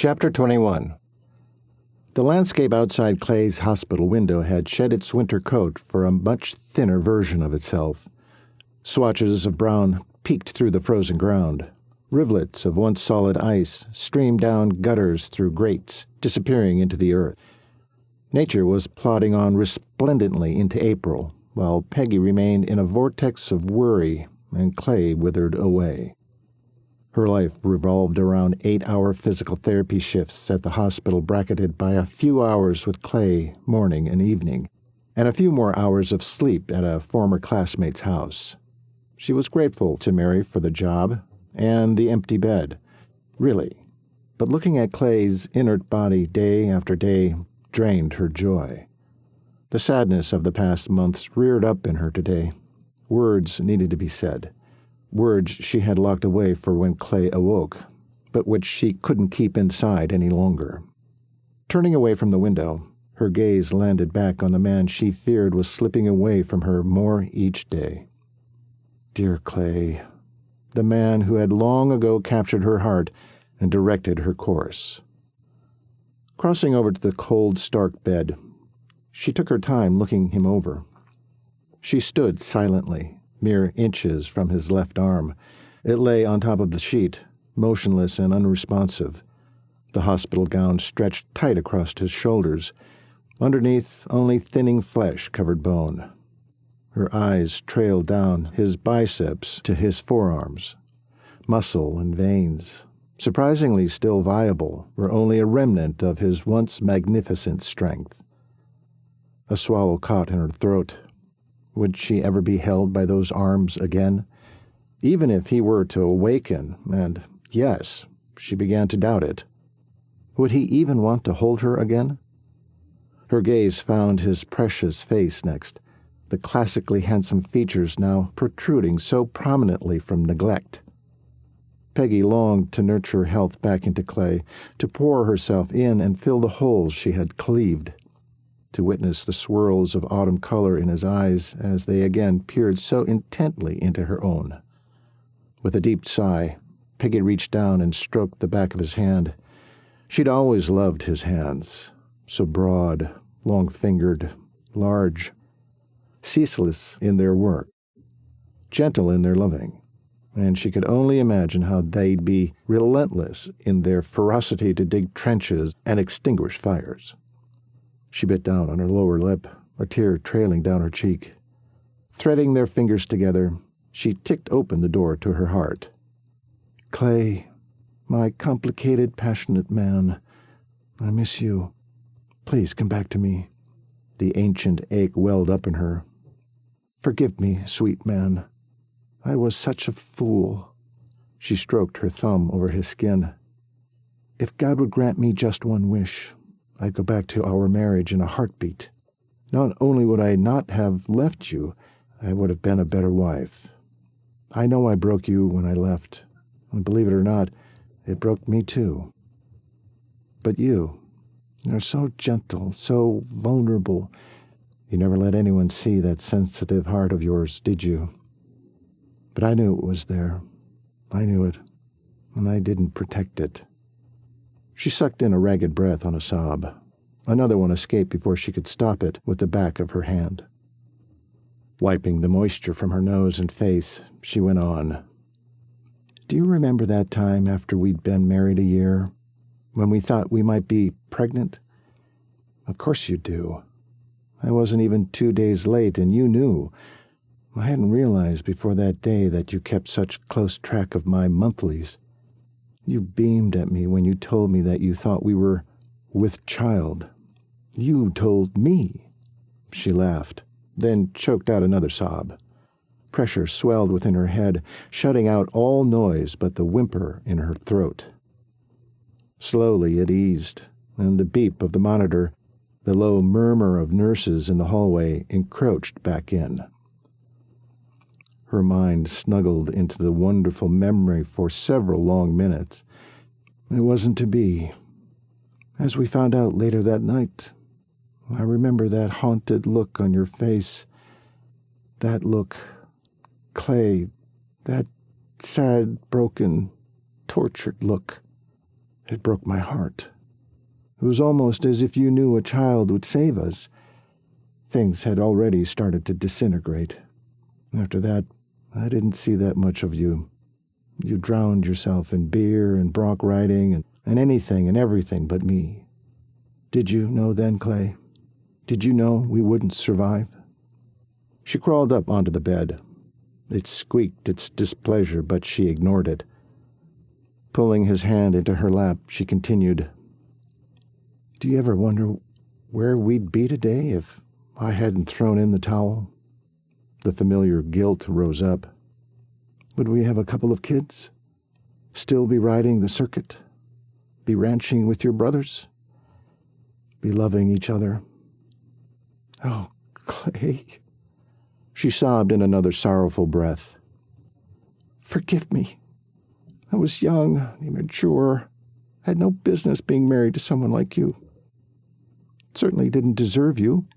Chapter 21. The landscape outside Clay's hospital window had shed its winter coat for a much thinner version of itself. Swatches of brown peeked through the frozen ground. Rivulets of once solid ice streamed down gutters through grates, disappearing into the earth. Nature was plodding on resplendently into April, while Peggy remained in a vortex of worry and Clay withered away. Her life revolved around 8-hour physical therapy shifts at the hospital, bracketed by a few hours with Clay morning and evening, and a few more hours of sleep at a former classmate's house. She was grateful to Mary for the job and the empty bed, really, but looking at Clay's inert body day after day drained her joy. The sadness of the past months reared up in her today. Words needed to be said. Words she had locked away for when Clay awoke, but which she couldn't keep inside any longer. Turning away from the window, her gaze landed back on the man she feared was slipping away from her more each day. Dear Clay, the man who had long ago captured her heart and directed her course. Crossing over to the cold, stark bed, she took her time looking him over. She stood silently, mere inches from his left arm. It lay on top of the sheet, motionless and unresponsive. The hospital gown stretched tight across his shoulders. Underneath, only thinning flesh covered bone. Her eyes trailed down his biceps to his forearms. Muscle and veins, surprisingly still viable, were only a remnant of his once magnificent strength. A swallow caught in her throat. Would she ever be held by those arms again? Even if he were to awaken, and yes, she began to doubt it. Would he even want to hold her again? Her gaze found his precious face next, the classically handsome features now protruding so prominently from neglect. Peggy longed to nurture health back into Clay, to pour herself in and fill the holes she had cleaved, to witness the swirls of autumn color in his eyes as they again peered so intently into her own. With a deep sigh, Peggy reached down and stroked the back of his hand. She'd always loved his hands, so broad, long-fingered, large, ceaseless in their work, gentle in their loving, and she could only imagine how they'd be relentless in their ferocity to dig trenches and extinguish fires. She bit down on her lower lip, a tear trailing down her cheek. Threading their fingers together, she ticked open the door to her heart. Clay, my complicated, passionate man, I miss you. Please come back to me. The ancient ache welled up in her. Forgive me, sweet man. I was such a fool. She stroked her thumb over his skin. If God would grant me just one wish, I'd go back to our marriage in a heartbeat. Not only would I not have left you, I would have been a better wife. I know I broke you when I left, and believe it or not, it broke me too. But you're so gentle, so vulnerable. You never let anyone see that sensitive heart of yours, did you? But I knew it was there. I knew it, and I didn't protect it. She sucked in a ragged breath on a sob. Another one escaped before she could stop it with the back of her hand. Wiping the moisture from her nose and face, she went on. Do you remember that time after we'd been married a year, when we thought we might be pregnant? Of course you do. I wasn't even 2 days late, and you knew. I hadn't realized before that day that you kept such close track of my monthlies. You beamed at me when you told me that you thought we were with child. You told me. She laughed, then choked out another sob. Pressure swelled within her head, shutting out all noise but the whimper in her throat. Slowly it eased, and the beep of the monitor, the low murmur of nurses in the hallway, encroached back in. Her mind snuggled into the wonderful memory for several long minutes. It wasn't to be. As we found out later that night, I remember that haunted look on your face. That look, Clay, that sad, broken, tortured look. It broke my heart. It was almost as if you knew a child would save us. Things had already started to disintegrate. After that, I didn't see that much of you. You drowned yourself in beer and bronc riding and anything and everything but me. Did you know then, Clay? Did you know we wouldn't survive? She crawled up onto the bed. It squeaked its displeasure, but she ignored it. Pulling his hand into her lap, she continued, "Do you ever wonder where we'd be today if I hadn't thrown in the towel?" The familiar guilt rose up. Would we have a couple of kids? Still be riding the circuit? Be ranching with your brothers? Be loving each other? Oh, Clay. She sobbed in another sorrowful breath. Forgive me. I was young, immature, had no business being married to someone like you. Certainly didn't deserve you.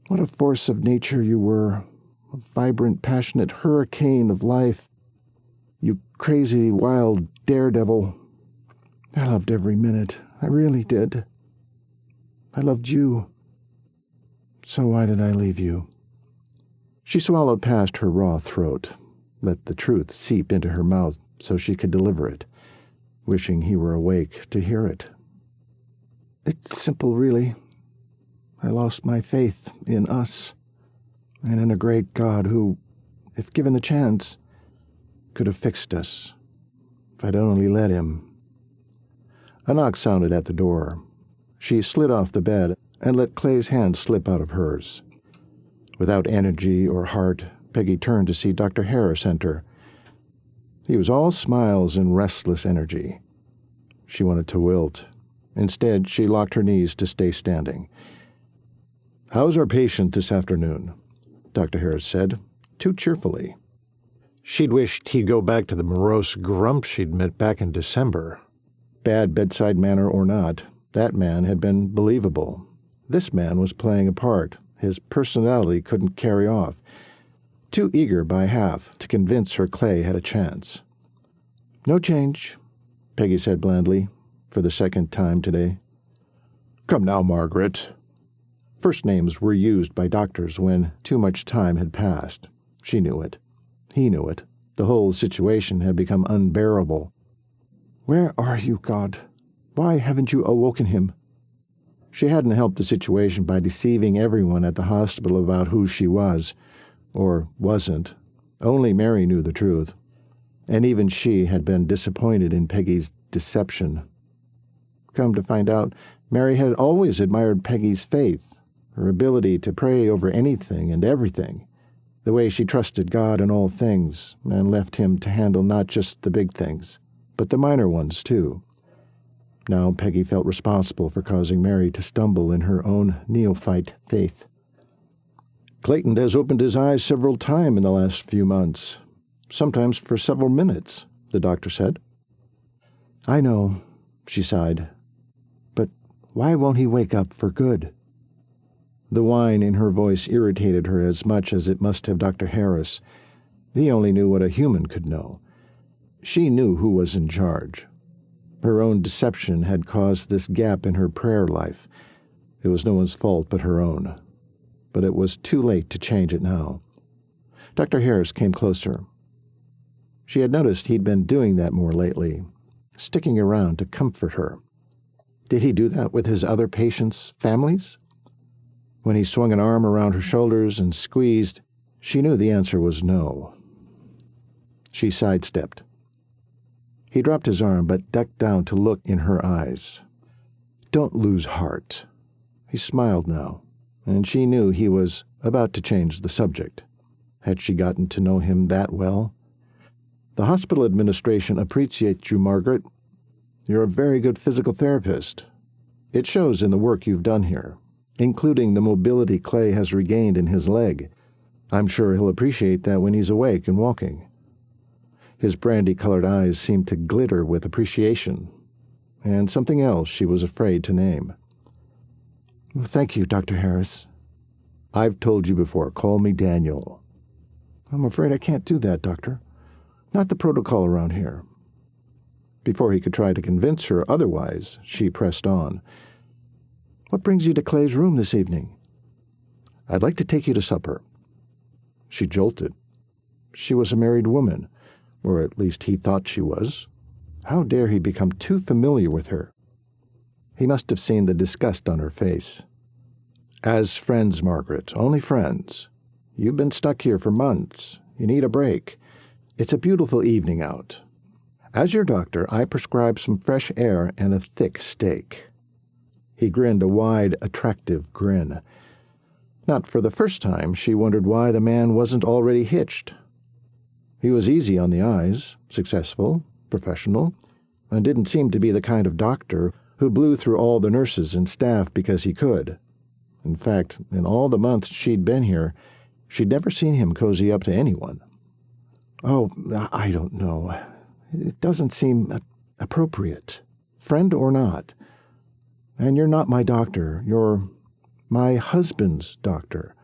What a force of nature you were, a vibrant, passionate hurricane of life. You crazy, wild daredevil. I loved every minute. I really did. I loved you. So why did I leave you? She swallowed past her raw throat, let the truth seep into her mouth so she could deliver it, wishing he were awake to hear it. It's simple, really. I lost my faith in us, and in a great God who, if given the chance, could have fixed us, if I'd only let him. A knock sounded at the door. She slid off the bed and let Clay's hand slip out of hers. Without energy or heart, Peggy turned to see Dr. Harris enter. He was all smiles and restless energy. She wanted to wilt. Instead, she locked her knees to stay standing. "How's our patient this afternoon?" Dr. Harris said, too cheerfully. She'd wished he'd go back to the morose grump she'd met back in December. Bad bedside manner or not, that man had been believable. This man was playing a part. His personality couldn't carry off. Too eager by half to convince her Clay had a chance. "No change," Peggy said blandly, for the second time today. "Come now, Margaret." First names were used by doctors when too much time had passed. She knew it. He knew it. The whole situation had become unbearable. "Where are you, God? Why haven't you awoken him?" She hadn't helped the situation by deceiving everyone at the hospital about who she was, or wasn't. Only Mary knew the truth. And even she had been disappointed in Peggy's deception. Come to find out, Mary had always admired Peggy's faith, her ability to pray over anything and everything, the way she trusted God in all things and left him to handle not just the big things, but the minor ones too. Now Peggy felt responsible for causing Mary to stumble in her own neophyte faith. "Clayton has opened his eyes several times in the last few months, sometimes for several minutes," the doctor said. "I know," she sighed. "But why won't he wake up for good?" The whine in her voice irritated her as much as it must have Dr. Harris. He only knew what a human could know. She knew who was in charge. Her own deception had caused this gap in her prayer life. It was no one's fault but her own. But it was too late to change it now. Dr. Harris came closer. She had noticed he'd been doing that more lately, sticking around to comfort her. Did he do that with his other patients' families? When he swung an arm around her shoulders and squeezed, she knew the answer was no. She sidestepped. He dropped his arm but ducked down to look in her eyes. "Don't lose heart." He smiled now, and she knew he was about to change the subject. Had she gotten to know him that well? "The hospital administration appreciates you, Margaret. You're a very good physical therapist. It shows in the work you've done here, including the mobility Clay has regained in his leg. I'm sure he'll appreciate that when he's awake and walking." His brandy-colored eyes seemed to glitter with appreciation, and something else she was afraid to name. "Thank you, Dr. Harris." "I've told you before, call me Daniel." "I'm afraid I can't do that, Doctor. Not the protocol around here." Before he could try to convince her otherwise, she pressed on. "What brings you to Clay's room this evening?" "I'd like to take you to supper." She jolted. She was a married woman, or at least he thought she was. How dare he become too familiar with her? He must have seen the disgust on her face. "As friends, Margaret, only friends. You've been stuck here for months. You need a break. It's a beautiful evening out. As your doctor, I prescribe some fresh air and a thick steak." He grinned a wide, attractive grin. Not for the first time, she wondered why the man wasn't already hitched. He was easy on the eyes, successful, professional, and didn't seem to be the kind of doctor who blew through all the nurses and staff because he could. In fact, in all the months she'd been here, she'd never seen him cozy up to anyone. "Oh, I don't know. It doesn't seem appropriate, friend or not. And you're not my doctor. You're my husband's doctor."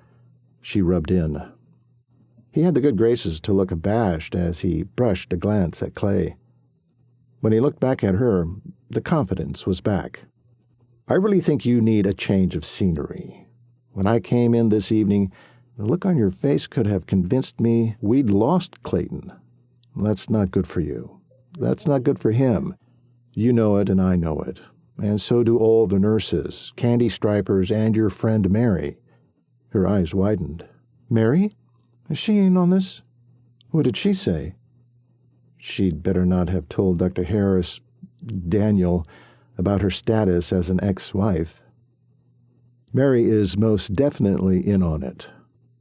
She rubbed in. He had the good graces to look abashed as he brushed a glance at Clay. When he looked back at her, the confidence was back. "I really think you need a change of scenery. When I came in this evening, the look on your face could have convinced me we'd lost Clayton. That's not good for you. That's not good for him. You know it and I know it. And so do all the nurses, candy stripers, and your friend Mary." Her eyes widened. "Mary? Is she in on this? What did she say?" She'd better not have told Dr. Harris, Dannul, about her status as an ex-wife. "Mary is most definitely in on it.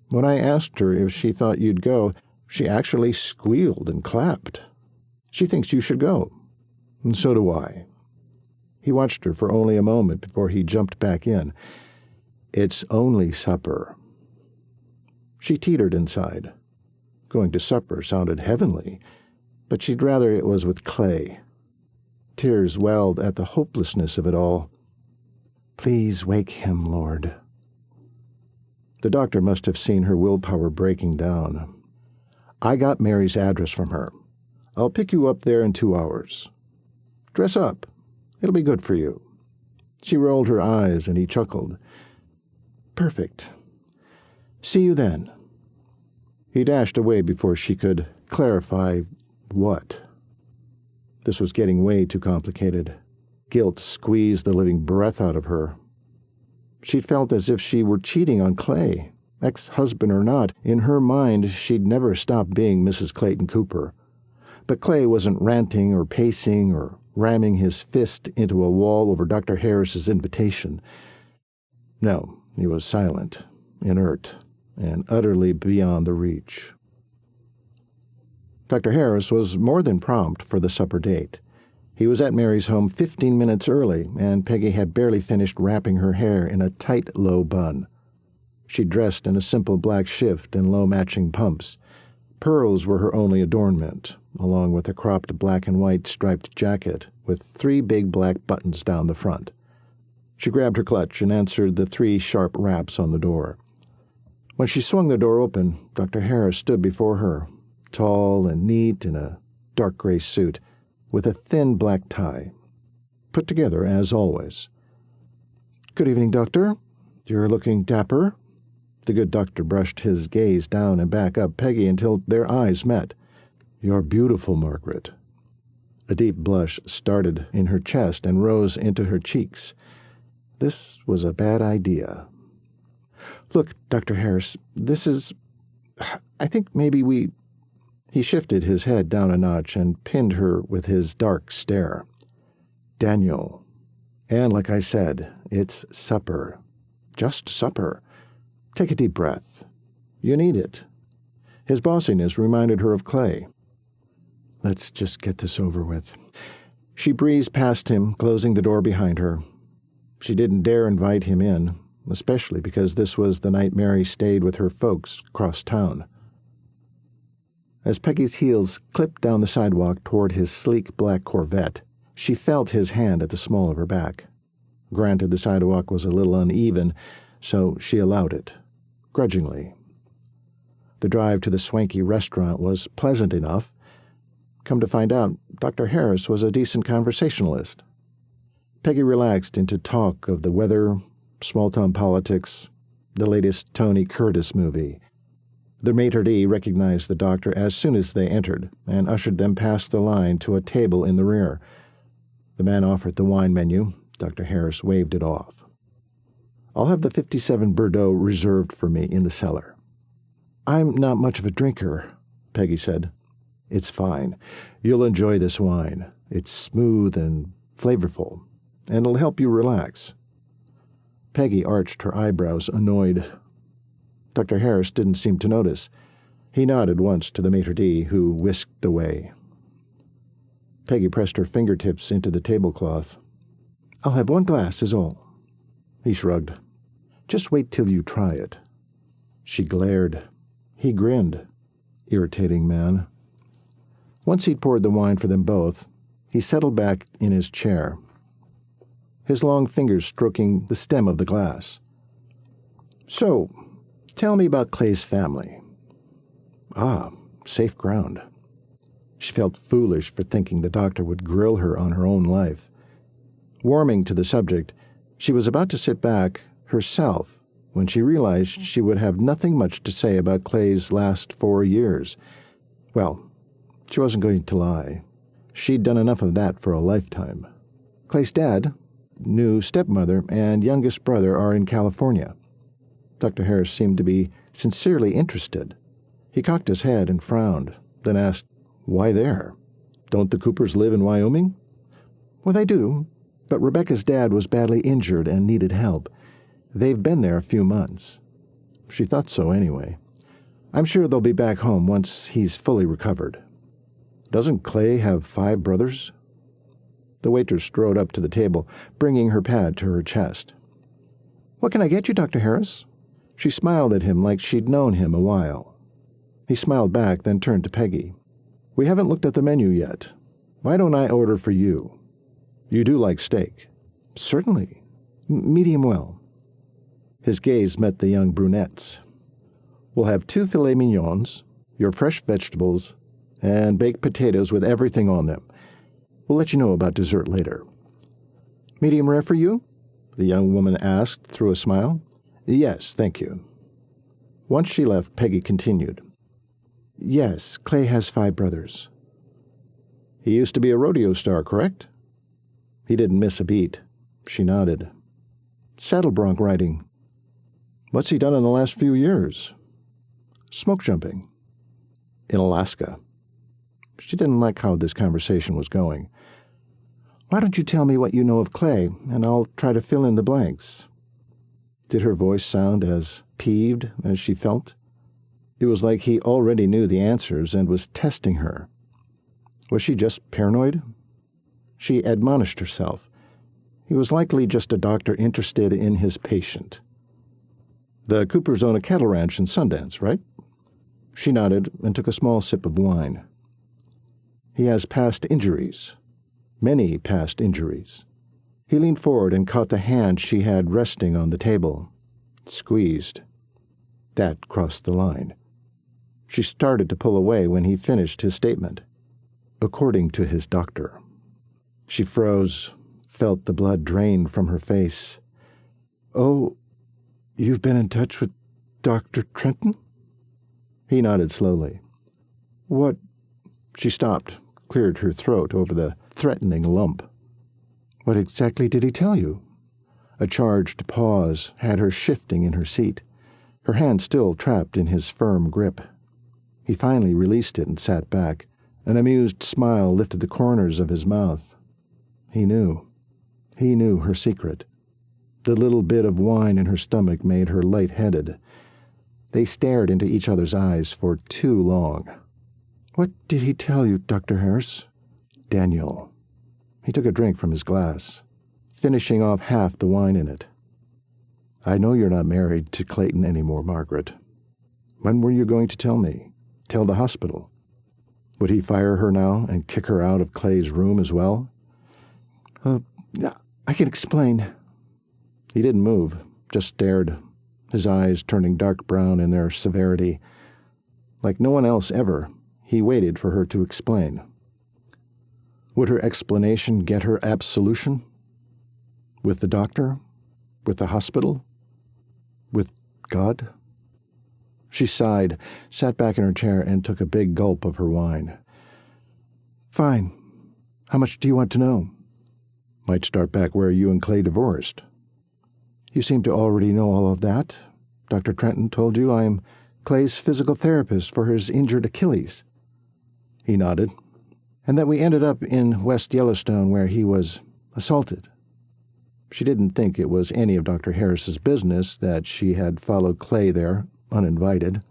When I asked her if she thought you'd go, she actually squealed and clapped. She thinks you should go. And so do I." He watched her for only a moment before he jumped back in. "It's only supper." She teetered inside. Going to supper sounded heavenly, but she'd rather it was with Clay. Tears welled at the hopelessness of it all. "Please wake him, Lord." The doctor must have seen her willpower breaking down. "I got Mary's address from her. I'll pick you up there in 2 hours. Dress up. It'll be good for you." She rolled her eyes and he chuckled. "Perfect. See you then." He dashed away before she could clarify what. This was getting way too complicated. Guilt squeezed the living breath out of her. She'd felt as if she were cheating on Clay. Ex-husband or not, in her mind she'd never stop being Mrs. Clayton Cooper. But Clay wasn't ranting or pacing or ramming his fist into a wall over Dr. Harris's invitation. No, he was silent, inert, and utterly beyond the reach. Dr. Harris was more than prompt for the supper date. He was at Mary's home 15 minutes early, and Peggy had barely finished wrapping her hair in a tight, low bun. She dressed in a simple black shift and low-matching pumps. Pearls were her only adornment, along with a cropped black and white striped jacket with 3 big black buttons down the front. She grabbed her clutch and answered the 3 sharp raps on the door. When she swung the door open, Dr. Harris stood before her, tall and neat in a dark gray suit, with a thin black tie, put together as always. "Good evening, Doctor. You're looking dapper." The good doctor brushed his gaze down and back up Peggy until their eyes met. "You're beautiful, Margaret." A deep blush started in her chest and rose into her cheeks. This was a bad idea. "Look, Dr. Harris, I think maybe we—" He shifted his head down a notch and pinned her with his dark stare. "Dannul. And like I said, it's supper. Just supper. Take a deep breath. You need it." His bossiness reminded her of Clay. "Let's just get this over with." She breezed past him, closing the door behind her. She didn't dare invite him in, especially because this was the night Mary stayed with her folks across town. As Peggy's heels clipped down the sidewalk toward his sleek black Corvette, she felt his hand at the small of her back. Granted, the sidewalk was a little uneven, so she allowed it, grudgingly. The drive to the swanky restaurant was pleasant enough. Come to find out, Dr. Harris was a decent conversationalist. Peggy relaxed into talk of the weather, small-town politics, the latest Tony Curtis movie. The maitre d' recognized the doctor as soon as they entered and ushered them past the line to a table in the rear. The man offered the wine menu. Dr. Harris waved it off. "I'll have the 57 Bordeaux reserved for me in the cellar." "I'm not much of a drinker," Peggy said. "It's fine. You'll enjoy this wine. It's smooth and flavorful, and it'll help you relax." Peggy arched her eyebrows, annoyed. Dr. Harris didn't seem to notice. He nodded once to the maitre d', who whisked away. Peggy pressed her fingertips into the tablecloth. "I'll have one glass, is all." He shrugged. "Just wait till you try it." She glared. He grinned. Irritating man. Once he'd poured the wine for them both, he settled back in his chair, his long fingers stroking the stem of the glass. "So, tell me about Clay's family." Ah, safe ground. She felt foolish for thinking the doctor would grill her on her own life. Warming to the subject, she was about to sit back herself when she realized she would have nothing much to say about Clay's last 4 years. Well, she wasn't going to lie. She'd done enough of that for a lifetime. Clay's dad, new stepmother, and youngest brother are in California. Dr. Harris seemed to be sincerely interested. He cocked his head and frowned, then asked, "Why there? Don't the Coopers live in Wyoming?" "Well, they do, but Rebecca's dad was badly injured and needed help. They've been there a few months." She thought so anyway. "I'm sure they'll be back home once he's fully recovered." "Doesn't Clay have 5 brothers?" The waitress strode up to the table, bringing her pad to her chest. "What can I get you, Dr. Harris?" She smiled at him like she'd known him a while. He smiled back, then turned to Peggy. "We haven't looked at the menu yet. Why don't I order for you? You do like steak." "Certainly. Medium well." His gaze met the young brunette's. "We'll have 2 filet mignons, your fresh vegetables, and baked potatoes with everything on them. We'll let you know about dessert later." "Medium rare for you?" the young woman asked through a smile. "Yes, thank you." Once she left, Peggy continued. "Yes, Clay has 5 brothers." "He used to be a rodeo star, correct?" He didn't miss a beat. She nodded. "Saddle bronc riding." "What's he done in the last few years?" "Smokejumping." "In Alaska." She didn't like how this conversation was going. "Why don't you tell me what you know of Clay, and I'll try to fill in the blanks." Did her voice sound as peeved as she felt? It was like he already knew the answers and was testing her. Was she just paranoid? She admonished herself. He was likely just a doctor interested in his patient. "The Coopers own a cattle ranch in Sundance, right?" She nodded and took a small sip of wine. "He has past injuries. Many past injuries." He leaned forward and caught the hand she had resting on the table. Squeezed. That crossed the line. She started to pull away when he finished his statement. "According to his doctor." She froze, felt the blood drain from her face. "Oh, you've been in touch with Dr. Trenton?" He nodded slowly. "What—" She stopped, cleared her throat over the threatening lump. "What exactly did he tell you?" A charged pause had her shifting in her seat, her hand still trapped in his firm grip. He finally released it and sat back. An amused smile lifted the corners of his mouth. He knew. He knew her secret. The little bit of wine in her stomach made her light-headed. They stared into each other's eyes for too long. "What did he tell you, Dr. Harris?" "Daniel." He took a drink from his glass, finishing off half the wine in it. "I know you're not married to Clayton anymore, Margaret. When were you going to tell me? Tell the hospital? Would he fire her now and kick her out of Clay's room as well?" I can explain." He didn't move, just stared, his eyes turning dark brown in their severity. Like no one else ever, he waited for her to explain. Would her explanation get her absolution? With the doctor? With the hospital? With God? She sighed, sat back in her chair, and took a big gulp of her wine. Fine. How much do you want to know? Might start back where you and Clay divorced. You seem to already know all of that. Dr. Trenton told you I am Clay's physical therapist for his injured Achilles. He nodded. And that we ended up in West Yellowstone where he was assaulted. She didn't think it was any of Dr. Harris's business that she had followed Clay there, uninvited.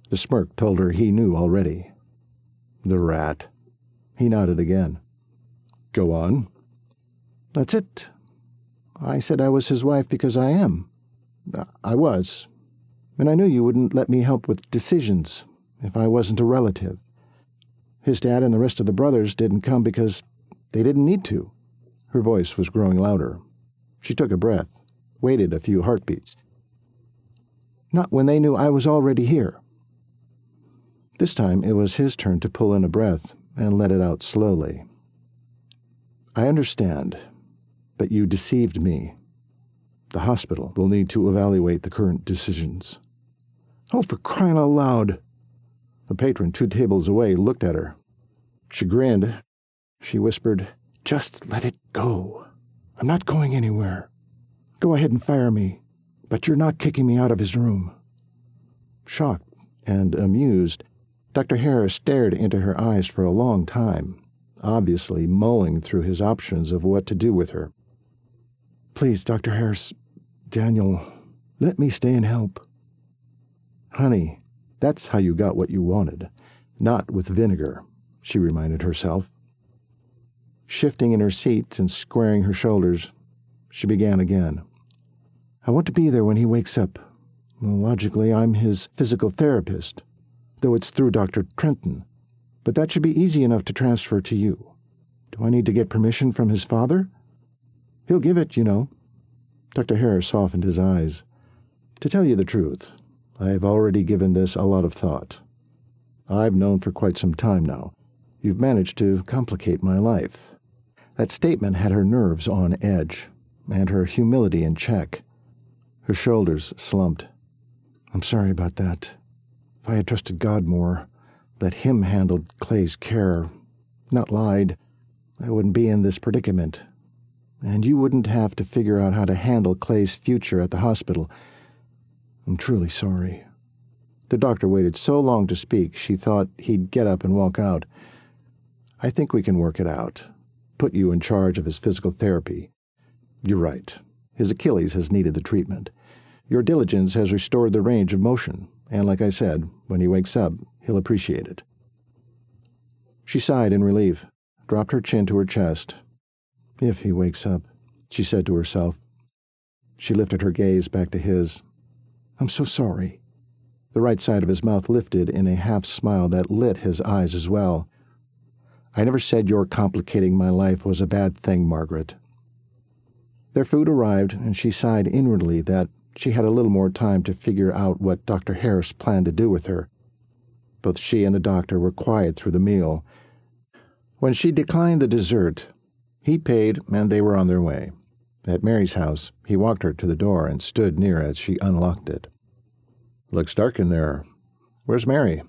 The smirk told her he knew already. The rat. He nodded again. Go on. That's it. I said I was his wife because I am. I was. And I knew you wouldn't let me help with decisions if I wasn't a relative. His dad and the rest of the brothers didn't come because they didn't need to. Her voice was growing louder. She took a breath, waited a few heartbeats. Not when they knew I was already here. This time it was his turn to pull in a breath and let it out slowly. I understand, but you deceived me. The hospital will need to evaluate the current decisions. Oh, for crying out loud! The patron 2 tables away looked at her. She grinned. She whispered, Just let it go. I'm not going anywhere. Go ahead and fire me, but you're not kicking me out of his room. Shocked and amused, Dr. Harris stared into her eyes for a long time, obviously mulling through his options of what to do with her. Please, Dr. Harris, Daniel, let me stay and help. Honey, that's how you got what you wanted, not with vinegar, she reminded herself. Shifting in her seat and squaring her shoulders, she began again. I want to be there when he wakes up. Well, logically, I'm his physical therapist, though it's through Dr. Trenton. But that should be easy enough to transfer to you. Do I need to get permission from his father? He'll give it, you know. Dr. Harris softened his eyes. To tell you the truth, I've already given this a lot of thought. I've known for quite some time now. You've managed to complicate my life. That statement had her nerves on edge, and her humility in check. Her shoulders slumped. I'm sorry about that. If I had trusted God more, let him handle Clay's care, not lied, I wouldn't be in this predicament. And you wouldn't have to figure out how to handle Clay's future at the hospital. I'm truly sorry. The doctor waited so long to speak, she thought he'd get up and walk out. I think we can work it out. Put you in charge of his physical therapy. You're right. His Achilles has needed the treatment. Your diligence has restored the range of motion, and like I said, when he wakes up, he'll appreciate it. She sighed in relief, dropped her chin to her chest. If he wakes up, she said to herself. She lifted her gaze back to his. I'm so sorry. The right side of his mouth lifted in a half-smile that lit his eyes as well. I never said your complicating my life was a bad thing, Margaret. Their food arrived, and she sighed inwardly that she had a little more time to figure out what Dr. Harris planned to do with her. Both she and the doctor were quiet through the meal. When she declined the dessert, he paid, and they were on their way. At Mary's house, he walked her to the door and stood near as she unlocked it. Looks dark in there. Where's Mary?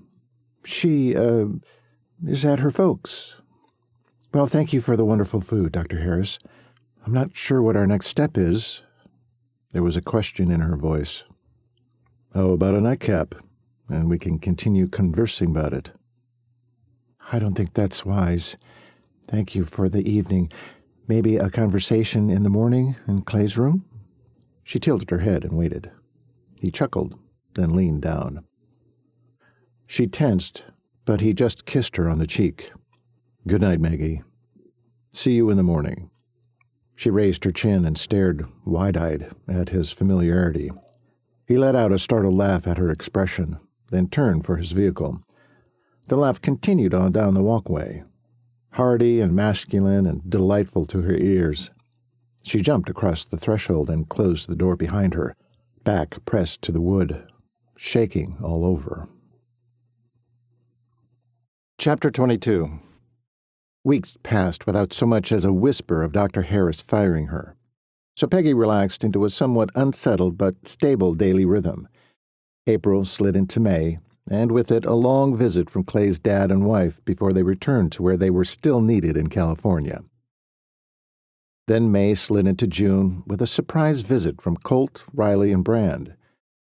She, is at her folks. Well, thank you for the wonderful food, Dr. Harris. I'm not sure what our next step is. There was a question in her voice. Oh, about a nightcap, and we can continue conversing about it. I don't think that's wise. Thank you for the evening. Maybe a conversation in the morning in Clay's room? She tilted her head and waited. He chuckled, then leaned down. She tensed, but he just kissed her on the cheek. Good night, Maggie. See you in the morning. She raised her chin and stared wide-eyed at his familiarity. He let out a startled laugh at her expression, then turned for his vehicle. The laugh continued on down the walkway, hearty and masculine and delightful to her ears. She jumped across the threshold and closed the door behind her, back pressed to the wood, shaking all over. Chapter 22 Weeks passed without so much as a whisper of Dr. Harris firing her. So Peggy relaxed into a somewhat unsettled but stable daily rhythm. April slid into May, and with it a long visit from Clay's dad and wife before they returned to where they were still needed in California. Then May slid into June with a surprise visit from Colt, Riley, and Brand.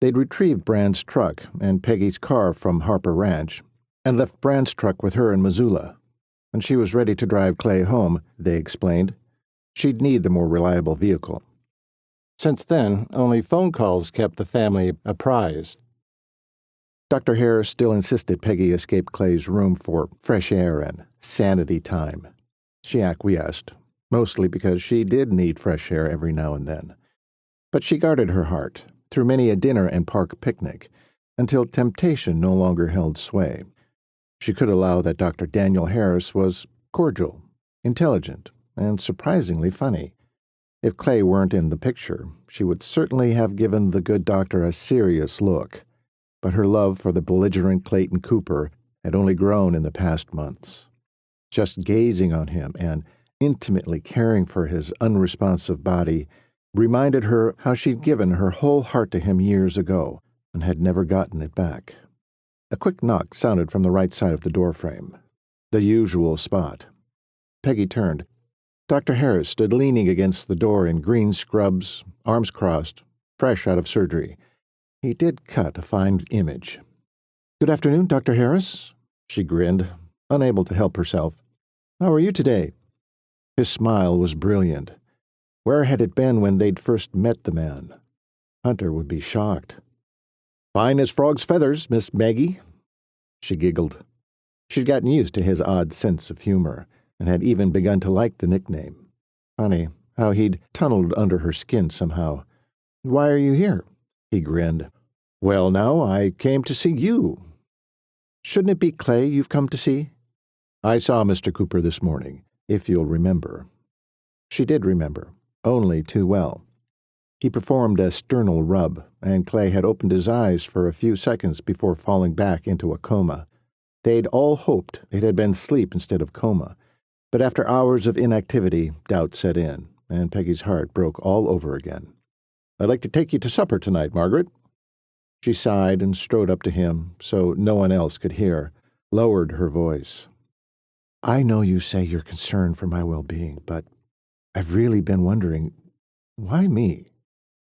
They'd retrieved Brand's truck and Peggy's car from Harper Ranch and left Brand's truck with her in Missoula. When she was ready to drive Clay home, they explained, she'd need the more reliable vehicle. Since then, only phone calls kept the family apprised. Dr. Harris still insisted Peggy escape Clay's room for fresh air and sanity time. She acquiesced, mostly because she did need fresh air every now and then. But she guarded her heart through many a dinner and park picnic until temptation no longer held sway. She could allow that Dr. Daniel Harris was cordial, intelligent, and surprisingly funny. If Clay weren't in the picture, she would certainly have given the good doctor a serious look. But her love for the belligerent Clayton Cooper had only grown in the past months. Just gazing on him and intimately caring for his unresponsive body reminded her how she'd given her whole heart to him years ago and had never gotten it back. A quick knock sounded from the right side of the doorframe, the usual spot. Peggy turned. Dr. Harris stood leaning against the door in green scrubs, arms crossed, fresh out of surgery. He did cut a fine image. "Good afternoon, Dr. Harris," she grinned, unable to help herself. "How are you today?" His smile was brilliant. Where had it been when they'd first met the man? Hunter would be shocked. "Fine as frog's feathers, Miss Maggie," she giggled. She'd gotten used to his odd sense of humor, and had even begun to like the nickname. Funny how he'd tunneled under her skin somehow. "Why are you here?" He grinned. "Well, now, I came to see you." "Shouldn't it be Clay you've come to see?" "I saw Mr. Cooper this morning, if you'll remember." She did remember, only too well. He performed a sternal rub, and Clay had opened his eyes for a few seconds before falling back into a coma. They'd all hoped it had been sleep instead of coma, but after hours of inactivity, doubt set in, and Peggy's heart broke all over again. "I'd like to take you to supper tonight, Margaret." She sighed and strode up to him, so no one else could hear, lowered her voice. "I know you say you're concerned for my well-being, but I've really been wondering, why me?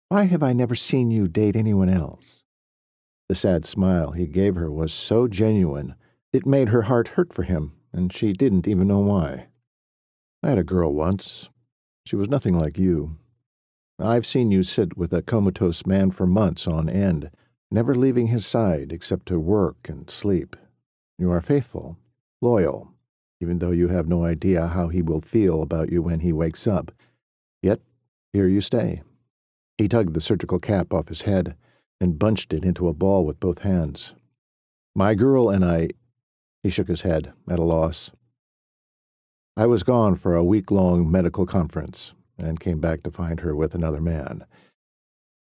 Why have I never seen you date anyone else?" The sad smile he gave her was so genuine, it made her heart hurt for him, and she didn't even know why. "I had a girl once. She was nothing like you. I've seen you sit with a comatose man for months on end, never leaving his side except to work and sleep. You are faithful, loyal, even though you have no idea how he will feel about you when he wakes up. Yet, here you stay." He tugged the surgical cap off his head and bunched it into a ball with both hands. "My girl and I—" He shook his head, at a loss. "I was gone for a week-long medical conference and came back to find her with another man.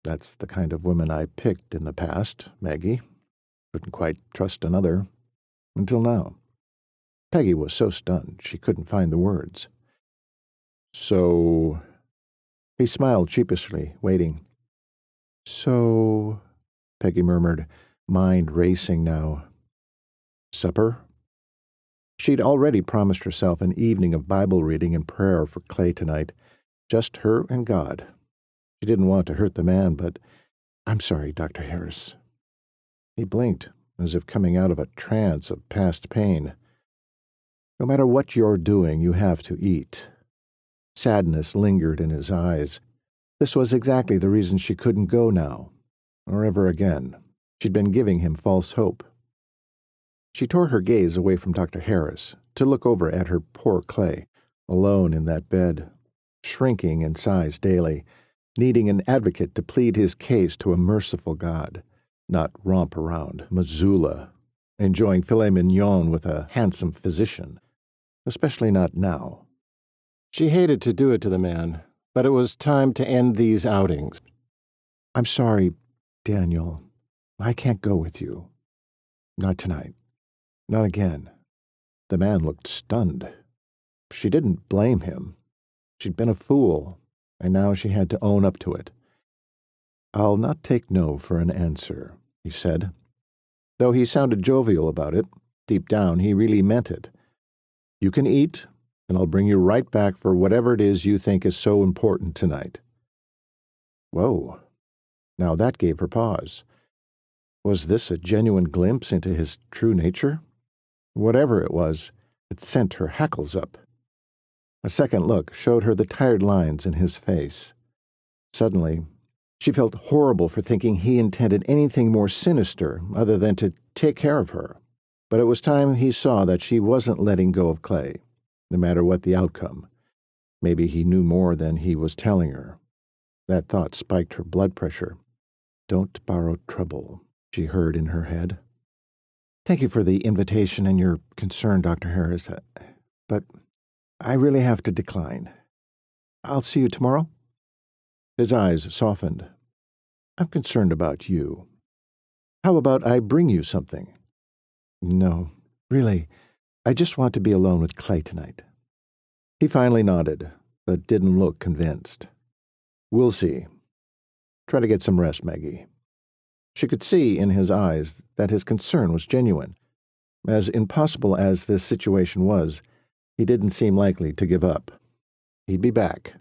That's the kind of woman I picked in the past, Maggie. Couldn't quite trust another. Until now." Peggy was so stunned she couldn't find the words. "So—" He smiled sheepishly, waiting. "So—" Peggy murmured, mind racing now. "Supper?" She'd already promised herself an evening of Bible reading and prayer for Clay tonight. Just her and God. She didn't want to hurt the man, but— "I'm sorry, Dr. Harris." He blinked, as if coming out of a trance of past pain. "No matter what you're doing, you have to eat." Sadness lingered in his eyes. This was exactly the reason she couldn't go now, or ever again. She'd been giving him false hope. She tore her gaze away from Dr. Harris to look over at her poor Clay, alone in that bed, shrinking in size daily, needing an advocate to plead his case to a merciful God, not romp around Missoula, enjoying filet mignon with a handsome physician, especially not now. She hated to do it to the man, but it was time to end these outings. "I'm sorry, Daniel. I can't go with you. Not tonight. Not again." The man looked stunned. She didn't blame him. She'd been a fool, and now she had to own up to it. "I'll not take no for an answer," he said. Though he sounded jovial about it, deep down he really meant it. "You can eat, and I'll bring you right back for whatever it is you think is so important tonight." Whoa. Now that gave her pause. Was this a genuine glimpse into his true nature? Whatever it was, it sent her hackles up. A second look showed her the tired lines in his face. Suddenly, she felt horrible for thinking he intended anything more sinister other than to take care of her. But it was time he saw that she wasn't letting go of Clay, no matter what the outcome. Maybe he knew more than he was telling her. That thought spiked her blood pressure. "Don't borrow trouble," she heard in her head. "Thank you for the invitation and your concern, Dr. Harris, but I really have to decline. I'll see you tomorrow?" His eyes softened. "I'm concerned about you. How about I bring you something?" "No, really, I just want to be alone with Clay tonight." He finally nodded, but didn't look convinced. "We'll see. Try to get some rest, Maggie." She could see in his eyes that his concern was genuine. As impossible as this situation was, he didn't seem likely to give up. He'd be back.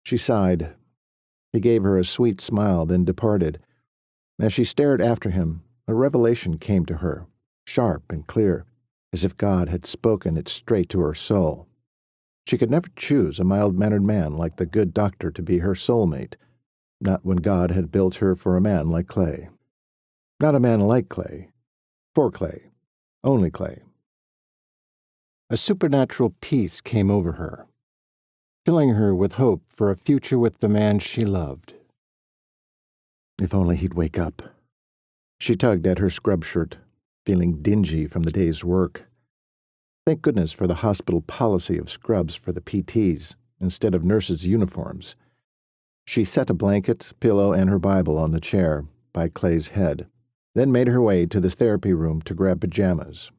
She sighed. He gave her a sweet smile, then departed. As she stared after him, a revelation came to her, sharp and clear, as if God had spoken it straight to her soul. She could never choose a mild-mannered man like the good doctor to be her soulmate, not when God had built her for a man like Clay. Not a man like Clay, for Clay, only Clay. A supernatural peace came over her, filling her with hope for a future with the man she loved. If only he'd wake up. She tugged at her scrub shirt, feeling dingy from the day's work. Thank goodness for the hospital policy of scrubs for the PTs instead of nurses' uniforms. She set a blanket, pillow, and her Bible on the chair by Clay's head, then made her way to the therapy room to grab pajamas,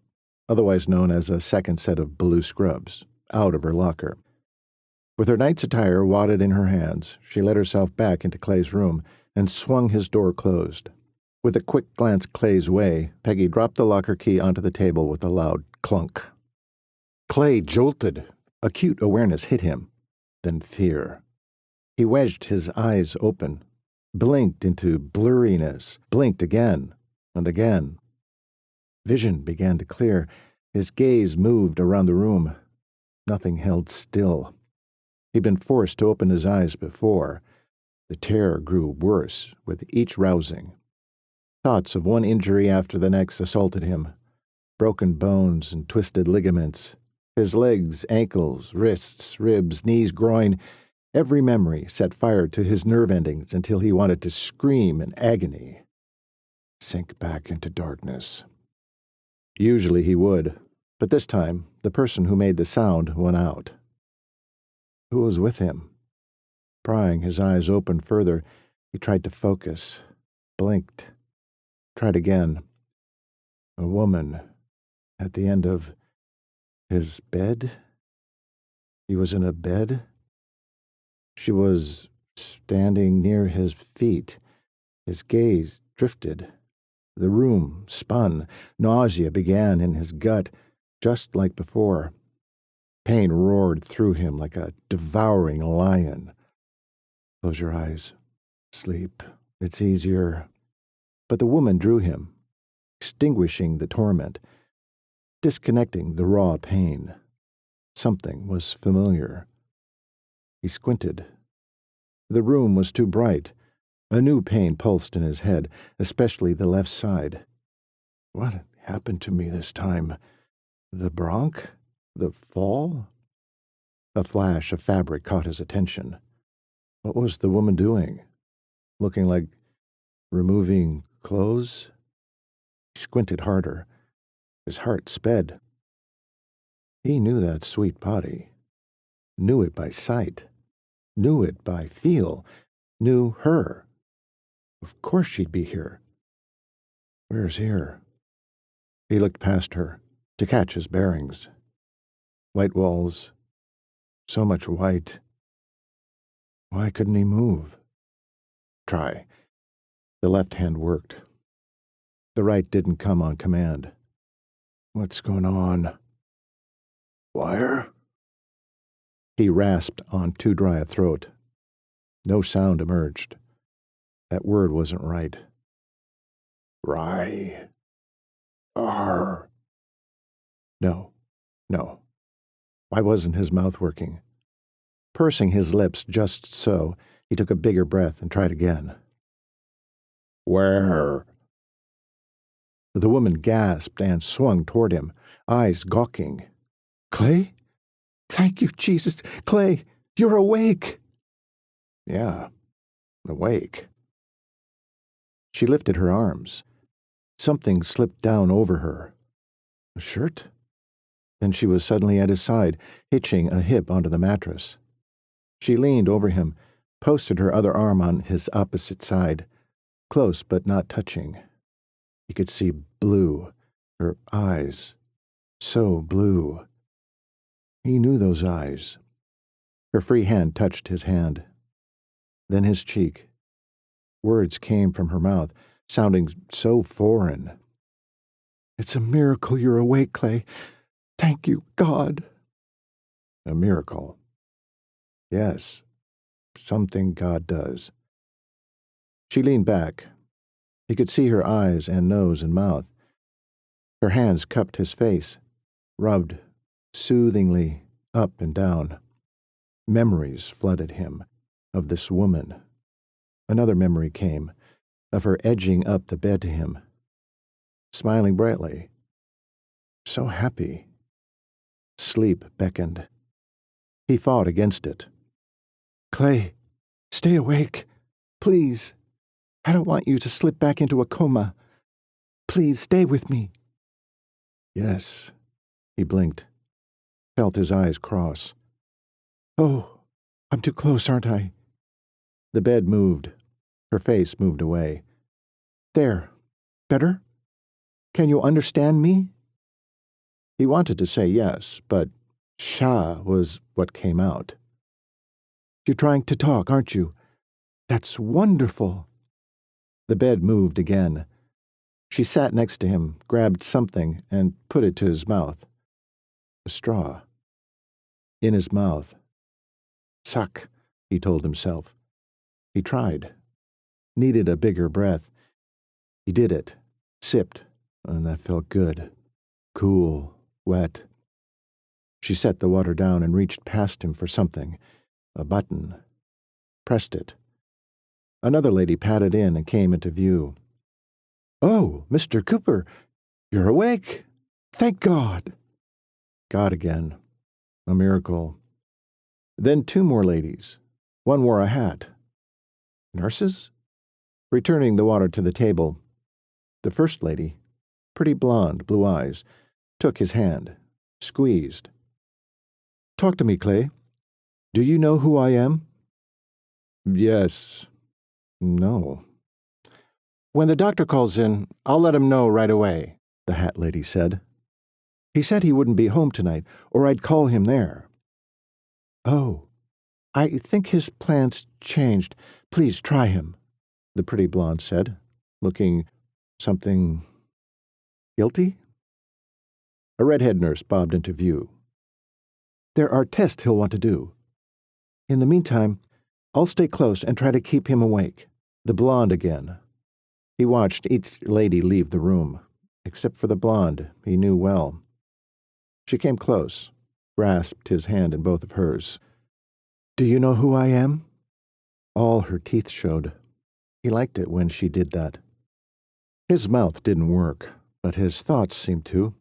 otherwise known as a second set of blue scrubs, out of her locker. With her night's attire wadded in her hands, she let herself back into Clay's room and swung his door closed. With a quick glance Clay's way, Peggy dropped the locker key onto the table with a loud clunk. Clay jolted. Acute awareness hit him, then fear. He wedged his eyes open, blinked into blurriness, blinked again and again. Vision began to clear. His gaze moved around the room. Nothing held still. He'd been forced to open his eyes before. The terror grew worse with each rousing. Thoughts of one injury after the next assaulted him. Broken bones and twisted ligaments. His legs, ankles, wrists, ribs, knees, groin. Every memory set fire to his nerve endings until he wanted to scream in agony. Sink back into darkness. Usually he would, but this time the person who made the sound went out. Who was with him? Prying his eyes open further, he tried to focus, blinked, tried again. A woman at the end of his bed? He was in a bed? She was standing near his feet. His gaze drifted. The room spun. Nausea began in his gut, just like before. Pain roared through him like a devouring lion. Close your eyes. Sleep. It's easier. But the woman drew him, extinguishing the torment, disconnecting the raw pain. Something was familiar. He squinted. The room was too bright. A new pain pulsed in his head, especially the left side. What happened to me this time? The bronch? The fall? A flash of fabric caught his attention. What was the woman doing? Looking like removing clothes? He squinted harder. His heart sped. He knew that sweet body. Knew it by sight. Knew it by feel. Knew her. Of course she'd be here. Where's here? He looked past her to catch his bearings. White walls. So much white. Why couldn't he move? Try. The left hand worked. The right didn't come on command. What's going on? Wire? He rasped on too dry a throat. No sound emerged. That word wasn't right. Rye. R. No. No. Why wasn't his mouth working? Pursing his lips just so, he took a bigger breath and tried again. Where? The woman gasped and swung toward him, eyes gawking. Clay? Thank you, Jesus. Clay, you're awake. Yeah, awake. She lifted her arms. Something slipped down over her. A shirt? Then she was suddenly at his side, hitching a hip onto the mattress. She leaned over him, posted her other arm on his opposite side, close but not touching. He could see blue, her eyes, so blue. He knew those eyes. Her free hand touched his hand, then his cheek. Words came from her mouth, sounding so foreign. It's a miracle you're awake, Clay. Thank you, God. A miracle. Yes, something God does. She leaned back. He could see her eyes and nose and mouth. Her hands cupped his face, rubbed soothingly up and down. Memories flooded him of this woman. Another memory came, of her edging up the bed to him, smiling brightly. So happy. Sleep beckoned. He fought against it. Clay, stay awake. Please. I don't want you to slip back into a coma. Please stay with me. Yes. He blinked, felt his eyes cross. Oh, I'm too close, aren't I? The bed moved. Her face moved away. There. Better? Can you understand me? He wanted to say yes, but Shah was what came out. You're trying to talk, aren't you? That's wonderful. The bed moved again. She sat next to him, grabbed something, and put it to his mouth. A straw. In his mouth. Suck, he told himself. He tried. Needed a bigger breath. He did it. Sipped, and that felt good. Cool, wet. She set the water down and reached past him for something. A button. Pressed it. Another lady patted in and came into view. Oh, Mr. Cooper, you're awake. Thank God. God again. A miracle. Then two more ladies. One wore a hat. Nurses? Returning the water to the table, the first lady, pretty blonde, blue eyes, took his hand, squeezed. Talk to me, Clay. Do you know who I am? Yes. No. When the doctor calls in, I'll let him know right away, the hat lady said. He said he wouldn't be home tonight, or I'd call him there. Oh, I think his plans changed. Please try him, the pretty blonde said, looking something guilty. A redhead nurse bobbed into view. There are tests he'll want to do. In the meantime, I'll stay close and try to keep him awake. The blonde again. He watched each lady leave the room, except for the blonde he knew well. She came close, grasped his hand in both of hers. Do you know who I am? All her teeth showed. He liked it when she did that. His mouth didn't work, but his thoughts seemed to.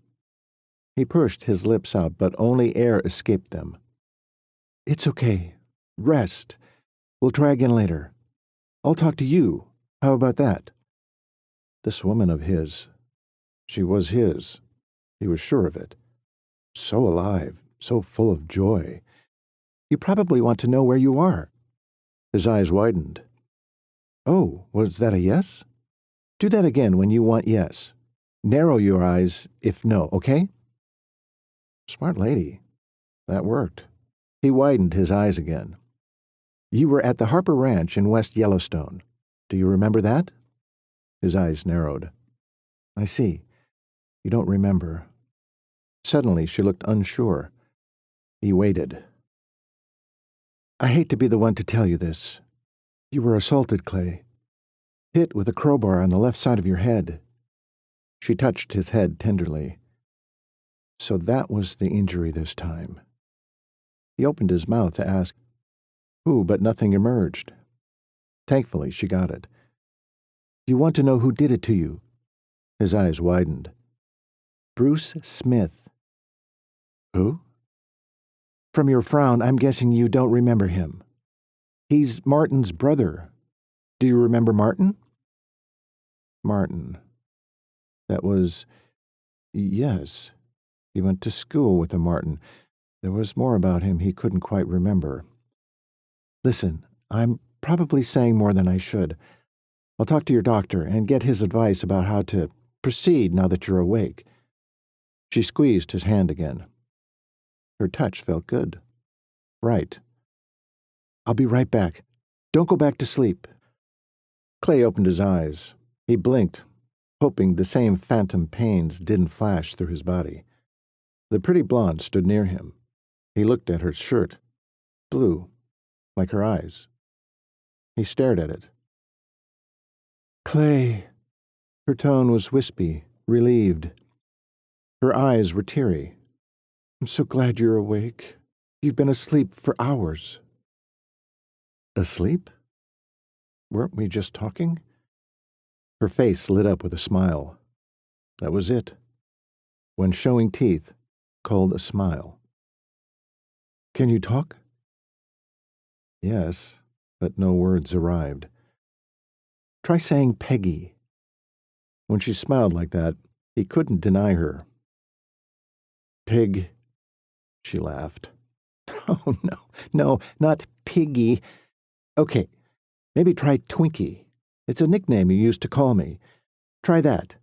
He pushed his lips out, but only air escaped them. It's okay. Rest. We'll try again later. I'll talk to you. How about that? This woman of his. She was his. He was sure of it. So alive, so full of joy. You probably want to know where you are. His eyes widened. Oh, was that a yes? Do that again when you want yes. Narrow your eyes if no, okay? Smart lady. That worked. He widened his eyes again. You were at the Harper Ranch in West Yellowstone. Do you remember that? His eyes narrowed. I see. You don't remember. Suddenly she looked unsure. He waited. I hate to be the one to tell you this. You were assaulted, Clay. Hit with a crowbar on the left side of your head. She touched his head tenderly. So that was the injury this time. He opened his mouth to ask who, but nothing emerged. Thankfully, she got it. You want to know who did it to you? His eyes widened. Bruce Smith. Who? From your frown, I'm guessing you don't remember him. He's Martin's brother. Do you remember Martin? Martin. That was... Yes. He went to school with a Martin. There was more about him he couldn't quite remember. Listen, I'm probably saying more than I should. I'll talk to your doctor and get his advice about how to proceed now that you're awake. She squeezed his hand again. Her touch felt good. Right. I'll be right back. Don't go back to sleep. Clay opened his eyes. He blinked, hoping the same phantom pains didn't flash through his body. The pretty blonde stood near him. He looked at her shirt. Blue, like her eyes. He stared at it. Clay. Her tone was wispy, relieved. Her eyes were teary. I'm so glad you're awake. You've been asleep for hours. Asleep? Weren't we just talking? Her face lit up with a smile. That was it. When showing teeth, called a smile. Can you talk? Yes, but no words arrived. Try saying Peggy. When she smiled like that, he couldn't deny her. Pig, she laughed. Oh, no, not Piggy. Okay, maybe try Twinkie. It's a nickname you used to call me. Try that.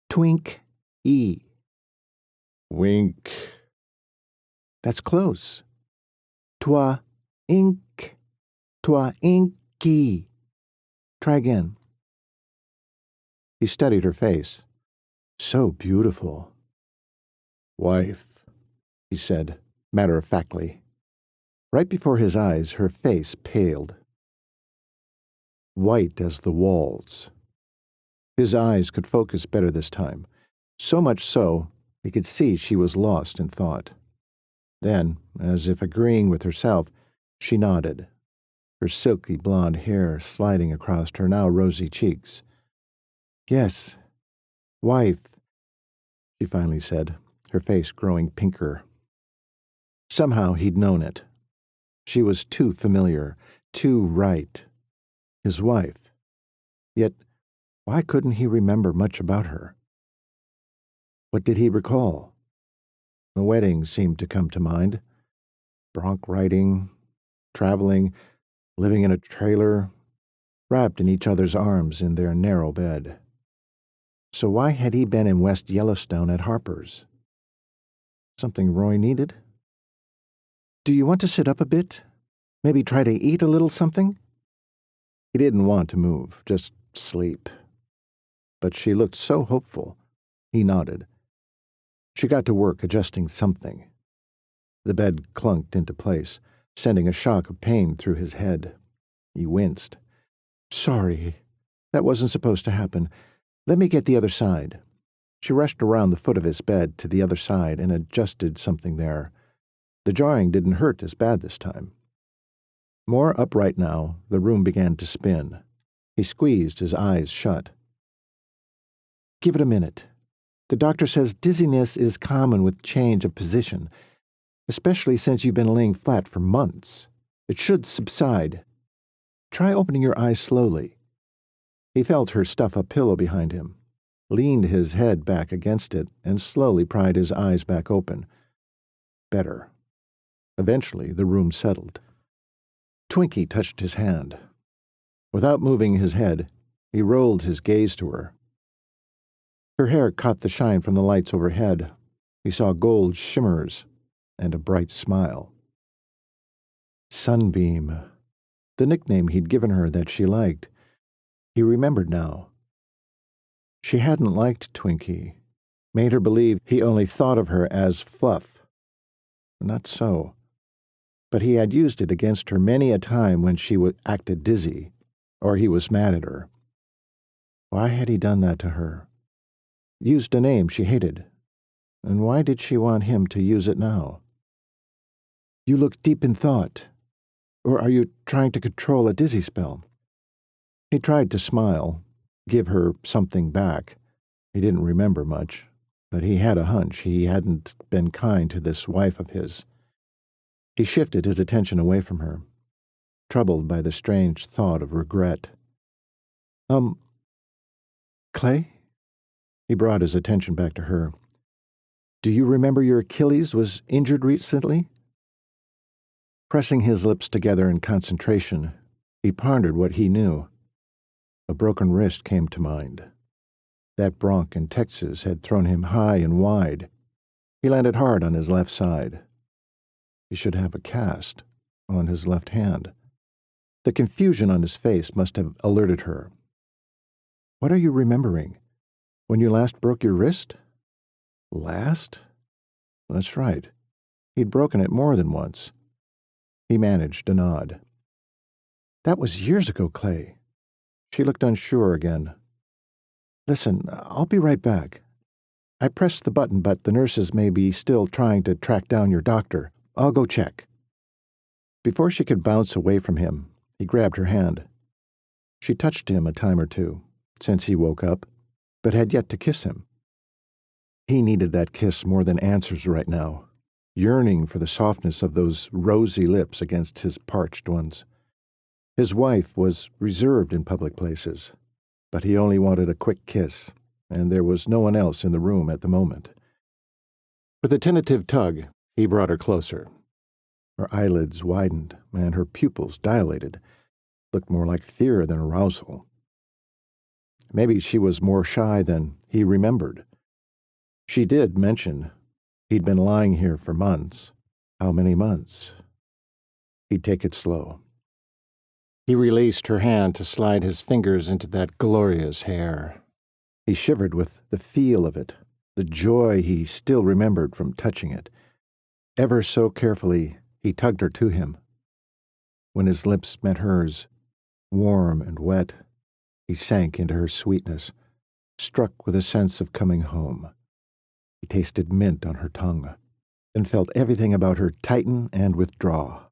Twink-E. Wink. That's close. Twa-ink. Twa-inky. Try again. He studied her face. So beautiful. Wife, he said, matter-of-factly. Right before his eyes, her face paled. White as the walls. His eyes could focus better this time, so much so he could see she was lost in thought. Then, as if agreeing with herself, she nodded, her silky blonde hair sliding across her now rosy cheeks. Yes, wife, she finally said, her face growing pinker. Somehow he'd known it. She was too familiar, too right. His wife. Yet, why couldn't he remember much about her? What did he recall? The wedding seemed to come to mind. Bronc riding, traveling, living in a trailer, wrapped in each other's arms in their narrow bed. So why had he been in West Yellowstone at Harper's? Something Roy needed? Do you want to sit up a bit? Maybe try to eat a little something? He didn't want to move, just sleep. But she looked so hopeful. He nodded. She got to work adjusting something. The bed clunked into place, sending a shock of pain through his head. He winced. Sorry. That wasn't supposed to happen. Let me get the other side. She rushed around the foot of his bed to the other side and adjusted something there. The jarring didn't hurt as bad this time. More upright now, the room began to spin. He squeezed his eyes shut. Give it a minute. The doctor says dizziness is common with change of position, especially since you've been laying flat for months. It should subside. Try opening your eyes slowly. He felt her stuff a pillow behind him, leaned his head back against it, and slowly pried his eyes back open. Better. Eventually, the room settled. Twinkie touched his hand. Without moving his head, he rolled his gaze to her. Her hair caught the shine from the lights overhead. He saw gold shimmers. and a bright smile. Sunbeam, the nickname he'd given her that she liked. He remembered now. She hadn't liked Twinkie, made her believe he only thought of her as Fluff. Not so. But he had used it against her many a time when she acted dizzy, or he was mad at her. Why had he done that to her? Used a name she hated. And why did she want him to use it now? You look deep in thought. Or are you trying to control a dizzy spell? He tried to smile, give her something back. He didn't remember much, but he had a hunch he hadn't been kind to this wife of his. He shifted his attention away from her, troubled by the strange thought of regret. Clay? He brought his attention back to her. Do you remember your Achilles was injured recently? Pressing his lips together in concentration, he pondered what he knew. A broken wrist came to mind. That bronc in Texas had thrown him high and wide. He landed hard on his left side. He should have a cast on his left hand. The confusion on his face must have alerted her. What are you remembering? When you last broke your wrist? Last? That's right. He'd broken it more than once. He managed a nod. That was years ago, Clay. She looked unsure again. Listen, I'll be right back. I pressed the button, but the nurses may be still trying to track down your doctor. I'll go check. Before she could bounce away from him, he grabbed her hand. She touched him a time or two, since he woke up, but had yet to kiss him. He needed that kiss more than answers right now, yearning for the softness of those rosy lips against his parched ones. His wife was reserved in public places, but he only wanted a quick kiss, and there was no one else in the room at the moment. With a tentative tug, he brought her closer. Her eyelids widened, and her pupils dilated, looked more like fear than arousal. Maybe she was more shy than he remembered. She did mention he'd been lying here for months. How many months? He'd take it slow. He released her hand to slide his fingers into that glorious hair. He shivered with the feel of it, the joy he still remembered from touching it. Ever so carefully, he tugged her to him. When his lips met hers, warm and wet, he sank into her sweetness, struck with a sense of coming home. He tasted mint on her tongue, and felt everything about her tighten and withdraw.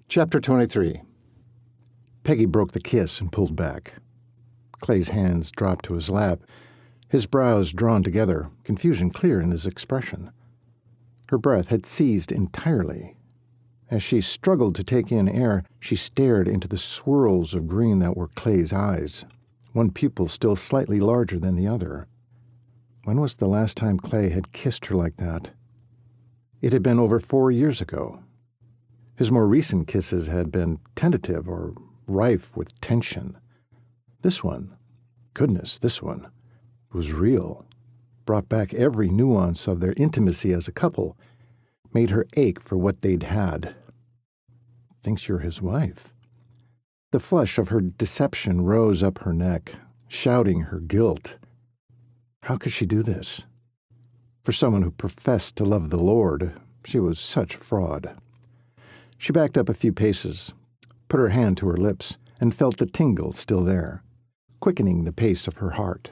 Chapter 23. Peggy broke the kiss and pulled back. Clay's hands dropped to his lap, his brows drawn together, confusion clear in his expression. Her breath had ceased entirely. As she struggled to take in air, she stared into the swirls of green that were Clay's eyes, one pupil still slightly larger than the other. When was the last time Clay had kissed her like that? It had been over 4 years ago. His more recent kisses had been tentative or rife with tension. This one, goodness, this one, was real, brought back every nuance of their intimacy as a couple, made her ache for what they'd had. Thinks you're his wife. The flush of her deception rose up her neck, shouting her guilt. How could she do this? For someone who professed to love the Lord, she was such a fraud. She backed up a few paces, put her hand to her lips, and felt the tingle still there, quickening the pace of her heart.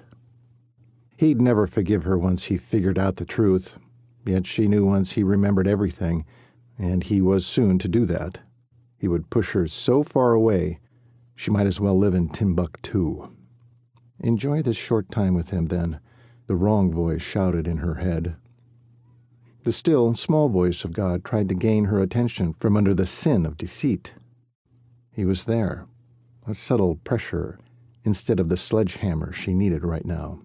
He'd never forgive her once he figured out the truth, yet she knew once he remembered everything, and he was soon to do that. He would push her so far away, she might as well live in Timbuktu. Enjoy this short time with him, then, the wrong voice shouted in her head. The still, small voice of God tried to gain her attention from under the sin of deceit. He was there, a subtle pressure instead of the sledgehammer she needed right now.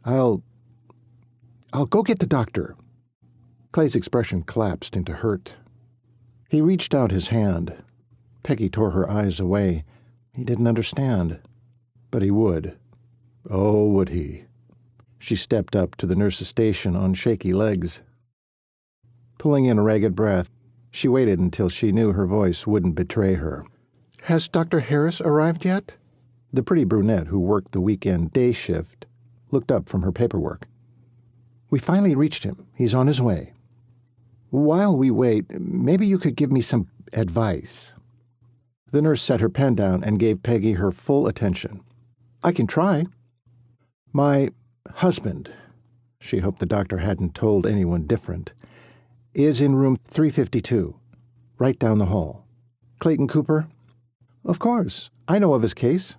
I'll go get the doctor. Clay's expression collapsed into hurt. He reached out his hand. Peggy tore her eyes away. He didn't understand, but he would. Oh, would he? She stepped up to the nurse's station on shaky legs. Pulling in a ragged breath, she waited until she knew her voice wouldn't betray her. "Has Dr. Harris arrived yet?" The pretty brunette who worked the weekend day shift looked up from her paperwork. "We finally reached him. He's on his way." "While we wait, maybe you could give me some advice." The nurse set her pen down and gave Peggy her full attention. "I can try." "My husband," she hoped the doctor hadn't told anyone different, "is in room 352, right down the hall. Clayton Cooper?" "Of course. I know of his case."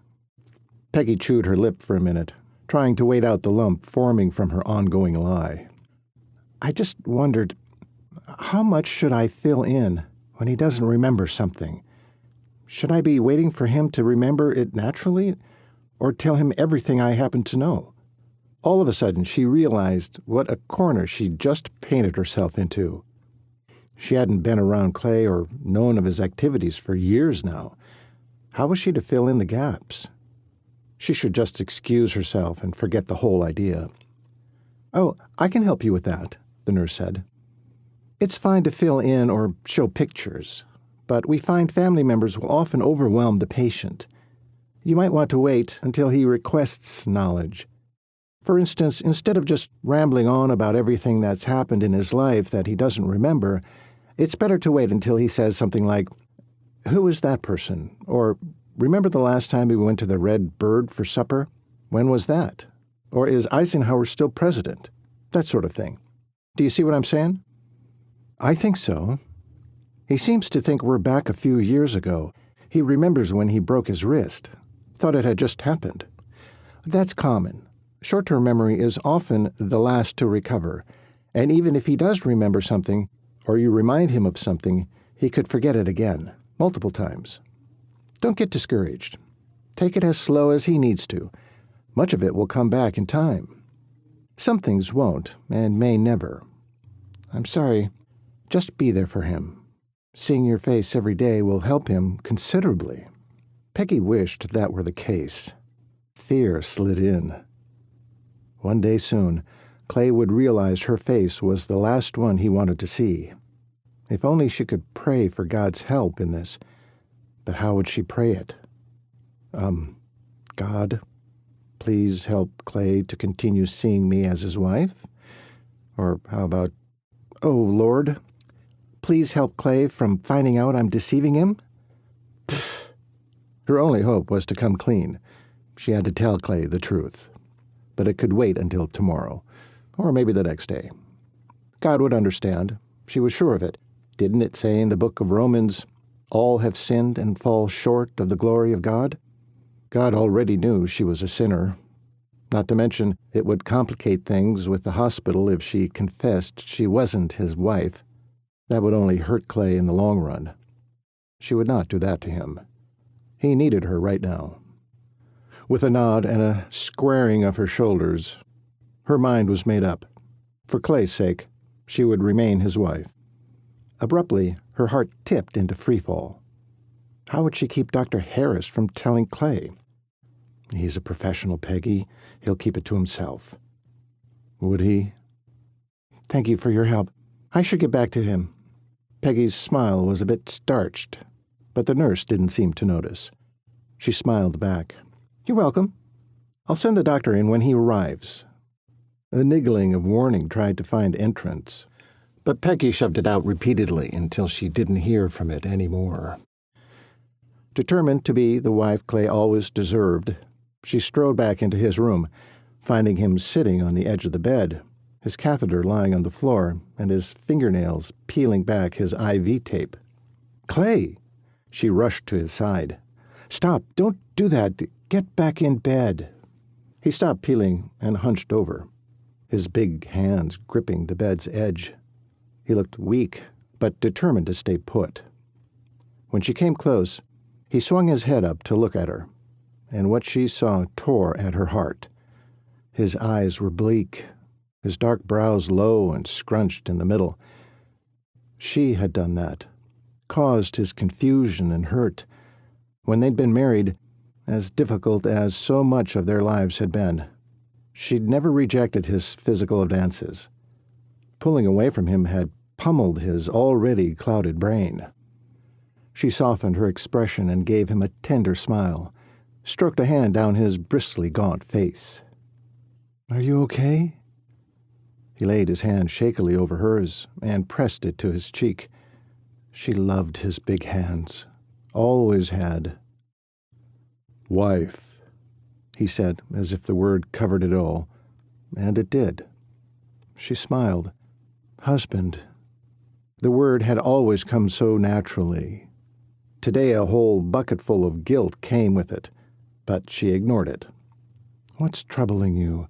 Peggy chewed her lip for a minute, trying to wait out the lump forming from her ongoing lie. "I just wondered, how much should I fill in when he doesn't remember something? Should I be waiting for him to remember it naturally, or tell him everything I happen to know?" All of a sudden, she realized what a corner she'd just painted herself into. She hadn't been around Clay or known of his activities for years now. How was she to fill in the gaps? She should just excuse herself and forget the whole idea. "Oh, I can help you with that," the nurse said. "It's fine to fill in or show pictures, but we find family members will often overwhelm the patient. You might want to wait until he requests knowledge. For instance, instead of just rambling on about everything that's happened in his life that he doesn't remember, it's better to wait until he says something like, 'Who is that person?' Or, 'Remember the last time we went to the Red Bird for supper? When was that?' Or, 'Is Eisenhower still president?' That sort of thing. Do you see what I'm saying?" "I think so. He seems to think we're back a few years ago. He remembers when he broke his wrist. Thought it had just happened." "That's common. Short-term memory is often the last to recover, and even if he does remember something, or you remind him of something, he could forget it again, multiple times. Don't get discouraged. Take it as slow as he needs to. Much of it will come back in time. Some things won't, and may never. I'm sorry. Just be there for him. Seeing your face every day will help him considerably." Peggy wished that were the case. Fear slid in. One day soon, Clay would realize her face was the last one he wanted to see. If only she could pray for God's help in this. But how would she pray it? God, please help Clay to continue seeing me as his wife? Or how about, oh, Lord, please help Clay from finding out I'm deceiving him? Pfft. Her only hope was to come clean. She had to tell Clay the truth. But it could wait until tomorrow, or maybe the next day. God would understand. She was sure of it. Didn't it say in the book of Romans, "All have sinned and fall short of the glory of God"? God already knew she was a sinner. Not to mention, it would complicate things with the hospital if she confessed she wasn't his wife. That would only hurt Clay in the long run. She would not do that to him. He needed her right now. With a nod and a squaring of her shoulders, her mind was made up. For Clay's sake, she would remain his wife. Abruptly, her heart tipped into freefall. How would she keep Dr. Harris from telling Clay? He's a professional, Peggy. He'll keep it to himself. Would he? Thank you for your help. I should get back to him. Peggy's smile was a bit starched, but the nurse didn't seem to notice. She smiled back. You're welcome. I'll send the doctor in when he arrives. A niggling of warning tried to find entrance, but Peggy shoved it out repeatedly until she didn't hear from it any more. Determined to be the wife Clay always deserved, she strode back into his room, finding him sitting on the edge of the bed, his catheter lying on the floor and his fingernails peeling back his IV tape. Clay! She rushed to his side. Stop! Don't do that! Get back in bed! He stopped peeling and hunched over, his big hands gripping the bed's edge. He looked weak, but determined to stay put. When she came close, he swung his head up to look at her, and what she saw tore at her heart. His eyes were bleak, his dark brows low and scrunched in the middle. She had done that, caused his confusion and hurt, when they'd been married, as difficult as so much of their lives had been. She'd never rejected his physical advances. Pulling away from him had pummeled his already clouded brain. She softened her expression and gave him a tender smile, stroked a hand down his bristly, gaunt face. "Are you okay?" He laid his hand shakily over hers and pressed it to his cheek. She loved his big hands, always had. "Wife," he said, as if the word covered it all, and it did. She smiled. "Husband." The word had always come so naturally. Today a whole bucketful of guilt came with it, but she ignored it. "What's troubling you?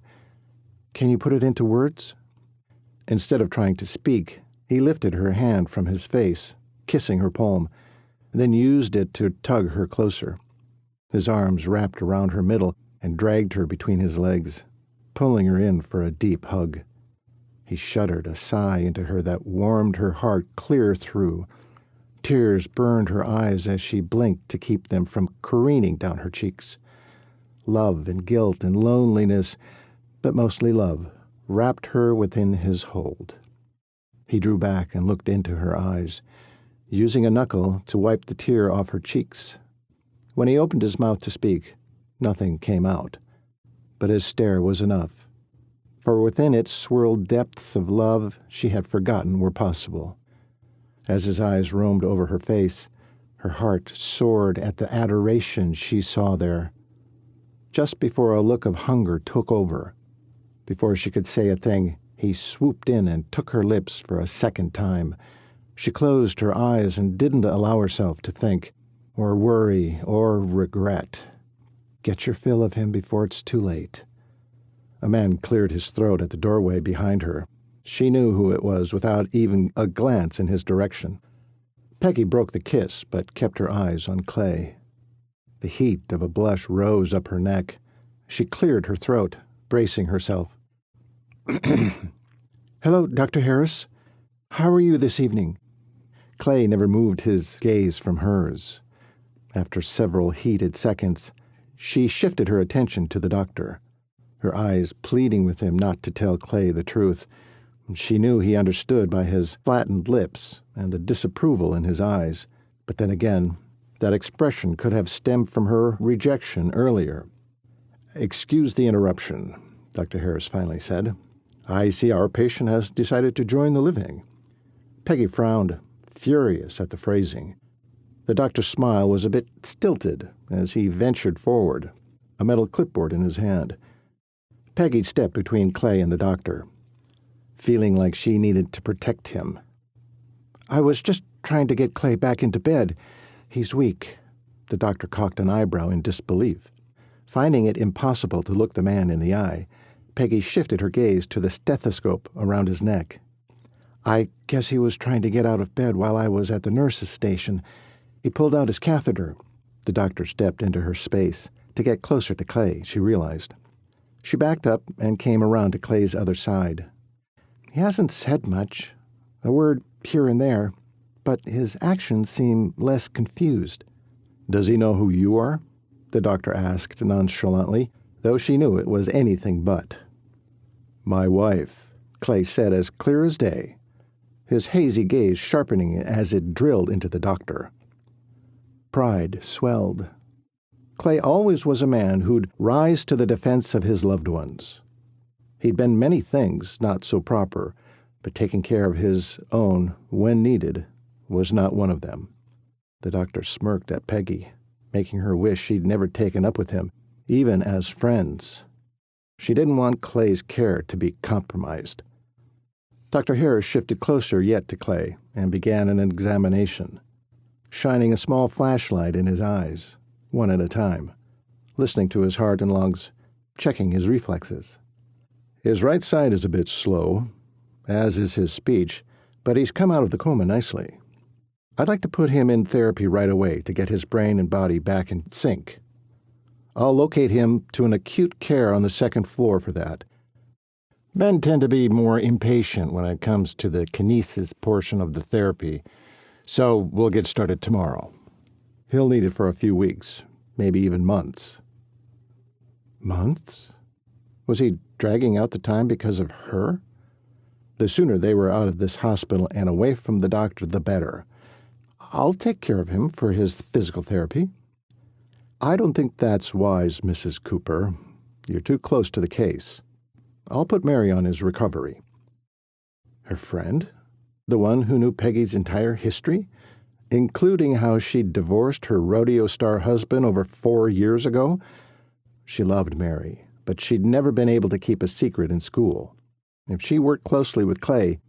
Can you put it into words?" Instead of trying to speak, he lifted her hand from his face, kissing her palm, then used it to tug her closer. His arms wrapped around her middle and dragged her between his legs, pulling her in for a deep hug. He shuddered a sigh into her that warmed her heart clear through. Tears burned her eyes as she blinked to keep them from careening down her cheeks. Love and guilt and loneliness, but mostly love, wrapped her within his hold. He drew back and looked into her eyes, using a knuckle to wipe the tear off her cheeks. When he opened his mouth to speak, nothing came out, but his stare was enough, for within it swirled depths of love she had forgotten were possible. As his eyes roamed over her face, her heart soared at the adoration she saw there. Just before a look of hunger took over, before she could say a thing, he swooped in and took her lips for a second time. She closed her eyes and didn't allow herself to think, or worry, or regret. Get your fill of him before it's too late. A man cleared his throat at the doorway behind her. She knew who it was without even a glance in his direction. Peggy broke the kiss, but kept her eyes on Clay. The heat of a blush rose up her neck. She cleared her throat, bracing herself. "Hello, Dr. Harris. How are you this evening?" Clay never moved his gaze from hers. After several heated seconds, she shifted her attention to the doctor, her eyes pleading with him not to tell Clay the truth. She knew he understood by his flattened lips and the disapproval in his eyes, but then again, that expression could have stemmed from her rejection earlier. "Excuse the interruption," Dr. Harris finally said. "I see our patient has decided to join the living." Peggy frowned, furious at the phrasing. The doctor's smile was a bit stilted as he ventured forward, a metal clipboard in his hand. Peggy stepped between Clay and the doctor, feeling like she needed to protect him. "I was just trying to get Clay back into bed. He's weak." The doctor cocked an eyebrow in disbelief. Finding it impossible to look the man in the eye, Peggy shifted her gaze to the stethoscope around his neck. "I guess he was trying to get out of bed while I was at the nurse's station. He pulled out his catheter." The doctor stepped into her space to get closer to Clay, she realized. She backed up and came around to Clay's other side. "He hasn't said much, a word here and there, but his actions seem less confused." "Does he know who you are?" the doctor asked nonchalantly, though she knew it was anything but. "My wife," Clay said as clear as day, his hazy gaze sharpening as it drilled into the doctor. Pride swelled. Clay always was a man who'd rise to the defense of his loved ones. He'd been many things not so proper, but taking care of his own when needed was not one of them. The doctor smirked at Peggy, making her wish she'd never taken up with him, even as friends. She didn't want Clay's care to be compromised. Dr. Harris shifted closer yet to Clay and began an examination, shining a small flashlight in his eyes, one at a time, listening to his heart and lungs, checking his reflexes. "His right side is a bit slow, as is his speech, but he's come out of the coma nicely. I'd like to put him in therapy right away to get his brain and body back in sync. I'll locate him to an acute care on the second floor for that. Men tend to be more impatient when it comes to the kinesis portion of the therapy, so we'll get started tomorrow. He'll need it for a few weeks, maybe even months." "Months?" Was he dragging out the time because of her? The sooner they were out of this hospital and away from the doctor, the better. I'll take care of him for his physical therapy. I don't think that's wise, Mrs. Cooper. You're too close to the case. I'll put Mary on his recovery. Her friend? The one who knew Peggy's entire history? Including how she'd divorced her rodeo star husband over 4 years ago? She loved Mary, but she'd never been able to keep a secret in school. If she worked closely with Clay,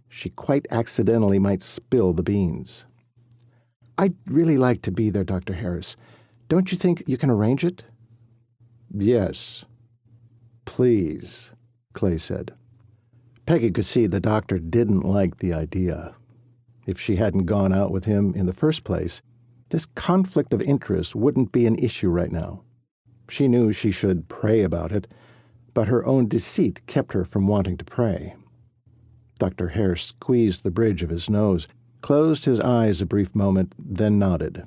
she quite accidentally might spill the beans. I'd really like to be there, Dr. Harris. Don't you think you can arrange it? Yes. Please, Clay said. Peggy could see the doctor didn't like the idea. If she hadn't gone out with him in the first place, this conflict of interest wouldn't be an issue right now. She knew she should pray about it, but her own deceit kept her from wanting to pray. Dr. Harris squeezed the bridge of his nose, closed his eyes a brief moment, then nodded.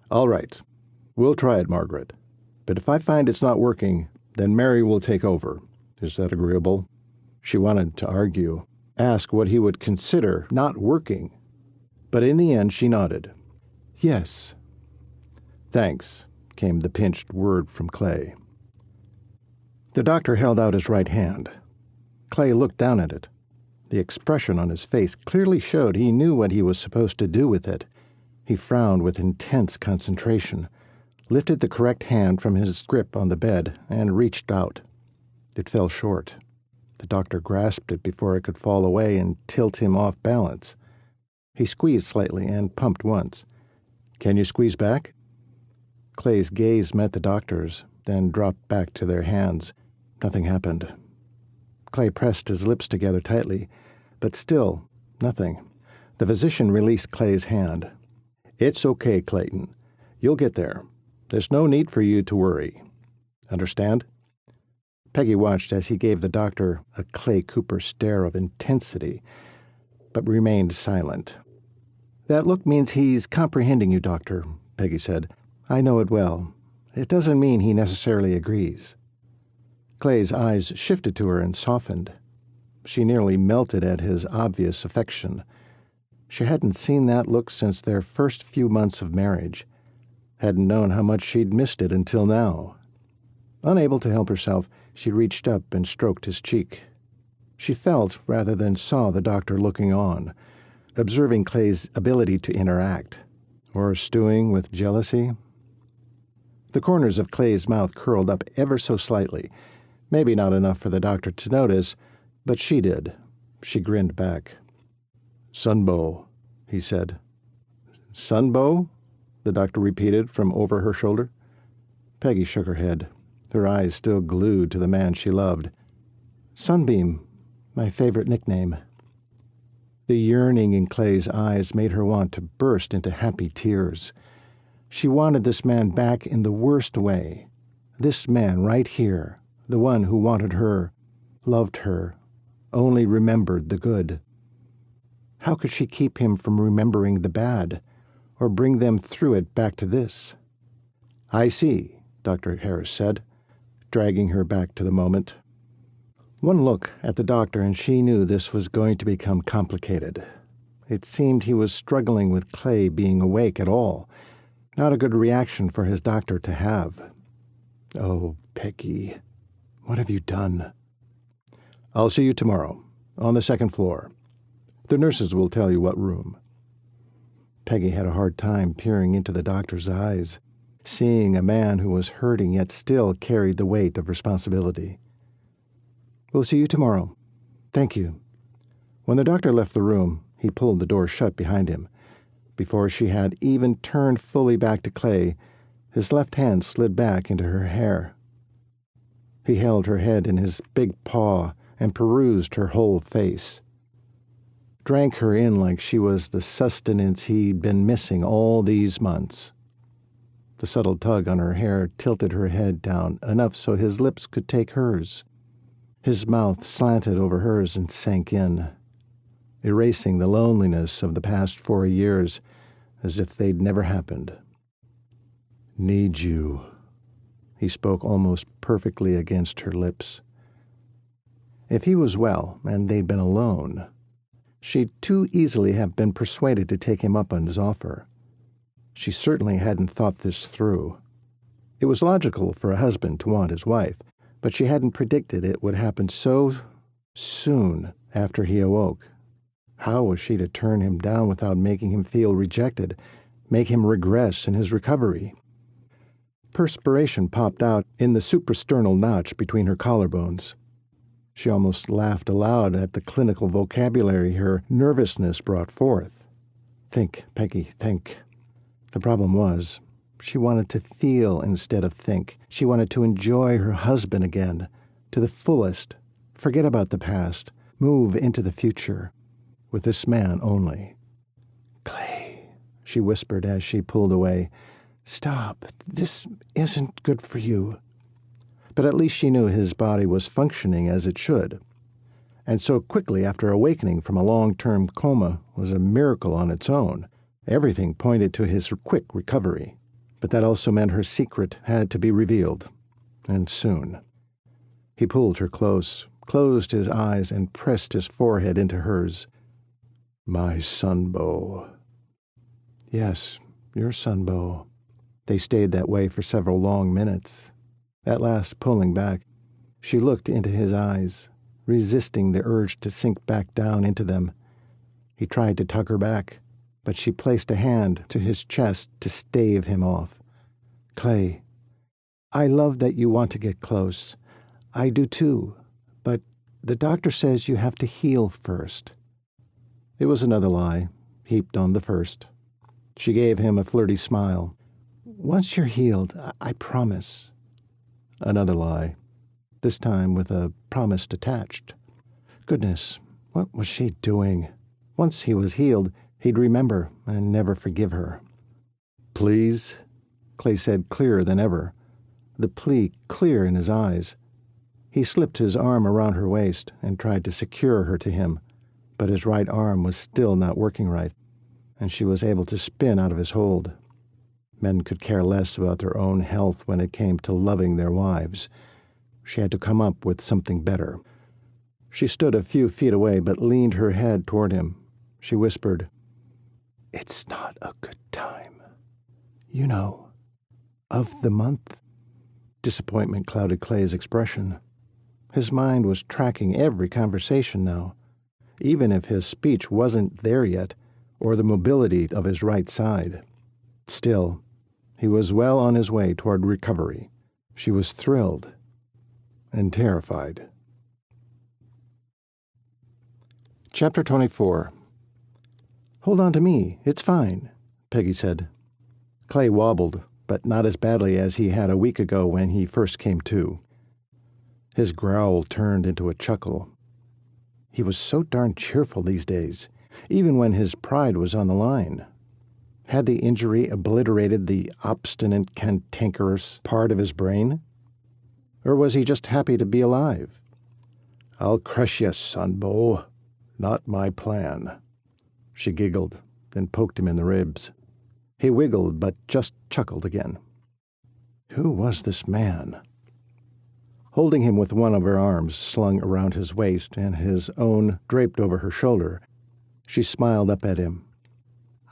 All right. We'll try it, Margaret. But if I find it's not working, then Mary will take over. Is that agreeable? She wanted to argue, ask what he would consider not working. But in the end, she nodded. Yes. Thanks, came the pinched word from Clay. The doctor held out his right hand. Clay looked down at it. The expression on his face clearly showed he knew what he was supposed to do with it. He frowned with intense concentration, lifted the correct hand from his grip on the bed, and reached out. It fell short. The doctor grasped it before it could fall away and tilt him off balance. He squeezed slightly and pumped once. Can you squeeze back? Clay's gaze met the doctor's, then dropped back to their hands. Nothing happened. Clay pressed his lips together tightly, but still, nothing. The physician released Clay's hand. It's okay, Clayton. You'll get there. There's no need for you to worry. Understand? Peggy watched as he gave the doctor a Clay Cooper stare of intensity, but remained silent. That look means he's comprehending you, Doctor, Peggy said. I know it well. It doesn't mean he necessarily agrees. Clay's eyes shifted to her and softened. She nearly melted at his obvious affection. She hadn't seen that look since their first few months of marriage. Hadn't known how much she'd missed it until now. Unable to help herself, she reached up and stroked his cheek. She felt rather than saw the doctor looking on, observing Clay's ability to interact, or stewing with jealousy. The corners of Clay's mouth curled up ever so slightly, maybe not enough for the doctor to notice, but she did. She grinned back. Sunbow, he said. Sunbow? The doctor repeated from over her shoulder. Peggy shook her head, her eyes still glued to the man she loved. Sunbeam, my favorite nickname. The yearning in Clay's eyes made her want to burst into happy tears. She wanted this man back in the worst way. This man right here, the one who wanted her, loved her, only remembered the good. How could she keep him from remembering the bad, or bring them through it back to this? I see, Dr. Harris said, dragging her back to the moment. One look at the doctor and she knew this was going to become complicated. It seemed he was struggling with Clay being awake at all. Not a good reaction for his doctor to have. Oh, Peggy, what have you done? I'll see you tomorrow, on the second floor. The nurses will tell you what room. Peggy had a hard time peering into the doctor's eyes, seeing a man who was hurting yet still carried the weight of responsibility. We'll see you tomorrow. Thank you. When the doctor left the room, he pulled the door shut behind him. Before she had even turned fully back to Clay, his left hand slid back into her hair. He held her head in his big paw and perused her whole face. Drank her in like she was the sustenance he'd been missing all these months. The subtle tug on her hair tilted her head down enough so his lips could take hers. His mouth slanted over hers and sank in, erasing the loneliness of the past 4 years as if they'd never happened. Need you. He spoke almost perfectly against her lips. If he was well, and they'd been alone, she'd too easily have been persuaded to take him up on his offer. She certainly hadn't thought this through. It was logical for a husband to want his wife, but she hadn't predicted it would happen so soon after he awoke. How was she to turn him down without making him feel rejected, make him regress in his recovery? Perspiration popped out in the suprasternal notch between her collarbones. She almost laughed aloud at the clinical vocabulary her nervousness brought forth. Think, Peggy, think. The problem was, she wanted to feel instead of think. She wanted to enjoy her husband again, to the fullest, forget about the past, move into the future, with this man only. "Clay," she whispered as she pulled away, "stop. This isn't good for you." But at least she knew his body was functioning as it should. And so quickly after awakening from a long-term coma was a miracle on its own. Everything pointed to his quick recovery. But that also meant her secret had to be revealed. And soon. He pulled her close, closed his eyes, and pressed his forehead into hers. "My sunbow." "Yes, your sunbow." They stayed that way for several long minutes. At last, pulling back, she looked into his eyes, resisting the urge to sink back down into them. He tried to tug her back, but she placed a hand to his chest to stave him off. "Clay, I love that you want to get close. I do too, but the doctor says you have to heal first." It was another lie, heaped on the first. She gave him a flirty smile. "Once you're healed, I promise." Another lie, this time with a promise attached. Goodness, what was she doing? Once he was healed, he'd remember and never forgive her. "Please," Clay said, clearer than ever, the plea clear in his eyes. He slipped his arm around her waist and tried to secure her to him, but his right arm was still not working right, and she was able to spin out of his hold. Men could care less about their own health when it came to loving their wives. She had to come up with something better. She stood a few feet away but leaned her head toward him. She whispered, "It's not a good time. You know, of the month." Disappointment clouded Clay's expression. His mind was tracking every conversation now, even if his speech wasn't there yet, or the mobility of his right side. Still, he was well on his way toward recovery. She was thrilled and terrified. Chapter 24. "Hold on to me. It's fine," Peggy said. Clay wobbled, but not as badly as he had a week ago when he first came to. His growl turned into a chuckle. He was so darn cheerful these days, even when his pride was on the line. Had the injury obliterated the obstinate, cantankerous part of his brain? Or was he just happy to be alive? "I'll crush you, sunbow. Not my plan." She giggled, then poked him in the ribs. He wiggled, but just chuckled again. Who was this man? Holding him with one of her arms slung around his waist and his own draped over her shoulder, she smiled up at him.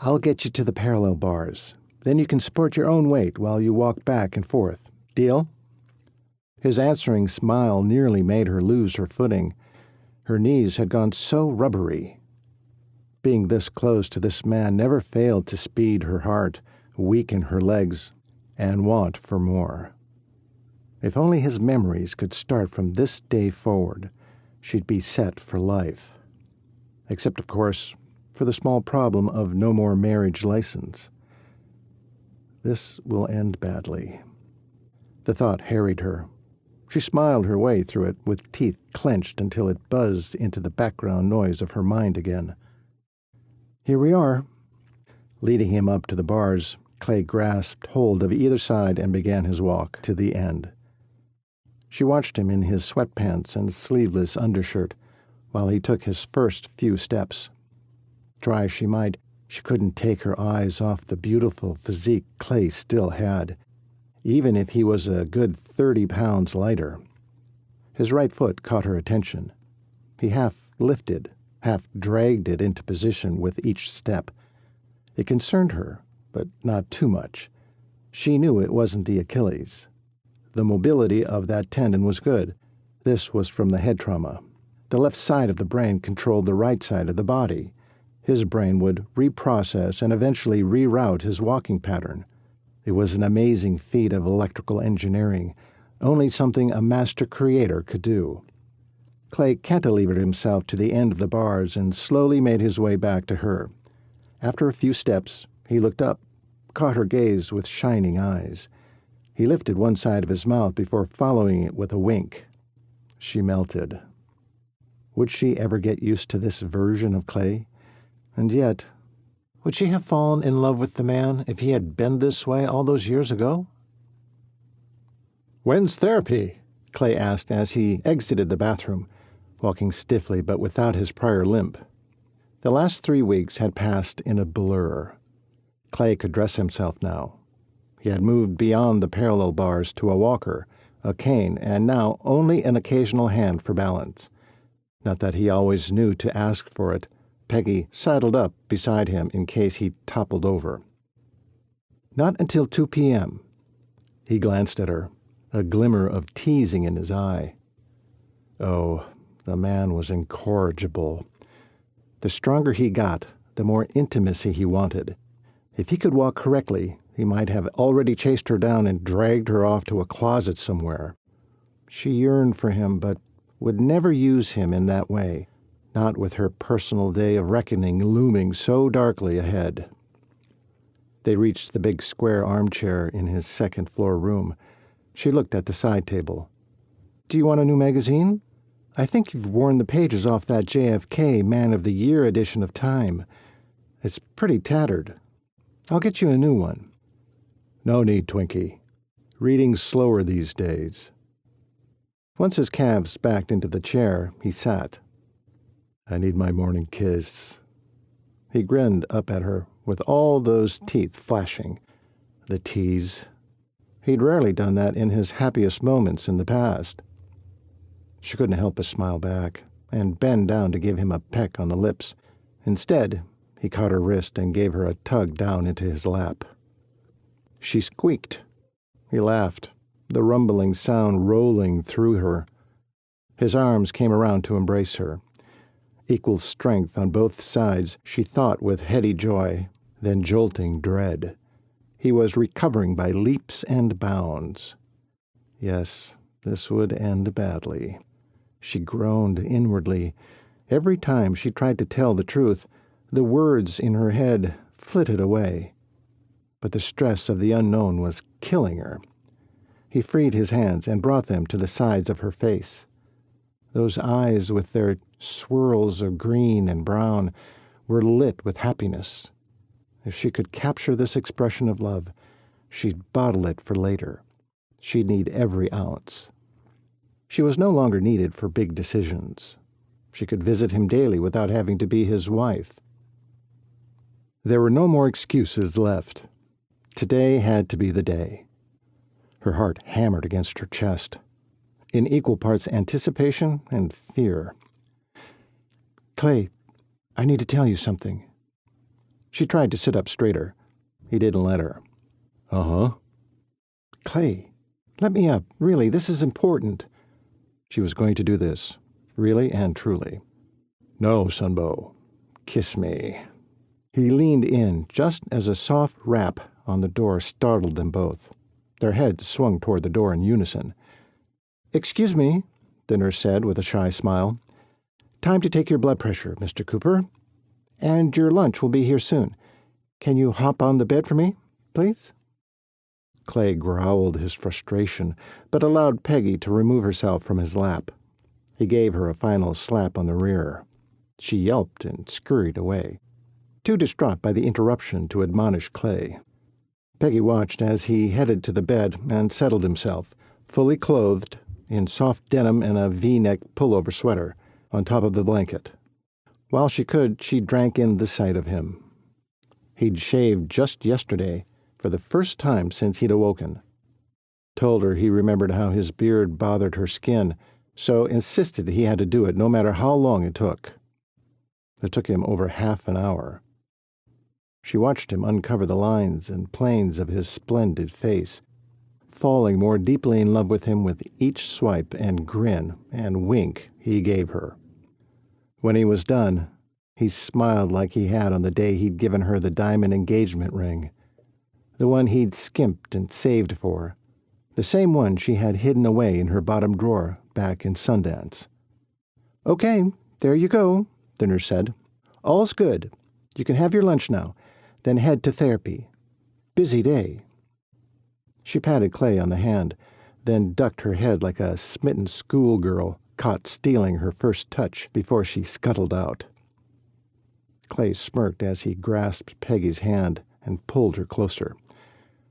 "I'll get you to the parallel bars. Then you can support your own weight while you walk back and forth. Deal?" His answering smile nearly made her lose her footing. Her knees had gone so rubbery. Being this close to this man never failed to speed her heart, weaken her legs, and want for more. If only his memories could start from this day forward, she'd be set for life. Except, of course, for the small problem of no more marriage license. This will end badly. The thought harried her. She smiled her way through it with teeth clenched until it buzzed into the background noise of her mind again. "Here we are." Leading him up to the bars, Clay grasped hold of either side and began his walk to the end. She watched him in his sweatpants and sleeveless undershirt while he took his first few steps. Try as she might, she couldn't take her eyes off the beautiful physique Clay still had. even if he was a good 30 pounds lighter. His right foot caught her attention. He half lifted, half dragged it into position with each step. It concerned her, but not too much. She knew it wasn't the Achilles. The mobility of that tendon was good. This was from the head trauma. The left side of the brain controlled the right side of the body. His brain would reprocess and eventually reroute his walking pattern. It was an amazing feat of electrical engineering, only something a master creator could do. Clay cantilevered himself to the end of the bars and slowly made his way back to her. After a few steps, he looked up, caught her gaze with shining eyes. He lifted one side of his mouth before following it with a wink. She melted. Would she ever get used to this version of Clay? And yet, would she have fallen in love with the man if he had been this way all those years ago? "When's therapy?" Clay asked as he exited the bathroom, walking stiffly but without his prior limp. The last 3 weeks had passed in a blur. Clay could dress himself now. He had moved beyond the parallel bars to a walker, a cane, and now only an occasional hand for balance. Not that he always knew to ask for it. Peggy sidled up beside him in case he toppled over. Not until 2 p.m. He glanced at her, a glimmer of teasing in his eye. Oh, the man was incorrigible. The stronger he got, the more intimacy he wanted. If he could walk correctly, he might have already chased her down and dragged her off to a closet somewhere. She yearned for him, but would never use him in that way, not with her personal day of reckoning looming so darkly ahead. They reached the big square armchair in his second-floor room. She looked at the side table. "Do you want a new magazine? I think you've worn the pages off that JFK Man of the Year edition of Time. It's pretty tattered. I'll get you a new one." "No need, Twinkie. Reading's slower these days." Once his calves backed into the chair, he sat. "I need my morning kiss." He grinned up at her, with all those teeth flashing. The tease. He'd rarely done that in his happiest moments in the past. She couldn't help but smile back, and bend down to give him a peck on the lips. Instead, he caught her wrist and gave her a tug down into his lap. She squeaked. He laughed, the rumbling sound rolling through her. His arms came around to embrace her. Equal strength on both sides, she thought with heady joy, then jolting dread. He was recovering by leaps and bounds. Yes, this would end badly. She groaned inwardly. Every time she tried to tell the truth, the words in her head flitted away. But the stress of the unknown was killing her. He freed his hands and brought them to the sides of her face. Those eyes with their swirls of green and brown were lit with happiness. If she could capture this expression of love, she'd bottle it for later. She'd need every ounce. She was no longer needed for big decisions. She could visit him daily without having to be his wife. There were no more excuses left. Today had to be the day. Her heart hammered against her chest, in equal parts anticipation and fear. "Clay, I need to tell you something." She tried to sit up straighter. He didn't let her. "Uh-huh." "Clay, let me up. Really, this is important." She was going to do this, really and truly. "No, Sunbow. Kiss me." He leaned in just as a soft rap on the door startled them both. Their heads swung toward the door in unison. "Excuse me," the nurse said with a shy smile. "Time to take your blood pressure, Mr. Cooper. And your lunch will be here soon. Can you hop on the bed for me, please?" Clay growled his frustration, but allowed Peggy to remove herself from his lap. He gave her a final slap on the rear. She yelped and scurried away, too distraught by the interruption to admonish Clay. Peggy watched as he headed to the bed and settled himself, fully clothed, in soft denim and a V-neck pullover sweater, on top of the blanket. While she could, she drank in the sight of him. He'd shaved just yesterday, for the first time since he'd awoken. told her he remembered how his beard bothered her skin, so insisted he had to do it no matter how long it took. It took him over half an hour. She watched him uncover the lines and planes of his splendid face, falling more deeply in love with him with each swipe and grin and wink he gave her. When he was done, he smiled like he had on the day he'd given her the diamond engagement ring, the one he'd skimped and saved for, the same one she had hidden away in her bottom drawer back in Sundance. "Okay, there you go," the nurse said. "All's good. You can have your lunch now, then head to therapy. Busy day." She patted Clay on the hand, then ducked her head like a smitten schoolgirl caught stealing her first touch before she scuttled out. Clay smirked as he grasped Peggy's hand and pulled her closer.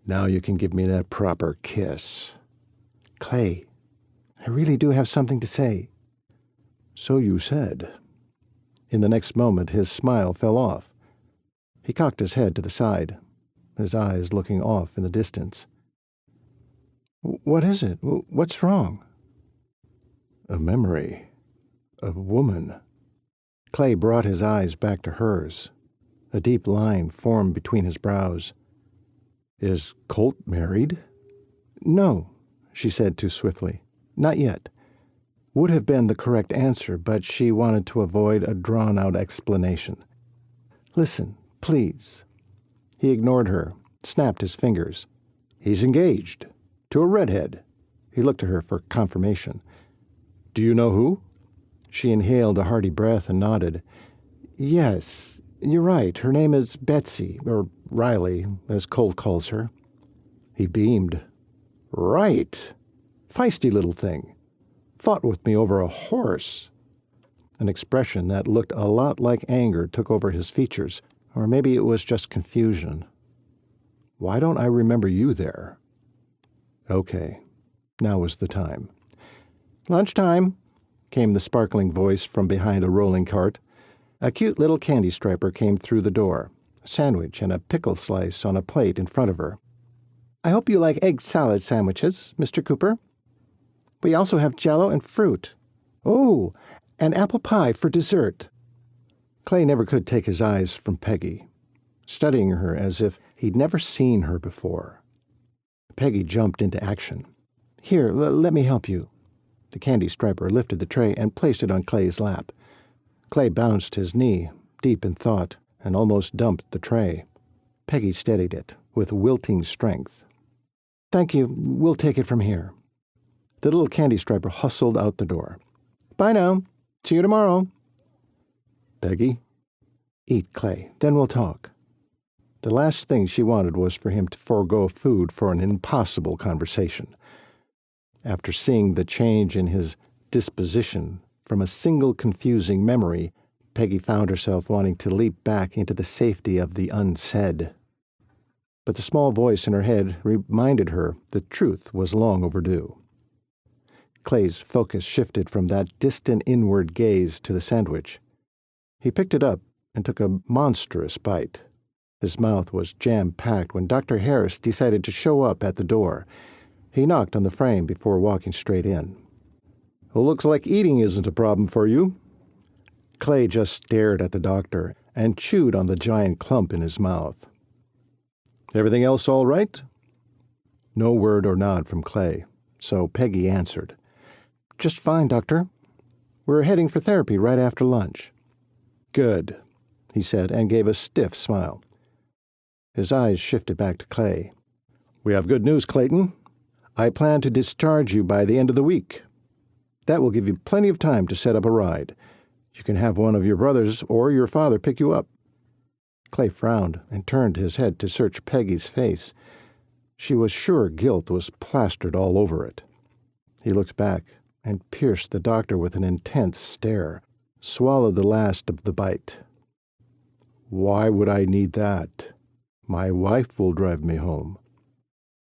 "Now you can give me that proper kiss." "Clay, I really do have something to say." "So you said." In the next moment his smile fell off. He cocked his head to the side, his eyes looking off in the distance. "What is it? What's wrong?" "A memory. A woman." Clay brought his eyes back to hers. A deep line formed between his brows. "Is Colt married?" "No," she said too swiftly. "Not yet." Would have been the correct answer, but she wanted to avoid a drawn-out explanation. "Listen, please." He ignored her, snapped his fingers. "He's engaged. To a redhead." He looked at her for confirmation. "Do you know who?" She inhaled a hearty breath and nodded. "Yes, you're right. Her name is Betsy, or Riley, as Colt calls her." He beamed. "Right. Feisty little thing. Fought with me over a horse." An expression that looked a lot like anger took over his features, or maybe it was just confusion. "Why don't I remember you there?" Okay, now was the time. "Lunchtime," came the sparkling voice from behind a rolling cart. A cute little candy striper came through the door, a sandwich and a pickle slice on a plate in front of her. "I hope you like egg salad sandwiches, Mr. Cooper. We also have Jell-O and fruit. Oh, and apple pie for dessert." Clay never could take his eyes from Peggy, studying her as if he'd never seen her before. Peggy jumped into action. "Here, let me help you." The candy striper lifted the tray and placed it on Clay's lap. Clay bounced his knee, deep in thought, and almost dumped the tray. Peggy steadied it with wilting strength. "Thank you. We'll take it from here." The little candy striper hustled out the door. "Bye now. See you tomorrow." "Peggy?" "Eat, Clay, then we'll talk." The last thing she wanted was for him to forego food for an impossible conversation. After seeing the change in his disposition from a single confusing memory, Peggy found herself wanting to leap back into the safety of the unsaid. But the small voice in her head reminded her the truth was long overdue. Clay's focus shifted from that distant inward gaze to the sandwich. He picked it up and took a monstrous bite. His mouth was jam-packed when Dr. Harris decided to show up at the door. He knocked on the frame before walking straight in. "Well, looks like eating isn't a problem for you." Clay just stared at the doctor and chewed on the giant clump in his mouth. "Everything else all right?" No word or nod from Clay, so Peggy answered. "Just fine, doctor. We're heading for therapy right after lunch." "Good," he said, and gave a stiff smile. His eyes shifted back to Clay. "We have good news, Clayton. I plan to discharge you by the end of the week. That will give you plenty of time to set up a ride. You can have one of your brothers or your father pick you up." Clay frowned and turned his head to search Peggy's face. She was sure guilt was plastered all over it. He looked back and pierced the doctor with an intense stare, swallowed the last of the bite. "Why would I need that? My wife will drive me home."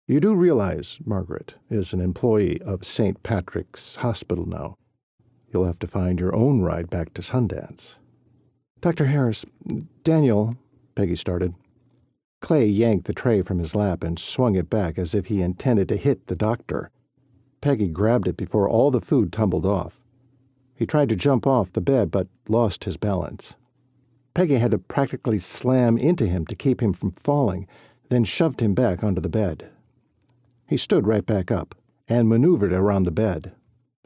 "You do realize Margaret is an employee of St. Patrick's Hospital now. You'll have to find your own ride back to Sundance." "Dr. Harris, Daniel," Peggy started. Clay yanked the tray from his lap and swung it back as if he intended to hit the doctor. Peggy grabbed it before all the food tumbled off. He tried to jump off the bed but lost his balance. Peggy had to practically slam into him to keep him from falling, then shoved him back onto the bed. He stood right back up and maneuvered around the bed,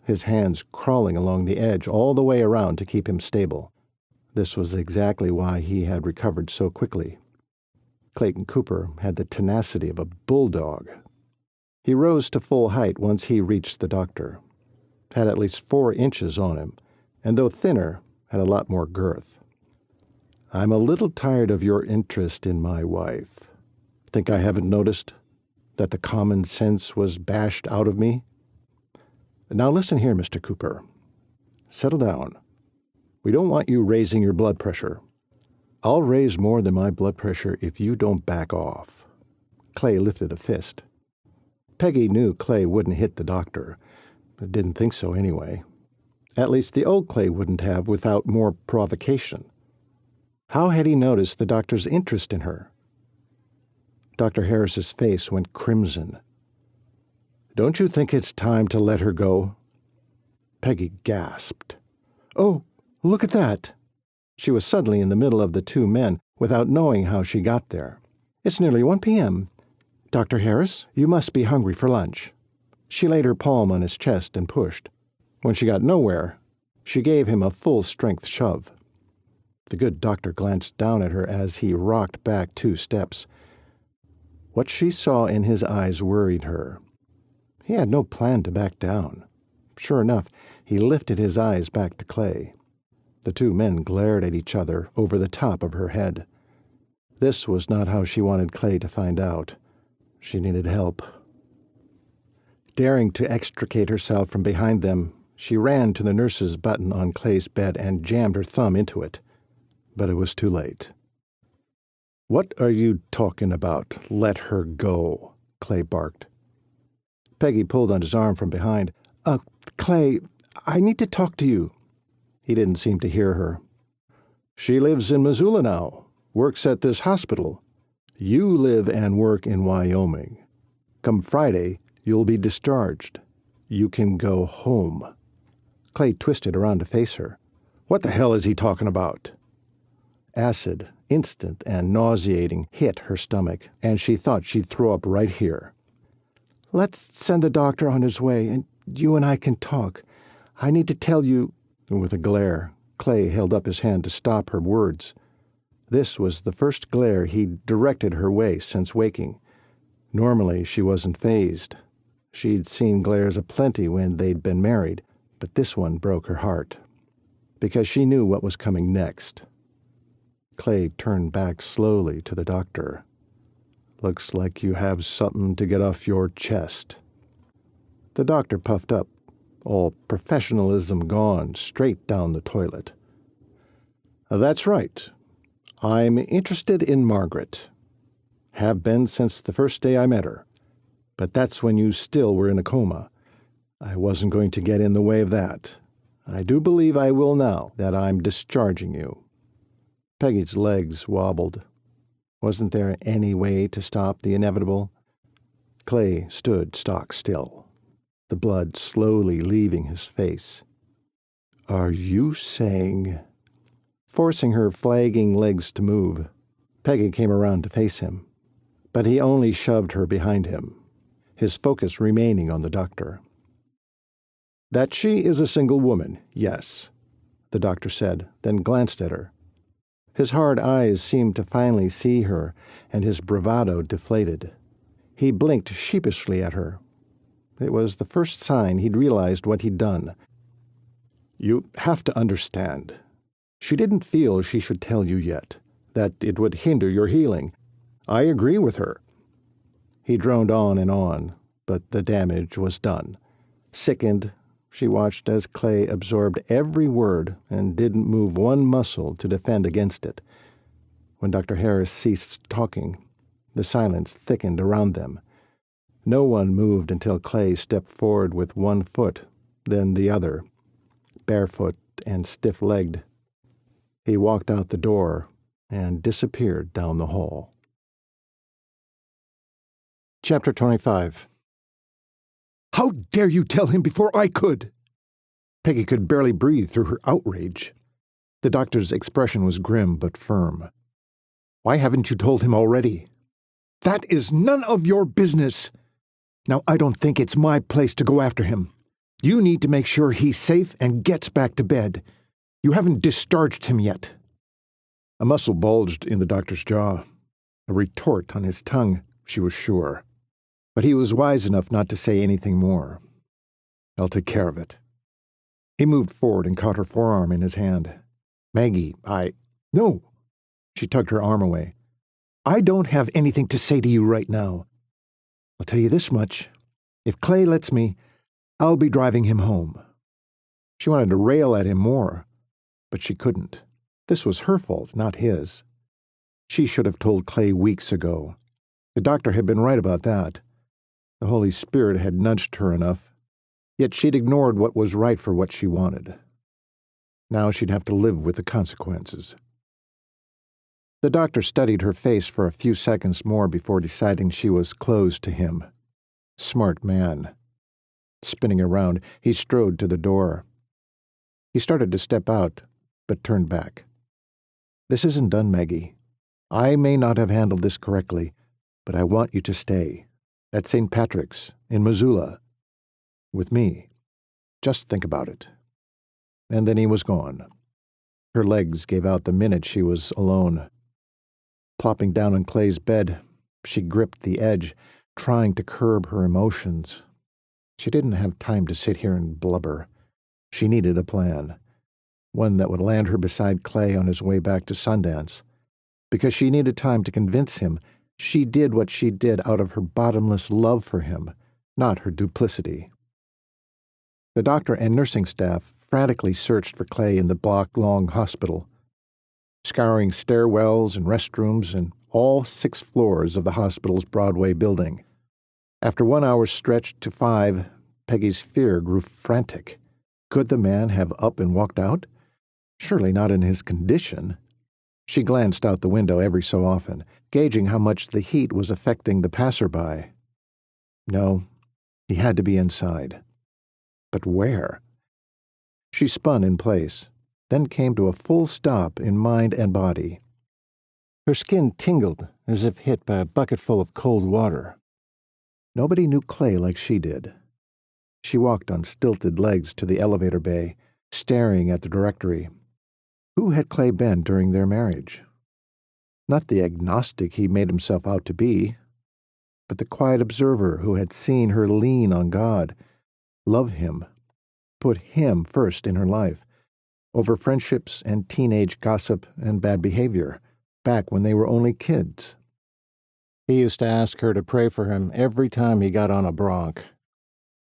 his hands crawling along the edge all the way around to keep him stable. This was exactly why he had recovered so quickly. Clayton Cooper had the tenacity of a bulldog. He rose to full height once he reached the doctor, had at least 4 inches on him, and though thinner, had a lot more girth. "I'm a little tired of your interest in my wife. Think I haven't noticed that the common sense was bashed out of me? Now listen here, Mr. Cooper. Settle down. We don't want you raising your blood pressure. I'll raise more than my blood pressure if you don't back off." Clay lifted a fist. Peggy knew Clay wouldn't hit the doctor, but didn't think so anyway. At least the old Clay wouldn't have without more provocation. How had he noticed the doctor's interest in her? Dr. Harris's face went crimson. "Don't you think it's time to let her go?" Peggy gasped. "Oh, look at that!" She was suddenly in the middle of the 2 men without knowing how she got there. "It's nearly 1 p.m. Dr. Harris, you must be hungry for lunch." She laid her palm on his chest and pushed. When she got nowhere, she gave him a full-strength shove. The good doctor glanced down at her as he rocked back 2 steps. What she saw in his eyes worried her. He had no plan to back down. Sure enough, he lifted his eyes back to Clay. The 2 men glared at each other over the top of her head. This was not how she wanted Clay to find out. She needed help. Daring to extricate herself from behind them, she ran to the nurse's button on Clay's bed and jammed her thumb into it. But it was too late. "What are you talking about? Let her go," Clay barked. Peggy pulled on his arm from behind. Clay, I need to talk to you." He didn't seem to hear her. "She lives in Missoula now, works at this hospital. You live and work in Wyoming. Come Friday, you'll be discharged. You can go home." Clay twisted around to face her. "What the hell is he talking about?" Acid, instant and nauseating, hit her stomach, and she thought she'd throw up right here. "Let's send the doctor on his way, and you and I can talk. I need to tell you—" With a glare, Clay held up his hand to stop her words. This was the first glare he'd directed her way since waking. Normally she wasn't fazed. She'd seen glares aplenty when they'd been married, but this one broke her heart, because she knew what was coming next. Clay turned back slowly to the doctor. "Looks like you have something to get off your chest." The doctor puffed up, all professionalism gone, straight down the toilet. "That's right. I'm interested in Margaret. Have been since the first day I met her. But that's when you still were in a coma. I wasn't going to get in the way of that. I do believe I will now that I'm discharging you." Peggy's legs wobbled. Wasn't there any way to stop the inevitable? Clay stood stock still, the blood slowly leaving his face. "Are you saying—" Forcing her flagging legs to move, Peggy came around to face him, but he only shoved her behind him, his focus remaining on the doctor. "That she is a single woman, yes," the doctor said, then glanced at her. His hard eyes seemed to finally see her, and his bravado deflated. He blinked sheepishly at her. It was the first sign he'd realized what he'd done. "You have to understand. She didn't feel she should tell you yet, that it would hinder your healing. I agree with her." He droned on, but the damage was done. Sickened, she watched as Clay absorbed every word and didn't move one muscle to defend against it. When Dr. Harris ceased talking, the silence thickened around them. No one moved until Clay stepped forward with one foot, then the other, barefoot and stiff-legged. He walked out the door and disappeared down the hall. Chapter 25. How dare you tell him before I could? Peggy could barely breathe through her outrage. The doctor's expression was grim but firm. Why haven't you told him already? That is none of your business. Now, I don't think it's my place to go after him. You need to make sure he's safe and gets back to bed. You haven't discharged him yet. A muscle bulged in the doctor's jaw. A retort on his tongue, she was sure. But he was wise enough not to say anything more. I'll take care of it. He moved forward and caught her forearm in his hand. Maggie, No. She tugged her arm away. I don't have anything to say to you right now. I'll tell you this much. If Clay lets me, I'll be driving him home. She wanted to rail at him more, but she couldn't. This was her fault, not his. She should have told Clay weeks ago. The doctor had been right about that. The Holy Spirit had nudged her enough, yet she'd ignored what was right for what she wanted. Now she'd have to live with the consequences. The doctor studied her face for a few seconds more before deciding she was closed to him. Smart man. Spinning around, he strode to the door. He started to step out, but turned back. This isn't done, Maggie. I may not have handled this correctly, but I want you to stay. At St. Patrick's, in Missoula. With me. Just think about it. And then he was gone. Her legs gave out the minute she was alone. Plopping down on Clay's bed, she gripped the edge, trying to curb her emotions. She didn't have time to sit here and blubber. She needed a plan. One that would land her beside Clay on his way back to Sundance. Because she needed time to convince him she did what she did out of her bottomless love for him, not her duplicity. The doctor and nursing staff frantically searched for Clay in the block-long hospital, scouring stairwells and restrooms and all 6 floors of the hospital's Broadway building. After 1 hour's stretch to 5, Peggy's fear grew frantic. Could the man have up and walked out? Surely not in his condition. She glanced out the window every so often, gauging how much the heat was affecting the passerby. No, he had to be inside. But where? She spun in place, then came to a full stop in mind and body. Her skin tingled as if hit by a bucket full of cold water. Nobody knew Clay like she did. She walked on stilted legs to the elevator bay, staring at the directory. Who had Clay been during their marriage? Not the agnostic he made himself out to be, but the quiet observer who had seen her lean on God, love him, put him first in her life, over friendships and teenage gossip and bad behavior, back when they were only kids. He used to ask her to pray for him every time he got on a bronc.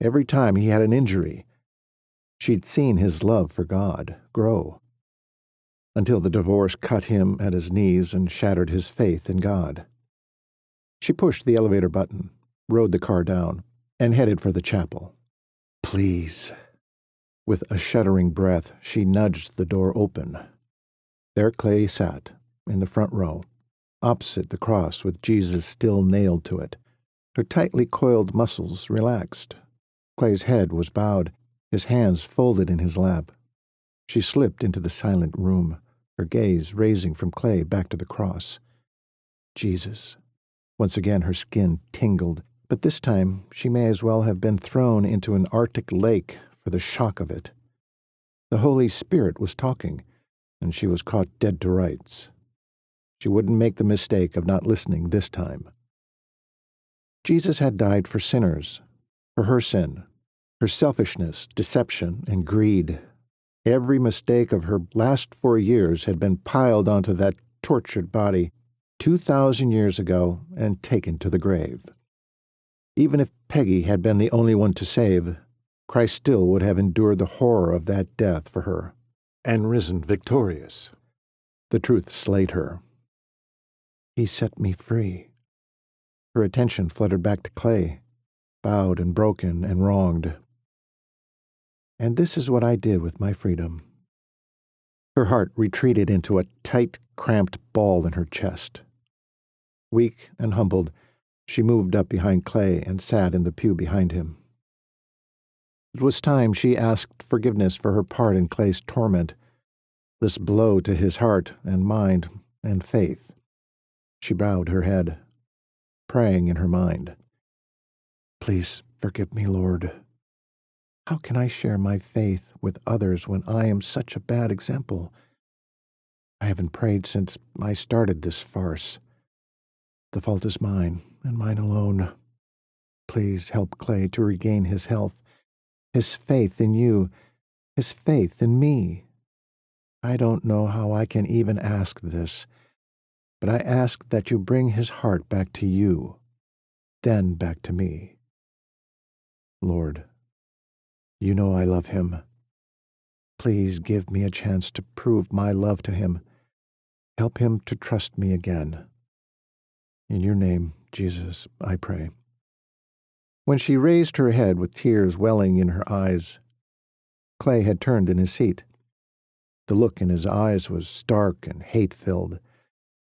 Every time he had an injury, she'd seen his love for God grow. Until the divorce cut him at his knees and shattered his faith in God. She pushed the elevator button, rode the car down, and headed for the chapel. Please. With a shuddering breath, she nudged the door open. There Clay sat, in the front row, opposite the cross with Jesus still nailed to it. Her tightly coiled muscles relaxed. Clay's head was bowed, his hands folded in his lap. She slipped into the silent room, her gaze raising from Clay back to the cross. Jesus. Once again her skin tingled, but this time she may as well have been thrown into an Arctic lake for the shock of it. The Holy Spirit was talking, and she was caught dead to rights. She wouldn't make the mistake of not listening this time. Jesus had died for sinners, for her sin, her selfishness, deception, and greed. Every mistake of her last 4 years had been piled onto that tortured body 2,000 years ago and taken to the grave. Even if Peggy had been the only one to save, Christ still would have endured the horror of that death for her and risen victorious. The truth slayed her. He set me free. Her attention fluttered back to Clay, bowed and broken and wronged. And this is what I did with my freedom. Her heart retreated into a tight, cramped ball in her chest. Weak and humbled, She moved up behind Clay and sat in the pew behind him. It was time she asked forgiveness for her part in Clay's torment, this blow to his heart and mind and faith. She bowed her head, praying in her mind. Please forgive me, Lord. How can I share my faith with others when I am such a bad example? I haven't prayed since I started this farce. The fault is mine, and mine alone. Please help Clay to regain his health, his faith in you, his faith in me. I don't know how I can even ask this, but I ask that you bring his heart back to you, then back to me. Lord, you know I love him. Please give me a chance to prove my love to him. Help him to trust me again. In your name, Jesus, I pray. When she raised her head with tears welling in her eyes, Clay had turned in his seat. The look in his eyes was stark and hate-filled.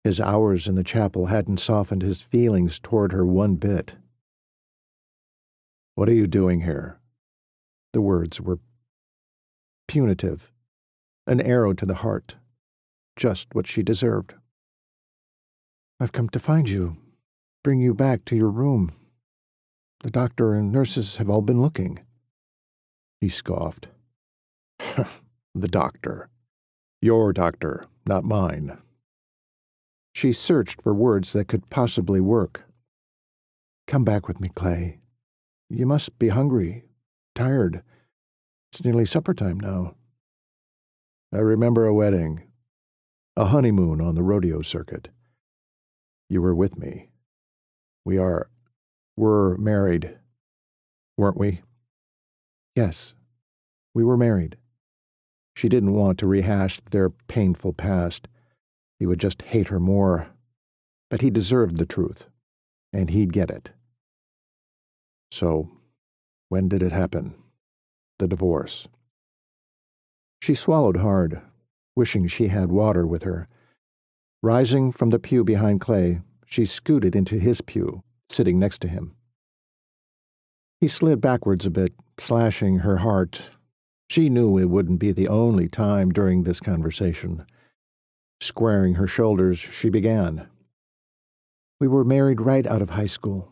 His hours in the chapel hadn't softened his feelings toward her one bit. What are you doing here? The words were punitive, an arrow to the heart, just what she deserved. I've come to find you, bring you back to your room. The doctor and nurses have all been looking. He scoffed. The doctor. Your doctor, not mine. She searched for words that could possibly work. Come back with me, Clay. You must be hungry, tired. It's nearly supper time now. I remember a wedding, a honeymoon on the rodeo circuit. You were with me. We're married, weren't we? Yes, we were married. She didn't want to rehash their painful past. He would just hate her more. But he deserved the truth, and he'd get it. So, when did it happen? The divorce. She swallowed hard, wishing she had water with her. Rising from the pew behind Clay, she scooted into his pew, sitting next to him. He slid backwards a bit, slashing her heart. She knew it wouldn't be the only time during this conversation. Squaring her shoulders, she began. We were married right out of high school.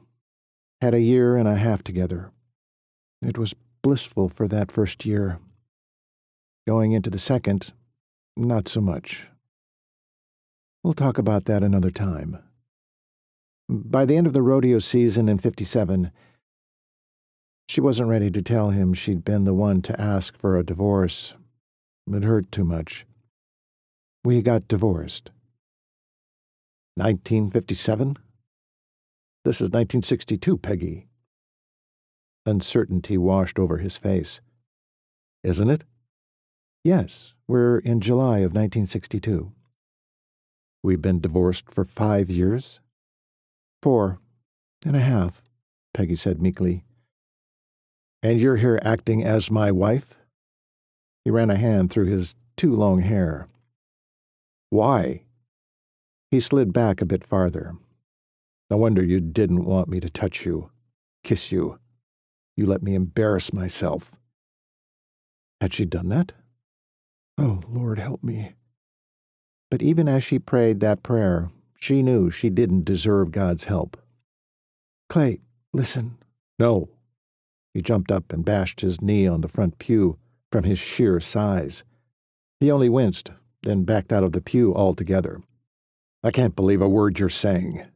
Had a year and a half together. It was blissful for that first year. Going into the second, not so much. We'll talk about that another time. By the end of the rodeo season in '57, she wasn't ready to tell him she'd been the one to ask for a divorce. It hurt too much. We got divorced. 1957? This is 1962, Peggy. Uncertainty washed over his face. Isn't it? Yes, we're in July of 1962. We've been divorced for 5 years? 4.5, Peggy said meekly. And you're here acting as my wife? He ran a hand through his too long hair. Why? He slid back a bit farther. No wonder you didn't want me to touch you, kiss you. You let me embarrass myself. Had she done that? Oh, Lord, help me. But even as she prayed that prayer, she knew she didn't deserve God's help. Clay, listen. No. He jumped up and bashed his knee on the front pew from his sheer size. He only winced, then backed out of the pew altogether. I can't believe a word you're saying.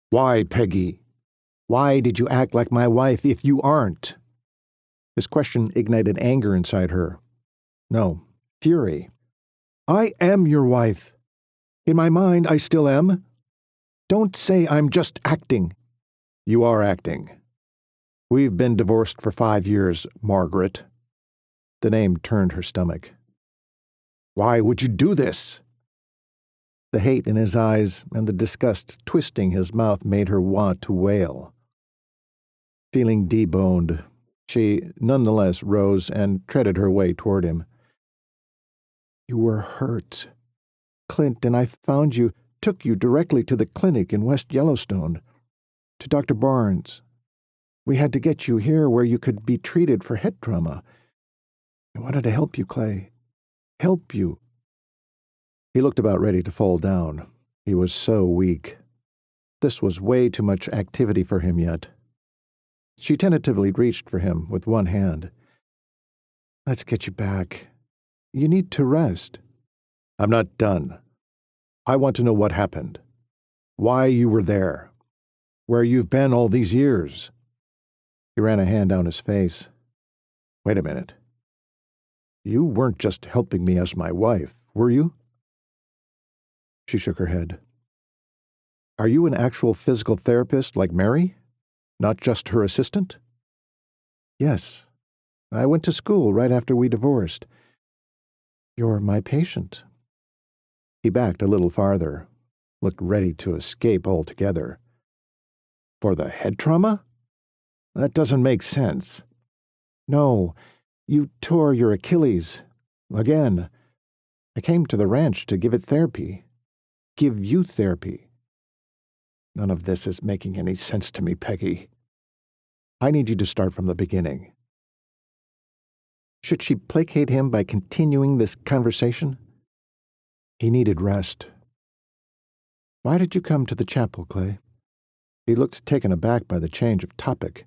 Why, Peggy? Why did you act like my wife if you aren't? His question ignited anger inside her. No, fury. I am your wife. In my mind, I still am. Don't say I'm just acting. You are acting. We've been divorced for 5 years, Margaret. The name turned her stomach. Why would you do this? The hate in his eyes and the disgust twisting his mouth made her want to wail. Feeling deboned, she nonetheless rose and treaded her way toward him. You were hurt. Clint and I found you, took you directly to the clinic in West Yellowstone. To Dr. Barnes. We had to get you here where you could be treated for head trauma. I wanted to help you, Clay. Help you." He looked about ready to fall down. He was so weak. This was way too much activity for him yet. She tentatively reached for him with one hand. "Let's get you back. You need to rest." "I'm not done. I want to know what happened. Why you were there. Where you've been all these years." He ran a hand down his face. "Wait a minute. You weren't just helping me as my wife, were you?" She shook her head. "Are you an actual physical therapist like Mary? Not just her assistant?" "Yes. I went to school right after we divorced. You're my patient." He backed a little farther, looked ready to escape altogether. "For the head trauma? That doesn't make sense." "No, you tore your Achilles. Again. I came to the ranch to give it therapy. Give you therapy." "None of this is making any sense to me, Peggy. I need you to start from the beginning." Should she placate him by continuing this conversation? He needed rest. "Why did you come to the chapel, Clay?" He looked taken aback by the change of topic.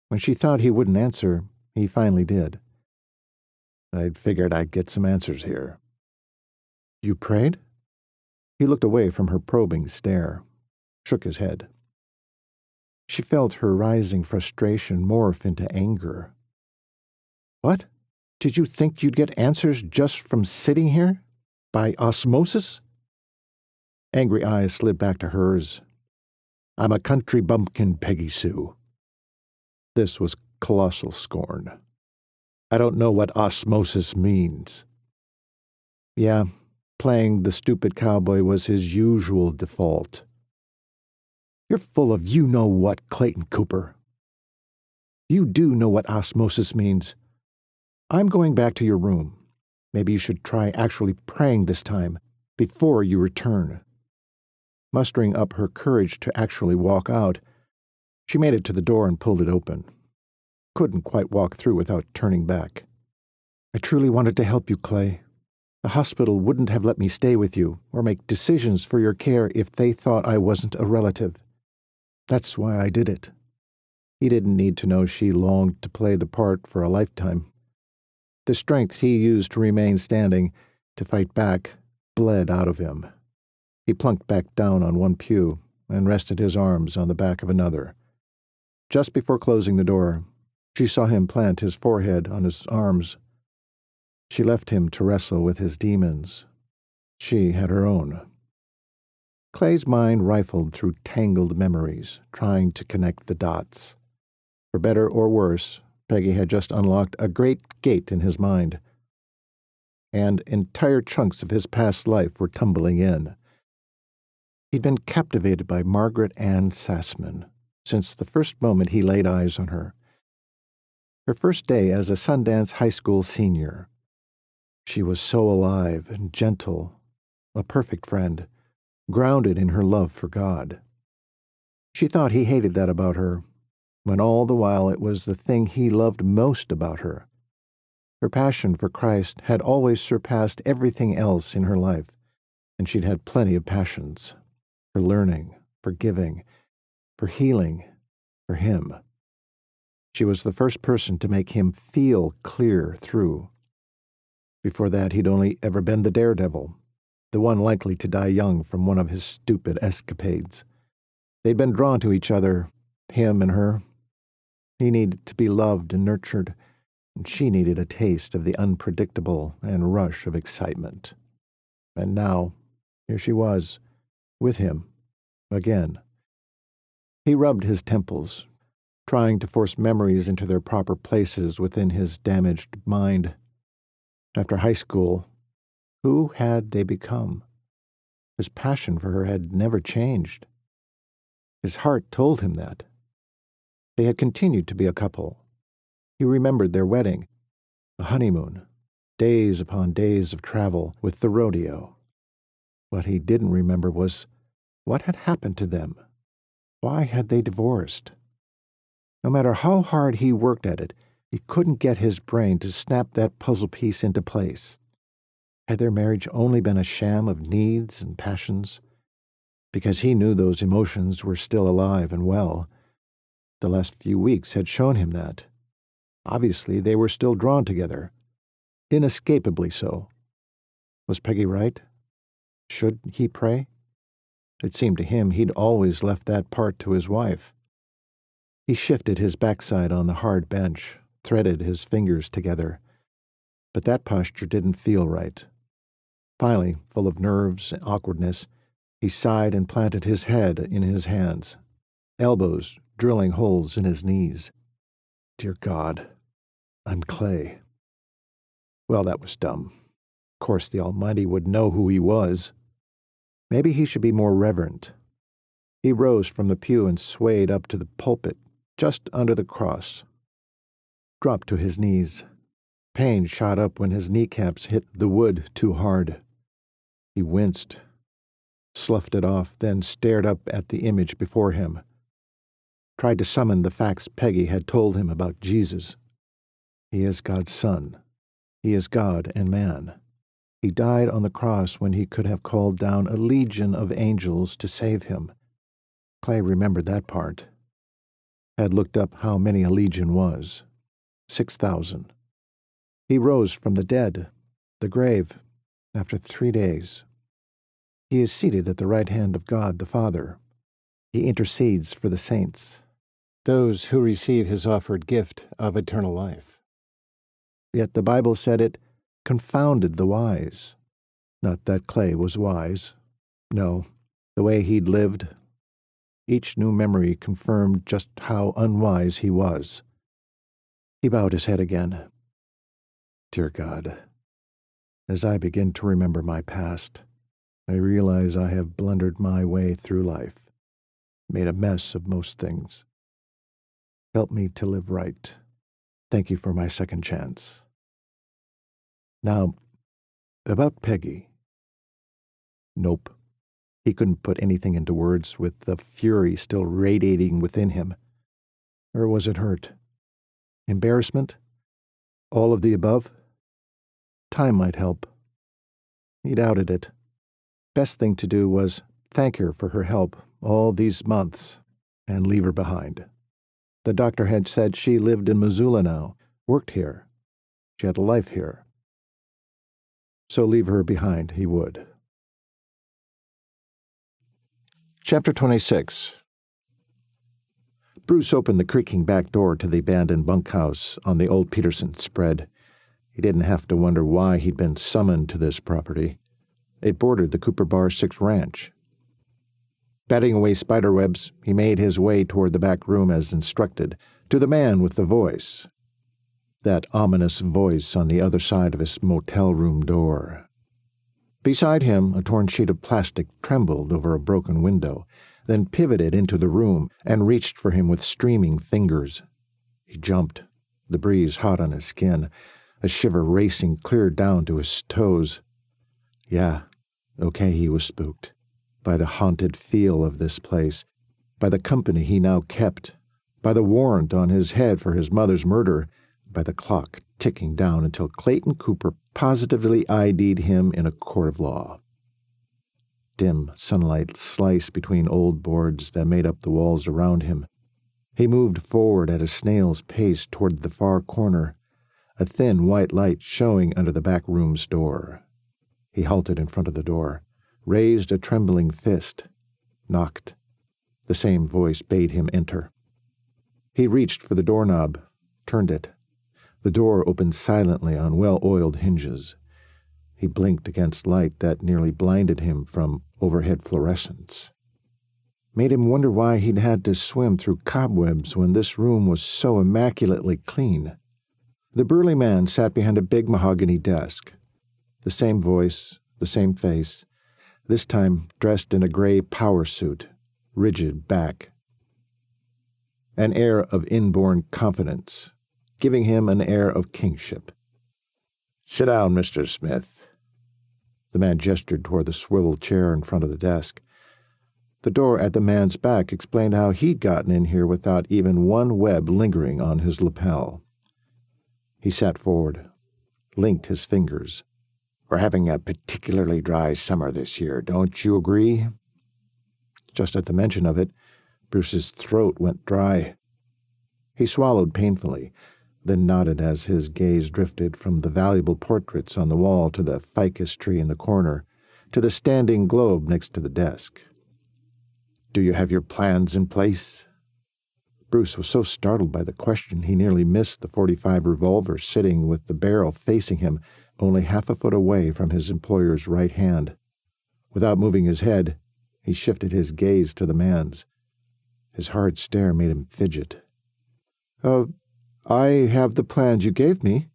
When she thought he wouldn't answer, he finally did. "I'd figured I'd get some answers here." "You prayed?" He looked away from her probing stare, shook his head. She felt her rising frustration morph into anger. "What? Did you think you'd get answers just from sitting here? By osmosis?" Angry eyes slid back to hers. "I'm a country bumpkin, Peggy Sue." This was colossal scorn. "I don't know what osmosis means." Yeah, playing the stupid cowboy was his usual default. "You're full of you-know-what, Clayton Cooper. You do know what osmosis means. I'm going back to your room. Maybe you should try actually praying this time, before you return." Mustering up her courage to actually walk out, she made it to the door and pulled it open. Couldn't quite walk through without turning back. "I truly wanted to help you, Clay. The hospital wouldn't have let me stay with you or make decisions for your care if they thought I wasn't a relative. That's why I did it." He didn't need to know she longed to play the part for a lifetime. The strength he used to remain standing, to fight back, bled out of him. He plunked back down on one pew and rested his arms on the back of another. Just before closing the door, she saw him plant his forehead on his arms. She left him to wrestle with his demons. She had her own. Clay's mind rifled through tangled memories, trying to connect the dots. For better or worse, Peggy had just unlocked a great gate in his mind, and entire chunks of his past life were tumbling in. He'd been captivated by Margaret Ann Sassman since the first moment he laid eyes on her. Her first day as a Sundance High School senior. She was so alive and gentle, a perfect friend, grounded in her love for God. She thought he hated that about her, when all the while it was the thing he loved most about her. Her passion for Christ had always surpassed everything else in her life, and she'd had plenty of passions. For learning, for giving, for healing, for him. She was the first person to make him feel clear through. Before that, he'd only ever been the daredevil, the one likely to die young from one of his stupid escapades. They'd been drawn to each other, him and her. He needed to be loved and nurtured, and she needed a taste of the unpredictable and rush of excitement. And now, here she was, with him, again. He rubbed his temples, trying to force memories into their proper places within his damaged mind. After high school, who had they become? His passion for her had never changed. His heart told him that. They had continued to be a couple. He remembered their wedding, a honeymoon, days upon days of travel with the rodeo. What he didn't remember was what had happened to them. Why had they divorced? No matter how hard he worked at it, he couldn't get his brain to snap that puzzle piece into place. Had their marriage only been a sham of needs and passions? Because he knew those emotions were still alive and well. The last few weeks had shown him that. Obviously, they were still drawn together. Inescapably so. Was Peggy right? Should he pray? It seemed to him he'd always left that part to his wife. He shifted his backside on the hard bench, threaded his fingers together. But that posture didn't feel right. Finally, full of nerves and awkwardness, he sighed and planted his head in his hands, elbows drilling holes in his knees. Dear God, I'm Clay. Well, that was dumb. Of course the Almighty would know who he was. Maybe he should be more reverent. He rose from the pew and swayed up to the pulpit, just under the cross. Dropped to his knees. Pain shot up when his kneecaps hit the wood too hard. He winced, sloughed it off, then stared up at the image before him. Tried to summon the facts Peggy had told him about Jesus. He is God's Son. He is God and man. He died on the cross when he could have called down a legion of angels to save him. Clay remembered that part. Had looked up how many a legion was. 6,000. He rose from the dead, the grave, after 3 days. He is seated at the right hand of God the Father. He intercedes for the saints, those who receive his offered gift of eternal life. Yet the Bible said it confounded the wise. Not that Clay was wise. No, the way he'd lived. Each new memory confirmed just how unwise he was. He bowed his head again. Dear God, as I begin to remember my past, I realize I have blundered my way through life, made a mess of most things. Help me to live right. Thank you for my second chance. Now, about Peggy. Nope. He couldn't put anything into words with the fury still radiating within him. Or was it hurt? Embarrassment? All of the above? Time might help. He doubted it. Best thing to do was thank her for her help all these months and leave her behind. The doctor had said she lived in Missoula now, worked here. She had a life here. So leave her behind he would. Chapter 26. Bruce opened the creaking back door to the abandoned bunkhouse on the old Peterson spread. He didn't have to wonder why he'd been summoned to this property. It bordered the Cooper Bar 6 ranch. Batting away spiderwebs, he made his way toward the back room as instructed, to the man with the voice. That ominous voice on the other side of his motel room door. Beside him, a torn sheet of plastic trembled over a broken window, then pivoted into the room and reached for him with streaming fingers. He jumped, the breeze hot on his skin, a shiver racing clear down to his toes. Yeah, okay, he was spooked. By the haunted feel of this place, by the company he now kept, by the warrant on his head for his mother's murder, by the clock ticking down until Clayton Cooper positively ID'd him in a court of law. Dim sunlight sliced between old boards that made up the walls around him. He moved forward at a snail's pace toward the far corner, a thin white light showing under the back room's door. He halted in front of the door, raised a trembling fist, knocked. The same voice bade him enter. He reached for the doorknob, turned it. The door opened silently on well-oiled hinges. He blinked against light that nearly blinded him from overhead fluorescence. Made him wonder why he'd had to swim through cobwebs when this room was so immaculately clean. The burly man sat behind a big mahogany desk. The same voice, the same face, this time dressed in a gray power suit, rigid back. An air of inborn confidence, giving him an air of kingship. "Sit down, Mr. Smith." The man gestured toward the swivel chair in front of the desk. The door at the man's back explained how he'd gotten in here without even one web lingering on his lapel. He sat forward, linked his fingers. "We're having a particularly dry summer this year, don't you agree?" Just at the mention of it, Bruce's throat went dry. He swallowed painfully, then nodded as his gaze drifted from the valuable portraits on the wall to the ficus tree in the corner, to the standing globe next to the desk. "Do you have your plans in place?" Bruce was so startled by the question he nearly missed the .45 revolver sitting with the barrel facing him only half a foot away from his employer's right hand. Without moving his head, he shifted his gaze to the man's. His hard stare made him fidget. I have the plans you gave me."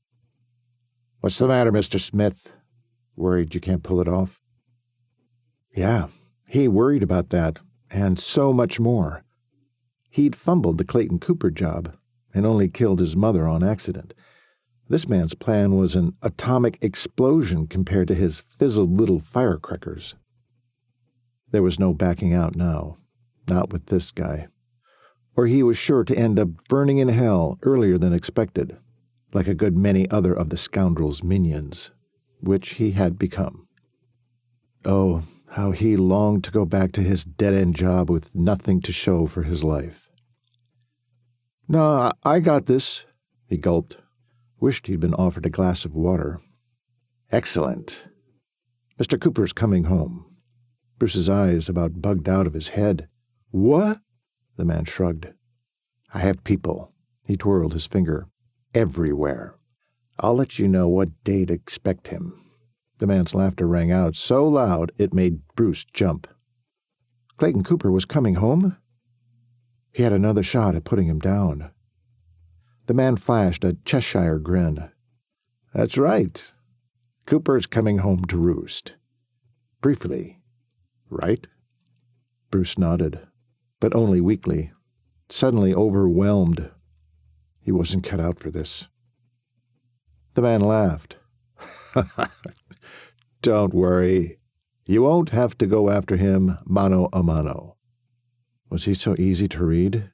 "What's the matter, Mr. Smith? Worried you can't pull it off?" Yeah, he worried about that, and so much more. He'd fumbled the Clayton Cooper job and only killed his mother on accident. This man's plan was an atomic explosion compared to his fizzled little firecrackers. There was no backing out now, not with this guy. Or he was sure to end up burning in hell earlier than expected, like a good many other of the scoundrel's minions, which he had become. Oh, how he longed to go back to his dead-end job with nothing to show for his life. "No, I got this," he gulped. Wished he'd been offered a glass of water. "Excellent. Mr. Cooper's coming home." Bruce's eyes about bugged out of his head. "What?" The man shrugged. "I have people," he twirled his finger, "everywhere. I'll let you know what day to expect him." The man's laughter rang out so loud it made Bruce jump. Clayton Cooper was coming home? He had another shot at putting him down. The man flashed a Cheshire grin. "That's right. Cooper's coming home to roost. Briefly, right?" Bruce nodded, but only weakly, suddenly overwhelmed. He wasn't cut out for this. The man laughed. "Don't worry. You won't have to go after him mano a mano." Was he so easy to read?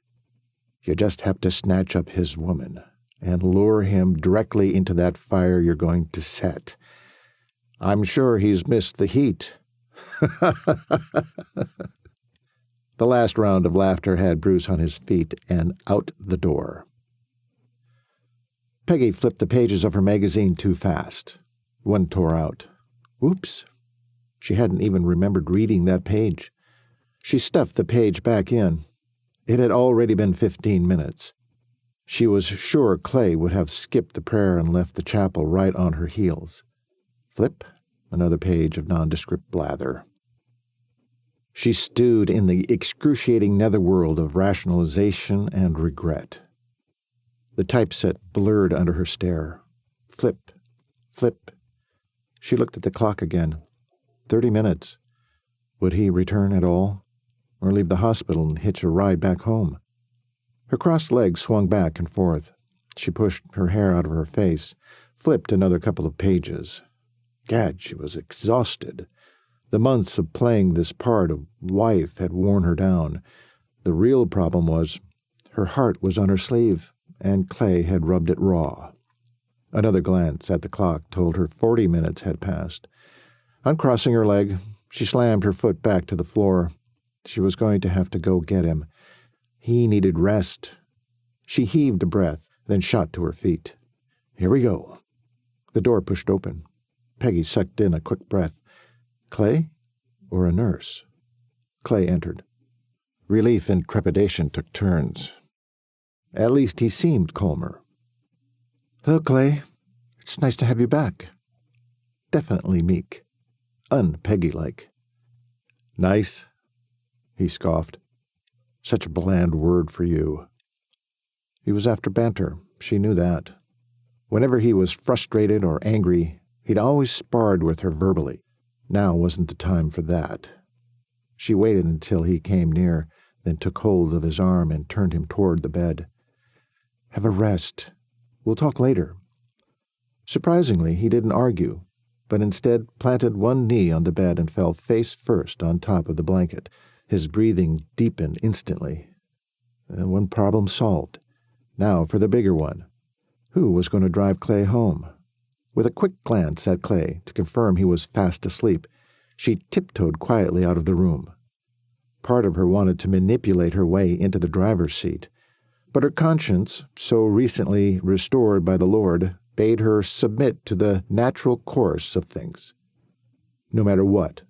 You just have to snatch up his woman and lure him directly into that fire you're going to set. I'm sure he's missed the heat. The last round of laughter had Bruce on his feet and out the door. Peggy flipped the pages of her magazine too fast. One tore out. Whoops. She hadn't even remembered reading that page. She stuffed the page back in. It had already been 15 minutes. She was sure Clay would have skipped the prayer and left the chapel right on her heels. Flip, another page of nondescript blather. She stewed in the excruciating netherworld of rationalization and regret. The typeset blurred under her stare. Flip, flip. She looked at the clock again. 30 minutes. Would he return at all? Or leave the hospital and hitch a ride back home? Her crossed legs swung back and forth. She pushed her hair out of her face, flipped another couple of pages. Gad, she was exhausted. The months of playing this part of wife had worn her down. The real problem was, her heart was on her sleeve, and Clay had rubbed it raw. Another glance at the clock told her 40 minutes had passed. Uncrossing her leg, she slammed her foot back to the floor. She was going to have to go get him. He needed rest. She heaved a breath, then shot to her feet. Here we go. The door pushed open. Peggy sucked in a quick breath. Clay? Or a nurse? Clay entered. Relief and trepidation took turns. At least he seemed calmer. Hello, Clay. It's nice to have you back. Definitely meek. Un-Peggy-like. Nice? He scoffed. Such a bland word for you. He was after banter. She knew that. Whenever he was frustrated or angry, he'd always sparred with her verbally. Now wasn't the time for that. She waited until he came near, then took hold of his arm and turned him toward the bed. Have a rest. We'll talk later. Surprisingly, he didn't argue, but instead planted one knee on the bed and fell face first on top of the blanket, His breathing deepened instantly. And one problem solved. Now for the bigger one. Who was going to drive Clay home? With a quick glance at Clay to confirm he was fast asleep, she tiptoed quietly out of the room. Part of her wanted to manipulate her way into the driver's seat, but her conscience, so recently restored by the Lord, bade her submit to the natural course of things. No matter what.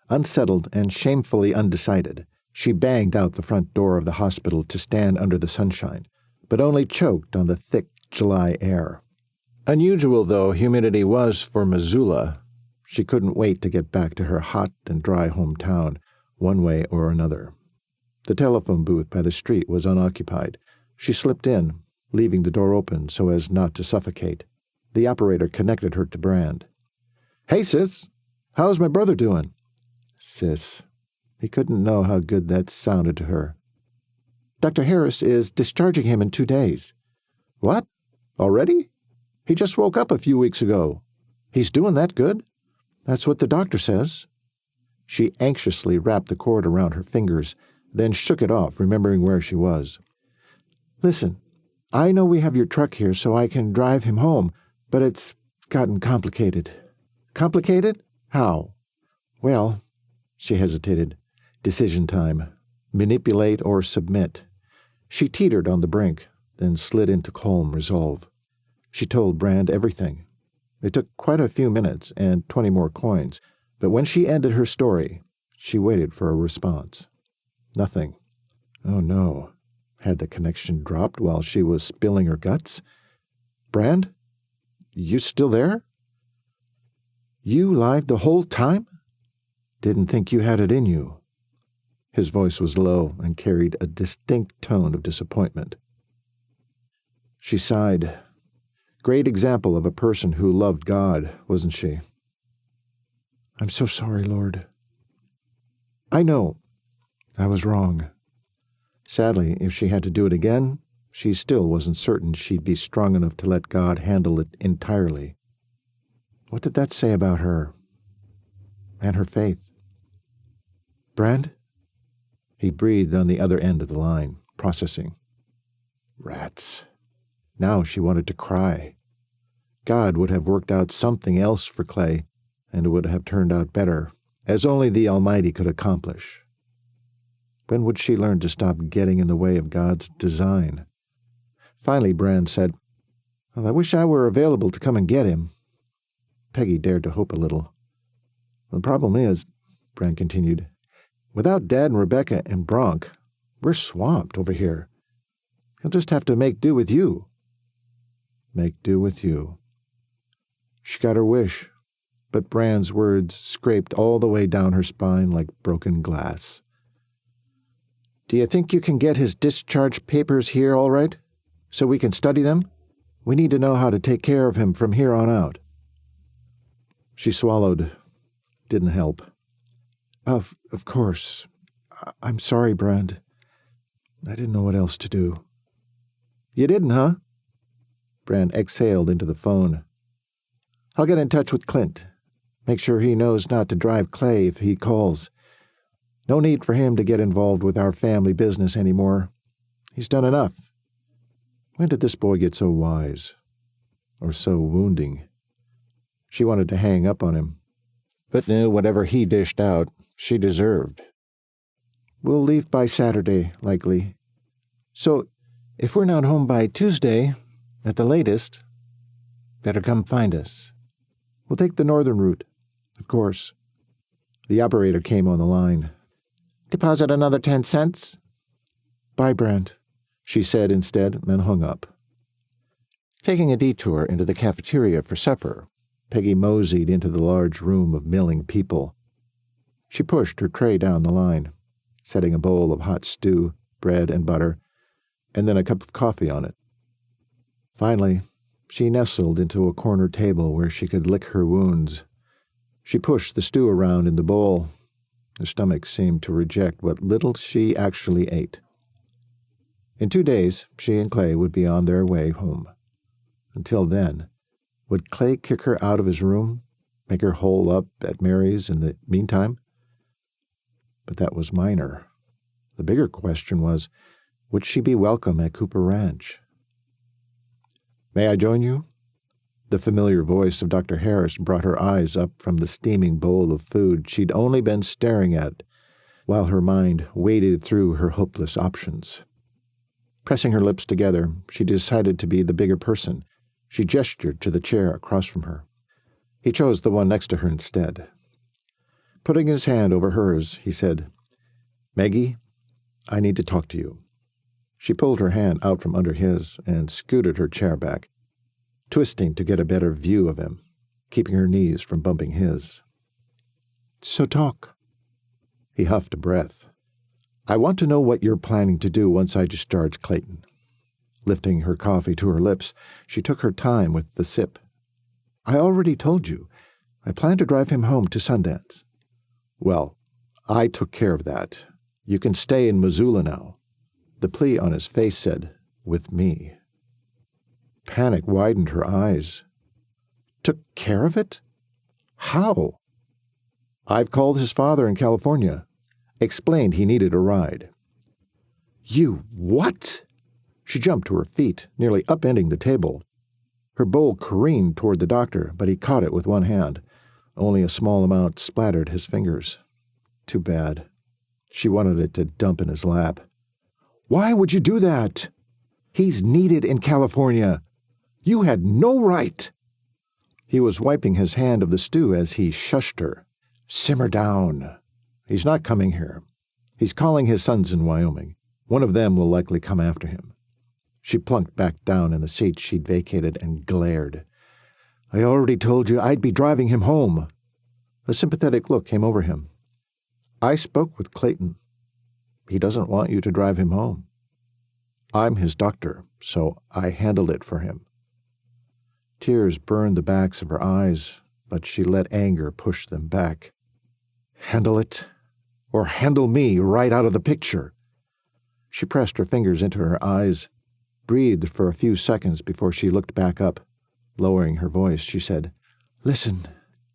Unsettled and shamefully undecided, she banged out the front door of the hospital to stand under the sunshine, but only choked on the thick July air. Unusual though humidity was for Missoula, she couldn't wait to get back to her hot and dry hometown, one way or another. The telephone booth by the street was unoccupied. She slipped in, leaving the door open so as not to suffocate. The operator connected her to Brand. "Hey, sis, how's my brother doing?" Sis. He couldn't know how good that sounded to her. "Dr. Harris is discharging him in 2 days." "What? Already? He just woke up a few weeks ago. He's doing that good?" "That's what the doctor says." She anxiously wrapped the cord around her fingers, then shook it off, remembering where she was. "Listen, I know we have your truck here so I can drive him home, but it's gotten complicated." "Complicated? How?" "Well," she hesitated. Decision time. Manipulate or submit. She teetered on the brink, then slid into calm resolve. She told Brand everything. It took quite a few minutes and 20 more coins, but when she ended her story, she waited for a response. Nothing. Oh no. Had the connection dropped while she was spilling her guts? "Brand? You still there?" "You lied the whole time?" "Didn't think you had it in you." His voice was low and carried a distinct tone of disappointment. She sighed. Great example of a person who loved God, wasn't she? "I'm so sorry, Lord." "I know. I was wrong." Sadly, if she had to do it again, she still wasn't certain she'd be strong enough to let God handle it entirely. What did that say about her? And her faith? "Brand?" He breathed on the other end of the line, processing. Rats. Now she wanted to cry. God would have worked out something else for Clay, and it would have turned out better, as only the Almighty could accomplish. When would she learn to stop getting in the way of God's design? Finally, Brand said, "Well, I wish I were available to come and get him." Peggy dared to hope a little. "The problem is," Brand continued, "without Dad and Rebecca and Bronk, we're swamped over here. He'll just have to make do with you." Make do with you. She got her wish, but Brand's words scraped all the way down her spine like broken glass. "Do you think you can get his discharge papers here all right, so we can study them? We need to know how to take care of him from here on out." She swallowed. Didn't help. Of course. I'm sorry, Brand. I didn't know what else to do." "You didn't, huh?" Brand exhaled into the phone. "I'll get in touch with Clint. Make sure he knows not to drive Clay if he calls. No need for him to get involved with our family business anymore. He's done enough. When did this boy get so wise? Or so wounding? She wanted to hang up on him, but knew whatever he dished out, she deserved. "We'll leave by Saturday, likely. So, if we're not home by Tuesday, at the latest, better come find us. We'll take the northern route, of course." The operator came on the line. "Deposit another 10 cents?" "Bye, Brand," she said instead, and hung up. Taking a detour into the cafeteria for supper, Peggy moseyed into the large room of milling people. She pushed her tray down the line, setting a bowl of hot stew, bread and butter, and then a cup of coffee on it. Finally, she nestled into a corner table where she could lick her wounds. She pushed the stew around in the bowl. Her stomach seemed to reject what little she actually ate. In 2 days, she and Clay would be on their way home. Until then, would Clay kick her out of his room, make her hole up at Marries in the meantime? but that was minor. The bigger question was, would she be welcome at Cooper Ranch? "May I join you?" The familiar voice of Dr. Harris brought her eyes up from the steaming bowl of food she'd only been staring at, while her mind waded through her hopeless options. Pressing her lips together, she decided to be the bigger person. She gestured to the chair across from her. He chose the one next to her instead. Putting his hand over hers, he said, "Maggie, I need to talk to you." She pulled her hand out from under his and scooted her chair back, twisting to get a better view of him, keeping her knees from bumping his. "So talk." He huffed a breath. "I want to know what you're planning to do once I discharge Clayton." Lifting her coffee to her lips, she took her time with the sip. "I already told you. I plan to drive him home to Sundance." "Well, I took care of that. You can stay in Missoula now." The plea on his face said, "With me." Panic widened her eyes. "Took care of it? How?" "I've called his father in California. Explained he needed a ride." "You what?" She jumped to her feet, nearly upending the table. Her bowl careened toward the doctor, but he caught it with one hand. Only a small amount splattered his fingers. Too bad. She wanted it to dump in his lap. "Why would you do that? He's needed in California. You had no right." He was wiping his hand of the stew as he shushed her. "Simmer down. He's not coming here. He's calling his sons in Wyoming. One of them will likely come after him." She plunked back down in the seat she'd vacated and glared. "I already told you I'd be driving him home." A sympathetic look came over him. "I spoke with Clayton. He doesn't want you to drive him home. I'm his doctor, so I handled it for him." Tears burned the backs of her eyes, but she let anger push them back. "Handle it? Or handle me right out of the picture?" She pressed her fingers into her eyes, breathed for a few seconds before she looked back up. Lowering her voice, she said, "Listen,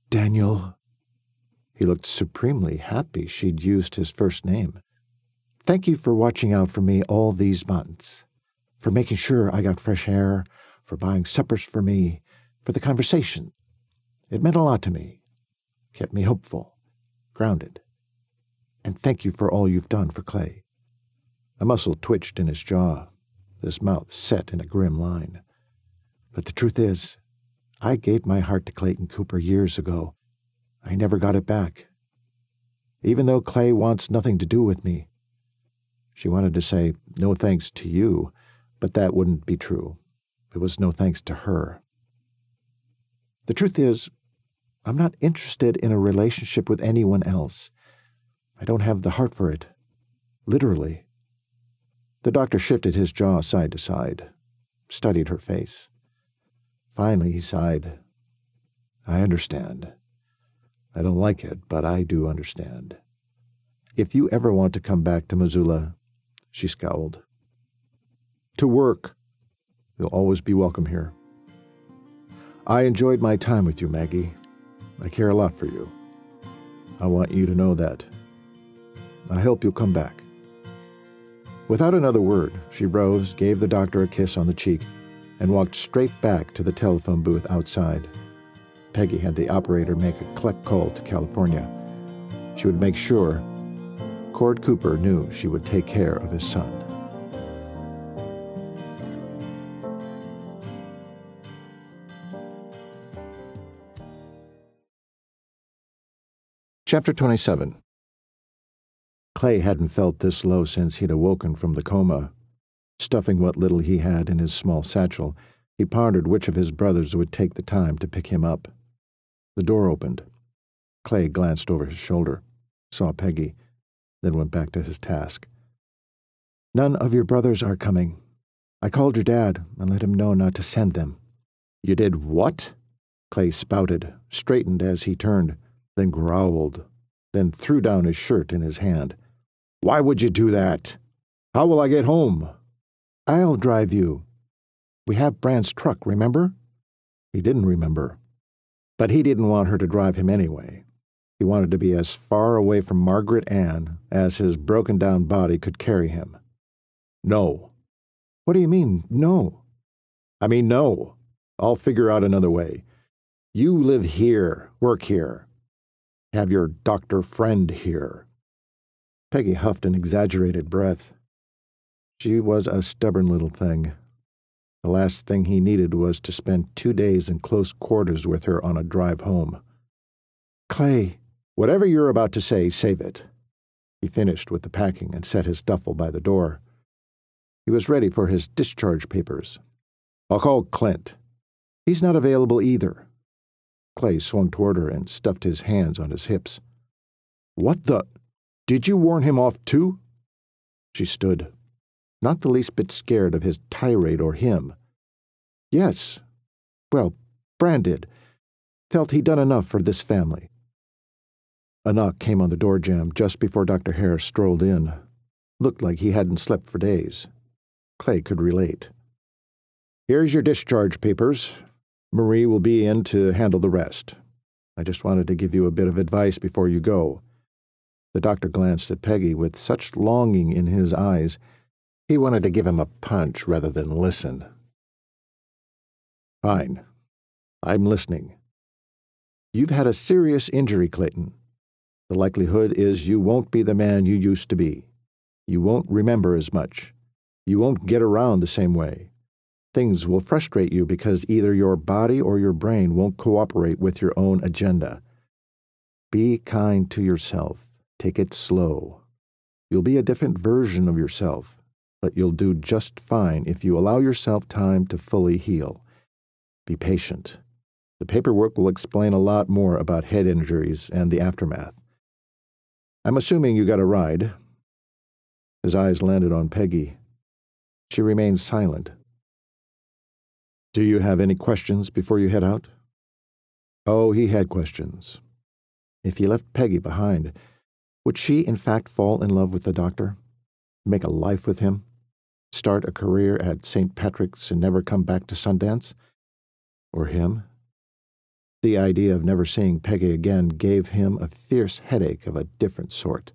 Daniel." He looked supremely happy she'd used his first name. "Thank you for watching out for me all these months, for making sure I got fresh air, for buying suppers for me, for the conversation. It meant a lot to me, kept me hopeful, grounded. And thank you for all you've done for Clay." A muscle twitched in his jaw, his mouth set in a grim line. "But the truth is, I gave my heart to Clayton Cooper years ago. I never got it back. Even though Clay wants nothing to do with me." She wanted to say, "No thanks to you," but that wouldn't be true. It was no thanks to her. "The truth is, I'm not interested in a relationship with anyone else. I don't have the heart for it. Literally." The doctor shifted his jaw side to side, studied her face. Finally he sighed. "I understand. I don't like it, but I do understand. If you ever want to come back to Missoula," she scowled, "to work, you'll always be welcome here. I enjoyed my time with you, Maggie. I care a lot for you. I want you to know that. I hope you'll come back." Without another word, she rose, gave the doctor a kiss on the cheek, and walked straight back to the telephone booth outside. Peggy had the operator make a collect call to California. She would make sure Cord Cooper knew she would take care of his son. Chapter 27. Clay hadn't felt this low since he'd awoken from the coma. Stuffing what little he had in his small satchel, he pondered which of his brothers would take the time to pick him up. The door opened. Clay glanced over his shoulder, saw Peggy, then went back to his task. "None of your brothers are coming. I called your dad and let him know not to send them." "You did what?" Clay spouted, straightened as he turned, then growled, then threw down his shirt in his hand. "Why would you do that? How will I get home?" "I'll drive you. We have Brand's truck, remember?" He didn't remember. But he didn't want her to drive him anyway. He wanted to be as far away from Margaret Ann as his broken-down body could carry him. No. What do you mean, no? I mean, no. I'll figure out another way. You live here, work here. Have your doctor friend here. Peggy huffed an exaggerated breath. She was a stubborn little thing. The last thing he needed was to spend 2 days in close quarters with her on a drive home. Clay, whatever you're about to say, save it. He finished with the packing and set his duffel by the door. He was ready for his discharge papers. I'll call Clint. He's not available either. Clay swung toward her and stuffed his hands on his hips. What the? Did you warn him off too? She stood, not the least bit scared of his tirade or him. Yes. Well, Bran did. Felt he'd done enough for this family. A knock came on the door jamb just before Dr. Harris strolled in. Looked like he hadn't slept for days. Clay could relate. Here's your discharge papers. Marie will be in to handle the rest. I just wanted to give you a bit of advice before you go. The doctor glanced at Peggy with such longing in his eyes, he wanted to give him a punch rather than listen. Fine. I'm listening. You've had a serious injury, Clayton. The likelihood is you won't be the man you used to be. You won't remember as much. You won't get around the same way. Things will frustrate you because either your body or your brain won't cooperate with your own agenda. Be kind to yourself. Take it slow. You'll be a different version of yourself, but you'll do just fine if you allow yourself time to fully heal. Be patient. The paperwork will explain a lot more about head injuries and the aftermath. I'm assuming you got a ride. His eyes landed on Peggy. She remained silent. Do you have any questions before you head out? Oh, he had questions. If he left Peggy behind, would she in fact fall in love with the doctor? Make a life with him? Start a career at St. Patrick's and never come back to Sundance? Or him? The idea of never seeing Peggy again gave him a fierce headache of a different sort.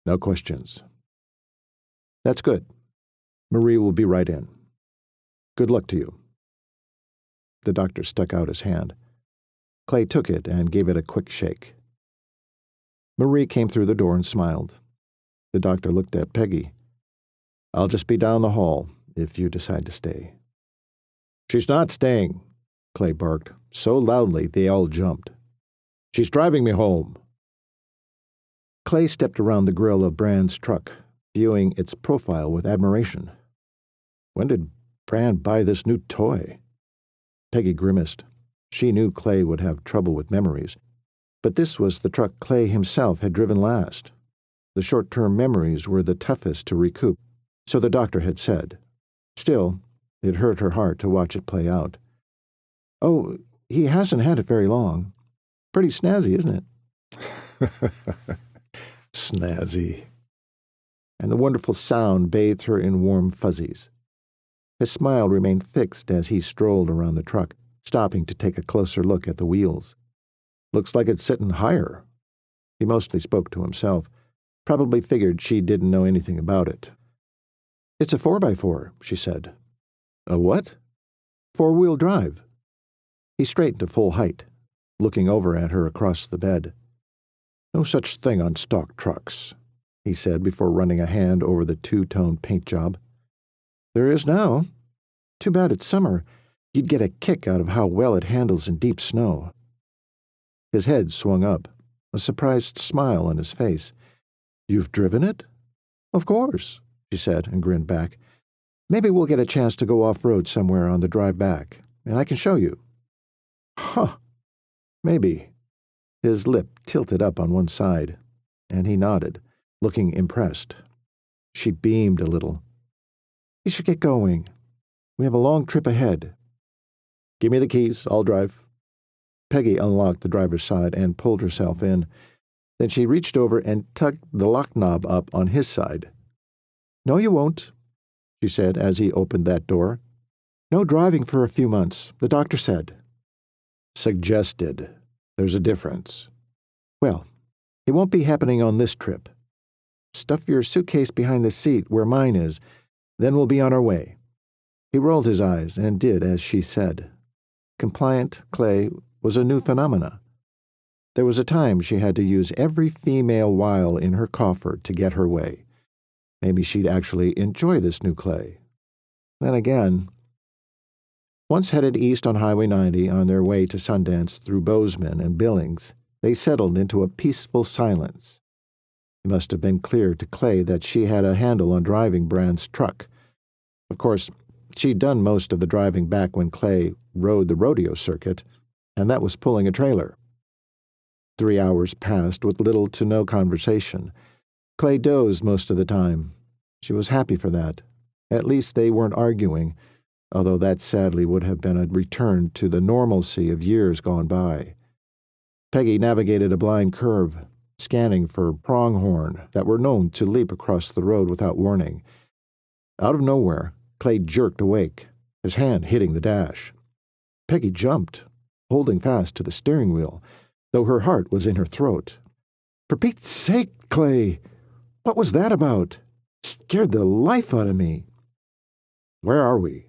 No questions. That's good. Marie will be right in. Good luck to you. The doctor stuck out his hand. Clay took it and gave it a quick shake. Marie came through the door and smiled. The doctor looked at Peggy. I'll just be down the hall if you decide to stay. She's not staying, Clay barked, so loudly they all jumped. She's driving me home. Clay stepped around the grill of Bran's truck, viewing its profile with admiration. When did Bran buy this new toy? Peggy grimaced. She knew Clay would have trouble with memories, but this was the truck Clay himself had driven last. The short-term memories were the toughest to recoup, so the doctor had said. Still, it hurt her heart to watch it play out. Oh, he hasn't had it very long. Pretty snazzy, isn't it? Snazzy. And the wonderful sound bathed her in warm fuzzies. His smile remained fixed as he strolled around the truck, stopping to take a closer look at the wheels. Looks like it's sitting higher. He mostly spoke to himself, probably figured she didn't know anything about it. It's a 4x4, she said. A what? 4-wheel drive. He straightened to full height, looking over at her across the bed. No such thing on stock trucks, he said before running a hand over the two-tone paint job. There is now. Too bad it's summer. You'd get a kick out of how well it handles in deep snow. His head swung up, a surprised smile on his face. You've driven it? Of course, she said and grinned back. Maybe we'll get a chance to go off-road somewhere on the drive back, and I can show you. Huh. Maybe. His lip tilted up on one side, and he nodded, looking impressed. She beamed a little. You should get going. We have a long trip ahead. Give me the keys. I'll drive. Peggy unlocked the driver's side and pulled herself in. Then she reached over and tugged the lock knob up on his side. No, you won't, she said as he opened that door. No driving for a few months, the doctor said. Suggested. There's a difference. Well, it won't be happening on this trip. Stuff your suitcase behind the seat where mine is, then we'll be on our way." He rolled his eyes and did as she said. Compliant Clay was a new phenomena. There was a time she had to use every female wile in her coffer to get her way. Maybe she'd actually enjoy this new Clay. Then again, once headed east on Highway 90 on their way to Sundance through Bozeman and Billings, they settled into a peaceful silence. It must have been clear to Clay that she had a handle on driving Brand's truck. Of course, she'd done most of the driving back when Clay rode the rodeo circuit, and that was pulling a trailer. 3 hours passed with little to no conversation. Clay dozed most of the time. She was happy for that. At least they weren't arguing, although that sadly would have been a return to the normalcy of years gone by. Peggy navigated a blind curve, scanning for pronghorn that were known to leap across the road without warning. Out of nowhere, Clay jerked awake, his hand hitting the dash. Peggy jumped, holding fast to the steering wheel, though her heart was in her throat. "For Pete's sake, Clay! What was that about? Scared the life out of me." "Where are we?"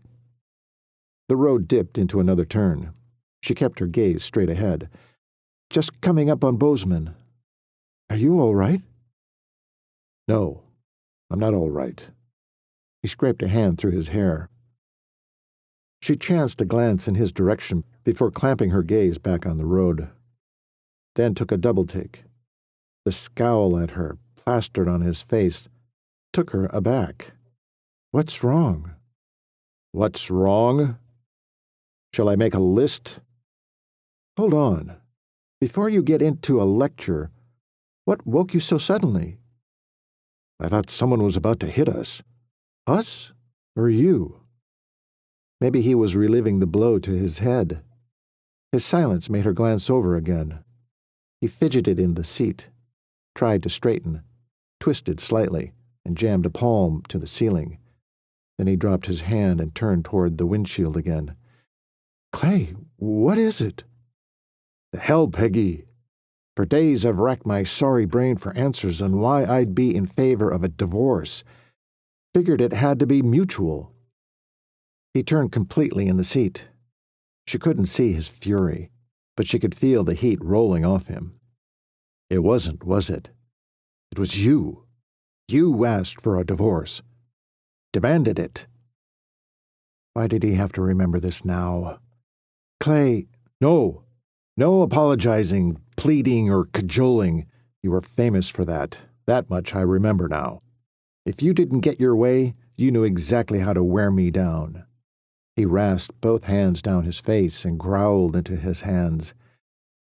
The road dipped into another turn. She kept her gaze straight ahead. "Just coming up on Bozeman. Are you all right?" "No, I'm not all right." He scraped a hand through his hair. She chanced a glance in his direction before clamping her gaze back on the road, then took a double take. The scowl at her, plastered on his face, took her aback. "What's wrong?" "What's wrong? Shall I make a list?" "Hold on. Before you get into a lecture, what woke you so suddenly?" "I thought someone was about to hit us." "Us? Or you?" Maybe he was reliving the blow to his head. His silence made her glance over again. He fidgeted in the seat, tried to straighten, twisted slightly, and jammed a palm to the ceiling. Then he dropped his hand and turned toward the windshield again. "Clay, what is it?" "The hell, Peggy. For days I've racked my sorry brain for answers on why I'd be in favor of a divorce. Figured it had to be mutual." He turned completely in the seat. She couldn't see his fury, but she could feel the heat rolling off him. "It wasn't, was it? It was you. You asked for a divorce. Demanded it." Why did he have to remember this now? "Clay, no. No apologizing, pleading, or cajoling. You were famous for that. That much I remember now. If you didn't get your way, you knew exactly how to wear me down." He rasped both hands down his face and growled into his hands.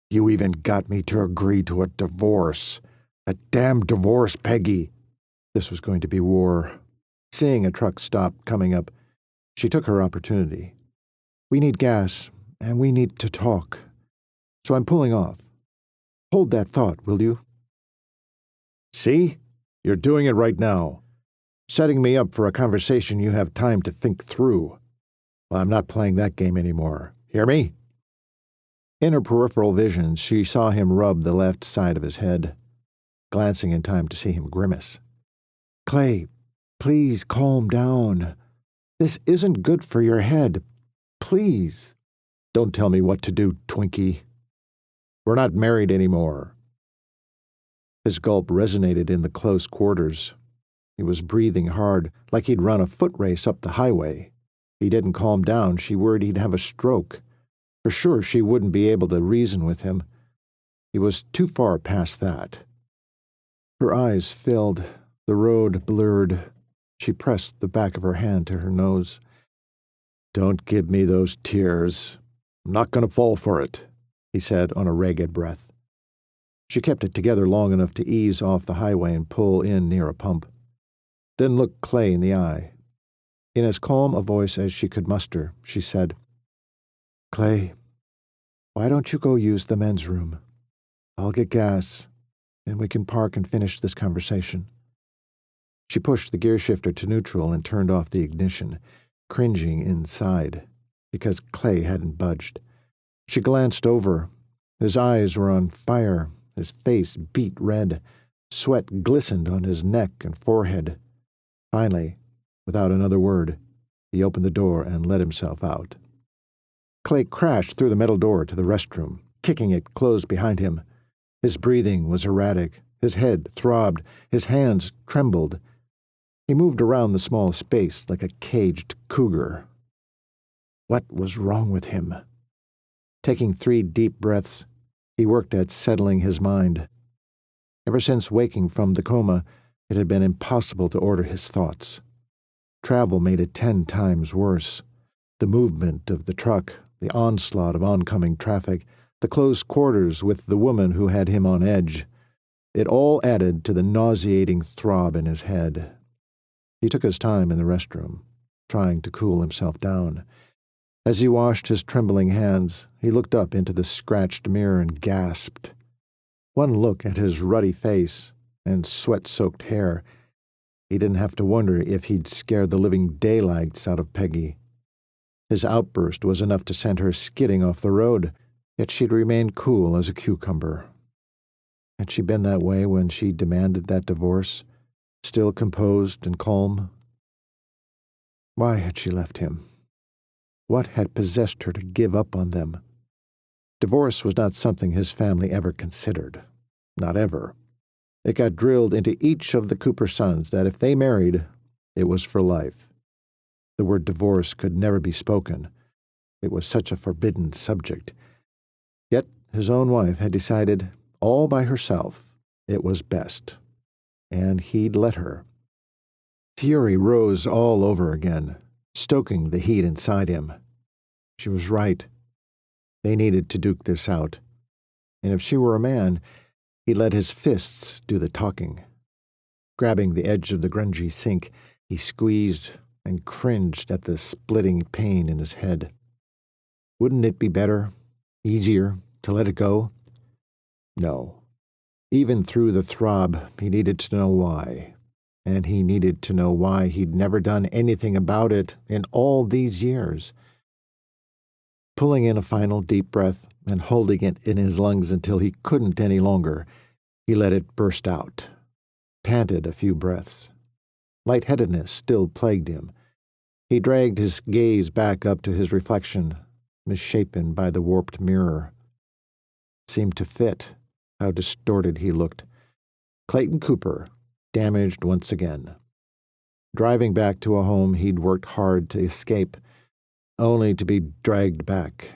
"You even got me to agree to a divorce. A damn divorce, Peggy." This was going to be war. Seeing a truck stop coming up, she took her opportunity. "We need gas, and we need to talk. So I'm pulling off. Hold that thought, will you?" "See? You're doing it right now. Setting me up for a conversation you have time to think through. Well, I'm not playing that game anymore. Hear me?" In her peripheral vision, she saw him rub the left side of his head, glancing in time to see him grimace. "Clay, please calm down. This isn't good for your head. Please." "Don't tell me what to do, Twinkie. We're not married anymore." His gulp resonated in the close quarters. He was breathing hard, like he'd run a foot race up the highway. If he didn't calm down, she worried he'd have a stroke. For sure she wouldn't be able to reason with him. He was too far past that. Her eyes filled, the road blurred. She pressed the back of her hand to her nose. "Don't give me those tears. I'm not going to fall for it," he said on a ragged breath. She kept it together long enough to ease off the highway and pull in near a pump. Then looked Clay in the eye. In as calm a voice as she could muster, she said, "Clay, why don't you go use the men's room? I'll get gas, and we can park and finish this conversation." She pushed the gear shifter to neutral and turned off the ignition, cringing inside, because Clay hadn't budged. She glanced over. His eyes were on fire, His face beet red. Sweat glistened on his neck and forehead. Finally, without another word, he opened the door and let himself out. Clay crashed through the metal door to the restroom, kicking it closed behind him. His breathing was erratic. His head throbbed. His hands trembled. He moved around the small space like a caged cougar. What was wrong with him? Taking 3 deep breaths, he worked at settling his mind. Ever since waking from the coma, it had been impossible to order his thoughts. Travel made it 10 times worse. The movement of the truck, the onslaught of oncoming traffic, the close quarters with the woman who had him on edge. It all added to the nauseating throb in his head. He took his time in the restroom, trying to cool himself down. As he washed his trembling hands, he looked up into the scratched mirror and gasped. One look at his ruddy face and sweat-soaked hair. He didn't have to wonder if he'd scared the living daylights out of Peggy. His outburst was enough to send her skidding off the road, yet she'd remained cool as a cucumber. Had she been that way when she demanded that divorce, still composed and calm? Why had she left him? What had possessed her to give up on them? Divorce was not something his family ever considered. Not ever. It got drilled into each of the Cooper sons that if they married, it was for life. The word divorce could never be spoken. It was such a forbidden subject. Yet his own wife had decided, all by herself, it was best. And he'd let her. Fury rose all over again, stoking the heat inside him. She was right. They needed to duke this out. And if she were a man, he'd let his fists do the talking. Grabbing the edge of the grungy sink, he squeezed and cringed at the splitting pain in his head. Wouldn't it be better, easier, to let it go? No. Even through the throb, he needed to know why. And he needed to know why he'd never done anything about it in all these years. Pulling in a final deep breath and holding it in his lungs until he couldn't any longer, he let it burst out. Panted a few breaths. Lightheadedness still plagued him. He dragged his gaze back up to his reflection, misshapen by the warped mirror. It seemed to fit how distorted he looked. Clayton Cooper, damaged once again. Driving back to a home he'd worked hard to escape, only to be dragged back.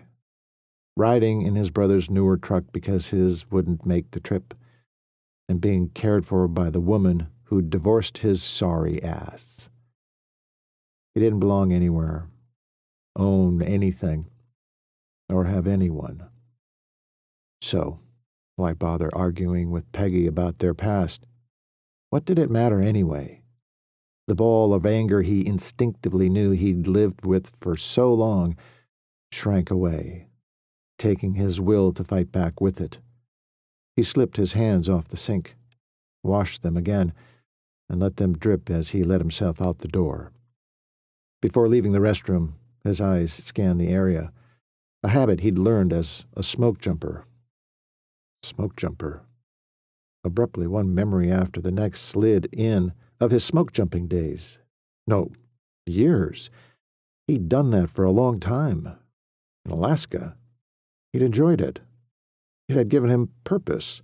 Riding in his brother's newer truck because his wouldn't make the trip, and being cared for by the woman who'd divorced his sorry ass. He didn't belong anywhere, own anything, or have anyone. So, why bother arguing with Peggy about their past? What did it matter anyway? The ball of anger he instinctively knew he'd lived with for so long shrank away, taking his will to fight back with it. He slipped his hands off the sink, washed them again, and let them drip as he let himself out the door. Before leaving the restroom, his eyes scanned the area, a habit he'd learned as a smoke jumper. Smoke jumper. Abruptly, one memory after the next slid in of his smoke-jumping days. No, years. He'd done that for a long time. In Alaska. He'd enjoyed it. It had given him purpose.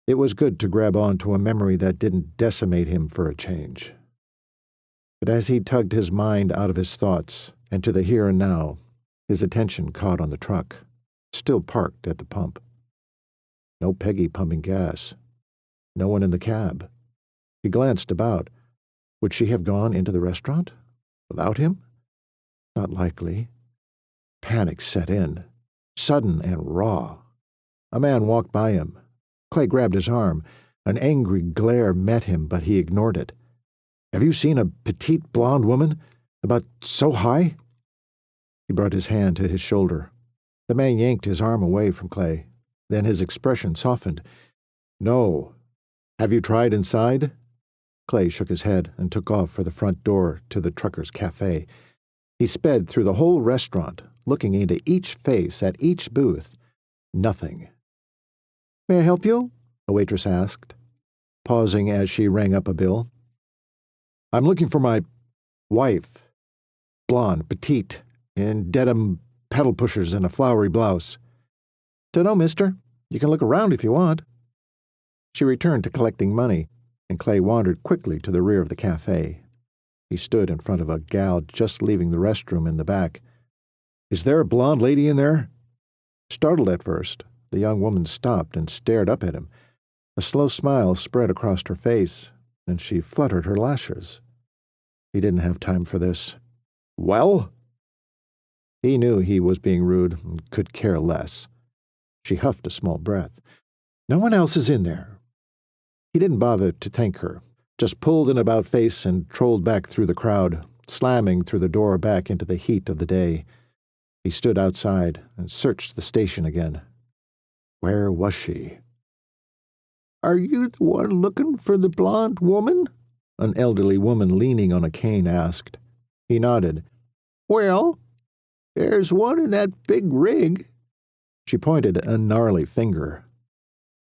It was good to grab on to a memory that didn't decimate him for a change. But as he tugged his mind out of his thoughts and to the here and now, his attention caught on the truck, still parked at the pump. No Peggy pumping gas. No one in the cab. He glanced about. Would she have gone into the restaurant? Without him? Not likely. Panic set in, sudden and raw. A man walked by him. Clay grabbed his arm. An angry glare met him, but he ignored it. Have you seen a petite blonde woman? About so high? He brought his hand to his shoulder. The man yanked his arm away from Clay. Then his expression softened. No. Have you tried inside? Clay shook his head and took off for the front door to the trucker's cafe. He sped through the whole restaurant, looking into each face at each booth. Nothing. "May I help you?" a waitress asked, pausing as she rang up a bill. "I'm looking for my wife. Blonde, petite, in denim pedal pushers and a flowery blouse." "Dunno, mister. You can look around if you want." She returned to collecting money, and Clay wandered quickly to the rear of the cafe. He stood in front of a gal just leaving the restroom in the back. "Is there a blonde lady in there?" Startled at first, the young woman stopped and stared up at him. A slow smile spread across her face, and she fluttered her lashes. He didn't have time for this. "Well?" He knew he was being rude and could care less. She huffed a small breath. "No one else is in there." He didn't bother to thank her, just pulled an about-face and trolled back through the crowd, slamming through the door back into the heat of the day. He stood outside and searched the station again. Where was she? "Are you the one looking for the blonde woman?" An elderly woman leaning on a cane asked. He nodded. "Well, there's one in that big rig." She pointed a gnarly finger.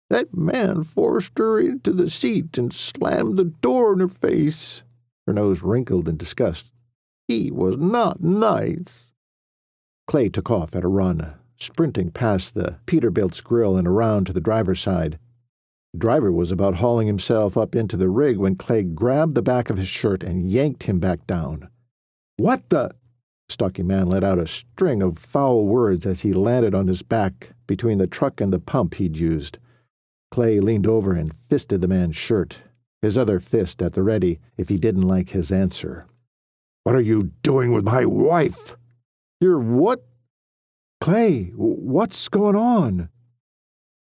"That man forced her into the seat and slammed the door in her face." Her nose wrinkled in disgust. "He was not nice." Clay took off at a run, sprinting past the Peterbilt's grill and around to the driver's side. The driver was about hauling himself up into the rig when Clay grabbed the back of his shirt and yanked him back down. "What the—" The stocky man let out a string of foul words as he landed on his back between the truck and the pump he'd used. Clay leaned over and fisted the man's shirt, his other fist at the ready if he didn't like his answer. "What are you doing with my wife?" "You're what?" "Clay, what's going on?"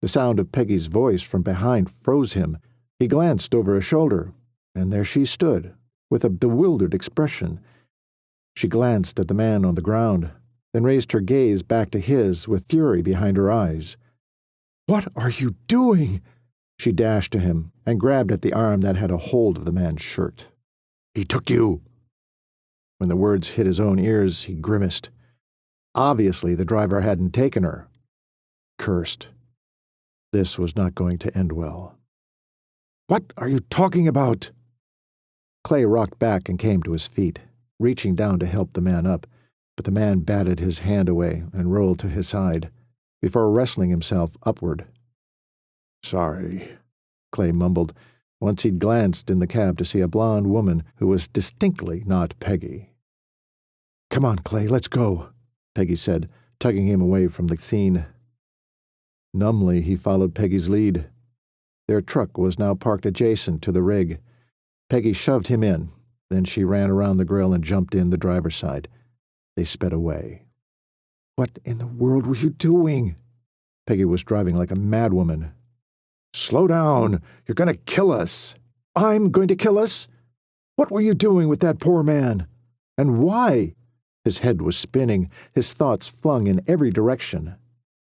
The sound of Peggy's voice from behind froze him. He glanced over his shoulder, and there she stood, with a bewildered expression. She glanced at the man on the ground, then raised her gaze back to his with fury behind her eyes. "What are you doing?" She dashed to him and grabbed at the arm that had a hold of the man's shirt. "He took you." When the words hit his own ears, he grimaced. Obviously, the driver hadn't taken her. Cursed. This was not going to end well. "What are you talking about?" Clay rocked back and came to his feet, reaching down to help the man up, but the man batted his hand away and rolled to his side, before wrestling himself upward. "Sorry," Clay mumbled, once he'd glanced in the cab to see a blonde woman who was distinctly not Peggy. "Come on, Clay, let's go," Peggy said, tugging him away from the scene. Numbly, he followed Peggy's lead. Their truck was now parked adjacent to the rig. Peggy shoved him in, then she ran around the grill and jumped in the driver's side. They sped away. "What in the world were you doing?" Peggy was driving like a madwoman. "Slow down! You're going to kill us!" "I'm going to kill us? What were you doing with that poor man? And why?" His head was spinning, his thoughts flung in every direction.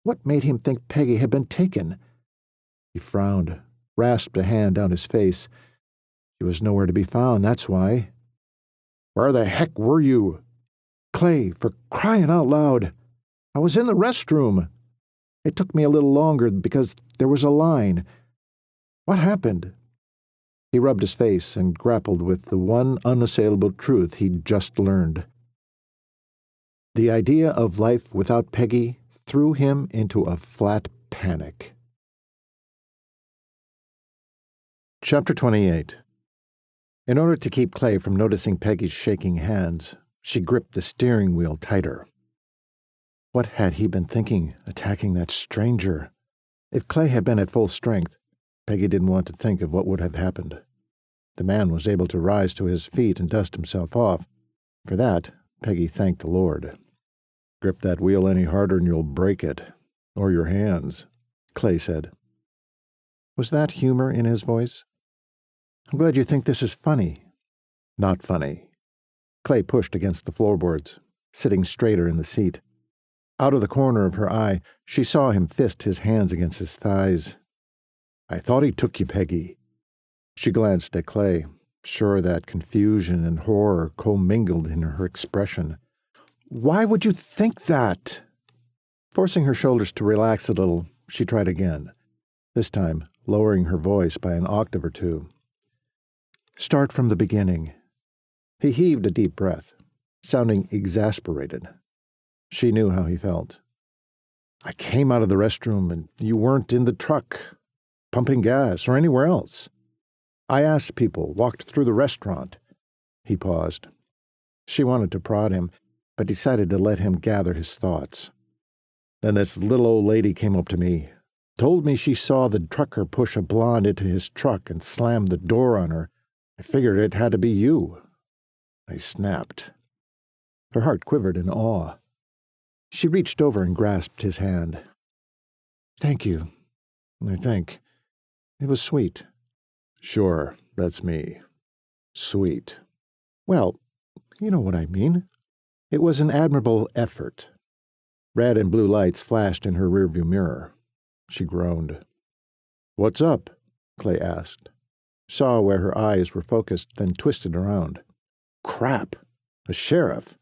What made him think Peggy had been taken? He frowned, rasped a hand down his face. She was nowhere to be found, that's why. "Where the heck were you?" "Clay, for crying out loud! I was in the restroom. It took me a little longer because there was a line. What happened?" He rubbed his face and grappled with the one unassailable truth he'd just learned. The idea of life without Peggy threw him into a flat panic. Chapter 28. In order to keep Clay from noticing Peggy's shaking hands, she gripped the steering wheel tighter. What had he been thinking, attacking that stranger? If Clay had been at full strength, Peggy didn't want to think of what would have happened. The man was able to rise to his feet and dust himself off. For that, Peggy thanked the Lord. "Grip that wheel any harder and you'll break it. Or your hands," Clay said. Was that humor in his voice? "I'm glad you think this is funny." "Not funny." Clay pushed against the floorboards, sitting straighter in the seat. Out of the corner of her eye, she saw him fist his hands against his thighs. "I thought he took you, Peggy." She glanced at Clay, sure that confusion and horror commingled in her expression. "Why would you think that?" Forcing her shoulders to relax a little, she tried again. this time lowering her voice by an octave or two. "Start from the beginning." He heaved a deep breath, sounding exasperated. She knew how he felt. "I came out of the restroom and you weren't in the truck, pumping gas, or anywhere else. I asked people, walked through the restaurant." He paused. She wanted to prod him, but decided to let him gather his thoughts. "Then this little old lady came up to me, told me she saw the trucker push a blonde into his truck and slammed the door on her. I figured it had to be you." I snapped. Her heart quivered in awe. She reached over and grasped his hand. "Thank you, I think. It was sweet." "Sure, that's me. Sweet." "Well, you know what I mean. It was an admirable effort." Red and blue lights flashed in her rearview mirror. She groaned. "What's up?" Clay asked. Saw where her eyes were focused, then twisted around. "Crap! A sheriff!"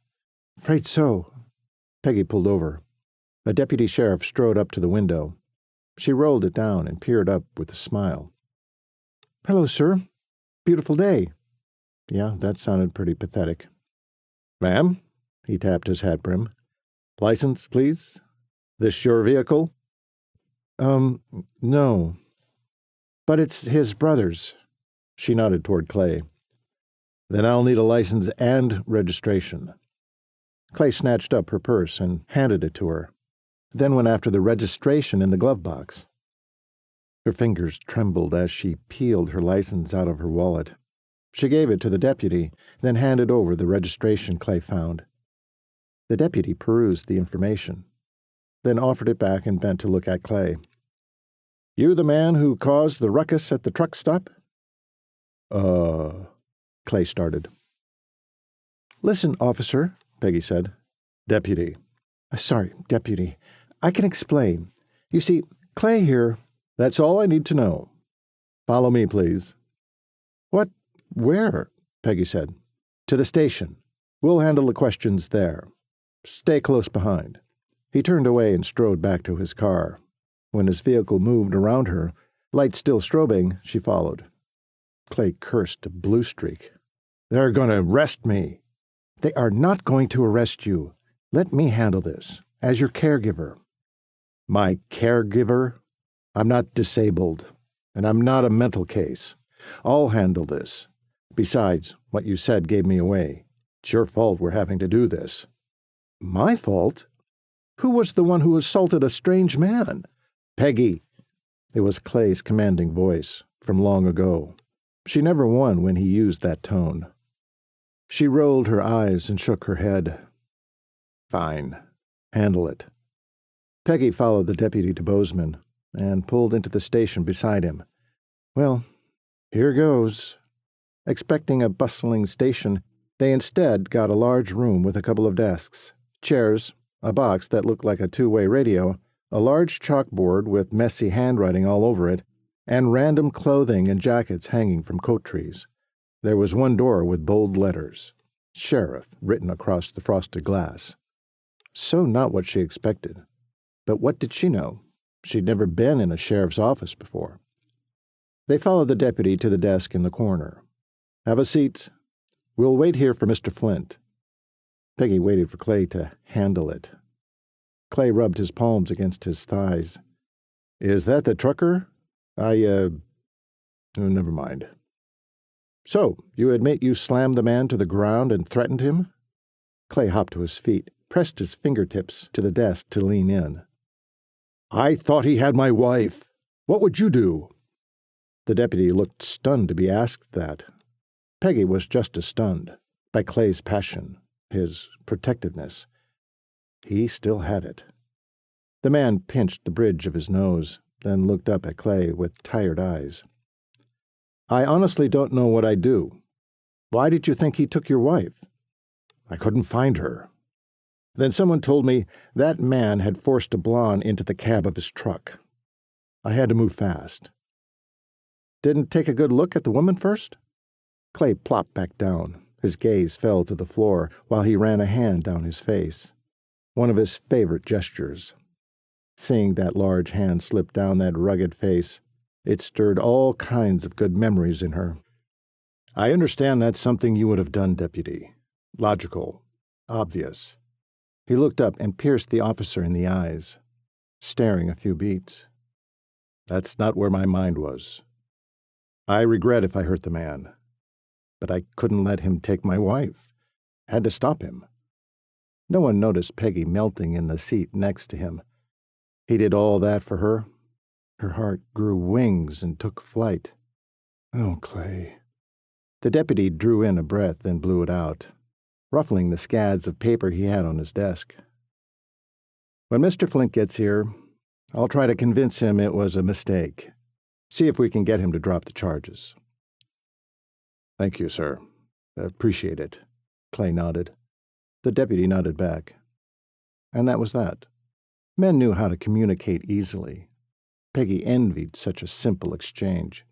"Afraid so." Peggy pulled over. A deputy sheriff strode up to the window. She rolled it down and peered up with a smile. "Hello, sir. Beautiful day." Yeah, that sounded pretty pathetic. "Ma'am?" He tapped his hat brim. "License, please? This your vehicle?" No. But it's his brother's." She nodded toward Clay. "Then I'll need a license and registration." Clay snatched up her purse and handed it to her, then went after the registration in the glove box. Her fingers trembled as she peeled her license out of her wallet. She gave it to the deputy, then handed over the registration Clay found. The deputy perused the information, then offered it back and bent to look at Clay. "You the man who caused the ruckus at the truck stop?" Clay started. "Listen, officer," Peggy said. "Deputy." Sorry, deputy. I can explain. You see, Clay here—" "That's all I need to know. Follow me, please." "What? Where?" Peggy said. "To the station. We'll handle the questions there. Stay close behind." He turned away and strode back to his car. When his vehicle moved around her, light still strobing, she followed. Clay cursed a blue streak. "They're going to arrest me." "They are not going to arrest you. Let me handle this, as your caregiver." "My caregiver? I'm not disabled, and I'm not a mental case. I'll handle this. Besides, what you said gave me away. It's your fault we're having to do this." "My fault? Who was the one who assaulted a strange man?" "Peggy." It was Clay's commanding voice, from long ago. She never won when he used that tone. She rolled her eyes and shook her head. "Fine. Handle it." Peggy followed the deputy to Bozeman and pulled into the station beside him. Well, here goes. Expecting a bustling station, they instead got a large room with a couple of desks, chairs, a box that looked like a two-way radio, a large chalkboard with messy handwriting all over it, and random clothing and jackets hanging from coat trees. There was one door with bold letters, "Sheriff," written across the frosted glass. So not what she expected. But what did she know? She'd never been in a sheriff's office before. They followed the deputy to the desk in the corner. "Have a seat. We'll wait here for Mr. Flint." Peggy waited for Clay to handle it. Clay rubbed his palms against his thighs. "Is that the trucker? Never mind." "So, you admit you slammed the man to the ground and threatened him?" Clay hopped to his feet, pressed his fingertips to the desk to lean in. "I thought he had my wife. What would you do?" The deputy looked stunned to be asked that. Peggy was just as stunned by Clay's passion, his protectiveness. He still had it. The man pinched the bridge of his nose, then looked up at Clay with tired eyes. "I honestly don't know what I'd do. Why did you think he took your wife?" "I couldn't find her." "Then someone told me that man had forced a blonde into the cab of his truck. I had to move fast." "Didn't take a good look at the woman first?" Clay plopped back down. His gaze fell to the floor while he ran a hand down his face. One of his favorite gestures. Seeing that large hand slip down that rugged face, It stirred all kinds of good memories in her. "I understand that's something you would have done, Deputy. Logical. Obvious." He looked up and pierced the officer in the eyes, staring a few beats. "That's not where my mind was. I regret if I hurt the man. But I couldn't let him take my wife. Had to stop him." No one noticed Peggy melting in the seat next to him. He did all that for her. Her heart grew wings and took flight. "Oh, Clay." The deputy drew in a breath, then blew it out, ruffling the scads of paper he had on his desk. "When Mr. Flint gets here, I'll try to convince him it was a mistake. See if we can get him to drop the charges." "Thank you, sir. Appreciate it." Clay nodded. The deputy nodded back. And that was that. Men knew how to communicate easily. Peggy envied such a simple exchange.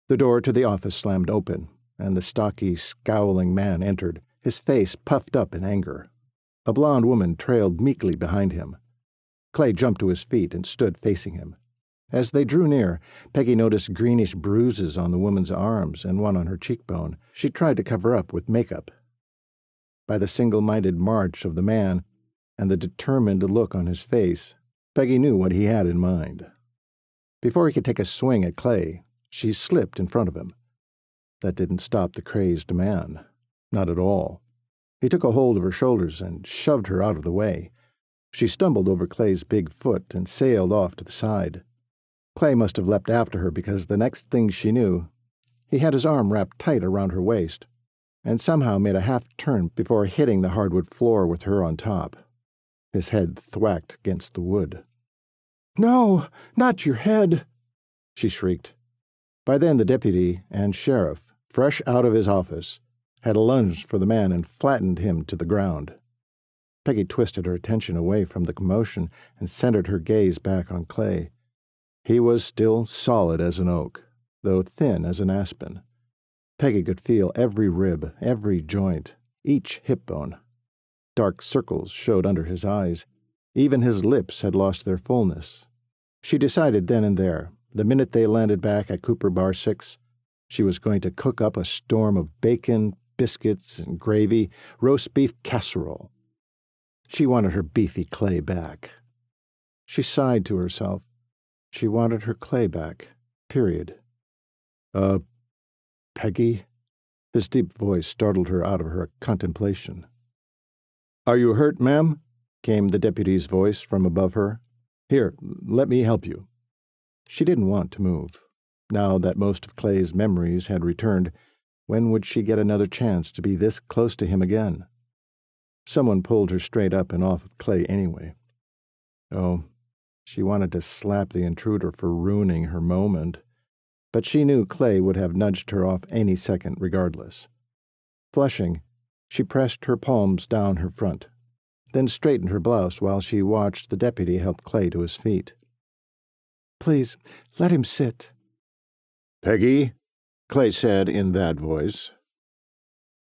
The door to the office slammed open, and the stocky, scowling man entered, his face puffed up in anger. A blonde woman trailed meekly behind him. Clay jumped to his feet and stood facing him. As they drew near, Peggy noticed greenish bruises on the woman's arms and one on her cheekbone. She tried to cover up with makeup. By the single-minded march of the man and the determined look on his face, Peggy knew what he had in mind. Before he could take a swing at Clay, she slipped in front of him. That didn't stop the crazed man. Not at all. He took a hold of her shoulders and shoved her out of the way. She stumbled over Clay's big foot and sailed off to the side. Clay must have leapt after her because the next thing she knew, he had his arm wrapped tight around her waist and somehow made a half-turn before hitting the hardwood floor with her on top. His head thwacked against the wood. "No, not your head!" she shrieked. By then the deputy and sheriff, fresh out of his office, had lunged for the man and flattened him to the ground. Peggy twisted her attention away from the commotion and centered her gaze back on Clay. He was still solid as an oak, though thin as an aspen. Peggy could feel every rib, every joint, each hip bone. Dark circles showed under his eyes. Even his lips had lost their fullness. She decided then and there, the minute they landed back at Cooper Bar 6, she was going to cook up a storm of bacon, biscuits, and gravy, roast beef casserole. She wanted her beefy Clay back. She sighed to herself. She wanted her Clay back, period. Peggy?" His deep voice startled her out of her contemplation. "Are you hurt, ma'am?" came the deputy's voice from above her. "Here, let me help you." She didn't want to move. Now that most of Clay's memories had returned, when would she get another chance to be this close to him again? Someone pulled her straight up and off of Clay anyway. Oh, she wanted to slap the intruder for ruining her moment, but she knew Clay would have nudged her off any second regardless. Flushing, she pressed her palms down her front, then straightened her blouse while she watched the deputy help Clay to his feet. "Please, let him sit." "Peggy," Clay said in that voice.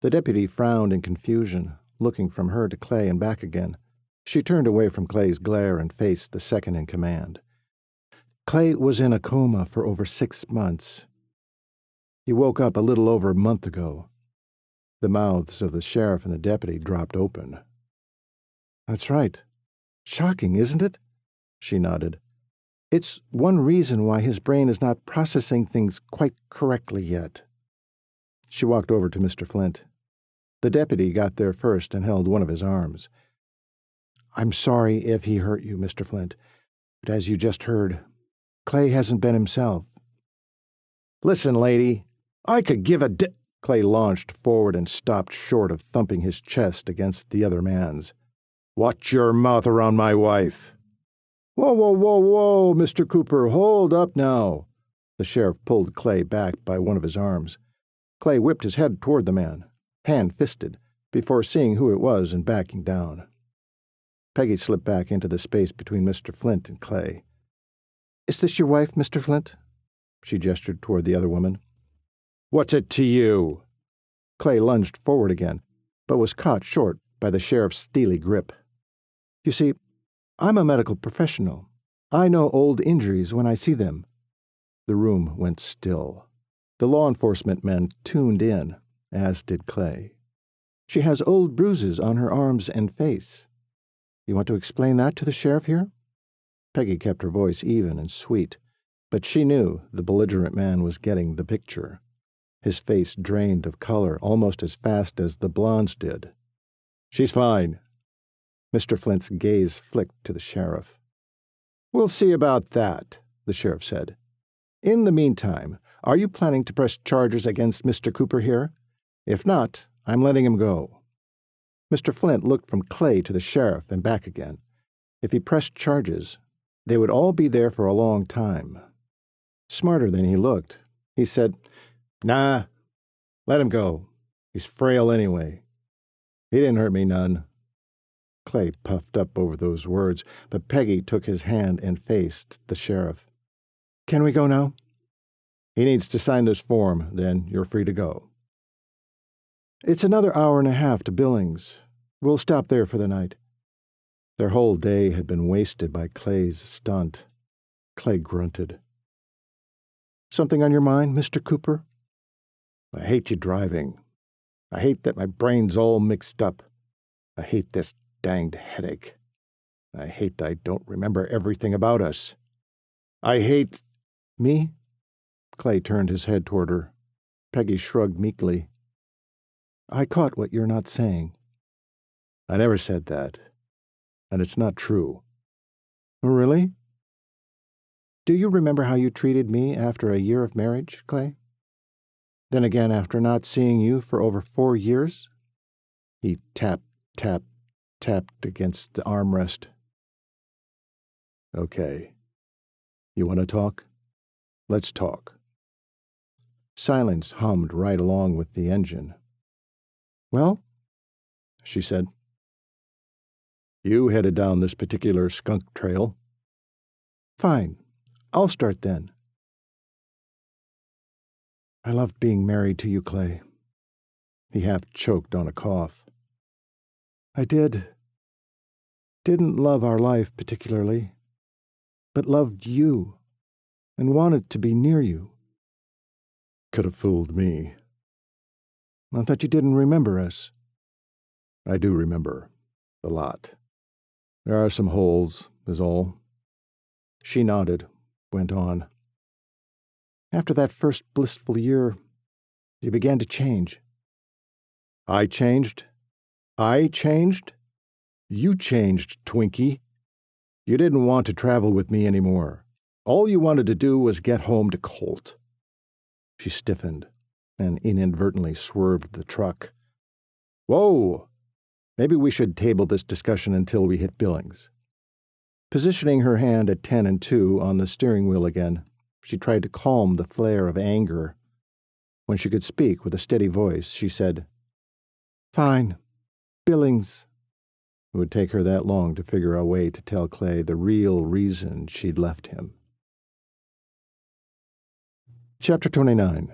The deputy frowned in confusion, looking from her to Clay and back again. She turned away from Clay's glare and faced the second in command. "Clay was in a coma for over 6 months. He woke up a little over a month ago." The mouths of the sheriff and the deputy dropped open. "That's right. Shocking, isn't it?" She nodded. "It's one reason why his brain is not processing things quite correctly yet." She walked over to Mr. Flint. The deputy got there first and held one of his arms. "I'm sorry if he hurt you, Mr. Flint, but as you just heard, Clay hasn't been himself." "Listen, lady, I could give a Clay launched forward and stopped short of thumping his chest against the other man's. "Watch your mouth around my wife." "Whoa, whoa, whoa, whoa, Mr. Cooper, hold up now." The sheriff pulled Clay back by one of his arms. Clay whipped his head toward the man, hand-fisted, before seeing who it was and backing down. Peggy slipped back into the space between Mr. Flint and Clay. "Is this your wife, Mr. Flint?" She gestured toward the other woman. "What's it to you?" Clay lunged forward again, but was caught short by the sheriff's steely grip. "You see, I'm a medical professional. I know old injuries when I see them. The room went still. The law enforcement men tuned in, as did Clay. She has old bruises on her arms and face. You want to explain that to the sheriff here? Peggy kept her voice even and sweet, but she knew the belligerent man was getting the picture. His face drained of color almost as fast as the blonde's did. She's fine. Mr. Flint's gaze flicked to the sheriff. We'll see about that, the sheriff said. In the meantime, are you planning to press charges against Mr. Cooper here? If not, I'm letting him go. Mr. Flint looked from Clay to the sheriff and back again. If he pressed charges, they would all be there for a long time. Smarter than he looked, he said, Nah, let him go. He's frail anyway. He didn't hurt me none. Clay puffed up over those words, but Peggy took his hand and faced the sheriff. Can we go now? He needs to sign this form, then you're free to go. It's another hour and a half to Billings. We'll stop there for the night. Their whole day had been wasted by Clay's stunt. Clay grunted. Something on your mind, Mr. Cooper? I hate you driving. I hate that my brain's all mixed up. I hate this danged headache. I hate I don't remember everything about us. I hate... Me? Clay turned his head toward her. Peggy shrugged meekly. I caught what you're not saying. I never said that. And it's not true. Really? Do you remember how you treated me after a year of marriage, Clay? Then again, after not seeing you for over 4 years? He tapped against the armrest. Okay. You want to talk? Let's talk. Silence hummed right along with the engine. Well? She said. You headed down this particular skunk trail. Fine. I'll start then. I loved being married to you, Clay. He half choked on a cough. I didn't love our life particularly, but loved you and wanted to be near you. Could have fooled me. I thought you didn't remember us. I do remember. A lot. There are some holes, is all. She nodded, went on. After that first blissful year, you began to change. I changed? I changed? You changed, Twinkie. You didn't want to travel with me anymore. All you wanted to do was get home to Colt. She stiffened and inadvertently swerved the truck. Whoa! Maybe we should table this discussion until we hit Billings. Positioning her hand at 10 and 2 on the steering wheel again, she tried to calm the flare of anger. When she could speak with a steady voice, she said, Fine. Billings. It would take her that long to figure a way to tell Clay the real reason she'd left him. Chapter 29.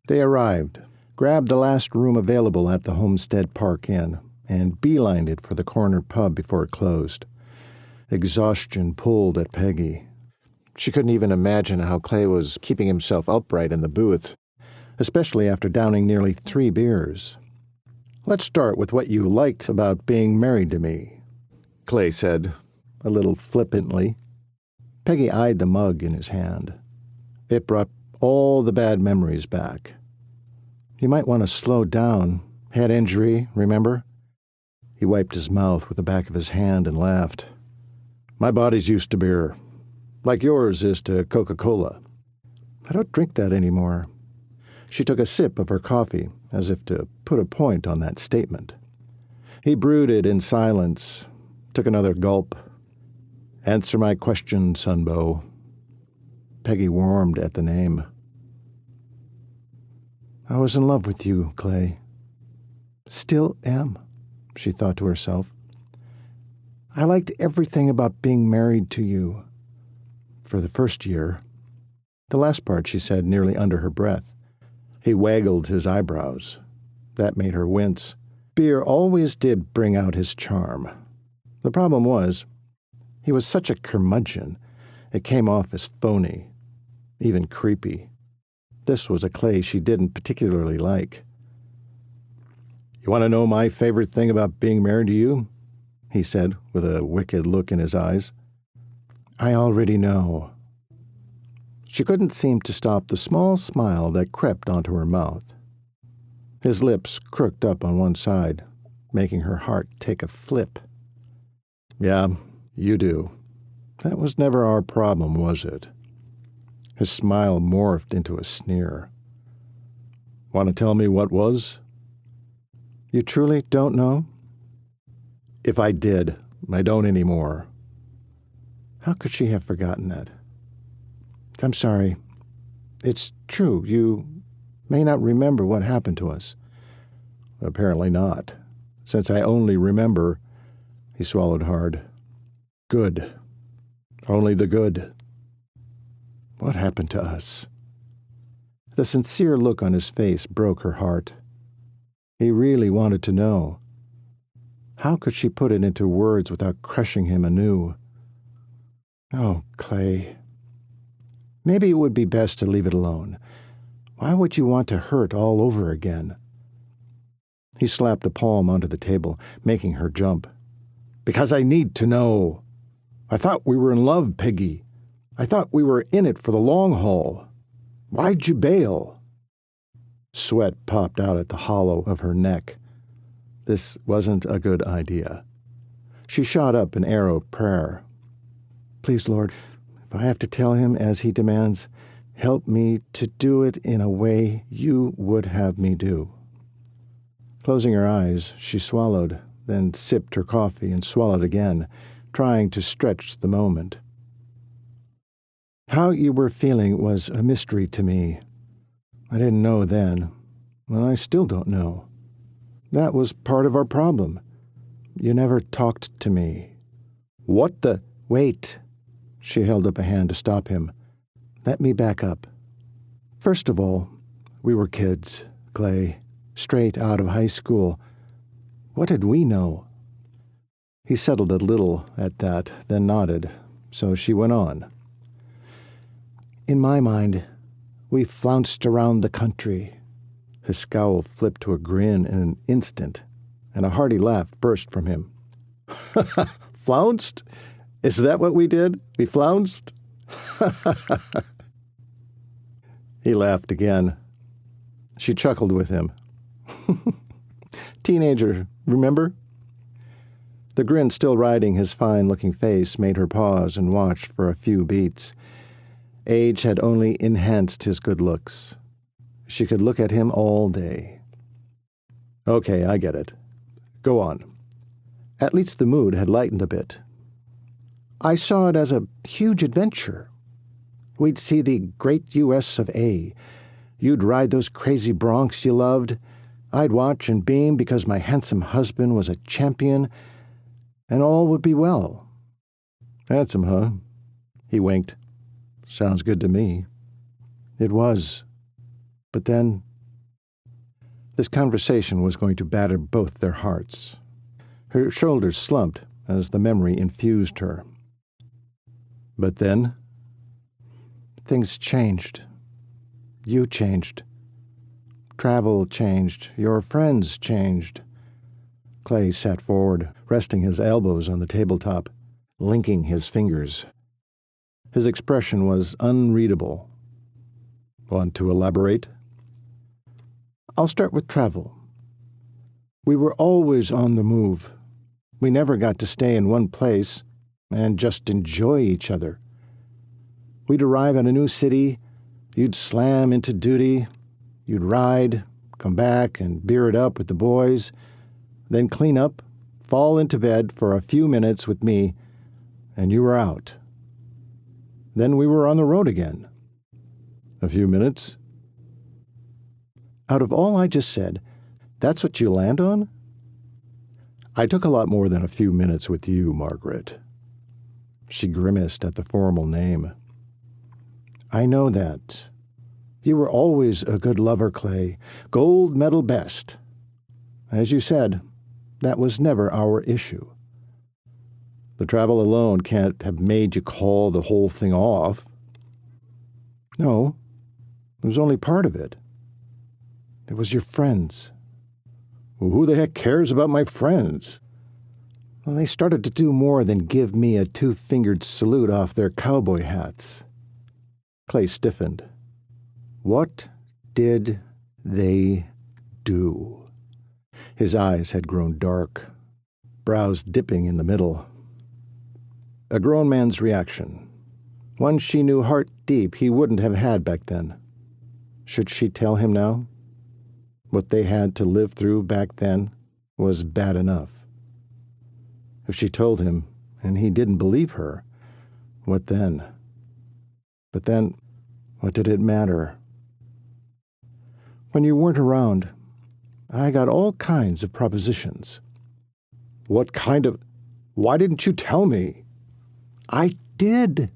They arrived, grabbed the last room available at the Homestead Park Inn, and beelined it for the corner pub before it closed. Exhaustion pulled at Peggy. She couldn't even imagine how Clay was keeping himself upright in the booth, especially after downing nearly 3 beers. Let's start with what you liked about being married to me, Clay said, a little flippantly. Peggy eyed the mug in his hand. It brought all the bad memories back. You might want to slow down. Head injury, remember? He wiped his mouth with the back of his hand and laughed. My body's used to beer, like yours is to Coca-Cola. I don't drink that anymore. She took a sip of her coffee, as if to put a point on that statement. He brooded in silence, took another gulp. Answer my question, Sunbow. Peggy warmed at the name. I was in love with you, Clay. Still am, she thought to herself. I liked everything about being married to you. For the first year. The last part she said nearly under her breath. He waggled his eyebrows. That made her wince. Beer always did bring out his charm. The problem was, he was such a curmudgeon, it came off as phony. even creepy. This was a Clay she didn't particularly like. "You want to know my favorite thing about being married to you?" he said, with a wicked look in his eyes. "I already know." She couldn't seem to stop the small smile that crept onto her mouth. His lips crooked up on one side, making her heart take a flip. "Yeah, you do. That was never our problem, was it?" His smile morphed into a sneer. "Want to tell me what was?" "You truly don't know?" "If I did, I don't anymore." How could she have forgotten that? "I'm sorry. It's true. You may not remember what happened to us." "Apparently not, since I only remember—" He swallowed hard. "Good. Only the good." What happened to us? The sincere look on his face broke her heart. He really wanted to know. How could she put it into words without crushing him anew? Oh, Clay. Maybe it would be best to leave it alone. Why would you want to hurt all over again? He slapped a palm onto the table, making her jump. "Because I need to know. I thought we were in love, Peggy. I thought we were in it for the long haul. Why'd you bail?" Sweat popped out at the hollow of her neck. This wasn't a good idea. She shot up an arrow prayer. "Please, Lord, if I have to tell him as he demands, help me to do it in a way you would have me do." Closing her eyes, she swallowed, then sipped her coffee and swallowed again, trying to stretch the moment. "How you were feeling was a mystery to me. I didn't know then, and I still don't know. That was part of our problem. You never talked to me." "What the—" "Wait." She held up a hand to stop him. "Let me back up. First of all, we were kids, Clay, straight out of high school. What did we know?" He settled a little at that, then nodded, so she went on. "In my mind, we flounced around the country." His scowl flipped to a grin in an instant, and a hearty laugh burst from him. "Flounced? Is that what we did? We flounced?" He laughed again. She chuckled with him. "Teenager, remember?" The grin still riding his fine-looking face made her pause and watch for a few beats. Age had only enhanced his good looks. She could look at him all day. "Okay, I get it. Go on." At least the mood had lightened a bit. "I saw it as a huge adventure. We'd see the great U.S. of A. You'd ride those crazy broncs you loved. I'd watch and beam because my handsome husband was a champion, and all would be well." "Handsome, huh?" He winked. "Sounds good to me." It was. But then, this conversation was going to batter both their hearts. Her shoulders slumped as the memory infused her. But then, things changed. You changed. Travel changed. Your friends changed. Clay sat forward, resting his elbows on the tabletop, linking his fingers. His expression was unreadable. "Want to elaborate?" "I'll start with travel. We were always on the move. We never got to stay in one place and just enjoy each other. We'd arrive at a new city, you'd slam into duty, you'd ride, come back and beer it up with the boys, then clean up, fall into bed for a few minutes with me, and you were out. Then we were on the road again." "A few minutes?" "Out of all I just said, that's what you land on?" "I took a lot more than a few minutes with you, Margaret." She grimaced at the formal name. "I know that. You were always a good lover, Clay. Gold medal best. As you said, that was never our issue." "The travel alone can't have made you call the whole thing off." No, it was only part of it. It was your friends. Well, who the heck cares about my friends? Well, they started to do more than give me a two-fingered salute off their cowboy hats. Clay stiffened. What did they do? His eyes had grown dark, brows dipping in the middle. A grown man's reaction. One she knew heart deep he wouldn't have had back then. Should she tell him now? What they had to live through back then was bad enough. If she told him, and he didn't believe her, what then? But then, what did it matter? When you weren't around, I got all kinds of propositions. What kind of... Why didn't you tell me? I did.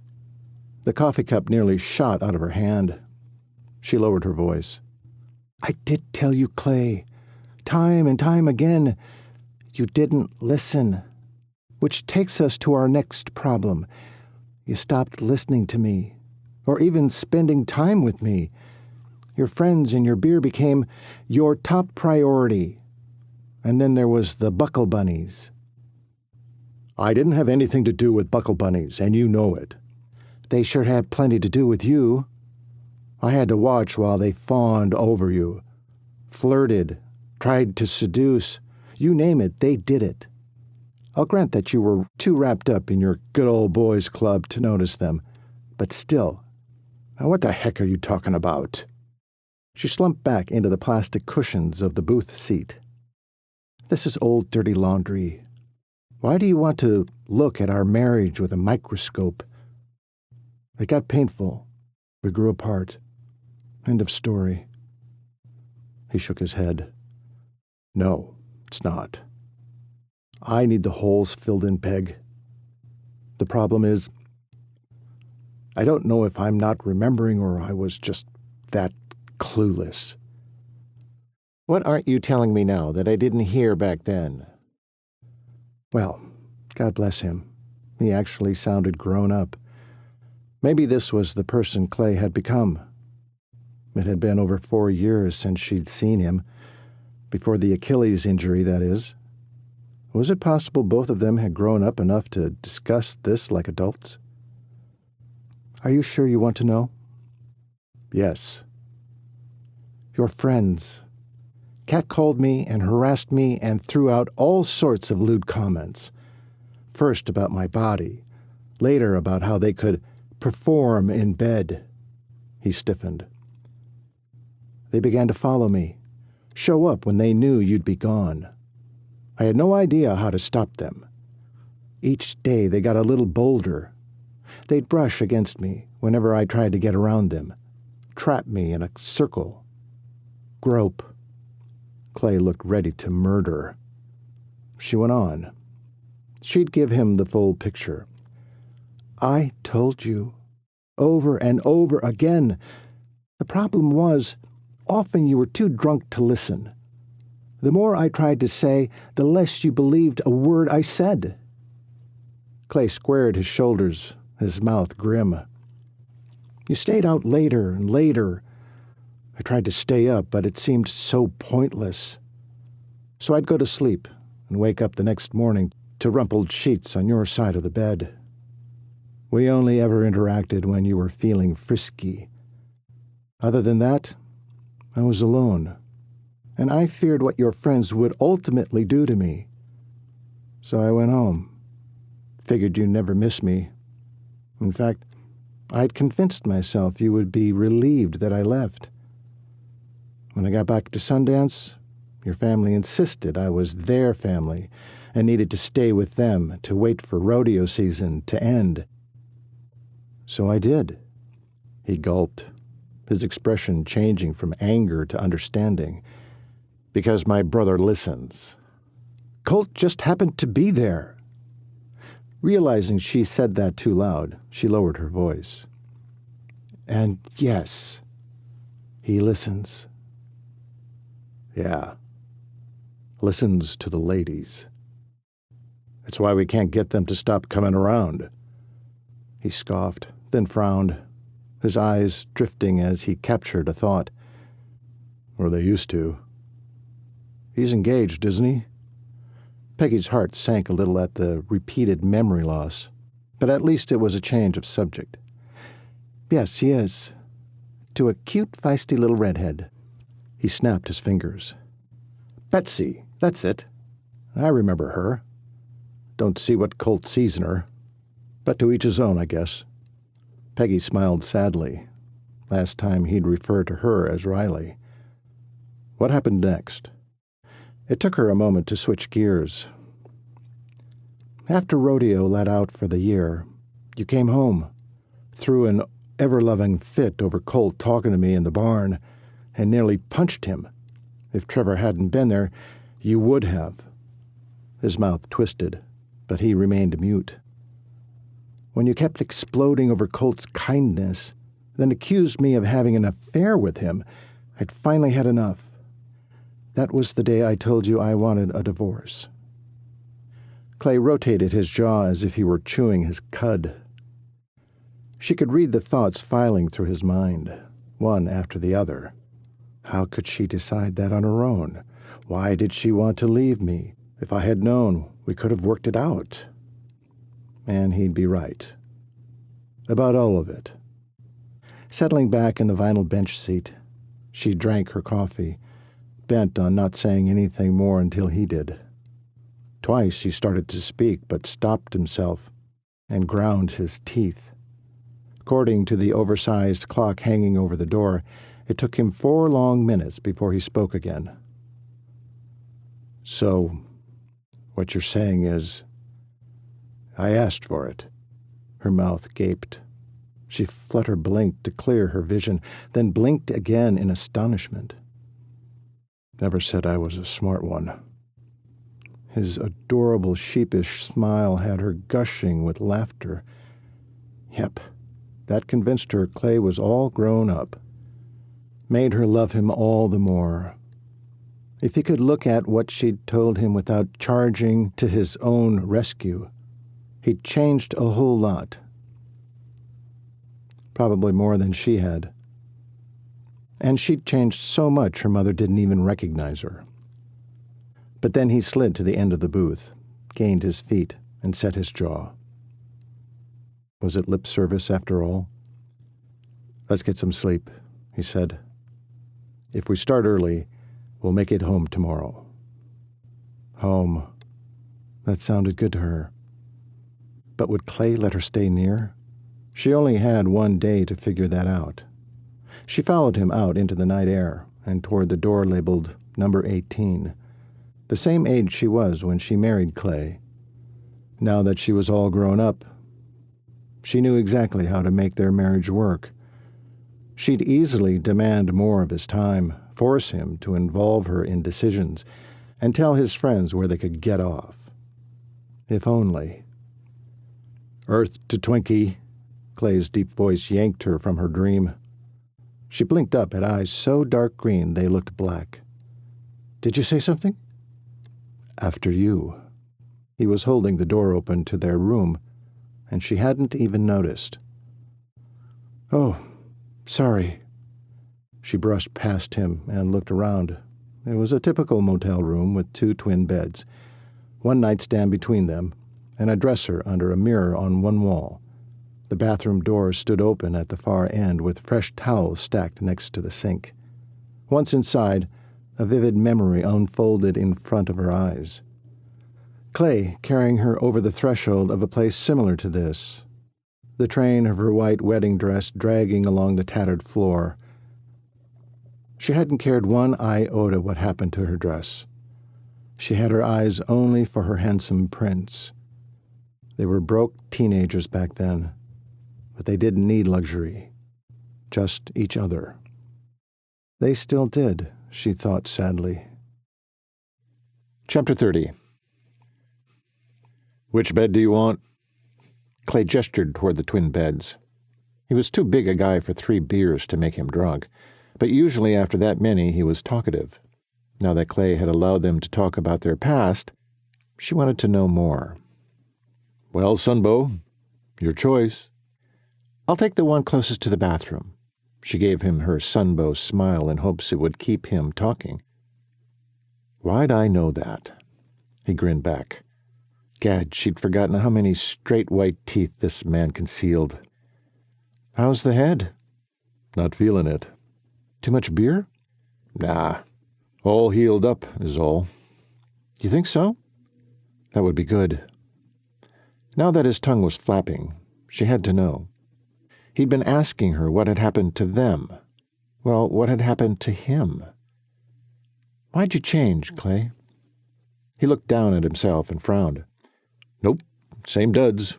The coffee cup nearly shot out of her hand. She lowered her voice. I did tell you, Clay. Time and time again. You didn't listen. Which takes us to our next problem. You stopped listening to me, or even spending time with me. Your friends and your beer became your top priority. And then there was the buckle bunnies. I didn't have anything to do with buckle bunnies, and you know it. They sure had plenty to do with you. I had to watch while they fawned over you, flirted, tried to seduce. You name it, they did it. I'll grant that you were too wrapped up in your good old boys club to notice them, but still. Now what the heck are you talking about? She slumped back into the plastic cushions of the booth seat. This is old dirty laundry. Why do you want to look at our marriage with a microscope? It got painful. We grew apart. End of story. He shook his head. No, it's not. I need the holes filled in, Peg. The problem is, I don't know if I'm not remembering or I was just that clueless. What aren't you telling me now that I didn't hear back then? Well, God bless him. He actually sounded grown up. Maybe this was the person Clay had become. It had been over 4 years since she'd seen him, before the Achilles injury, that is. Was it possible both of them had grown up enough to discuss this like adults? Are you sure you want to know? Yes. Your friends. Kat called me and harassed me and threw out all sorts of lewd comments. First about my body, later about how they could perform in bed. He stiffened. They began to follow me, show up when they knew you'd be gone. I had no idea how to stop them. Each day they got a little bolder. They'd brush against me whenever I tried to get around them, trap me in a circle, grope. Clay looked ready to murder. She went on. She'd give him the full picture. I told you, over and over again. The problem was, often you were too drunk to listen. The more I tried to say, the less you believed a word I said. Clay squared his shoulders, his mouth grim. You stayed out later and later. I tried to stay up, but it seemed so pointless. So I'd go to sleep and wake up the next morning to rumpled sheets on your side of the bed. We only ever interacted when you were feeling frisky. Other than that, I was alone, and I feared what your friends would ultimately do to me. So I went home. Figured you'd never miss me. In fact, I'd convinced myself you would be relieved that I left. When I got back to Sundance, your family insisted I was their family and needed to stay with them to wait for rodeo season to end. So I did. He gulped, his expression changing from anger to understanding. Because my brother listens. Colt just happened to be there. Realizing she said that too loud, she lowered her voice. And yes, he listens. Yeah. Listens to the ladies. That's why we can't get them to stop coming around. He scoffed, then frowned. his eyes drifting as he captured a thought. Or they used to. He's engaged, isn't he? Peggy's heart sank a little at the repeated memory loss, but at least it was a change of subject. Yes, he is. To a cute, feisty little redhead. He snapped his fingers. Betsy, that's it. I remember her. Don't see what Colt sees in her. But to each his own, I guess. Peggy smiled sadly. Last time he'd refer to her as Riley. What happened next? It took her a moment to switch gears. After rodeo let out for the year, you came home, threw an ever-loving fit over Colt talking to me in the barn, and nearly punched him. If Trevor hadn't been there, you would have. His mouth twisted, but he remained mute. When you kept exploding over Colt's kindness, then accused me of having an affair with him, I'd finally had enough. That was the day I told you I wanted a divorce. Clay rotated his jaw as if he were chewing his cud. She could read the thoughts filing through his mind, one after the other. How could she decide that on her own? Why did she want to leave me? If I had known, we could have worked it out. And he'd be right. About all of it. Settling back in the vinyl bench seat, she drank her coffee, bent on not saying anything more until he did. Twice he started to speak, but stopped himself and ground his teeth. According to the oversized clock hanging over the door, it took him 4 long minutes before he spoke again. So, what you're saying is, I asked for it. Her mouth gaped. She flutter-blinked to clear her vision, then blinked again in astonishment. Never said I was a smart one. His adorable sheepish smile had her gushing with laughter. Yep, that convinced her Clay was all grown up. Made her love him all the more. If he could look at what she'd told him without charging to his own rescue, he'd changed a whole lot. Probably more than she had. And she'd changed so much her mother didn't even recognize her. But then he slid to the end of the booth, gained his feet, and set his jaw. Was it lip service after all? Let's get some sleep, he said. If we start early, we'll make it home tomorrow. Home. That sounded good to her. But would Clay let her stay near? She only had one day to figure that out. She followed him out into the night air and toward the door labeled number 18, the same age she was when she married Clay. Now that she was all grown up, she knew exactly how to make their marriage work. She'd easily demand more of his time, force him to involve her in decisions, and tell his friends where they could get off. If only. Earth to Twinkie, Clay's deep voice yanked her from her dream. She blinked up at eyes so dark green they looked black. Did you say something? After you. He was holding the door open to their room, and she hadn't even noticed. Oh, sorry. She brushed past him and looked around. It was a typical motel room with 2 twin beds, one nightstand between them, and a dresser under a mirror on one wall. The bathroom door stood open at the far end with fresh towels stacked next to the sink. Once inside, a vivid memory unfolded in front of her eyes. Clay carrying her over the threshold of a place similar to this. The train of her white wedding dress dragging along the tattered floor. She hadn't cared one iota what happened to her dress. She had her eyes only for her handsome prince. They were broke teenagers back then, but they didn't need luxury, just each other. They still did, she thought sadly. Chapter 30. Which bed do you want? Clay gestured toward the twin beds. He was too big a guy for 3 beers to make him drunk, but usually after that many he was talkative. Now that Clay had allowed them to talk about their past, she wanted to know more. Well, Sunbow, your choice. I'll take the one closest to the bathroom. She gave him her sunbow smile in hopes it would keep him talking. Why'd I know that? He grinned back. Gad, she'd forgotten how many straight white teeth this man concealed. How's the head? Not feeling it. Too much beer? Nah. All healed up is all. You think so? That would be good. Now that his tongue was flapping, she had to know. He'd been asking her what had happened to them. Well, what had happened to him? Why'd you change, Clay? He looked down at himself and frowned. Nope, same duds.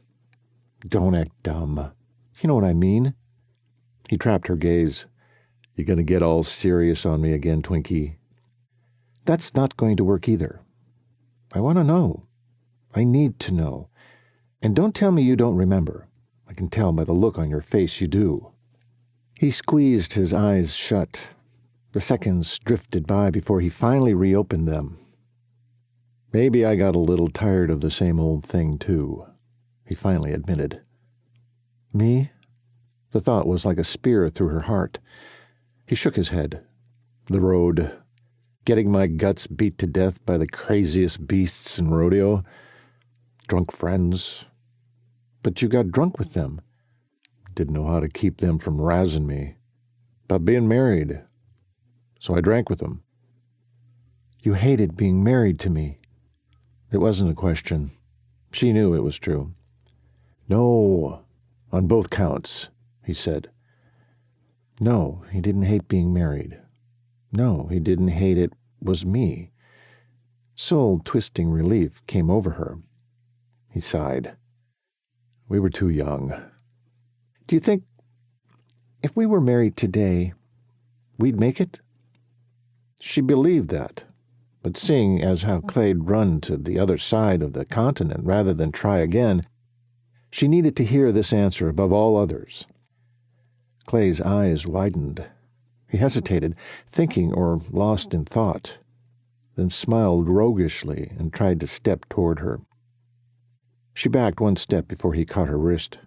Don't act dumb. You know what I mean. He trapped her gaze. You gonna get all serious on me again, Twinkie? That's not going to work either. I want to know. I need to know. And don't tell me you don't remember. I can tell by the look on your face you do. He squeezed his eyes shut. The seconds drifted by before he finally reopened them. Maybe I got a little tired of the same old thing, too, he finally admitted. Me? The thought was like a spear through her heart. He shook his head. The road. Getting my guts beat to death by the craziest beasts in rodeo. Drunk friends. But you got drunk with them. Didn't know how to keep them from razzing me. About being married. So I drank with them. You hated being married to me. It wasn't a question. She knew it was true. No, on both counts, he said. No, he didn't hate being married. No, he didn't hate it was me. Soul-twisting relief came over her. He sighed. We were too young. Do you think, if we were married today, we'd make it? She believed that, but seeing as how Clay'd run to the other side of the continent rather than try again, she needed to hear this answer above all others. Clay's eyes widened. He hesitated, thinking or lost in thought, then smiled roguishly and tried to step toward her. She backed one step before he caught her wrist.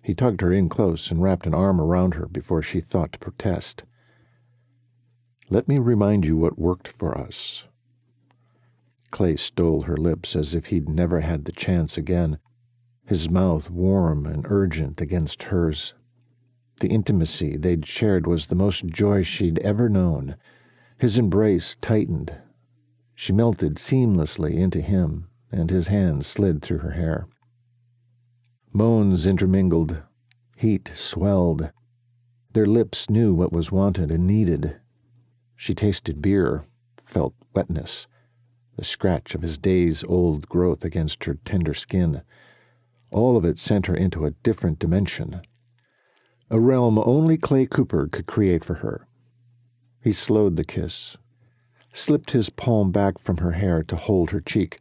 He tugged her in close and wrapped an arm around her before she thought to protest. Let me remind you what worked for us. Clay stole her lips as if he'd never had the chance again, his mouth warm and urgent against hers. The intimacy they'd shared was the most joy she'd ever known. His embrace tightened. She melted seamlessly into him, and his hands slid through her hair. Moans intermingled. Heat swelled. Their lips knew what was wanted and needed. She tasted beer, felt wetness, the scratch of his days-old growth against her tender skin. All of it sent her into a different dimension, a realm only Clay Cooper could create for her. He slowed the kiss, slipped his palm back from her hair to hold her cheek,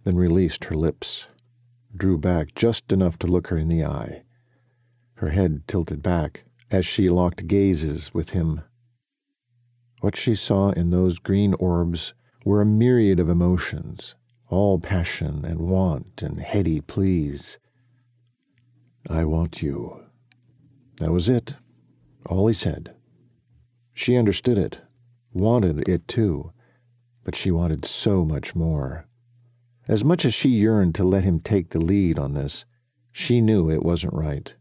then released her lips, drew back just enough to look her in the eye. Her head tilted back as she locked gazes with him. What she saw in those green orbs were a myriad of emotions, all passion and want and heady pleas. I want you. That was it, all he said. She understood it, wanted it too, but she wanted so much more. As much as she yearned to let him take the lead on this, she knew it wasn't right.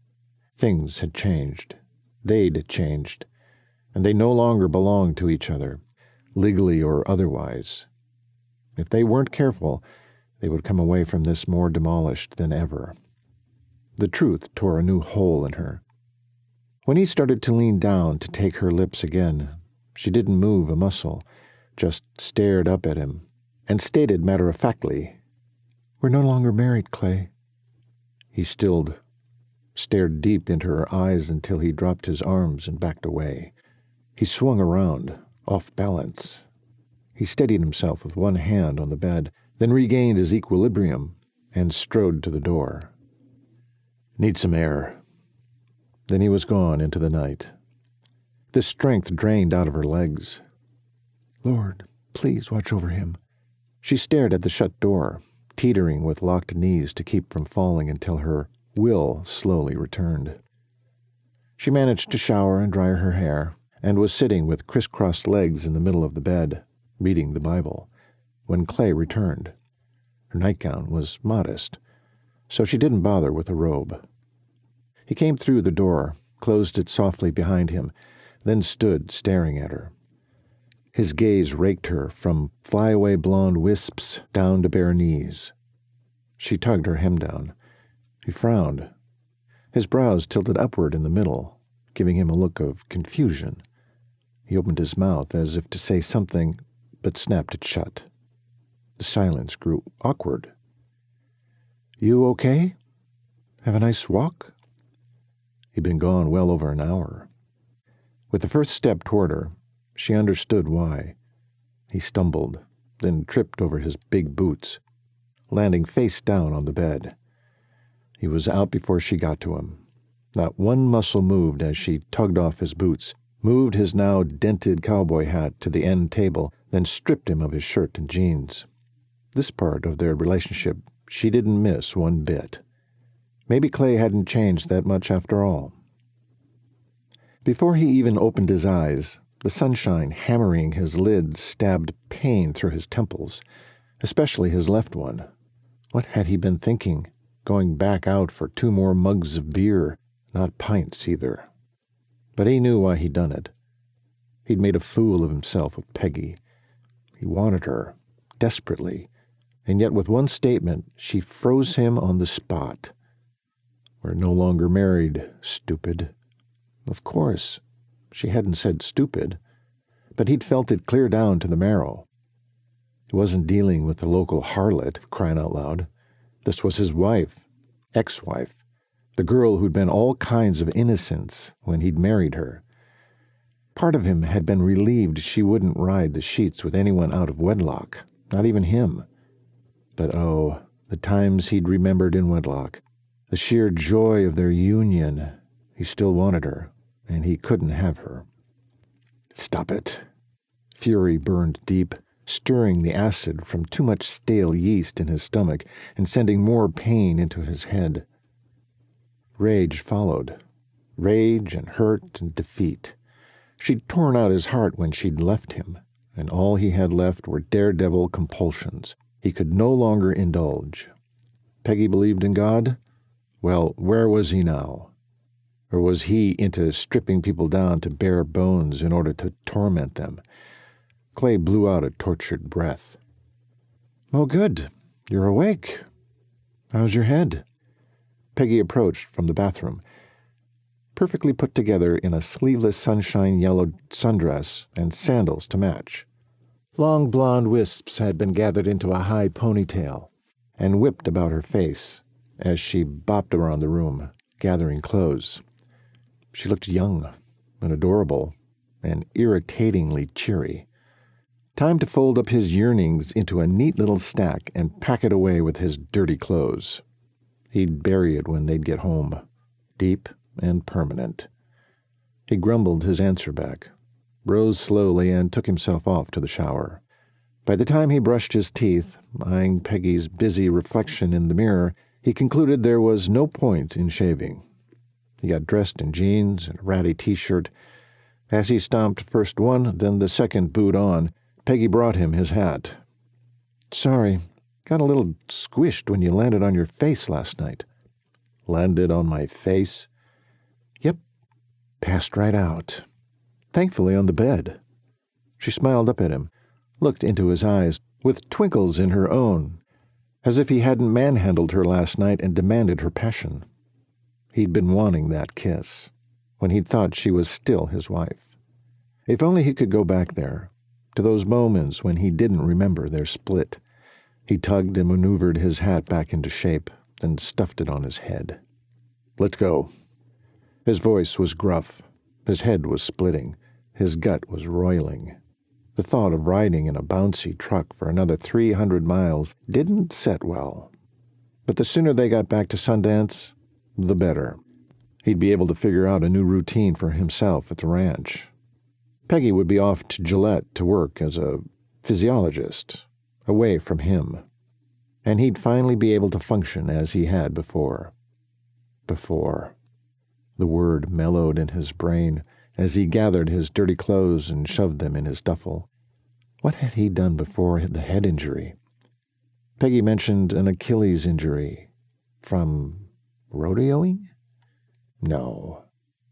Things had changed. They'd changed, and they no longer belonged to each other, legally or otherwise. If they weren't careful, they would come away from this more demolished than ever. The truth tore a new hole in her. When he started to lean down to take her lips again, she didn't move a muscle, just stared up at him, and stated matter-of-factly, We're no longer married, Clay. He stilled, stared deep into her eyes until he dropped his arms and backed away. He swung around, off balance. He steadied himself with one hand on the bed, then regained his equilibrium and strode to the door. Need some air. Then he was gone into the night. The strength drained out of her legs. Lord, please watch over him. She stared at the shut door, teetering with locked knees to keep from falling until her will slowly returned. She managed to shower and dry her hair, and was sitting with crisscrossed legs in the middle of the bed, reading the Bible, when Clay returned. Her nightgown was modest, so she didn't bother with a robe. He came through the door, closed it softly behind him, then stood staring at her. His gaze raked her from flyaway blonde wisps down to bare knees. She tugged her hem down. He frowned. His brows tilted upward in the middle, giving him a look of confusion. He opened his mouth as if to say something, but snapped it shut. The silence grew awkward. "You okay? Have a nice walk?" He'd been gone well over an hour. With the first step toward her, she understood why. He stumbled, then tripped over his big boots, landing face down on the bed. He was out before she got to him. Not one muscle moved as she tugged off his boots, moved his now dented cowboy hat to the end table, then stripped him of his shirt and jeans. This part of their relationship she didn't miss one bit. Maybe Clay hadn't changed that much after all. Before he even opened his eyes, the sunshine hammering his lids stabbed pain through his temples, especially his left one. What had he been thinking, going back out for 2 more mugs of beer, not pints either? But he knew why he'd done it. He'd made a fool of himself with Peggy. He wanted her, desperately, and yet with one statement she froze him on the spot. "We're no longer married, stupid." Of course, she hadn't said stupid, but he'd felt it clear down to the marrow. He wasn't dealing with the local harlot, crying out loud. This was his wife, ex-wife, the girl who'd been all kinds of innocence when he'd married her. Part of him had been relieved she wouldn't ride the sheets with anyone out of wedlock, not even him. But oh, the times he'd remembered in wedlock, the sheer joy of their union. He still wanted her, and he couldn't have her. Stop it. Fury burned deep, stirring the acid from too much stale yeast in his stomach and sending more pain into his head. Rage followed. Rage and hurt and defeat. She'd torn out his heart when she'd left him, and all he had left were daredevil compulsions he could no longer indulge. Peggy believed in God? Well, where was he now? Or was he into stripping people down to bare bones in order to torment them? Clay blew out a tortured breath. "Oh, good. You're awake. How's your head?" Peggy approached from the bathroom, perfectly put together in a sleeveless sunshine-yellowed sundress and sandals to match. Long blonde wisps had been gathered into a high ponytail and whipped about her face as she bopped around the room, gathering clothes. She looked young and adorable and irritatingly cheery. Time to fold up his yearnings into a neat little stack and pack it away with his dirty clothes. He'd bury it when they'd get home, deep and permanent. He grumbled his answer back, rose slowly, and took himself off to the shower. By the time he brushed his teeth, eyeing Peggy's busy reflection in the mirror, he concluded there was no point in shaving. He got dressed in jeans and a ratty t-shirt. As he stomped first one, then the second boot on, Peggy brought him his hat. "Sorry, got a little squished when you landed on your face last night." "Landed on my face?" "Yep, passed right out. Thankfully on the bed." She smiled up at him, looked into his eyes with twinkles in her own, as if he hadn't manhandled her last night and demanded her passion. He'd been wanting that kiss, when he'd thought she was still his wife. If only he could go back there, to those moments when he didn't remember their split. He tugged and maneuvered his hat back into shape, then stuffed it on his head. "Let's go." His voice was gruff. His head was splitting. His gut was roiling. The thought of riding in a bouncy truck for another 300 miles didn't set well. But the sooner they got back to Sundance, the better. He'd be able to figure out a new routine for himself at the ranch. Peggy would be off to Gillette to work as a physiologist, away from him. And he'd finally be able to function as he had before. The word mellowed in his brain as he gathered his dirty clothes and shoved them in his duffel. What had he done before the head injury? Peggy mentioned an Achilles injury. From rodeoing? No,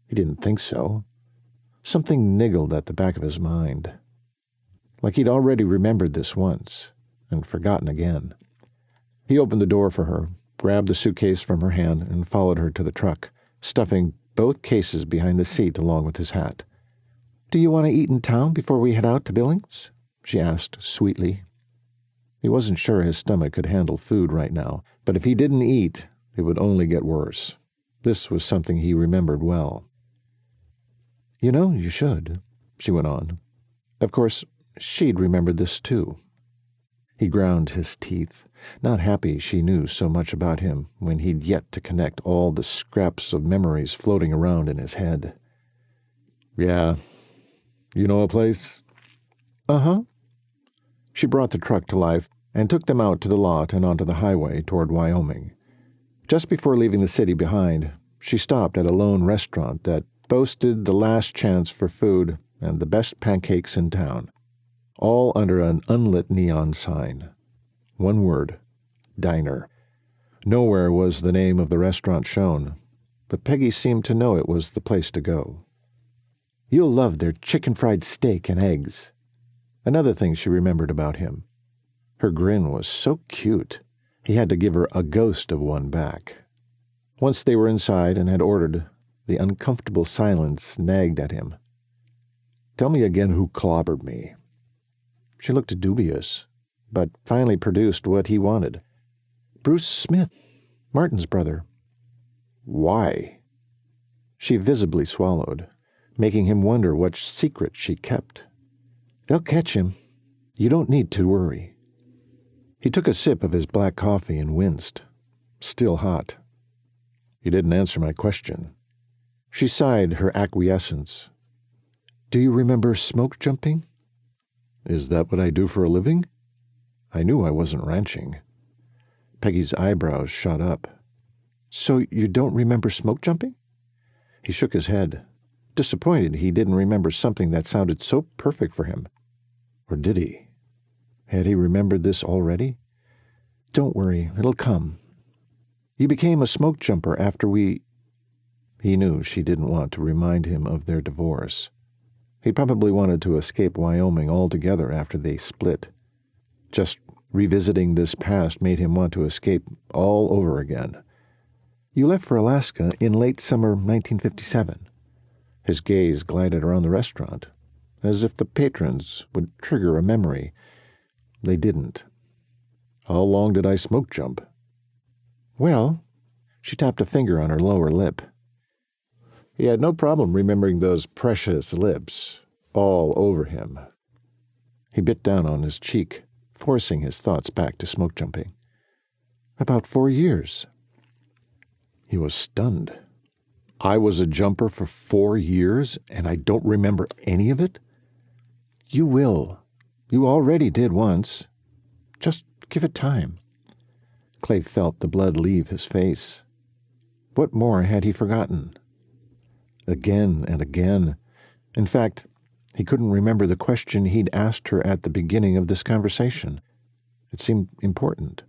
he didn't think so. Something niggled at the back of his mind. Like he'd already remembered this once, and forgotten again. He opened the door for her, grabbed the suitcase from her hand, and followed her to the truck, stuffing both cases behind the seat along with his hat. "Do you want to eat in town before we head out to Billings?" she asked sweetly. He wasn't sure his stomach could handle food right now, but if he didn't eat, it would only get worse. This was something he remembered well. "You know, you should," she went on. Of course, she'd remembered this too. He ground his teeth, not happy she knew so much about him when he'd yet to connect all the scraps of memories floating around in his head. "Yeah. You know a place?" "Uh-huh." She brought the truck to life and took them out to the lot and onto the highway toward Wyoming. Just before leaving the city behind, she stopped at a lone restaurant that boasted the last chance for food and the best pancakes in town, all under an unlit neon sign. One word: diner. Nowhere was the name of the restaurant shown, but Peggy seemed to know it was the place to go. "You'll love their chicken-fried steak and eggs." Another thing she remembered about him. Her grin was so cute, he had to give her a ghost of one back. Once they were inside and had ordered, the uncomfortable silence nagged at him. "Tell me again who clobbered me." She looked dubious, but finally produced what he wanted. "Bruce Smith, Martin's brother." "Why?" She visibly swallowed, making him wonder what secret she kept. "They'll catch him. You don't need to worry." He took a sip of his black coffee and winced. Still hot. "You didn't answer my question." She sighed her acquiescence. "Do you remember smokejumping?" "Is that what I do for a living?" I knew I wasn't ranching. Peggy's eyebrows shot up. "So you don't remember smokejumping?" He shook his head, disappointed he didn't remember something that sounded so perfect for him. Or did he? Had he remembered this already? "Don't worry, it'll come. You became a smoke jumper after we—" He knew she didn't want to remind him of their divorce. He probably wanted to escape Wyoming altogether after they split. Just revisiting this past made him want to escape all over again. "You left for Alaska in late summer 1957. His gaze glided around the restaurant, as if the patrons would trigger a memory. They didn't. "How long did I smoke jump?" "Well," she tapped a finger on her lower lip. He had no problem remembering those precious lips, all over him. He bit down on his cheek, forcing his thoughts back to smoke jumping. "About 4 years." He was stunned. I was a jumper for 4 years, and I don't remember any of it? "You will. You already did once. Just give it time." Clay felt the blood leave his face. What more had he forgotten? Again and again. In fact, he couldn't remember the question he'd asked her at the beginning of this conversation. It seemed important.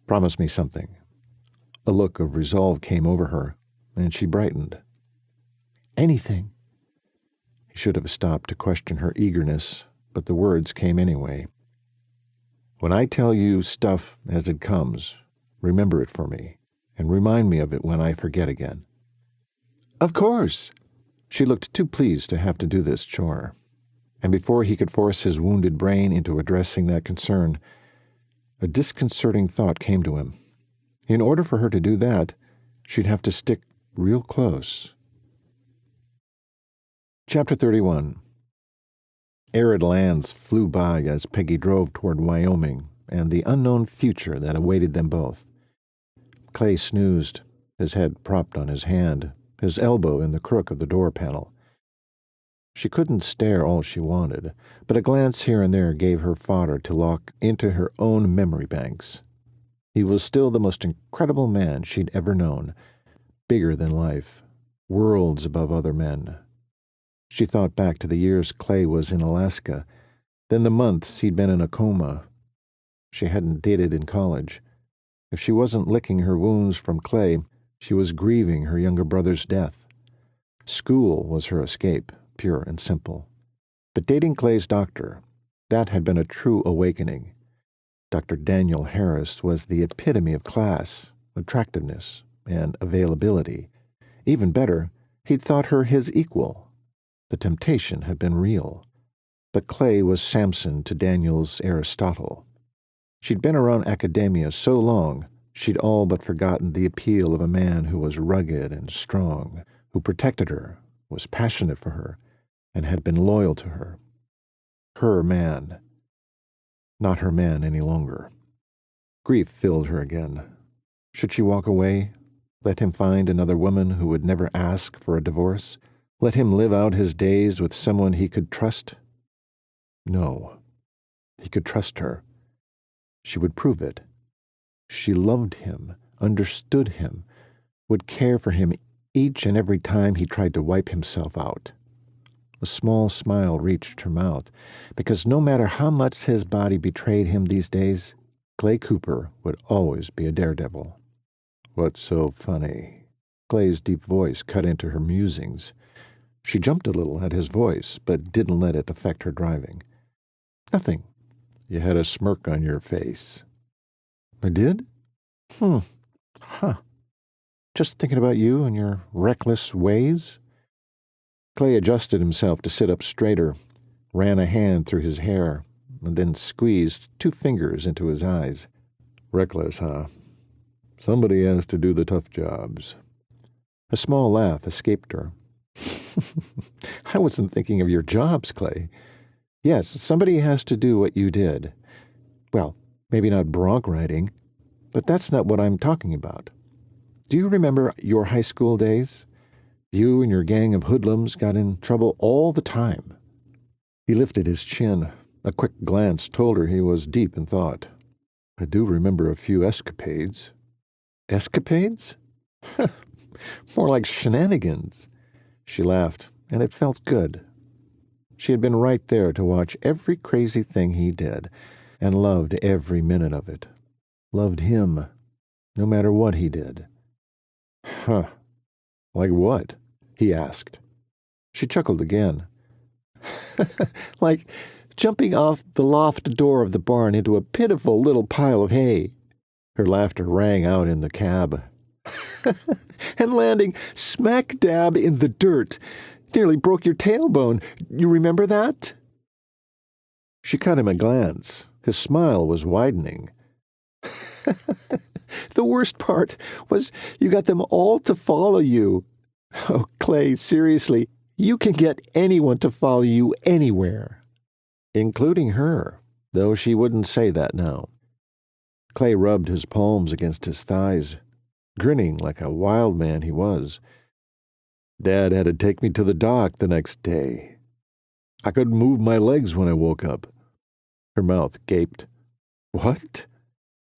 "Promise me something." A look of resolve came over her, and she brightened. "Anything." He should have stopped to question her eagerness, but the words came anyway. "When I tell you stuff as it comes, remember it for me, and remind me of it when I forget again." "Of course." She looked too pleased to have to do this chore, and before he could force his wounded brain into addressing that concern, a disconcerting thought came to him. In order for her to do that, she'd have to stick real close. Chapter 31. Arid lands flew by as Peggy drove toward Wyoming and the unknown future that awaited them both. Clay snoozed, his head propped on his hand, his elbow in the crook of the door panel. She couldn't stare all she wanted, but a glance here and there gave her fodder to lock into her own memory banks. He was still the most incredible man she'd ever known, bigger than life, worlds above other men. She thought back to the years Clay was in Alaska, then the months he'd been in a coma. She hadn't dated in college. If she wasn't licking her wounds from Clay, she was grieving her younger brother's death. School was her escape, pure and simple. But dating Clay's doctor, that had been a true awakening. Dr. Daniel Harris was the epitome of class, attractiveness, and availability. Even better, he'd thought her his equal. The temptation had been real. But Clay was Samson to Daniel's Aristotle. She'd been around academia so long, she'd all but forgotten the appeal of a man who was rugged and strong, who protected her, was passionate for her, and had been loyal to her. Her man. Not her man any longer. Grief filled her again. Should she walk away? Let him find another woman who would never ask for a divorce? Let him live out his days with someone he could trust? No. He could trust her. She would prove it. She loved him, understood him, would care for him each and every time he tried to wipe himself out. A small smile reached her mouth, because no matter how much his body betrayed him these days, Clay Cooper would always be a daredevil. What's so funny? Clay's deep voice cut into her musings. She jumped a little at his voice, but didn't let it affect her driving. Nothing. You had a smirk on your face. I did? Huh. Just thinking about you and your reckless ways? Clay adjusted himself to sit up straighter, ran a hand through his hair, and then squeezed 2 fingers into his eyes. Reckless, huh? Somebody has to do the tough jobs. A small laugh escaped her. I wasn't thinking of your jobs, Clay. Yes, somebody has to do what you did. Well, maybe not bronc riding, but that's not what I'm talking about. Do you remember your high school days? You and your gang of hoodlums got in trouble all the time. He lifted his chin. A quick glance told her he was deep in thought. I do remember a few escapades. Escapades? More like shenanigans. She laughed, and it felt good. She had been right there to watch every crazy thing he did, and loved every minute of it. Loved him, no matter what he did. Huh. Like what? He asked. She chuckled again. Like jumping off the loft door of the barn into a pitiful little pile of hay. Her laughter rang out in the cab. And landing smack dab in the dirt. Nearly broke your tailbone. You remember that? She cut him a glance. His smile was widening. The worst part was you got them all to follow you. Oh, Clay, seriously, you can get anyone to follow you anywhere. Including her, though she wouldn't say that now. Clay rubbed his palms against his thighs, grinning like a wild man he was. Dad had to take me to the dock the next day. I couldn't move my legs when I woke up. Her mouth gaped. What?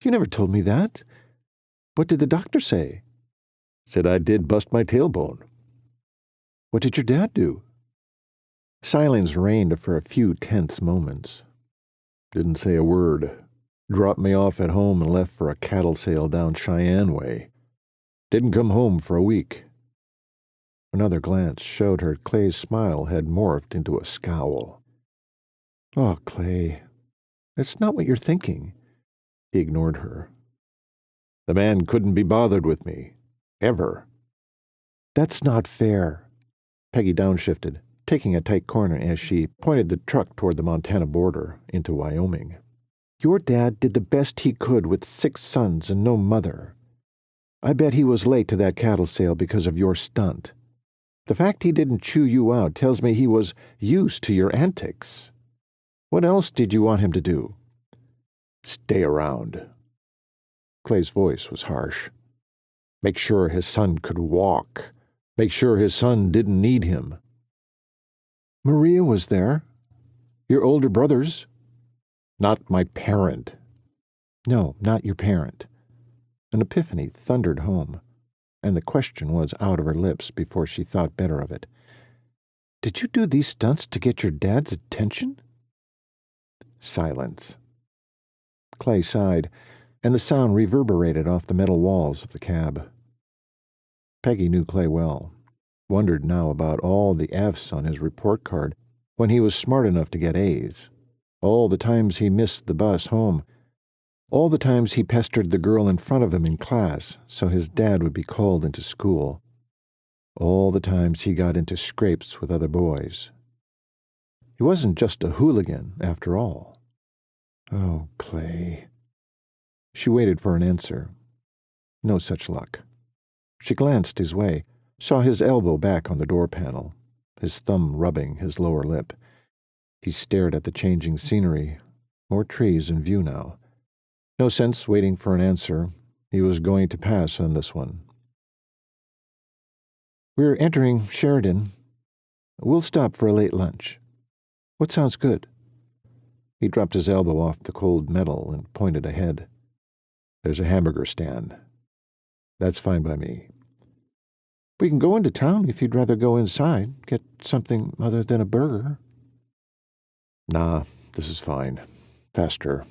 You never told me that. What did the doctor say? Said I did bust my tailbone. What did your dad do? Silence reigned for a few tense moments. Didn't say a word. Dropped me off at home and left for a cattle sale down Cheyenne way. Didn't come home for a week. Another glance showed her Clay's smile had morphed into a scowl. Oh, Clay, that's not what you're thinking. He ignored her. The man couldn't be bothered with me. Ever. That's not fair. Peggy downshifted, taking a tight corner as she pointed the truck toward the Montana border into Wyoming. Your dad did the best he could with 6 sons and no mother. I bet he was late to that cattle sale because of your stunt. The fact he didn't chew you out tells me he was used to your antics. What else did you want him to do? Stay around. Clay's voice was harsh. Make sure his son could walk. Make sure his son didn't need him. Maria was there. Your older brothers. Not my parent. No, not your parent. An epiphany thundered home. and the question was out of her lips before she thought better of it. "Did you do these stunts to get your dad's attention?" Silence. Clay sighed, and the sound reverberated off the metal walls of the cab. Peggy knew Clay well, wondered now about all the F's on his report card when he was smart enough to get A's, all the times he missed the bus home, all the times he pestered the girl in front of him in class so his dad would be called into school, all the times he got into scrapes with other boys. He wasn't just a hooligan, after all. Oh, Clay. She waited for an answer. No such luck. She glanced his way, saw his elbow back on the door panel, his thumb rubbing his lower lip. He stared at the changing scenery, more trees in view now. No sense waiting for an answer. He was going to pass on this one. "We're entering Sheridan. We'll stop for a late lunch. What sounds good?" He dropped his elbow off the cold metal and pointed ahead. "There's a hamburger stand. That's fine by me." "We can go into town if you'd rather go inside, get something other than a burger." "Nah, this is fine. Faster.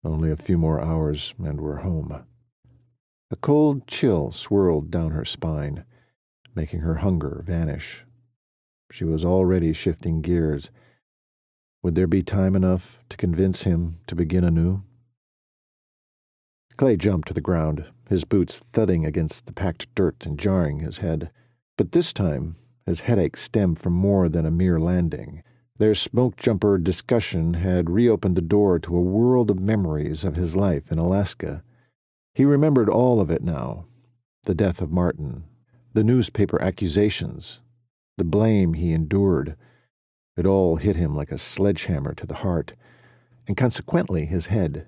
Only a few more hours and we're home." A cold chill swirled down her spine, making her hunger vanish. She was already shifting gears. Would there be time enough to convince him to begin anew? Clay jumped to the ground, his boots thudding against the packed dirt and jarring his head. But this time, his headache stemmed from more than a mere landing. Their smoke-jumper discussion had reopened the door to a world of memories of his life in Alaska. He remembered all of it now. The death of Martin, the newspaper accusations, the blame he endured. It all hit him like a sledgehammer to the heart, and consequently his head.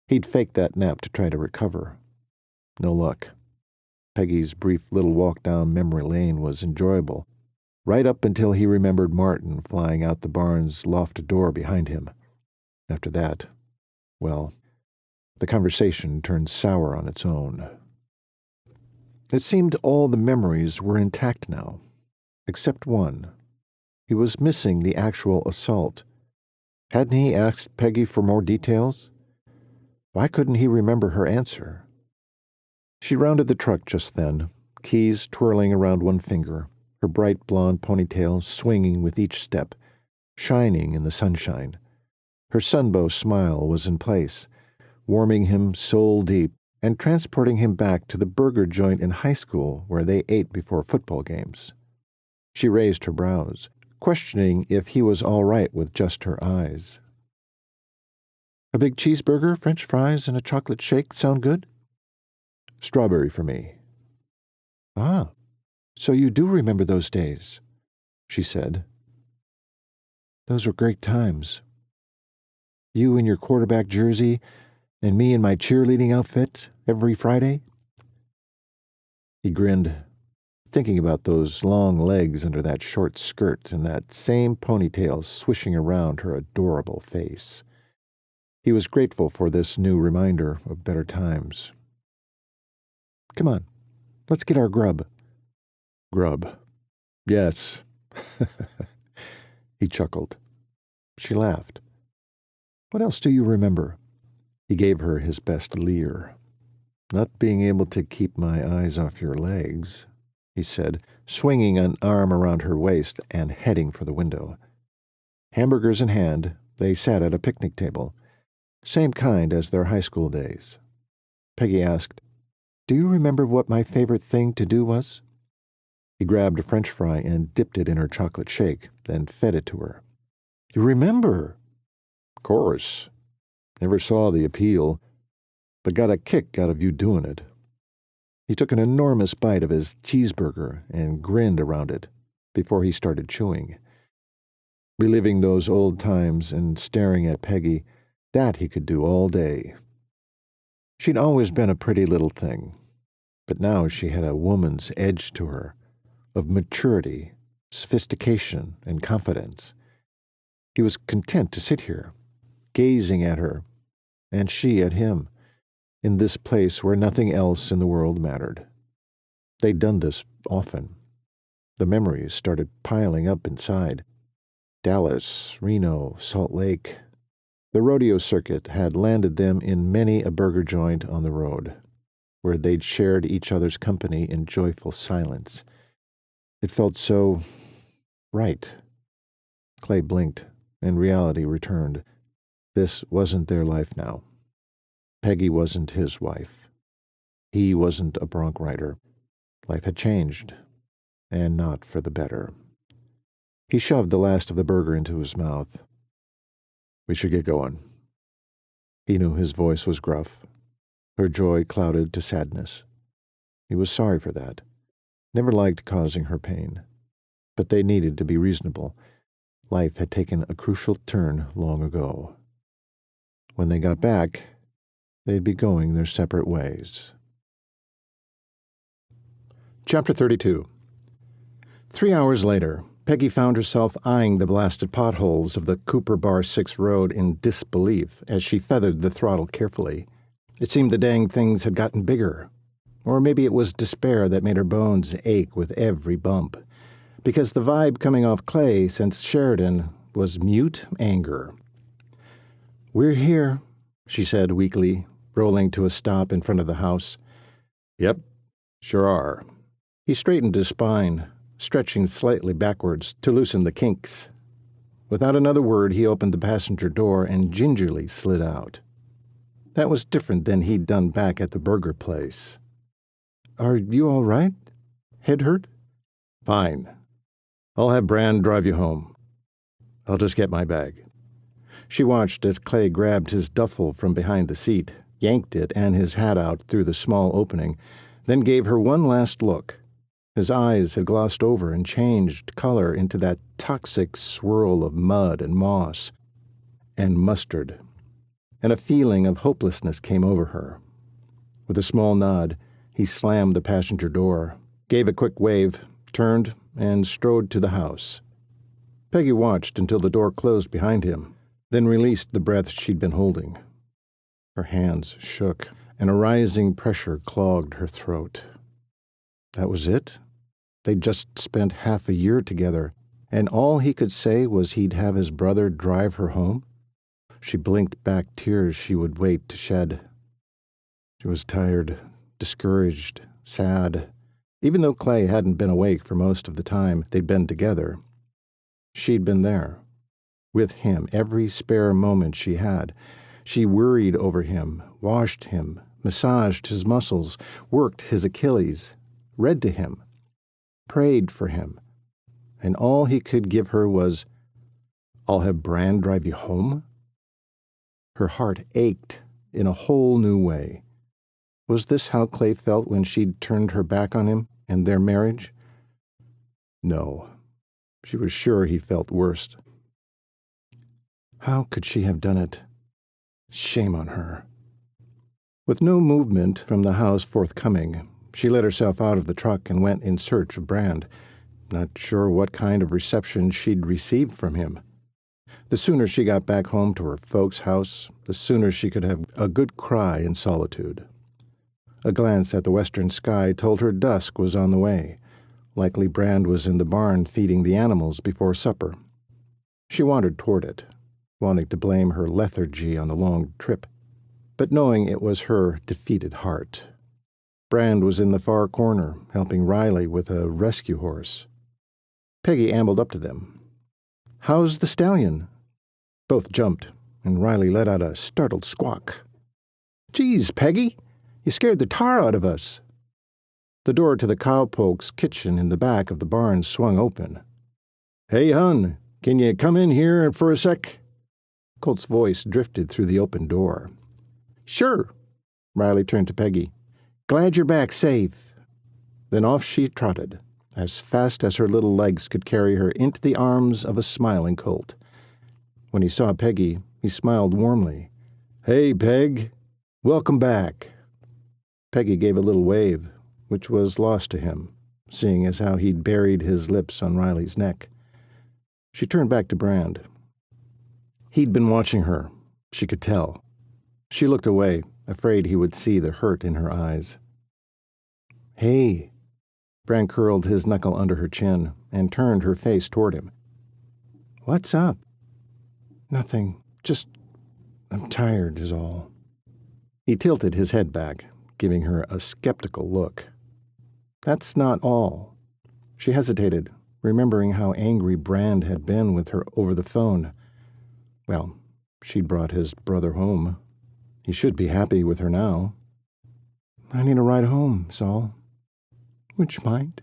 He'd faked that nap to try to recover. No luck. Peggy's brief little walk down memory lane was enjoyable, right up until he remembered Martin flying out the barn's loft door behind him. After that, well, the conversation turned sour on its own. It seemed all the memories were intact now, except one. He was missing the actual assault. Hadn't he asked Peggy for more details? Why couldn't he remember her answer? She rounded the truck just then, keys twirling around one finger, her bright blonde ponytail swinging with each step, shining in the sunshine. Her sunbow smile was in place, warming him soul deep and transporting him back to the burger joint in high school where they ate before football games. She raised her brows, questioning if he was all right with just her eyes. "A big cheeseburger, French fries, and a chocolate shake sound good?" "Strawberry for me." "Ah, so you do remember those days," she said. "Those were great times. You in your quarterback jersey, and me in my cheerleading outfit every Friday?" He grinned, thinking about those long legs under that short skirt and that same ponytail swishing around her adorable face. He was grateful for this new reminder of better times. "Come on, let's get our grub." "Grub. Yes." He chuckled. She laughed. "What else do you remember?" He gave her his best leer. "Not being able to keep my eyes off your legs," he said, swinging an arm around her waist and heading for the window. Hamburgers in hand, they sat at a picnic table, same kind as their high school days. Peggy asked, "Do you remember what my favorite thing to do was?" He grabbed a French fry and dipped it in her chocolate shake, then fed it to her. "You remember?" "Of course. Never saw the appeal, but got a kick out of you doing it." He took an enormous bite of his cheeseburger and grinned around it before he started chewing. Reliving those old times and staring at Peggy, that he could do all day. She'd always been a pretty little thing, but now she had a woman's edge to her, of maturity, sophistication, and confidence. He was content to sit here, gazing at her, and she at him, in this place where nothing else in the world mattered. They'd done this often. The memories started piling up inside. Dallas, Reno, Salt Lake. The rodeo circuit had landed them in many a burger joint on the road, where they'd shared each other's company in joyful silence. It felt so right. Clay blinked, and reality returned. This wasn't their life now. Peggy wasn't his wife. He wasn't a bronc rider. Life had changed, and not for the better. He shoved the last of the burger into his mouth. "We should get going." He knew his voice was gruff. Her joy clouded to sadness. He was sorry for that. Never liked causing her pain. But they needed to be reasonable. Life had taken a crucial turn long ago. When they got back, they'd be going their separate ways. Chapter 32. 3 hours later, Peggy found herself eyeing the blasted potholes of the Cooper Bar 6 road in disbelief as she feathered the throttle carefully. It seemed the dang things had gotten bigger. Or maybe it was despair that made her bones ache with every bump. Because the vibe coming off Clay since Sheridan was mute anger. "We're here," she said weakly, rolling to a stop in front of the house. "Yep, sure are." He straightened his spine, stretching slightly backwards to loosen the kinks. Without another word, he opened the passenger door and gingerly slid out. That was different than he'd done back at the burger place. "Are you all right? Head hurt?" "Fine. I'll have Brand drive you home. I'll just get my bag." She watched as Clay grabbed his duffel from behind the seat, yanked it and his hat out through the small opening, then gave her one last look. His eyes had glossed over and changed color into that toxic swirl of mud and moss and mustard, and a feeling of hopelessness came over her. With a small nod, he slammed the passenger door, gave a quick wave, turned, and strode to the house. Peggy watched until the door closed behind him, then released the breath she'd been holding. Her hands shook, and a rising pressure clogged her throat. That was it? They'd just spent half a year together, and all he could say was he'd have his brother drive her home? She blinked back tears she would wait to shed. She was tired, discouraged, sad, even though Clay hadn't been awake for most of the time they'd been together. She'd been there, with him every spare moment she had. She worried over him, washed him, massaged his muscles, worked his Achilles, read to him, prayed for him, and all he could give her was, "I'll have Brand drive you home?" Her heart ached in a whole new way. Was this how Clay felt when she'd turned her back on him and their marriage? No, she was sure he felt worse. How could she have done it? Shame on her. With no movement from the house forthcoming, she let herself out of the truck and went in search of Brand, not sure what kind of reception she'd received from him. The sooner she got back home to her folks' house, the sooner she could have a good cry in solitude. A glance at the western sky told her dusk was on the way. Likely Brand was in the barn feeding the animals before supper. She wandered toward it, wanting to blame her lethargy on the long trip, but knowing it was her defeated heart. Brand was in the far corner, helping Riley with a rescue horse. Peggy ambled up to them. "How's the stallion?" Both jumped, and Riley let out a startled squawk. "Geez, Peggy! You scared the tar out of us." The door to the cowpoke's kitchen in the back of the barn swung open. "Hey, hon, can you come in here for a sec?" Colt's voice drifted through the open door. "Sure." Riley turned to Peggy. "Glad you're back safe." Then off she trotted, as fast as her little legs could carry her into the arms of a smiling Colt. When he saw Peggy, he smiled warmly. "Hey, Peg. Welcome back." Peggy gave a little wave, which was lost to him, seeing as how he'd buried his lips on Riley's neck. She turned back to Brand. He'd been watching her, she could tell. She looked away, afraid he would see the hurt in her eyes. "Hey," Bran curled his knuckle under her chin and turned her face toward him. "What's up?" "Nothing. Just, I'm tired is all." He tilted his head back, giving her a skeptical look. "That's not all." She hesitated, remembering how angry Brand had been with her over the phone. Well, she'd brought his brother home. He should be happy with her now. "I need a ride home, Saul. Would you mind?"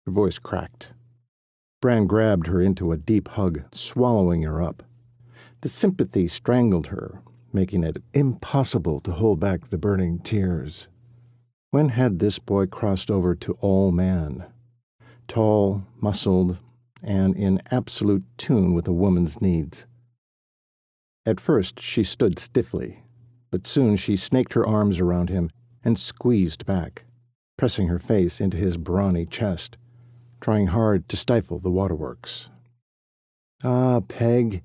Her voice cracked. Brand grabbed her into a deep hug, swallowing her up. The sympathy strangled her, making it impossible to hold back the burning tears. When had this boy crossed over to all man? Tall, muscled, and in absolute tune with a woman's needs. At first she stood stiffly, but soon she snaked her arms around him and squeezed back, pressing her face into his brawny chest, trying hard to stifle the waterworks. "Ah, Peg,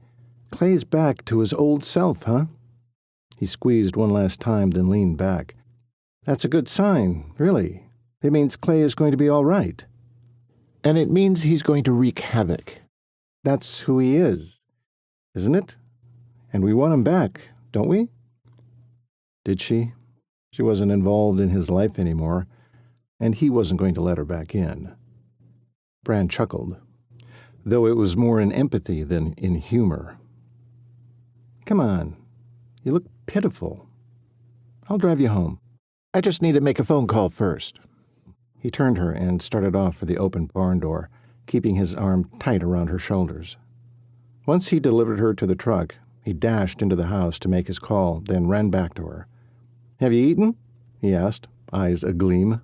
Clay's back to his old self, huh?" He squeezed one last time, then leaned back. "That's a good sign, really. It means Clay is going to be all right. And it means he's going to wreak havoc. That's who he is, isn't it? And we want him back, don't we?" Did she? She wasn't involved in his life anymore, and he wasn't going to let her back in. Brand chuckled, though it was more in empathy than in humor. "Come on. You look pitiful. I'll drive you home. I just need to make a phone call first." He turned her and started off for the open barn door, keeping his arm tight around her shoulders. Once he delivered her to the truck, he dashed into the house to make his call, then ran back to her. "Have you eaten?" he asked, eyes agleam.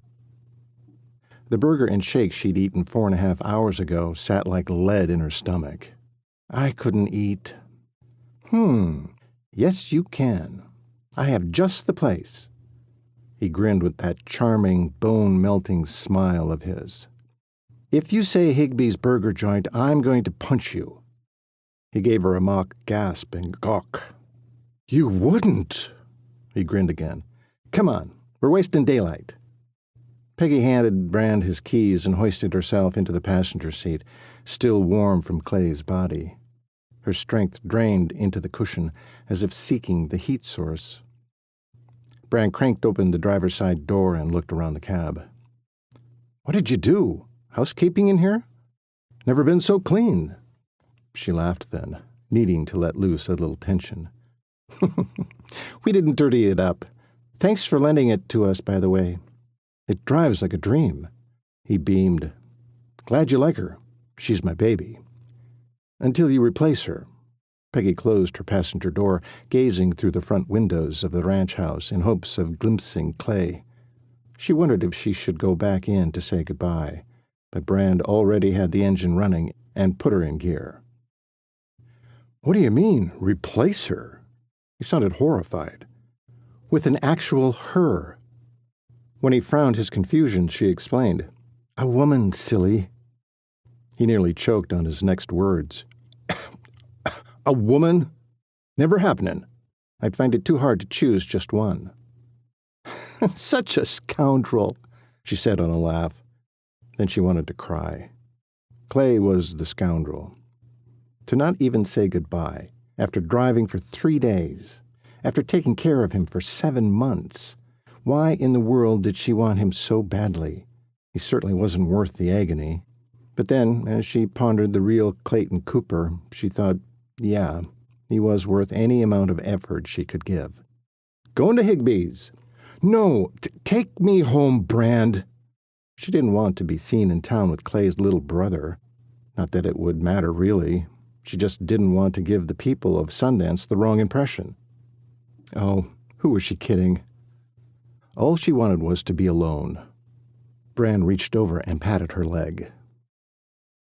The burger and shake she'd eaten 4.5 hours ago sat like lead in her stomach. "I couldn't eat." Yes, you can. I have just the place." He grinned with that charming, bone-melting smile of his. "If you say Higby's burger joint, I'm going to punch you." He gave her a mock gasp and gawk. "You wouldn't!" He grinned again. "Come on, we're wasting daylight." Peggy handed Brand his keys and hoisted herself into the passenger seat, still warm from Clay's body. Her strength drained into the cushion, as if seeking the heat source. Brand cranked open the driver's side door and looked around the cab. "What did you do? Housekeeping in here? Never been so clean." She laughed then, needing to let loose a little tension. "We didn't dirty it up. Thanks for lending it to us, by the way. It drives like a dream." He beamed. "Glad you like her. She's my baby. Until you replace her." Peggy closed her passenger door, gazing through the front windows of the ranch house in hopes of glimpsing Clay. She wondered if she should go back in to say goodbye, but Brand already had the engine running and put her in gear. "What do you mean, replace her?" He sounded horrified. "With an actual her." When he frowned his confusion, she explained. "A woman, silly." He nearly choked on his next words. "A woman? Never happening. I'd find it too hard to choose just one." "Such a scoundrel," she said on a laugh. Then she wanted to cry. Clay was the scoundrel. To not even say goodbye, after driving for 3 days, after taking care of him for 7 months. Why in the world did she want him so badly? He certainly wasn't worth the agony. But then, as she pondered the real Clayton Cooper, she thought, yeah, he was worth any amount of effort she could give. "Going to Higby's." "No, take me home, Brand." She didn't want to be seen in town with Clay's little brother. Not that it would matter, really. She just didn't want to give the people of Sundance the wrong impression. Oh, who was she kidding? All she wanted was to be alone. Brand reached over and patted her leg.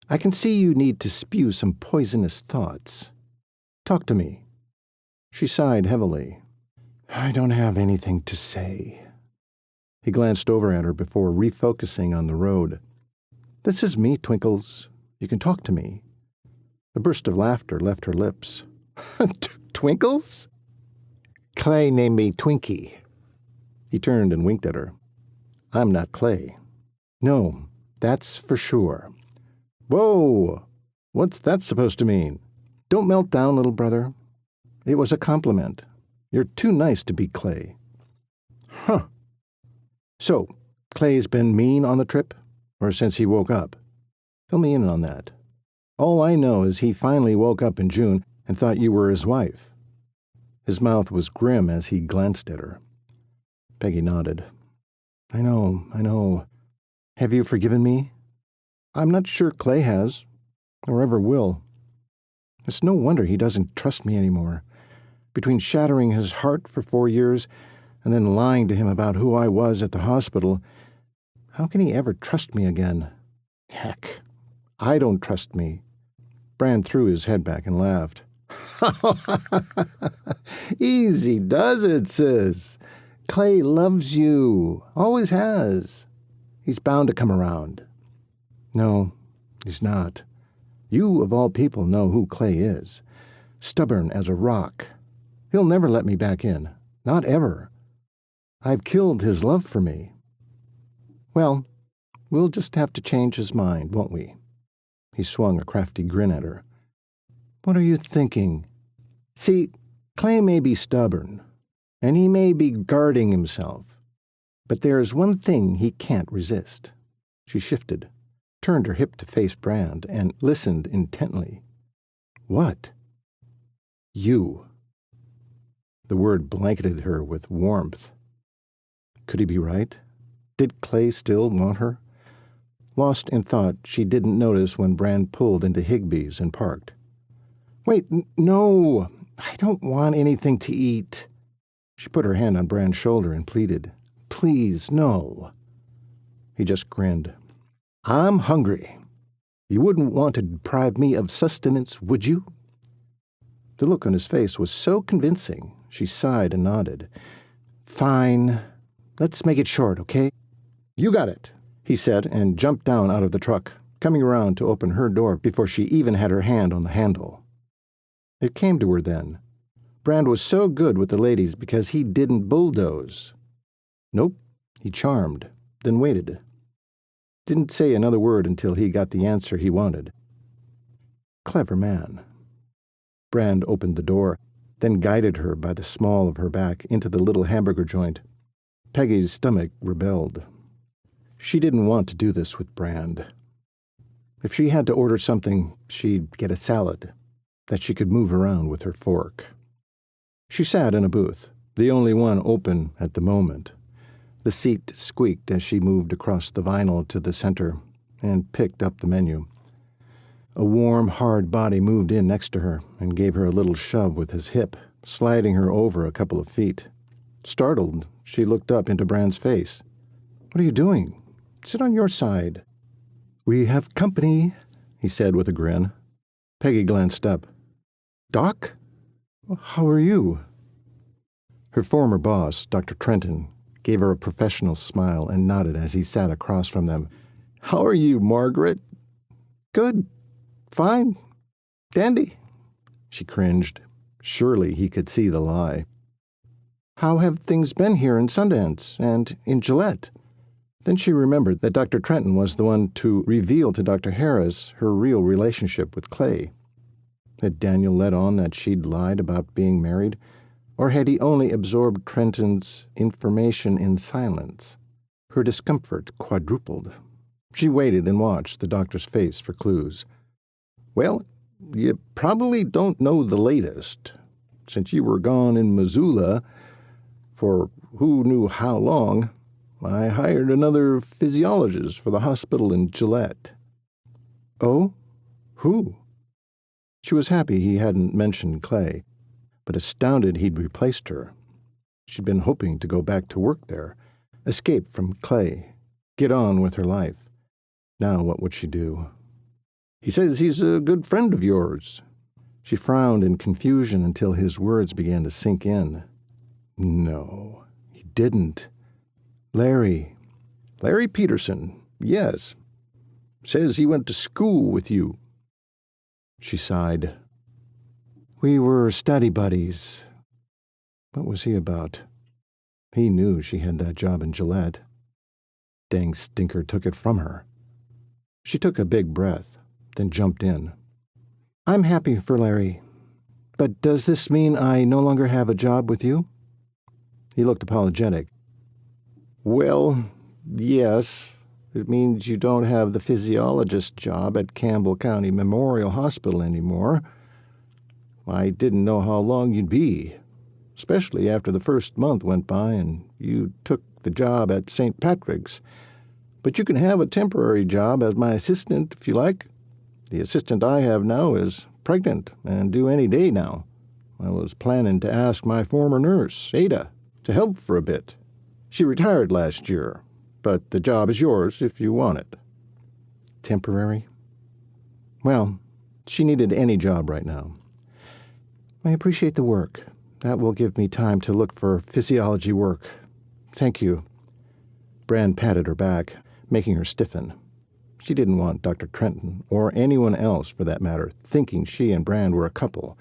"I can see you need to spew some poisonous thoughts. Talk to me." She sighed heavily. "I don't have anything to say." He glanced over at her before refocusing on the road. "This is me, Twinkles. You can talk to me." A burst of laughter left her lips. "Twinkles?" "Clay named me Twinkie." He turned and winked at her. "I'm not Clay." "No, That's for sure. Whoa! What's that supposed to mean? Don't melt down, little brother. It was a compliment. You're too nice to be Clay. Huh. So, Clay's been mean on the trip? Or since he woke up? Fill me in on that. All I know is he finally woke up in June and thought you were his wife. His mouth was grim as he glanced at her. Peggy nodded. I know. Have you forgiven me? I'm not sure Clay has, or ever will. It's no wonder he doesn't trust me anymore. Between shattering his heart for 4 years and then lying to him about who I was at the hospital, how can he ever trust me again? Heck, I don't trust me. Brand threw his head back and laughed. Easy does it, sis. Clay loves you. Always has. He's bound to come around. No, he's not. You, of all people, know who Clay is. Stubborn as a rock. He'll never let me back in. Not ever. I've killed his love for me. Well, we'll just have to change his mind, won't we? He swung a crafty grin at her. What are you thinking? See, Clay may be stubborn, and he may be guarding himself, but there is one thing he can't resist. She shifted, turned her hip to face Brand, and listened intently. What? You. The word blanketed her with warmth. Could he be right? Did Clay still want her? Lost in thought, she didn't notice when Brand pulled into Higbee's and parked. Wait, no, I don't want anything to eat. She put her hand on Brand's shoulder and pleaded, Please, no. He just grinned. I'm hungry. You wouldn't want to deprive me of sustenance, would you? The look on his face was so convincing, she sighed and nodded. Fine. Let's make it short, okay? You got it, he said, and jumped down out of the truck, coming around to open her door before she even had her hand on the handle. It came to her then. Brand was so good with the ladies because he didn't bulldoze. Nope, he charmed, then waited. Didn't say another word until he got the answer he wanted. Clever man. Brand opened the door, then guided her by the small of her back into the little hamburger joint. Peggy's stomach rebelled. She didn't want to do this with Brand. If she had to order something, she'd get a salad that she could move around with her fork. She sat in a booth, the only one open at the moment. The seat squeaked as she moved across the vinyl to the center and picked up the menu. A warm, hard body moved in next to her and gave her a little shove with his hip, sliding her over a couple of feet. Startled, she looked up into Brand's face. What are you doing? Sit on your side. We have company, he said with a grin. Peggy glanced up. Doc? How are you? Her former boss, Dr. Trenton, gave her a professional smile and nodded as he sat across from them. How are you, Margaret? Good. Fine. Dandy. She cringed. Surely he could see the lie. How have things been here in Sundance and in Gillette? Then she remembered that Dr. Trenton was the one to reveal to Dr. Harris her real relationship with Clay. Had Daniel let on that she'd lied about being married, or had he only absorbed Trenton's information in silence? Her discomfort quadrupled. She waited and watched the doctor's face for clues. Well, you probably don't know the latest. Since you were gone in Missoula for who knew how long, I hired another physiologist for the hospital in Gillette. Oh? Who? She was happy he hadn't mentioned Clay, but astounded he'd replaced her. She'd been hoping to go back to work there, escape from Clay, get on with her life. Now what would she do? He says he's a good friend of yours. She frowned in confusion until his words began to sink in. No, he didn't. Larry Peterson, yes. Says he went to school with you. She sighed. We were study buddies. What was he about? He knew she had that job in Gillette. Dang stinker took it from her. She took a big breath, then jumped in. I'm happy for Larry, but does this mean I no longer have a job with you? He looked apologetic. Well, yes. It means you don't have the physiologist job at Campbell County Memorial Hospital anymore. I didn't know how long you'd be, especially after the first month went by and you took the job at St. Patrick's. But you can have a temporary job as my assistant if you like. The assistant I have now is pregnant and due any day now. I was planning to ask my former nurse, Ada, to help for a bit. She retired last year, but the job is yours if you want it. Temporary? Well, she needed any job right now. I appreciate the work. That will give me time to look for physiology work. Thank you. Brand patted her back, making her stiffen. She didn't want Dr. Trenton, or anyone else for that matter, thinking she and Brand were a couple.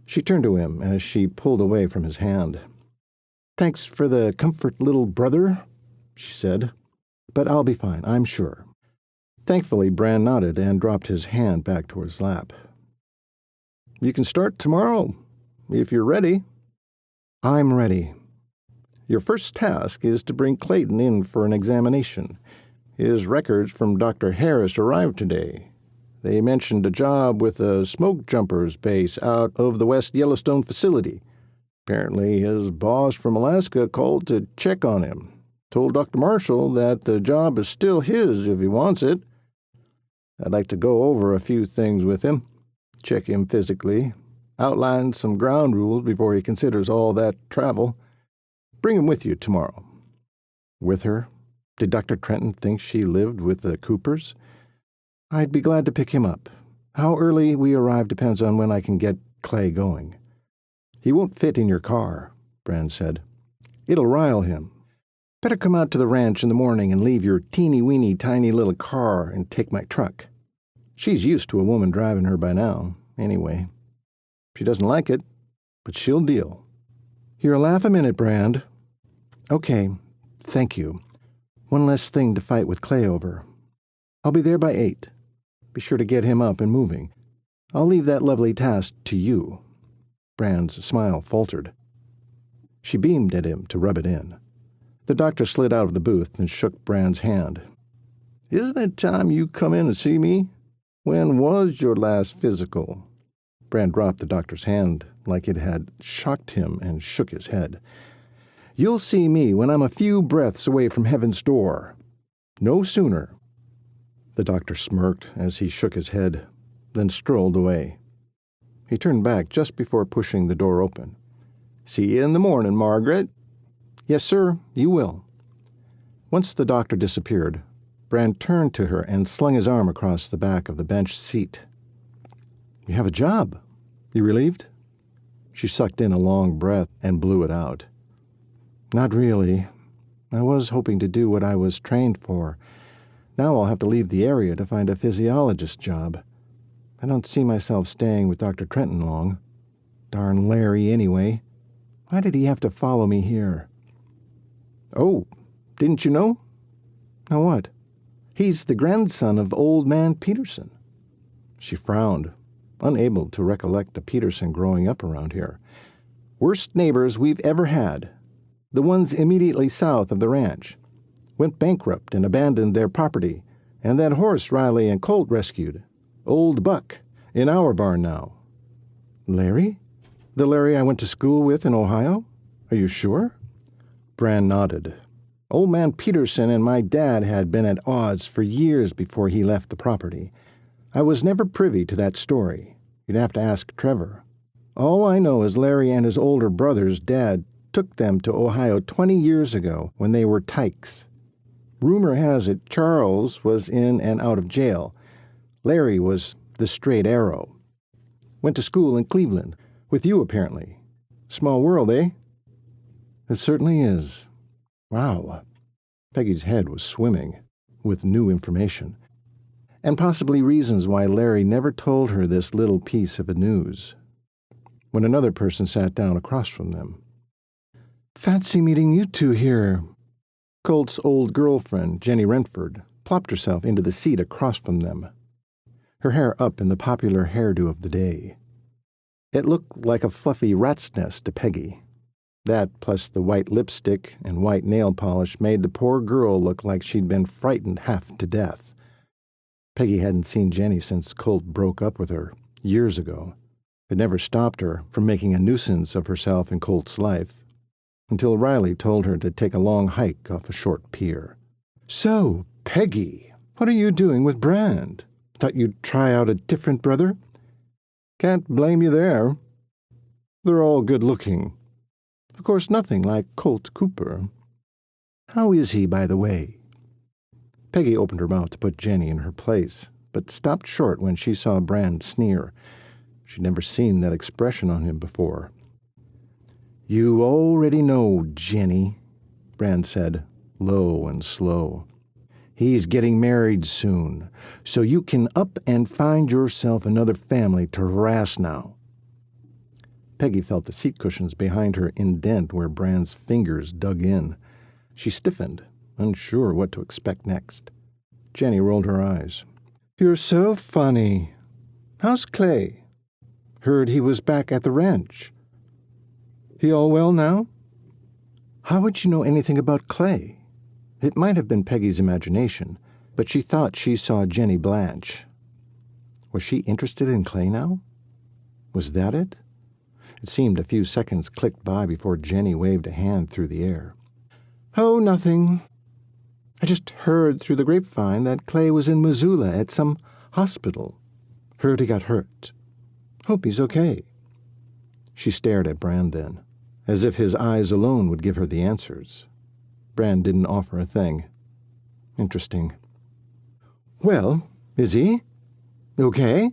She turned to him as she pulled away from his hand. Thanks for the comfort, little brother, she said. But I'll be fine, I'm sure. Thankfully, Brand nodded and dropped his hand back to his lap. You can start tomorrow, if you're ready. I'm ready. Your first task is to bring Clayton in for an examination. His records from Dr. Harris arrived today. They mentioned a job with a smokejumpers base out of the West Yellowstone facility. Apparently, his boss from Alaska called to check on him. Told Dr. Marshall that the job is still his if he wants it. I'd like to go over a few things with him, check him physically, outline some ground rules before he considers all that travel. Bring him with you tomorrow. With her? Did Dr. Trenton think she lived with the Coopers? I'd be glad to pick him up. How early we arrive depends on when I can get Clay going. He won't fit in your car, Brand said. It'll rile him. Better come out to the ranch in the morning and leave your teeny-weeny tiny little car and take my truck. She's used to a woman driving her by now, anyway. She doesn't like it, but she'll deal. You're a laugh a minute, Brand. Okay, thank you. One less thing to fight with Clay over. I'll be there by 8. Be sure to get him up and moving. I'll leave that lovely task to you. Brand's smile faltered. She beamed at him to rub it in. The doctor slid out of the booth and shook Brand's hand. Isn't it time you come in and see me? When was your last physical? Brand dropped the doctor's hand like it had shocked him and shook his head. You'll see me when I'm a few breaths away from heaven's door. No sooner. The doctor smirked as he shook his head, then strolled away. He turned back just before pushing the door open. See you in the morning, Margaret. Yes, sir, you will. Once the doctor disappeared, Brand turned to her and slung his arm across the back of the bench seat. You have a job. You relieved? She sucked in a long breath and blew it out. Not really. I was hoping to do what I was trained for. Now I'll have to leave the area to find a physiologist job. I don't see myself staying with Dr. Trenton long. Darn Larry, anyway. Why did he have to follow me here? Oh, didn't you know? Now what? He's the grandson of Old Man Peterson. She frowned, unable to recollect a Peterson growing up around here. Worst neighbors we've ever had. The ones immediately south of the ranch. Went bankrupt and abandoned their property, and that horse Riley and Colt rescued. Old Buck, in our barn now. Larry? The Larry I went to school with in Ohio? Are you sure? Brand nodded. Old Man Peterson and my dad had been at odds for years before he left the property. I was never privy to that story. You'd have to ask Trevor. All I know is Larry and his older brother's dad took them to Ohio 20 years ago when they were tykes. Rumor has it Charles was in and out of jail. Larry was the straight arrow. Went to school in Cleveland, with you apparently. Small world, eh? It certainly is. Wow. Peggy's head was swimming with new information, and possibly reasons why Larry never told her this little piece of the news. When another person sat down across from them. Fancy meeting you two here. Colt's old girlfriend, Jenny Renford, plopped herself into the seat across from them, her hair up in the popular hairdo of the day. It looked like a fluffy rat's nest to Peggy. That, plus the white lipstick and white nail polish, made the poor girl look like she'd been frightened half to death. Peggy hadn't seen Jenny since Colt broke up with her, years ago. It never stopped her from making a nuisance of herself in Colt's life, until Riley told her to take a long hike off a short pier. "So, Peggy, what are you doing with Brand? Thought you'd try out a different brother?" "Can't blame you there. They're all good-looking. Of course, nothing like Colt Cooper." "How is he, by the way?" Peggy opened her mouth to put Jenny in her place, but stopped short when she saw Brand sneer. She'd never seen that expression on him before. "You already know, Jenny," Brand said, low and slow. "He's getting married soon, so you can up and find yourself another family to harass now." Peggy felt the seat cushions behind her indent where Brand's fingers dug in. She stiffened, unsure what to expect next. Jenny rolled her eyes. "You're so funny. How's Clay? Heard he was back at the ranch. He all well now?" How would you know anything about Clay? It might have been Peggy's imagination, but she thought she saw Jenny blanch. Was she interested in Clay now? Was that it? It seemed a few seconds clicked by before Jenny waved a hand through the air. "Oh, nothing. I just heard through the grapevine that Clay was in Missoula at some hospital. Heard he got hurt. Hope he's okay." She stared at Brand then, as if his eyes alone would give her the answers. Brand didn't offer a thing. Interesting. "Well, is he? Okay?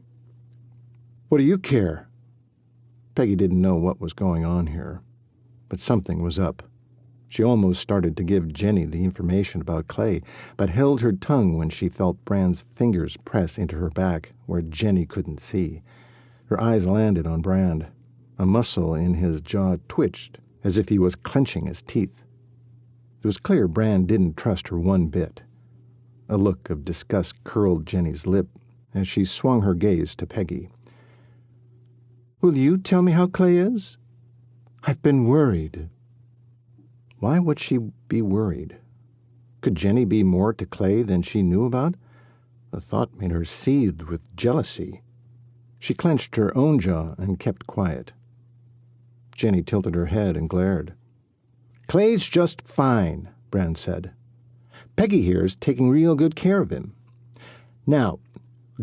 What do you care?" Peggy didn't know what was going on here, but something was up. She almost started to give Jenny the information about Clay, but held her tongue when she felt Brand's fingers press into her back where Jenny couldn't see. Her eyes landed on Brand. A muscle in his jaw twitched as if he was clenching his teeth. It was clear Brand didn't trust her one bit. A look of disgust curled Jenny's lip as she swung her gaze to Peggy. "Will you tell me how Clay is? I've been worried." Why would she be worried? Could Jenny be more to Clay than she knew about? The thought made her seethe with jealousy. She clenched her own jaw and kept quiet. Jenny tilted her head and glared. "Clay's just fine," Brand said. "Peggy here's taking real good care of him. Now,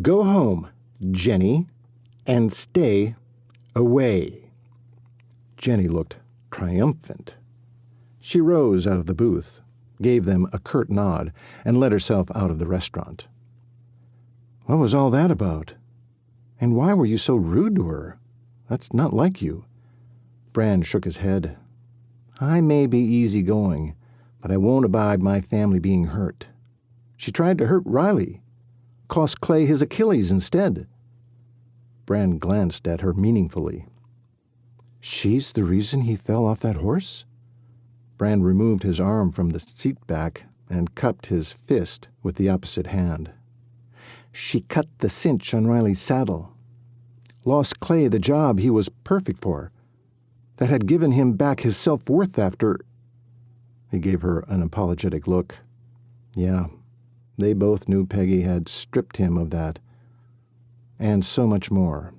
go home, Jenny, and stay away." Jenny looked triumphant. She rose out of the booth, gave them a curt nod, and let herself out of the restaurant. What was all that about? And why were you so rude to her? That's not like you. Brand shook his head. "I may be easygoing, but I won't abide my family being hurt. She tried to hurt Riley. Cost Clay his Achilles instead." Brand glanced at her meaningfully. "She's the reason he fell off that horse?" Brand removed his arm from the seat back and cupped his fist with the opposite hand. "She cut the cinch on Riley's saddle. Lost Clay the job he was perfect for, that had given him back his self-worth after—" He gave her an apologetic look. Yeah, they both knew Peggy had stripped him of that, and so much more.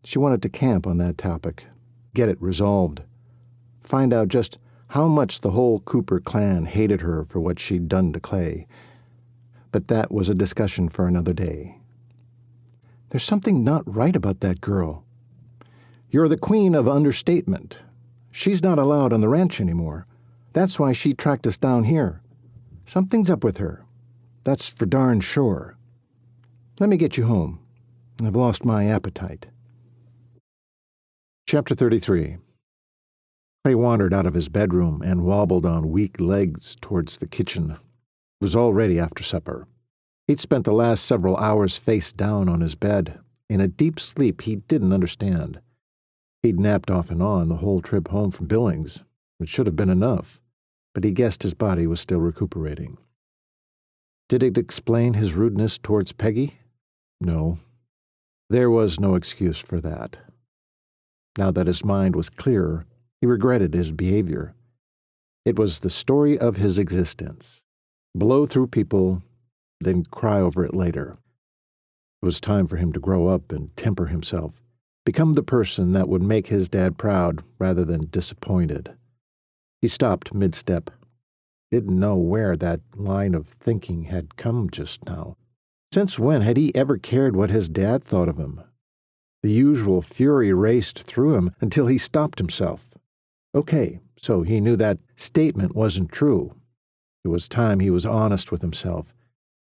She wanted to camp on that topic, get it resolved, find out just how much the whole Cooper clan hated her for what she'd done to Clay. But that was a discussion for another day. "There's something not right about that girl." "You're the queen of understatement. She's not allowed on the ranch anymore. That's why she tracked us down here. Something's up with her. That's for darn sure. Let me get you home. I've lost my appetite." Chapter 33. Clay wandered out of his bedroom and wobbled on weak legs towards the kitchen. It was already after supper. He'd spent the last several hours face down on his bed, in a deep sleep he didn't understand. He'd napped off and on the whole trip home from Billings, which should have been enough, but he guessed his body was still recuperating. Did it explain his rudeness towards Peggy? No. There was no excuse for that. Now that his mind was clearer, he regretted his behavior. It was the story of his existence. Blow through people, then cry over it later. It was time for him to grow up and temper himself, become the person that would make his dad proud rather than disappointed. He stopped mid-step. Didn't know where that line of thinking had come just now. Since when had he ever cared what his dad thought of him? The usual fury raced through him until he stopped himself. Okay, so he knew that statement wasn't true. It was time he was honest with himself.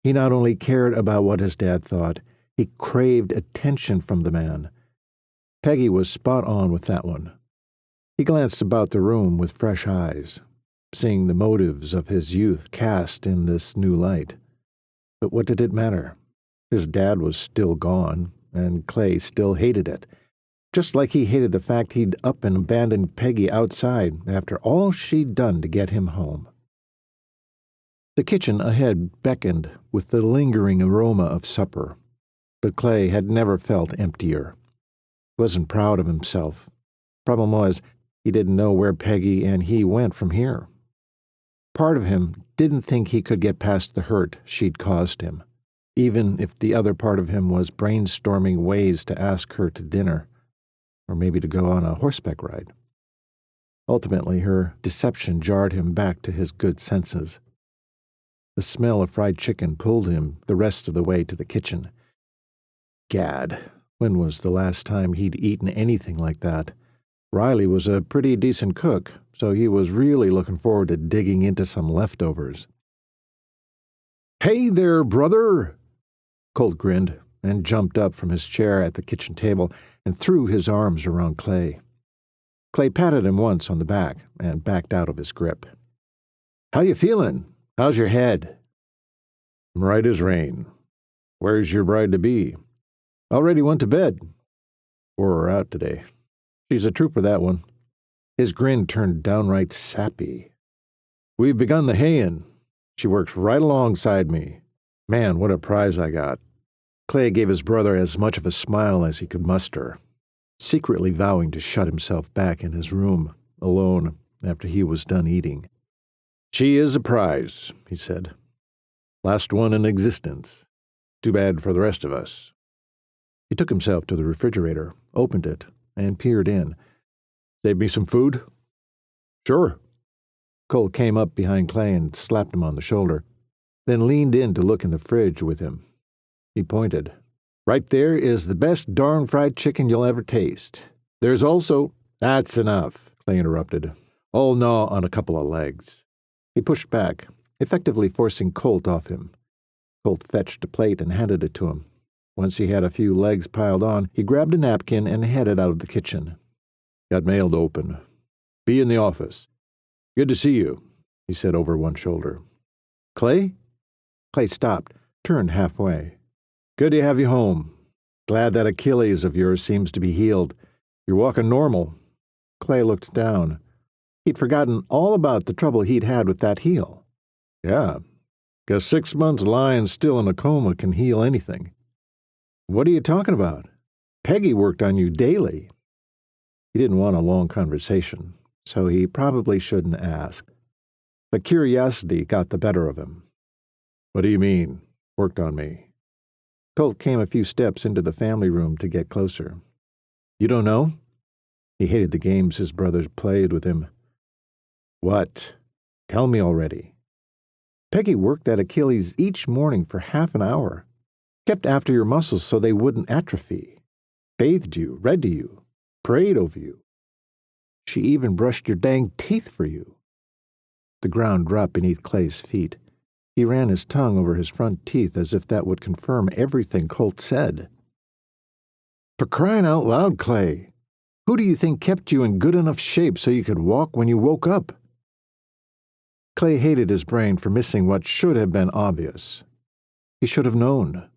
He not only cared about what his dad thought, he craved attention from the man. Peggy was spot on with that one. He glanced about the room with fresh eyes, seeing the motives of his youth cast in this new light. But what did it matter? His dad was still gone, and Clay still hated it, just like he hated the fact he'd up and abandoned Peggy outside after all she'd done to get him home. The kitchen ahead beckoned with the lingering aroma of supper, but Clay had never felt emptier. He wasn't proud of himself. Problem was, he didn't know where Peggy and he went from here. Part of him didn't think he could get past the hurt she'd caused him, even if the other part of him was brainstorming ways to ask her to dinner, or maybe to go on a horseback ride. Ultimately, her deception jarred him back to his good senses. The smell of fried chicken pulled him the rest of the way to the kitchen. Gad, when was the last time he'd eaten anything like that? Riley was a pretty decent cook, so he was really looking forward to digging into some leftovers. "Hey there, brother!" Colt grinned and jumped up from his chair at the kitchen table and threw his arms around Clay. Clay patted him once on the back and backed out of his grip. "How you feeling? How's your head?" "I'm right as rain. Where's your bride-to-be?" "Already went to bed. Wore her out today. She's a trooper, that one." His grin turned downright sappy. "We've begun the haying. She works right alongside me. Man, what a prize I got." Clay gave his brother as much of a smile as he could muster, secretly vowing to shut himself back in his room, alone, after he was done eating. "She is a prize," he said. "Last one in existence. Too bad for the rest of us." He took himself to the refrigerator, opened it, and peered in. "Save me some food?" "Sure." Cole came up behind Clay and slapped him on the shoulder, then leaned in to look in the fridge with him. He pointed. "Right there is the best darn fried chicken you'll ever taste. There's also—" "That's enough," Clay interrupted. "I'll gnaw on a couple of legs." He pushed back, effectively forcing Colt off him. Colt fetched a plate and handed it to him. Once he had a few legs piled on, he grabbed a napkin and headed out of the kitchen. "Got mail to open. Be in the office. Good to see you," he said over one shoulder. "Clay?" Clay stopped, turned halfway. "Good to have you home. Glad that Achilles of yours seems to be healed. You're walking normal." Clay looked down. He'd forgotten all about the trouble he'd had with that heel. "Yeah, guess 6 months lying still in a coma can heal anything." "What are you talking about? Peggy worked on you daily." He didn't want a long conversation, so he probably shouldn't ask. But curiosity got the better of him. "What do you mean, worked on me?" Colt came a few steps into the family room to get closer. "You don't know?" He hated the games his brothers played with him. "What? Tell me already." "Peggy worked that Achilles each morning for half an hour. Kept after your muscles so they wouldn't atrophy. Bathed you, read to you, prayed over you. She even brushed your dang teeth for you." The ground dropped beneath Clay's feet. He ran his tongue over his front teeth as if that would confirm everything Colt said. "For crying out loud, Clay! Who do you think kept you in good enough shape so you could walk when you woke up?" Clay hated his brain for missing what should have been obvious. He should have known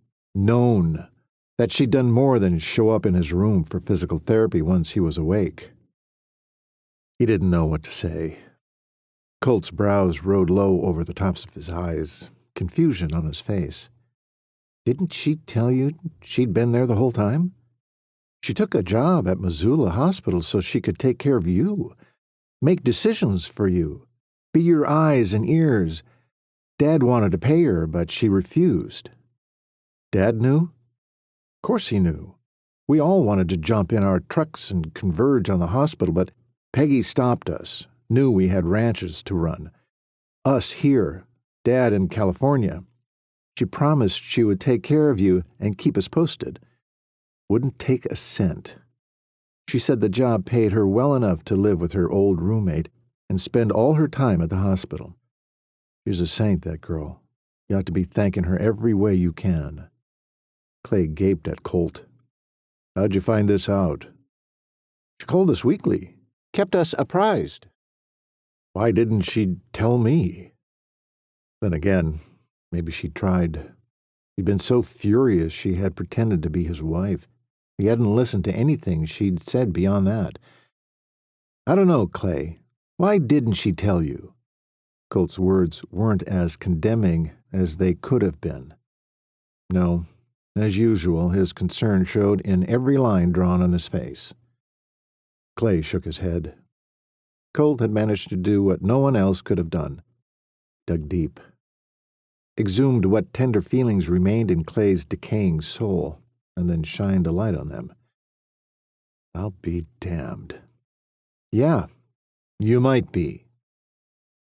that she'd done more than show up in his room for physical therapy once he was awake. He didn't know what to say. Colt's brows rode low over the tops of his eyes, confusion on his face. Didn't she tell you she'd been there the whole time? She took a job at Missoula Hospital so she could take care of you, make decisions for you, be your eyes and ears. Dad wanted to pay her, but she refused. Dad knew? Of course he knew. We all wanted to jump in our trucks and converge on the hospital, but Peggy stopped us, knew we had ranches to run. Us here, Dad in California. She promised she would take care of you and keep us posted. Wouldn't take a cent. She said the job paid her well enough to live with her old roommate and spend all her time at the hospital. She's a saint, that girl. You ought to be thanking her every way you can. Clay gaped at Colt. How'd you find this out? She called us weekly, kept us apprised. Why didn't she tell me? Then again, maybe she tried. He'd been so furious she had pretended to be his wife. He hadn't listened to anything she'd said beyond that. I don't know, Clay. Why didn't she tell you? Colt's words weren't as condemning as they could have been. No, as usual, his concern showed in every line drawn on his face. Clay shook his head. Colt had managed to do what no one else could have done. Dug deep. Exhumed what tender feelings remained in Clay's decaying soul, and then shined a light on them. I'll be damned. Yeah, you might be.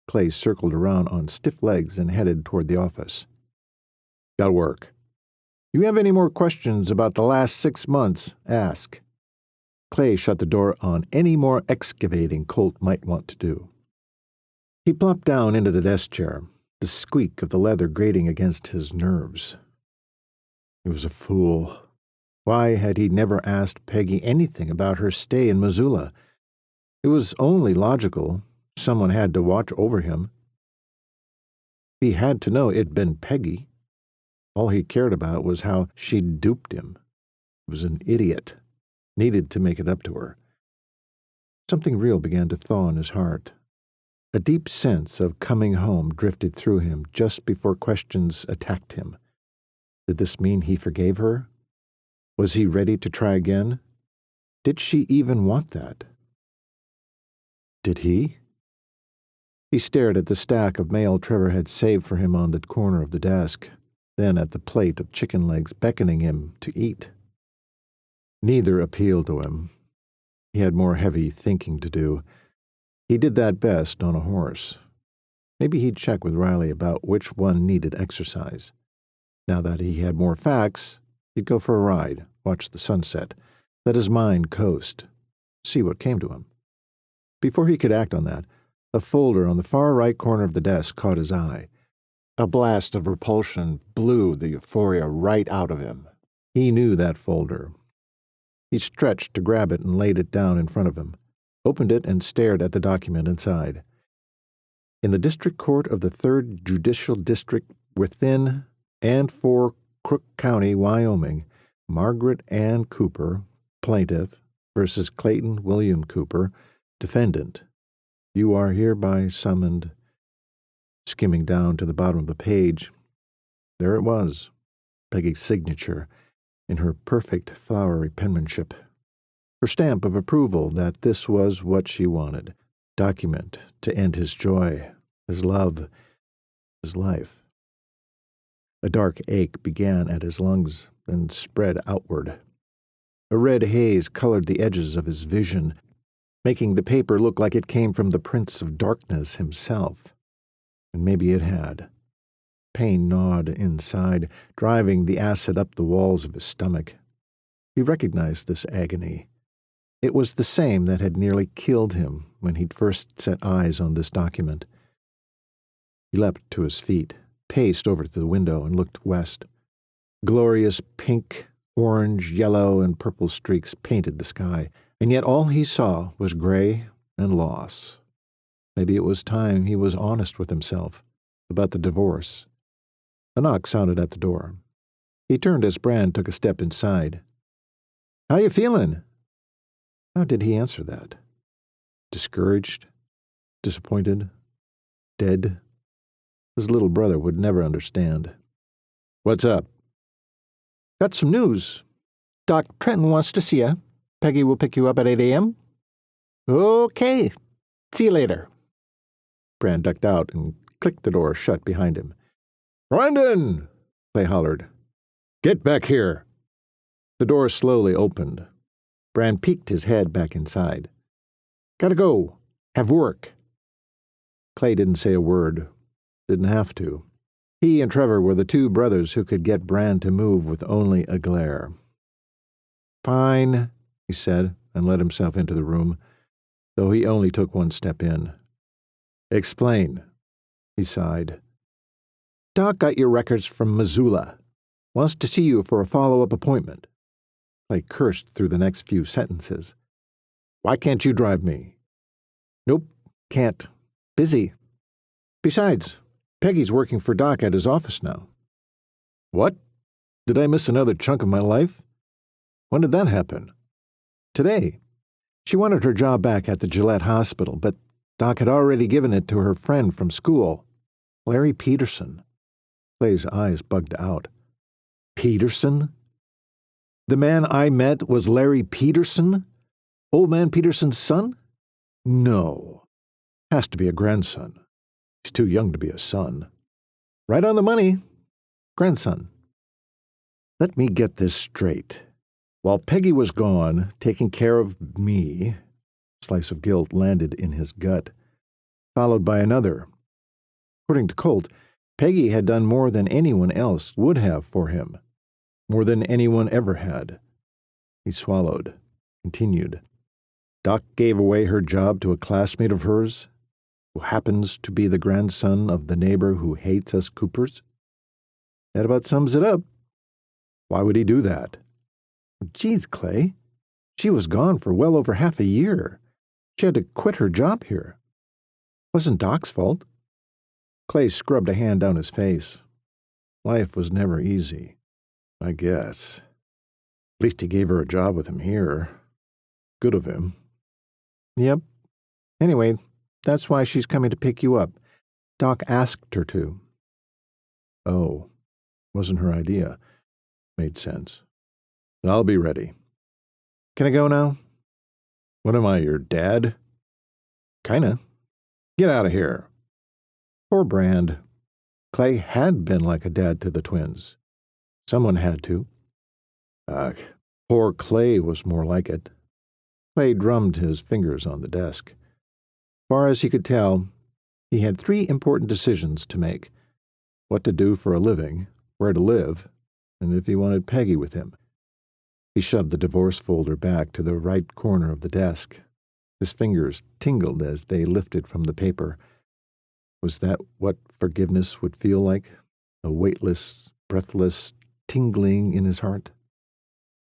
Clay circled around on stiff legs and headed toward the office. Got work. You have any more questions about the last 6 months, ask. Clay shut the door on any more excavating Colt might want to do. He plopped down into the desk chair, the squeak of the leather grating against his nerves. He was a fool. Why had he never asked Peggy anything about her stay in Missoula? It was only logical. Someone had to watch over him. He had to know it'd been Peggy. All he cared about was how she'd duped him. He was an idiot. Needed to make it up to her. Something real began to thaw in his heart. A deep sense of coming home drifted through him just before questions attacked him. Did this mean he forgave her? Was he ready to try again? Did she even want that? Did he? He stared at the stack of mail Trevor had saved for him on the corner of the desk, then at the plate of chicken legs beckoning him to eat. Neither appealed to him. He had more heavy thinking to do. He did that best on a horse. Maybe he'd check with Riley about which one needed exercise. Now that he had more facts, he'd go for a ride, watch the sunset, let his mind coast, see what came to him. Before he could act on that, a folder on the far right corner of the desk caught his eye. A blast of repulsion blew the euphoria right out of him. He knew that folder. He stretched to grab it and laid it down in front of him, opened it and stared at the document inside. In the District Court of the 3rd Judicial District within and for Crook County, Wyoming, Margaret Ann Cooper, plaintiff, versus Clayton William Cooper, defendant. You are hereby summoned. Skimming down to the bottom of the page, there it was, Peggy's signature, in her perfect flowery penmanship. Her stamp of approval that this was what she wanted. Document to end his joy, his love, his life. A dark ache began at his lungs, then spread outward. A red haze colored the edges of his vision, making the paper look like it came from the Prince of Darkness himself. And maybe it had. Pain gnawed inside, driving the acid up the walls of his stomach. He recognized this agony. It was the same that had nearly killed him when he'd first set eyes on this document. He leapt to his feet, paced over to the window, and looked west. Glorious pink, orange, yellow, and purple streaks painted the sky, and yet all he saw was gray and loss. Maybe it was time he was honest with himself about the divorce. A knock sounded at the door. He turned as Brand took a step inside. "How you feeling?" How did he answer that? Discouraged? Disappointed? Dead? His little brother would never understand. "What's up?" "Got some news. Doc Trenton wants to see you. Peggy will pick you up at 8 a.m.? Okay. See you later." Brand ducked out and clicked the door shut behind him. "Brandon!" Clay hollered. "Get back here." The door slowly opened. Brand peeked his head back inside. "Gotta go. Have work." Clay didn't say a word. Didn't have to. He and Trevor were the two brothers who could get Brand to move with only a glare. "Fine," he said, and let himself into the room, though he only took one step in. "Explain," he sighed. "Doc got your records from Missoula. Wants to see you for a follow-up appointment." Clay cursed through the next few sentences. "Why can't you drive me?" "Nope, can't. Busy. Besides, Peggy's working for Doc at his office now." "What? Did I miss another chunk of my life? When did that happen?" "Today. She wanted her job back at the Gillette Hospital, but Doc had already given it to her friend from school, Larry Peterson." Clay's eyes bugged out. "Peterson? The man I met was Larry Peterson? Old man Peterson's son? No. Has to be a grandson. He's too young to be a son." "Right on the money. Grandson." "Let me get this straight. While Peggy was gone, taking care of me," a slice of guilt landed in his gut, followed by another. According to Colt, Peggy had done more than anyone else would have for him, more than anyone ever had. He swallowed, continued. "Doc gave away her job to a classmate of hers, who happens to be the grandson of the neighbor who hates us Coopers? That about sums it up. Why would he do that?" "Geez, Clay. She was gone for well over half a year. She had to quit her job here. Wasn't Doc's fault." Clay scrubbed a hand down his face. Life was never easy, I guess. At least he gave her a job with him here. Good of him. "Yep. Anyway, that's why she's coming to pick you up. Doc asked her to." "Oh, wasn't her idea. Made sense. I'll be ready." "Can I go now?" "What am I, your dad?" "Kinda." "Get out of here." Poor Brand. Clay had been like a dad to the twins. Someone had to. Poor Clay was more like it. Clay drummed his fingers on the desk. Far as he could tell, he had 3 important decisions to make: what to do for a living, where to live, and if he wanted Peggy with him. He shoved the divorce folder back to the right corner of the desk. His fingers tingled as they lifted from the paper. Was that what forgiveness would feel like? A weightless, breathless tingling in his heart?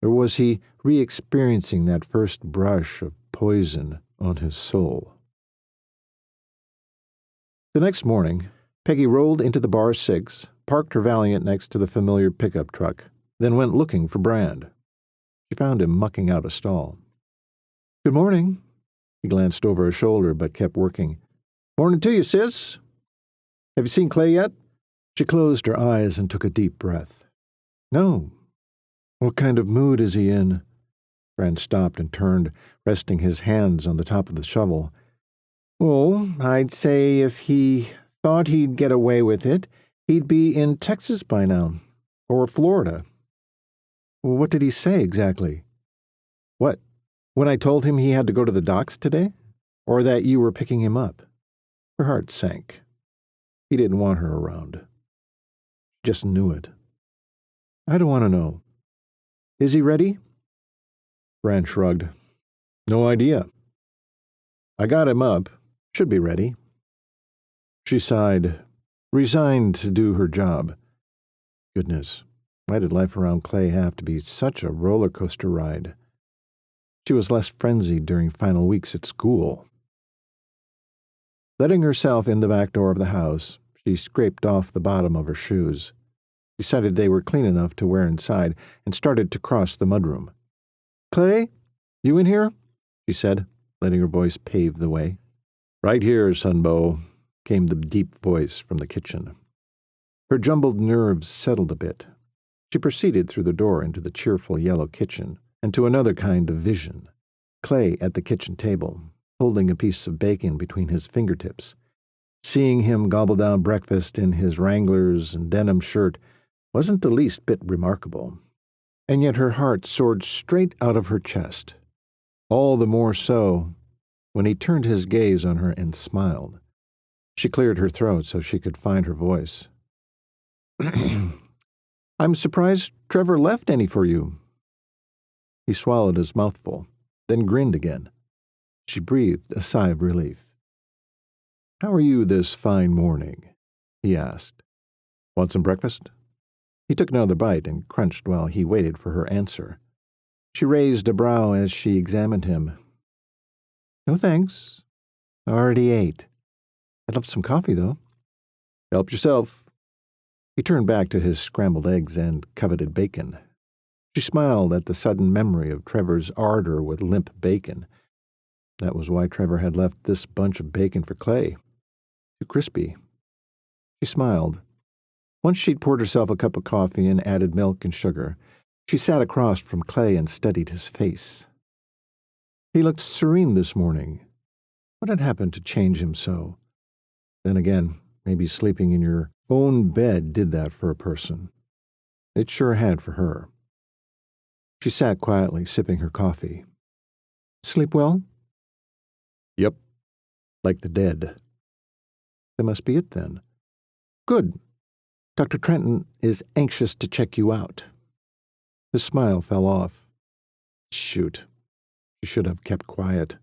Or was he re-experiencing that first brush of poison on his soul? The next morning, Peggy rolled into the Bar 6, parked her Valiant next to the familiar pickup truck, then went looking for Brand. She found him mucking out a stall. "Good morning." He glanced over his shoulder but kept working. "Morning to you, sis. Have you seen Clay yet?" She closed her eyes and took a deep breath. "No." "What kind of mood is he in?" Brand stopped and turned, resting his hands on the top of the shovel. "Oh, I'd say if he thought he'd get away with it, he'd be in Texas by now. Or Florida." "Well, what did he say exactly?" "What? When I told him he had to go to the docks today? Or that you were picking him up?" Her heart sank. He didn't want her around. She just knew it. "I don't want to know. Is he ready?" Brand shrugged. "No idea. I got him up. Should be ready." She sighed, resigned to do her job. Goodness, why did life around Clay have to be such a roller coaster ride? She was less frenzied during final weeks at school. Letting herself in the back door of the house, she scraped off the bottom of her shoes, decided they were clean enough to wear inside, and started to cross the mudroom. "Clay, you in here?" she said, letting her voice pave the way. "Right here, Sunbow. came the deep voice from the kitchen. Her jumbled nerves settled a bit. She proceeded through the door into the cheerful yellow kitchen and to another kind of vision. Clay at the kitchen table, holding a piece of bacon between his fingertips. Seeing him gobble down breakfast in his Wranglers and denim shirt wasn't the least bit remarkable, and yet her heart soared straight out of her chest. All the more so when he turned his gaze on her and smiled. She cleared her throat so she could find her voice. "I'm surprised Trevor left any for you." He swallowed his mouthful, then grinned again. She breathed a sigh of relief. "How are you this fine morning?" he asked. "Want some breakfast?" He took another bite and crunched while he waited for her answer. She raised a brow as she examined him. "No thanks. I already ate. I'd love some coffee, though." "Help yourself." He turned back to his scrambled eggs and coveted bacon. She smiled at the sudden memory of Trevor's ardor with limp bacon. That was why Trevor had left this bunch of bacon for Clay. Too crispy. She smiled. Once she'd poured herself a cup of coffee and added milk and sugar, she sat across from Clay and studied his face. He looked serene this morning. What had happened to change him so? Then again, maybe sleeping in your own bed did that for a person. It sure had for her. She sat quietly, sipping her coffee. "Sleep well?" "Yep. Like the dead." "That must be it, then." "Good. Dr. Trenton is anxious to check you out." His smile fell off. Shoot. She should have kept quiet.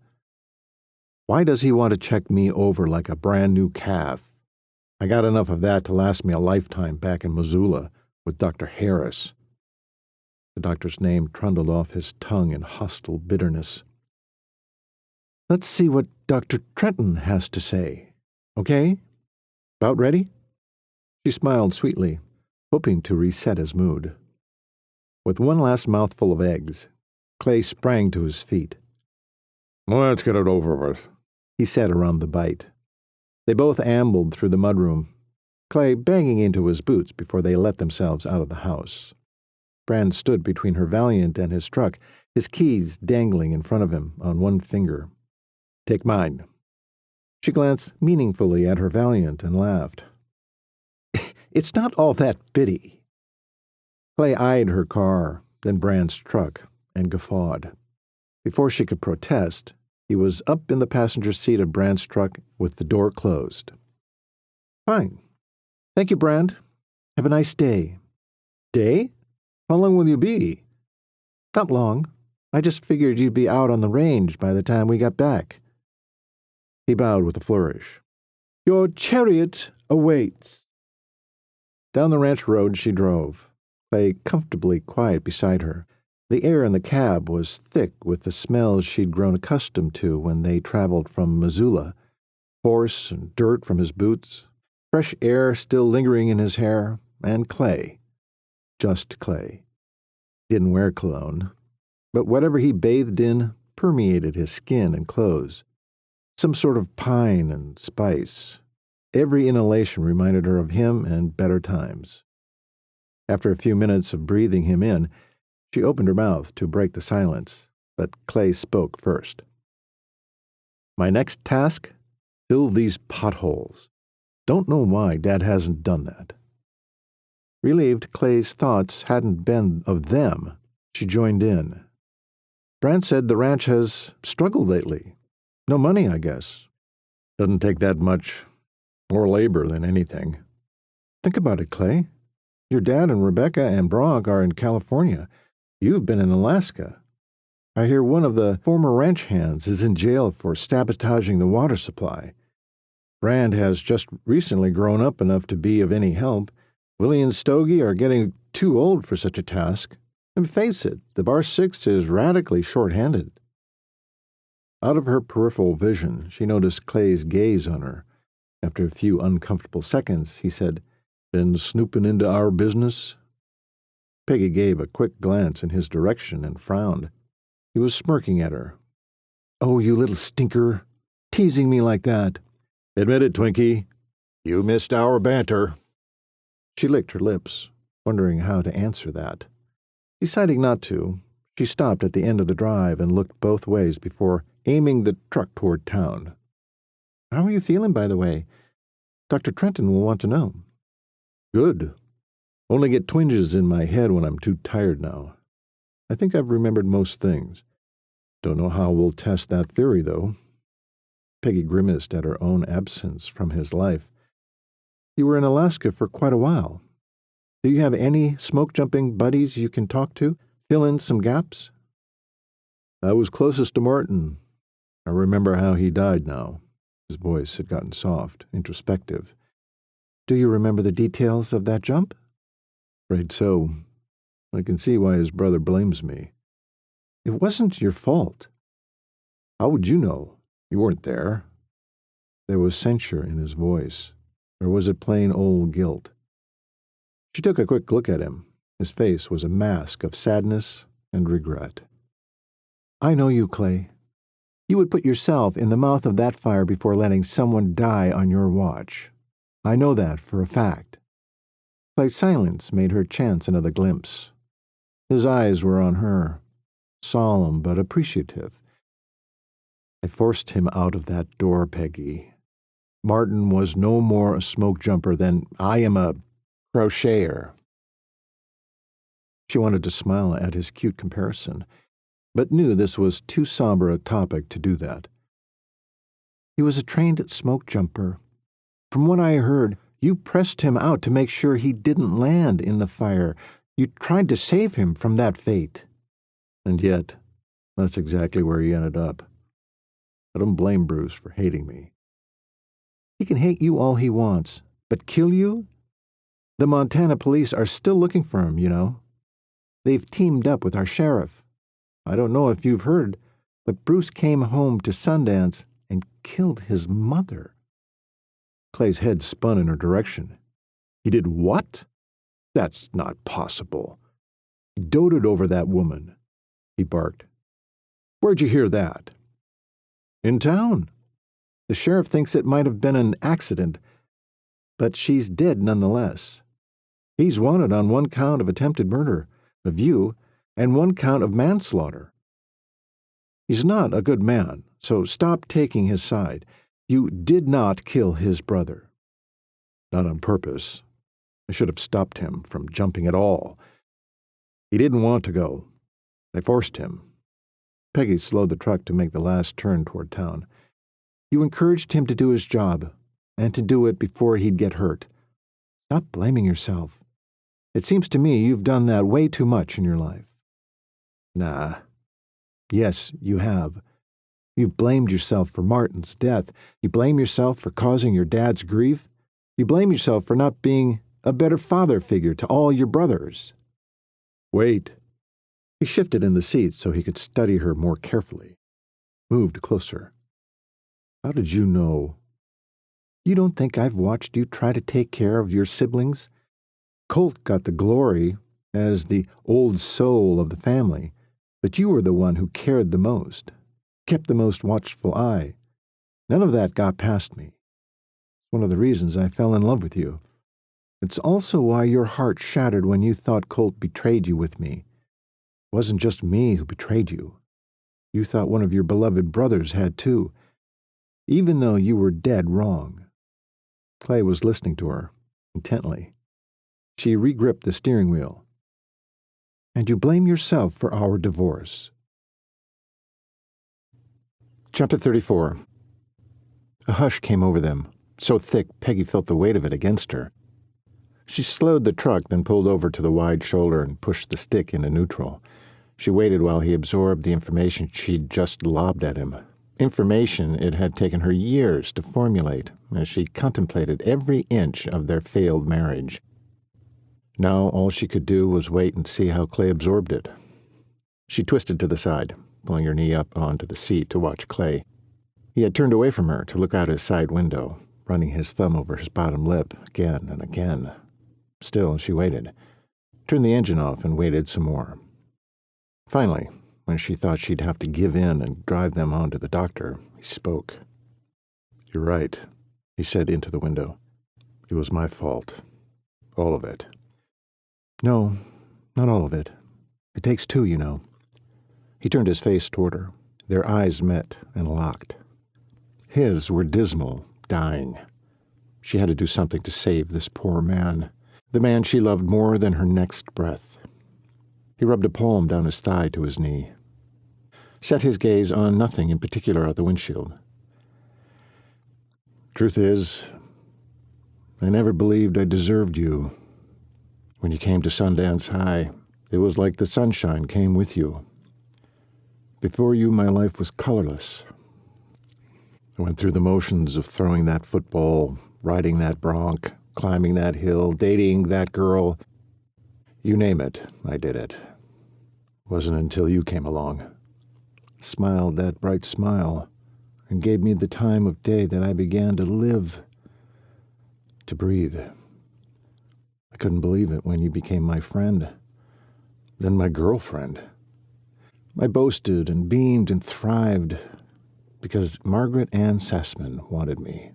Why does he want to check me over like a brand-new calf? I got enough of that to last me a lifetime back in Missoula with Dr. Harris. The doctor's name trundled off his tongue in hostile bitterness. "Let's see what Dr. Trenton has to say. Okay? About ready?" She smiled sweetly, hoping to reset his mood. With one last mouthful of eggs, Clay sprang to his feet. "Let's get it over with," he said around the bite. They both ambled through the mudroom, Clay banging into his boots before they let themselves out of the house. Brand stood between her Valiant and his truck, his keys dangling in front of him on one finger. "Take mine." She glanced meaningfully at her Valiant and laughed. "It's not all that bitty." Clay eyed her car, then Brand's truck, and guffawed. Before she could protest, he was up in the passenger seat of Brand's truck with the door closed. "Fine. Thank you, Brand. Have a nice day." "Day? How long will you be?" "Not long. I just figured you'd be out on the range by the time we got back." He bowed with a flourish. "Your chariot awaits." Down the ranch road she drove, Clay comfortably quiet beside her. The air in the cab was thick with the smells she'd grown accustomed to when they traveled from Missoula. Horse and dirt from his boots, fresh air still lingering in his hair, and Clay. Just Clay. He didn't wear cologne, but whatever he bathed in permeated his skin and clothes. Some sort of pine and spice. Every inhalation reminded her of him and better times. After a few minutes of breathing him in, she opened her mouth to break the silence, but Clay spoke first. "My next task? Fill these potholes. Don't know why Dad hasn't done that." Relieved Clay's thoughts hadn't been of them, she joined in. "Brand said the ranch has struggled lately. No money, I guess." "Doesn't take that much. More labor than anything." "Think about it, Clay. Your dad and Rebecca and Bronk are in California. You've been in Alaska. I hear one of the former ranch hands is in jail for sabotaging the water supply. Brand has just recently grown up enough to be of any help. Willie and Stogie are getting too old for such a task. And face it, the Bar 6 is radically short-handed." Out of her peripheral vision, she noticed Clay's gaze on her. After a few uncomfortable seconds, he said, "Been snooping into our business?" Peggy gave a quick glance in his direction and frowned. He was smirking at her. "Oh, you little stinker, teasing me like that. Admit it, Twinkie. You missed our banter. She licked her lips, wondering how to answer that. Deciding not to, she stopped at the end of the drive and looked both ways before aiming the truck toward town. How are you feeling, by the way? Dr. Trenton will want to know. Good. Only get twinges in my head when I'm too tired now. I think I've remembered most things. Don't know how we'll test that theory, though. Peggy grimaced at her own absence from his life. You were in Alaska for quite a while. Do you have any smoke-jumping buddies you can talk to? Fill in some gaps? I was closest to Martin. I remember how he died now. His voice had gotten soft, introspective. Do you remember the details of that jump? Afraid so. I can see why his brother blames me. It wasn't your fault. How would you know? You weren't there. There was censure in his voice. Or was it plain old guilt? She took a quick look at him. His face was a mask of sadness and regret. I know you, Clay. You would put yourself in the mouth of that fire before letting someone die on your watch. I know that for a fact. Clay's silence made her chance another glimpse. His eyes were on her, solemn but appreciative. I forced him out of that door, Peggy. Martin was no more a smoke jumper than I am a crocheter. She wanted to smile at his cute comparison, but knew this was too somber a topic to do that. He was a trained smoke jumper. From what I heard, you pressed him out to make sure he didn't land in the fire. You tried to save him from that fate. And yet, that's exactly where he ended up. I don't blame Bruce for hating me. He can hate you all he wants, but kill you? The Montana police are still looking for him, you know. They've teamed up with our sheriff. I don't know if you've heard, but Bruce came home to Sundance and killed his mother. Clay's head spun in her direction. He did what? That's not possible. He doted over that woman, he barked. Where'd you hear that? In town. The sheriff thinks it might have been an accident, but she's dead nonetheless. He's wanted on one count of attempted murder of you and one count of manslaughter. He's not a good man, so stop taking his side. You did not kill his brother. Not on purpose. I should have stopped him from jumping at all. He didn't want to go. I forced him. Peggy slowed the truck to make the last turn toward town. You encouraged him to do his job, and to do it before he'd get hurt. Stop blaming yourself. It seems to me you've done that way too much in your life. Nah. Yes, you have. You've blamed yourself for Martin's death. You blame yourself for causing your dad's grief. You blame yourself for not being a better father figure to all your brothers. Wait. He shifted in the seat so he could study her more carefully. Moved closer. How did you know? You don't think I've watched you try to take care of your siblings? Colt got the glory as the old soul of the family, but you were the one who cared the most, kept the most watchful eye. None of that got past me. It's one of the reasons I fell in love with you. It's also why your heart shattered when you thought Colt betrayed you with me. It wasn't just me who betrayed you. You thought one of your beloved brothers had too, even though you were dead wrong. Clay was listening to her, intently. She regripped the steering wheel. And you blame yourself for our divorce. Chapter 34. A hush came over them, so thick Peggy felt the weight of it against her. She slowed the truck, then pulled over to the wide shoulder and pushed the stick into neutral. She waited while he absorbed the information she'd just lobbed at him. Information it had taken her years to formulate as she contemplated every inch of their failed marriage. Now all she could do was wait and see how Clay absorbed it. She twisted to the side, pulling her knee up onto the seat to watch Clay. He had turned away from her to look out his side window, running his thumb over his bottom lip again and again. Still, she waited, turned the engine off and waited some more. Finally, when she thought she'd have to give in and drive them on to the doctor, he spoke. You're right. he said into the window. It was my fault. All of it. No, not all of it. It takes two, you know. He turned his face toward her. Their eyes met and locked. His were dismal, dying. She had to do something to save this poor man, the man she loved more than her next breath. He rubbed a palm down his thigh to his knee, set his gaze on nothing in particular out the windshield. Truth is, I never believed I deserved you. When you came to Sundance High, it was like the sunshine came with you. Before you, my life was colorless. I went through the motions of throwing that football, riding that bronc, climbing that hill, dating that girl. You name it, I did it. Wasn't until you came along, smiled that bright smile, and gave me the time of day that I began to live, to breathe. I couldn't believe it when you became my friend, then my girlfriend. I boasted and beamed and thrived because Margaret Ann Sassman wanted me.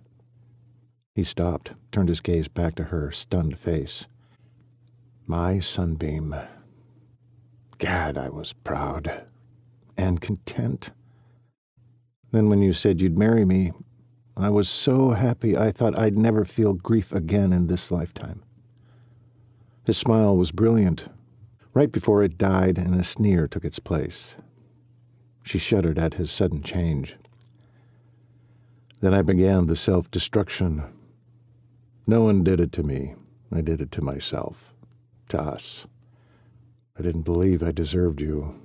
He stopped, turned his gaze back to her stunned face. My sunbeam. Gad, I was proud and content. Then when you said you'd marry me, I was so happy I thought I'd never feel grief again in this lifetime. His smile was brilliant, right before it died and a sneer took its place. She shuddered at his sudden change. Then I began the self-destruction. No one did it to me. I did it to myself, to us. I didn't believe I deserved you.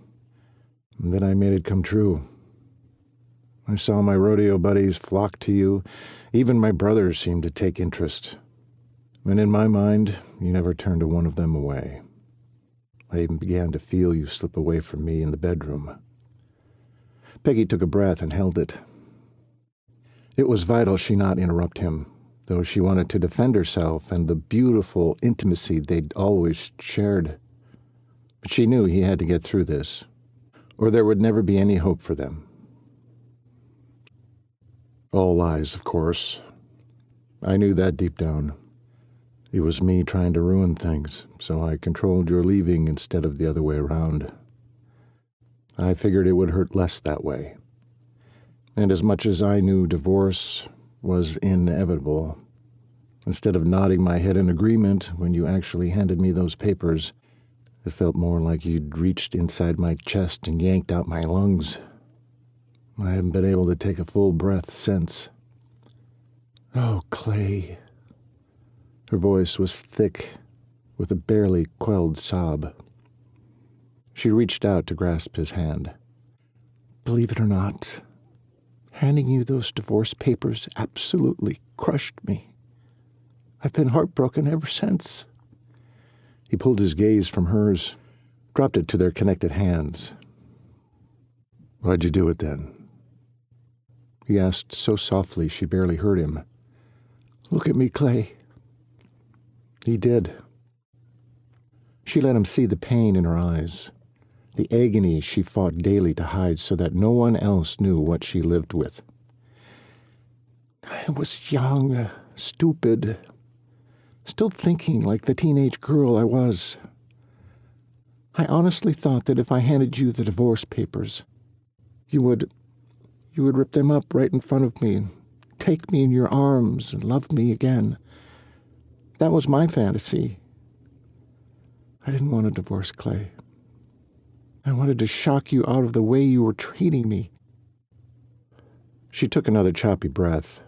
And then I made it come true. I saw my rodeo buddies flock to you. Even my brothers seemed to take interest. And in my mind, you never turned one of them away. I even began to feel you slip away from me in the bedroom. Peggy took a breath and held it. It was vital she not interrupt him, though she wanted to defend herself and the beautiful intimacy they'd always shared. But she knew he had to get through this, or there would never be any hope for them. All lies, of course. I knew that deep down. It was me trying to ruin things, so I controlled your leaving instead of the other way around. I figured it would hurt less that way. And as much as I knew divorce was inevitable, instead of nodding my head in agreement when you actually handed me those papers, it felt more like you'd reached inside my chest and yanked out my lungs. I haven't been able to take a full breath since. Oh, Clay. Her voice was thick, with a barely quelled sob. She reached out to grasp his hand. Believe it or not, handing you those divorce papers absolutely crushed me. I've been heartbroken ever since. He pulled his gaze from hers, dropped it to their connected hands. Why'd you do it then? He asked so softly she barely heard him. Look at me, Clay. He did. She let him see the pain in her eyes, the agony she fought daily to hide so that no one else knew what she lived with. I was young, stupid, still thinking like the teenage girl I was. I honestly thought that if I handed you the divorce papers, you would rip them up right in front of me and take me in your arms and love me again. That was my fantasy. I didn't want a divorce, Clay. I wanted to shock you out of the way you were treating me. She took another choppy breath.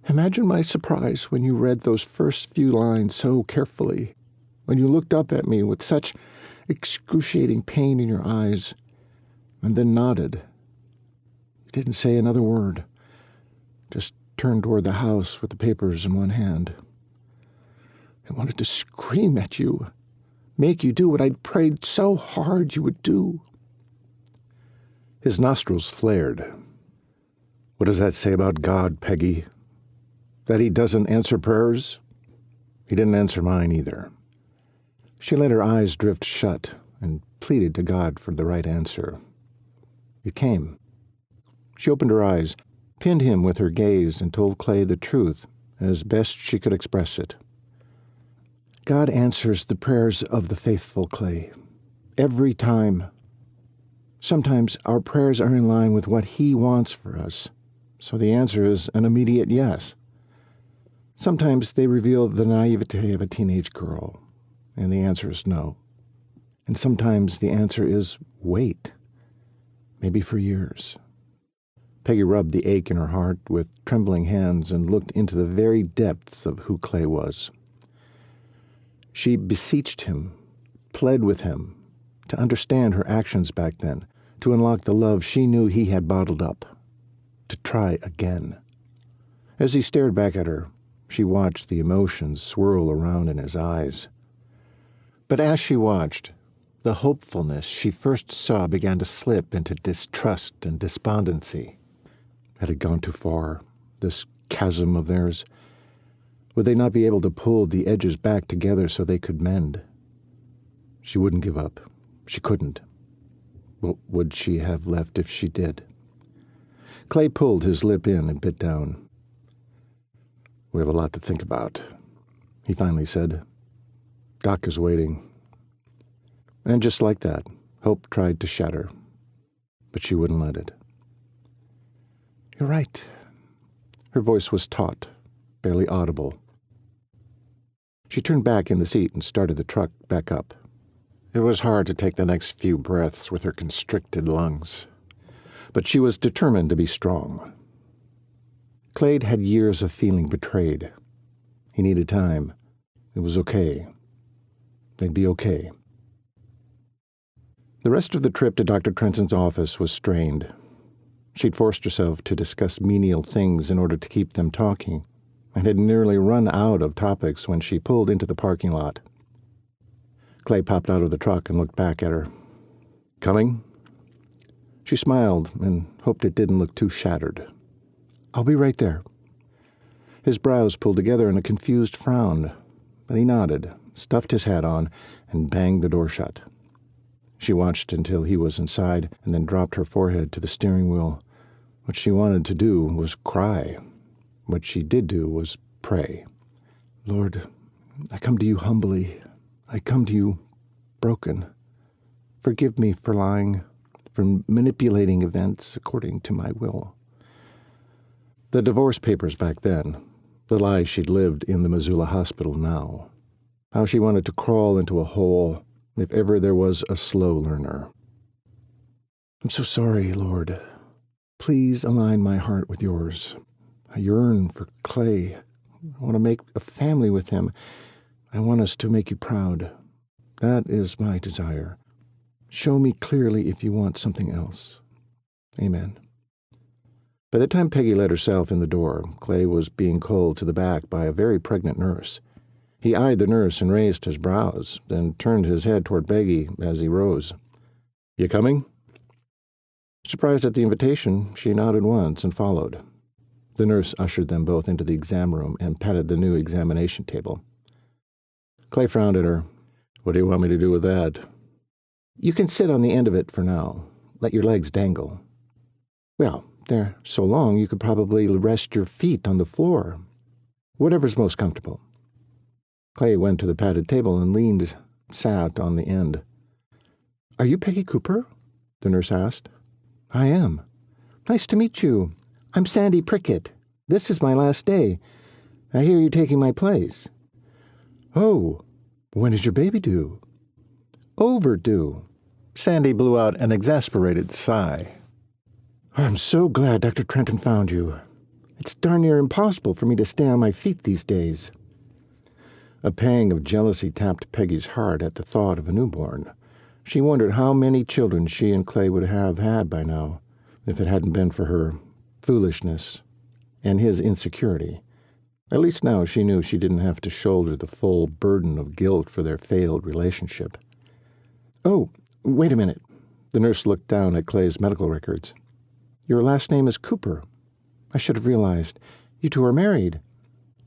Imagine my surprise when you read those first few lines so carefully, when you looked up at me with such excruciating pain in your eyes, and then nodded. You didn't say another word, just turned toward the house with the papers in one hand. I wanted to scream at you, make you do what I'd prayed so hard you would do. His nostrils flared. What does that say about God, Peggy? That he doesn't answer prayers? He didn't answer mine either. She let her eyes drift shut and pleaded to God for the right answer. It came. She opened her eyes, pinned him with her gaze and told Clay the truth as best she could express it. God answers the prayers of the faithful, Clay. Every time. Sometimes our prayers are in line with what He wants for us, so the answer is an immediate yes. Sometimes they reveal the naivete of a teenage girl, and the answer is no. And sometimes the answer is wait, maybe for years. Peggy rubbed the ache in her heart with trembling hands and looked into the very depths of who Clay was. She beseeched him, pled with him, to understand her actions back then, to unlock the love she knew he had bottled up, to try again. As he stared back at her, she watched the emotions swirl around in his eyes. But as she watched, the hopefulness she first saw began to slip into distrust and despondency. Had it gone too far, this chasm of theirs? Would they not be able to pull the edges back together so they could mend? She wouldn't give up. She couldn't. What would she have left if she did? Clay pulled his lip in and bit down. "We have a lot to think about," he finally said. "Doc is waiting." And just like that, hope tried to shatter, but she wouldn't let it. "You're right." Her voice was taut, barely audible. She turned back in the seat and started the truck back up. It was hard to take the next few breaths with her constricted lungs, but she was determined to be strong. Clay had years of feeling betrayed. He needed time. It was okay. They'd be okay. The rest of the trip to Dr. Trenton's office was strained. She'd forced herself to discuss menial things in order to keep them talking, and had nearly run out of topics when she pulled into the parking lot. Clay popped out of the truck and looked back at her. "Coming?" She smiled and hoped it didn't look too shattered. "I'll be right there." His brows pulled together in a confused frown, but he nodded, stuffed his hat on, and banged the door shut. She watched until he was inside and then dropped her forehead to the steering wheel. What she wanted to do was cry. What she did do was pray. "Lord, I come to you humbly. I come to you broken. Forgive me for lying, for manipulating events according to my will." The divorce papers back then, the lie she'd lived in the Missoula hospital now, how she wanted to crawl into a hole if ever there was a slow learner. "I'm so sorry, Lord. Please align my heart with yours. I yearn for Clay. I want to make a family with him. I want us to make you proud. That is my desire. Show me clearly if you want something else. Amen." By the time Peggy let herself in the door, Clay was being called to the back by a very pregnant nurse. He eyed the nurse and raised his brows, then turned his head toward Peggy as he rose. "You coming?" Surprised at the invitation, she nodded once and followed. The nurse ushered them both into the exam room and patted the new examination table. Clay frowned at her. "What do you want me to do with that?" "You can sit on the end of it for now. Let your legs dangle." "Well, they're so long you could probably rest your feet on the floor. Whatever's most comfortable." Clay went to the padded table and sat on the end. "Are you Peggy Cooper?" the nurse asked. "I am." "Nice to meet you. I'm Sandy Prickett. This is my last day. I hear you're taking my place." "Oh, when is your baby due?" "Overdue." Sandy blew out an exasperated sigh. "I'm so glad Dr. Trenton found you. It's darn near impossible for me to stay on my feet these days." A pang of jealousy tapped Peggy's heart at the thought of a newborn. She wondered how many children she and Clay would have had by now, if it hadn't been for her foolishness and his insecurity. At least now she knew she didn't have to shoulder the full burden of guilt for their failed relationship. "Oh, wait a minute." The nurse looked down at Clay's medical records. "Your last name is Cooper. I should have realized. You two are married.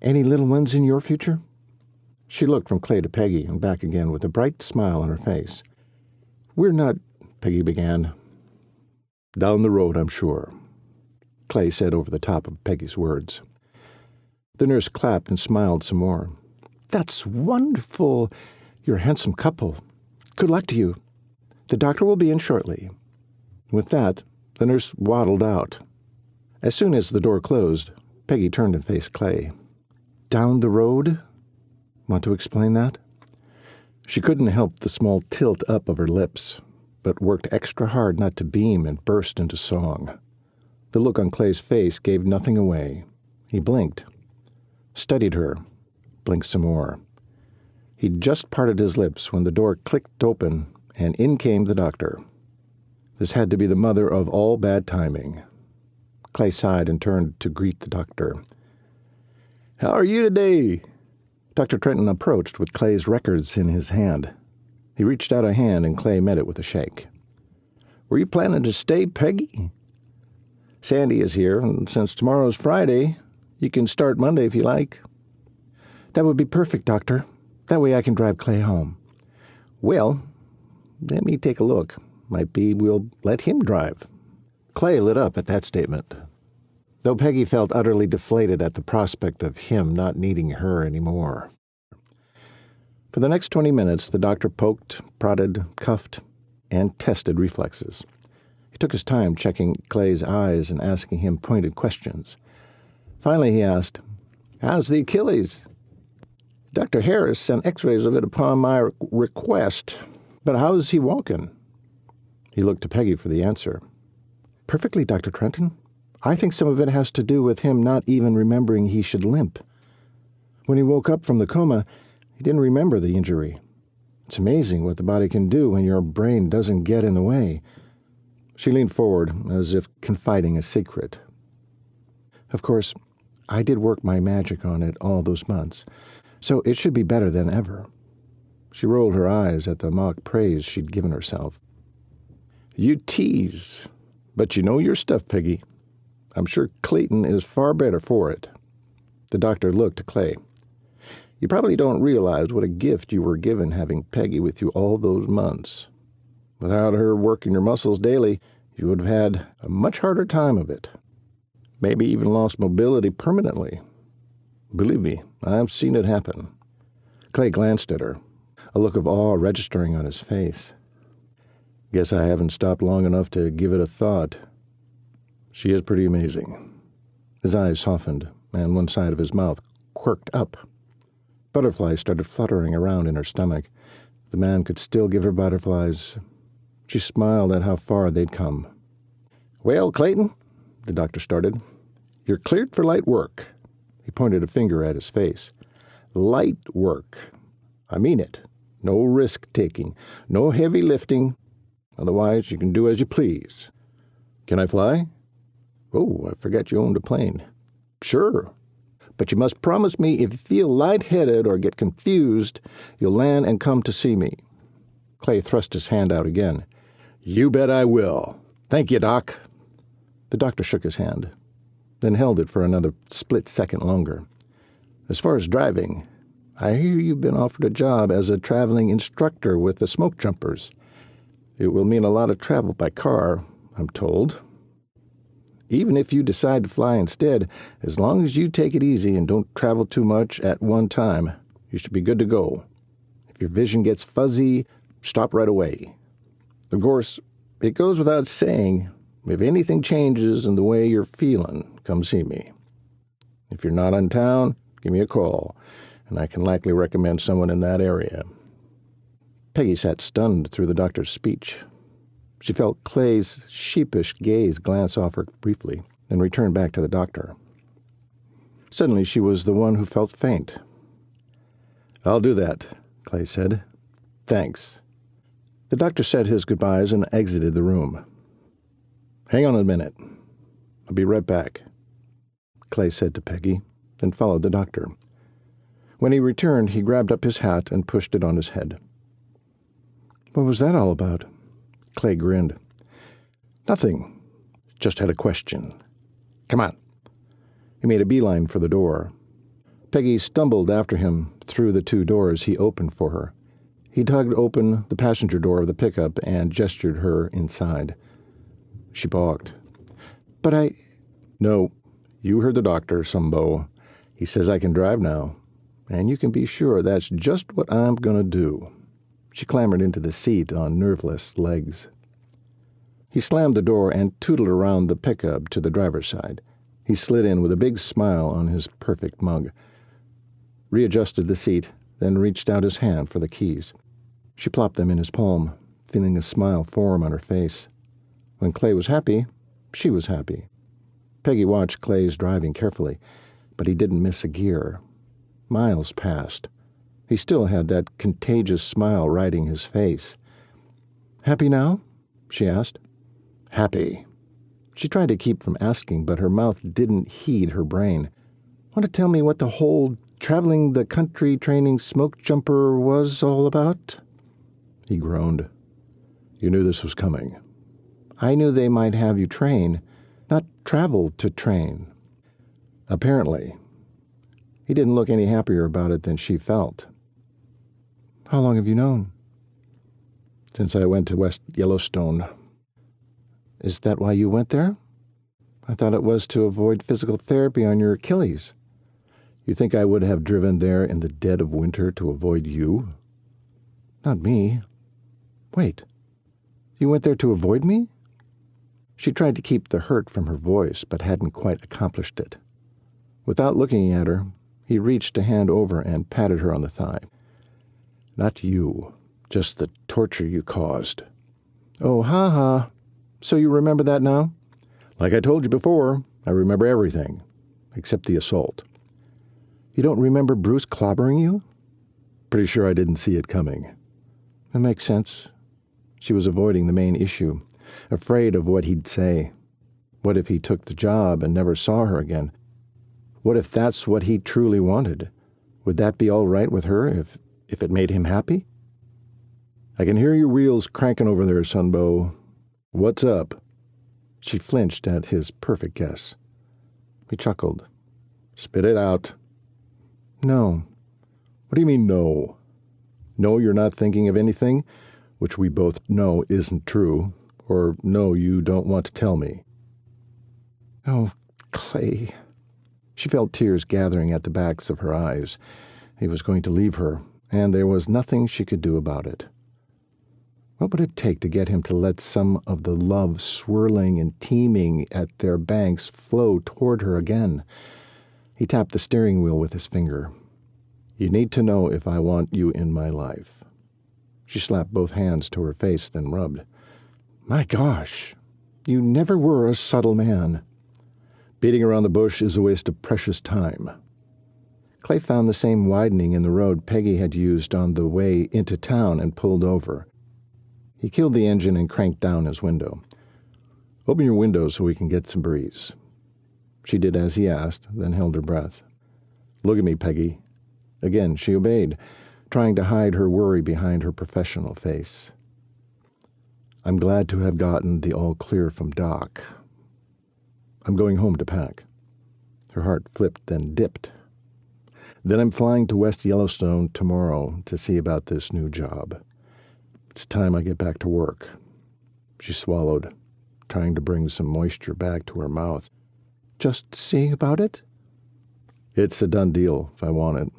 Any little ones in your future?" She looked from Clay to Peggy and back again with a bright smile on her face. "We're not," Peggy began. "Down the road, I'm sure." Clay said over the top of Peggy's words. The nurse clapped and smiled some more. "That's wonderful. You're a handsome couple. Good luck to you. The doctor will be in shortly." With that, the nurse waddled out. As soon as the door closed, Peggy turned and faced Clay. "Down the road? Want to explain that?" She couldn't help the small tilt up of her lips, but worked extra hard not to beam and burst into song. The look on Clay's face gave nothing away. He blinked, studied her, blinked some more. He'd just parted his lips when the door clicked open, and in came the doctor. This had to be the mother of all bad timing. Clay sighed and turned to greet the doctor. "How are you today?" Dr. Trenton approached with Clay's records in his hand. He reached out a hand, and Clay met it with a shake. "Were you planning to stay, Peggy?" "Sandy is here, and since tomorrow's Friday, you can start Monday if you like." "That would be perfect, Doctor. That way I can drive Clay home." "Well, let me take a look. Might be we'll let him drive." Clay lit up at that statement, though Peggy felt utterly deflated at the prospect of him not needing her anymore. For the next 20 minutes, the doctor poked, prodded, cuffed, and tested reflexes. He took his time checking Clay's eyes and asking him pointed questions. Finally, he asked, "How's the Achilles?" "Dr. Harris sent x-rays of it upon my request. But how's he walking?" He looked to Peggy for the answer. "Perfectly, Dr. Trenton. I think some of it has to do with him not even remembering he should limp. When he woke up from the coma, he didn't remember the injury. It's amazing what the body can do when your brain doesn't get in the way." She leaned forward as if confiding a secret. "Of course, I did work my magic on it all those months, so it should be better than ever." She rolled her eyes at the mock praise she'd given herself. "You tease, but you know your stuff, Peggy. I'm sure Clayton is far better for it." The doctor looked to Clay. "You probably don't realize what a gift you were given having Peggy with you all those months. Without her working your muscles daily, you would have had a much harder time of it. Maybe even lost mobility permanently. Believe me, I've seen it happen." Clay glanced at her, a look of awe registering on his face. "Guess I haven't stopped long enough to give it a thought. She is pretty amazing." His eyes softened, and one side of his mouth quirked up. Butterflies started fluttering around in her stomach. The man could still give her butterflies. She smiled at how far they'd come. "Well, Clayton," the doctor started, "you're cleared for light work." He pointed a finger at his face. "Light work. I mean it. No risk-taking. No heavy lifting. Otherwise, you can do as you please. Can I fly?" "Oh, I forgot you owned a plane." "Sure. But you must promise me if you feel lightheaded or get confused, you'll land and come to see me." Clay thrust his hand out again. "You bet I will. Thank you, Doc." The doctor shook his hand, then held it for another split second longer. "As far as driving, I hear you've been offered a job as a traveling instructor with the smokejumpers. It will mean a lot of travel by car, I'm told. Even if you decide to fly instead, as long as you take it easy and don't travel too much at one time, you should be good to go. If your vision gets fuzzy, stop right away. Of course, it goes without saying, if anything changes in the way you're feeling, come see me. If you're not in town, give me a call, and I can likely recommend someone in that area." Peggy sat stunned through the doctor's speech. She felt Clay's sheepish gaze glance off her briefly, then return back to the doctor. Suddenly she was the one who felt faint. "I'll do that," Clay said. "Thanks." The doctor said his goodbyes and exited the room. "Hang on a minute. I'll be right back," Clay said to Peggy, then followed the doctor. When he returned, he grabbed up his hat and pushed it on his head. "What was that all about?" Clay grinned. "Nothing. Just had a question. Come on." He made a beeline for the door. Peggy stumbled after him through the two doors he opened for her. He tugged open the passenger door of the pickup and gestured her inside. She balked. "But No, you heard the doctor, Sumbo. He says I can drive now, and you can be sure that's just what I'm going to do. She clambered into the seat on nerveless legs. He slammed the door and tootled around the pickup to the driver's side. He slid in with a big smile on his perfect mug, readjusted the seat, then reached out his hand for the keys. She plopped them in his palm, feeling a smile form on her face. When Clay was happy, she was happy. Peggy watched Clay's driving carefully, but he didn't miss a gear. Miles passed. He still had that contagious smile riding his face. "Happy now?" she asked. "Happy." She tried to keep from asking, but her mouth didn't heed her brain. "Want to tell me what the whole traveling the country training smoke jumper was all about?" He groaned. "You knew this was coming." "I knew they might have you train, not travel to train." Apparently. He didn't look any happier about it than she felt. "How long have you known?" "Since I went to West Yellowstone." "Is that why you went there?" "I thought it was to avoid physical therapy on your Achilles." "You think I would have driven there in the dead of winter to avoid you?" "Not me." "Wait. You went there to avoid me?" She tried to keep the hurt from her voice, but hadn't quite accomplished it. Without looking at her, he reached a hand over and patted her on the thigh. "Not you, just the torture you caused." "Oh, ha. So you remember that now?" "Like I told you before, I remember everything, except the assault." "You don't remember Bruce clobbering you?" "Pretty sure I didn't see it coming." "That makes sense." She was avoiding the main issue, afraid of what he'd say. What if he took the job and never saw her again? What if that's what he truly wanted? Would that be all right with her if it made him happy? "I can hear your wheels cranking over there, Sunbow. What's up?" She flinched at his perfect guess. He chuckled. "Spit it out." "No." "What do you mean, no?" "No, you're not thinking of anything, which we both know isn't true, or no, you don't want to tell me." "Oh, Clay." She felt tears gathering at the backs of her eyes. He was going to leave her, and there was nothing she could do about it. What would it take to get him to let some of the love swirling and teeming at their banks flow toward her again? He tapped the steering wheel with his finger. "You need to know if I want you in my life." She slapped both hands to her face, then rubbed. "My gosh, you never were a subtle man." "Beating around the bush is a waste of precious time." Clay found the same widening in the road Peggy had used on the way into town and pulled over. He killed the engine and cranked down his window. "Open your window so we can get some breeze." She did as he asked, then held her breath. "Look at me, Peggy." Again she obeyed, trying to hide her worry behind her professional face. "I'm glad to have gotten the all clear from Doc. I'm going home to pack." Her heart flipped, then dipped. "Then I'm flying to West Yellowstone tomorrow to see about this new job. It's time I get back to work." She swallowed, trying to bring some moisture back to her mouth. "Just see about it?" "It's a done deal if I want it.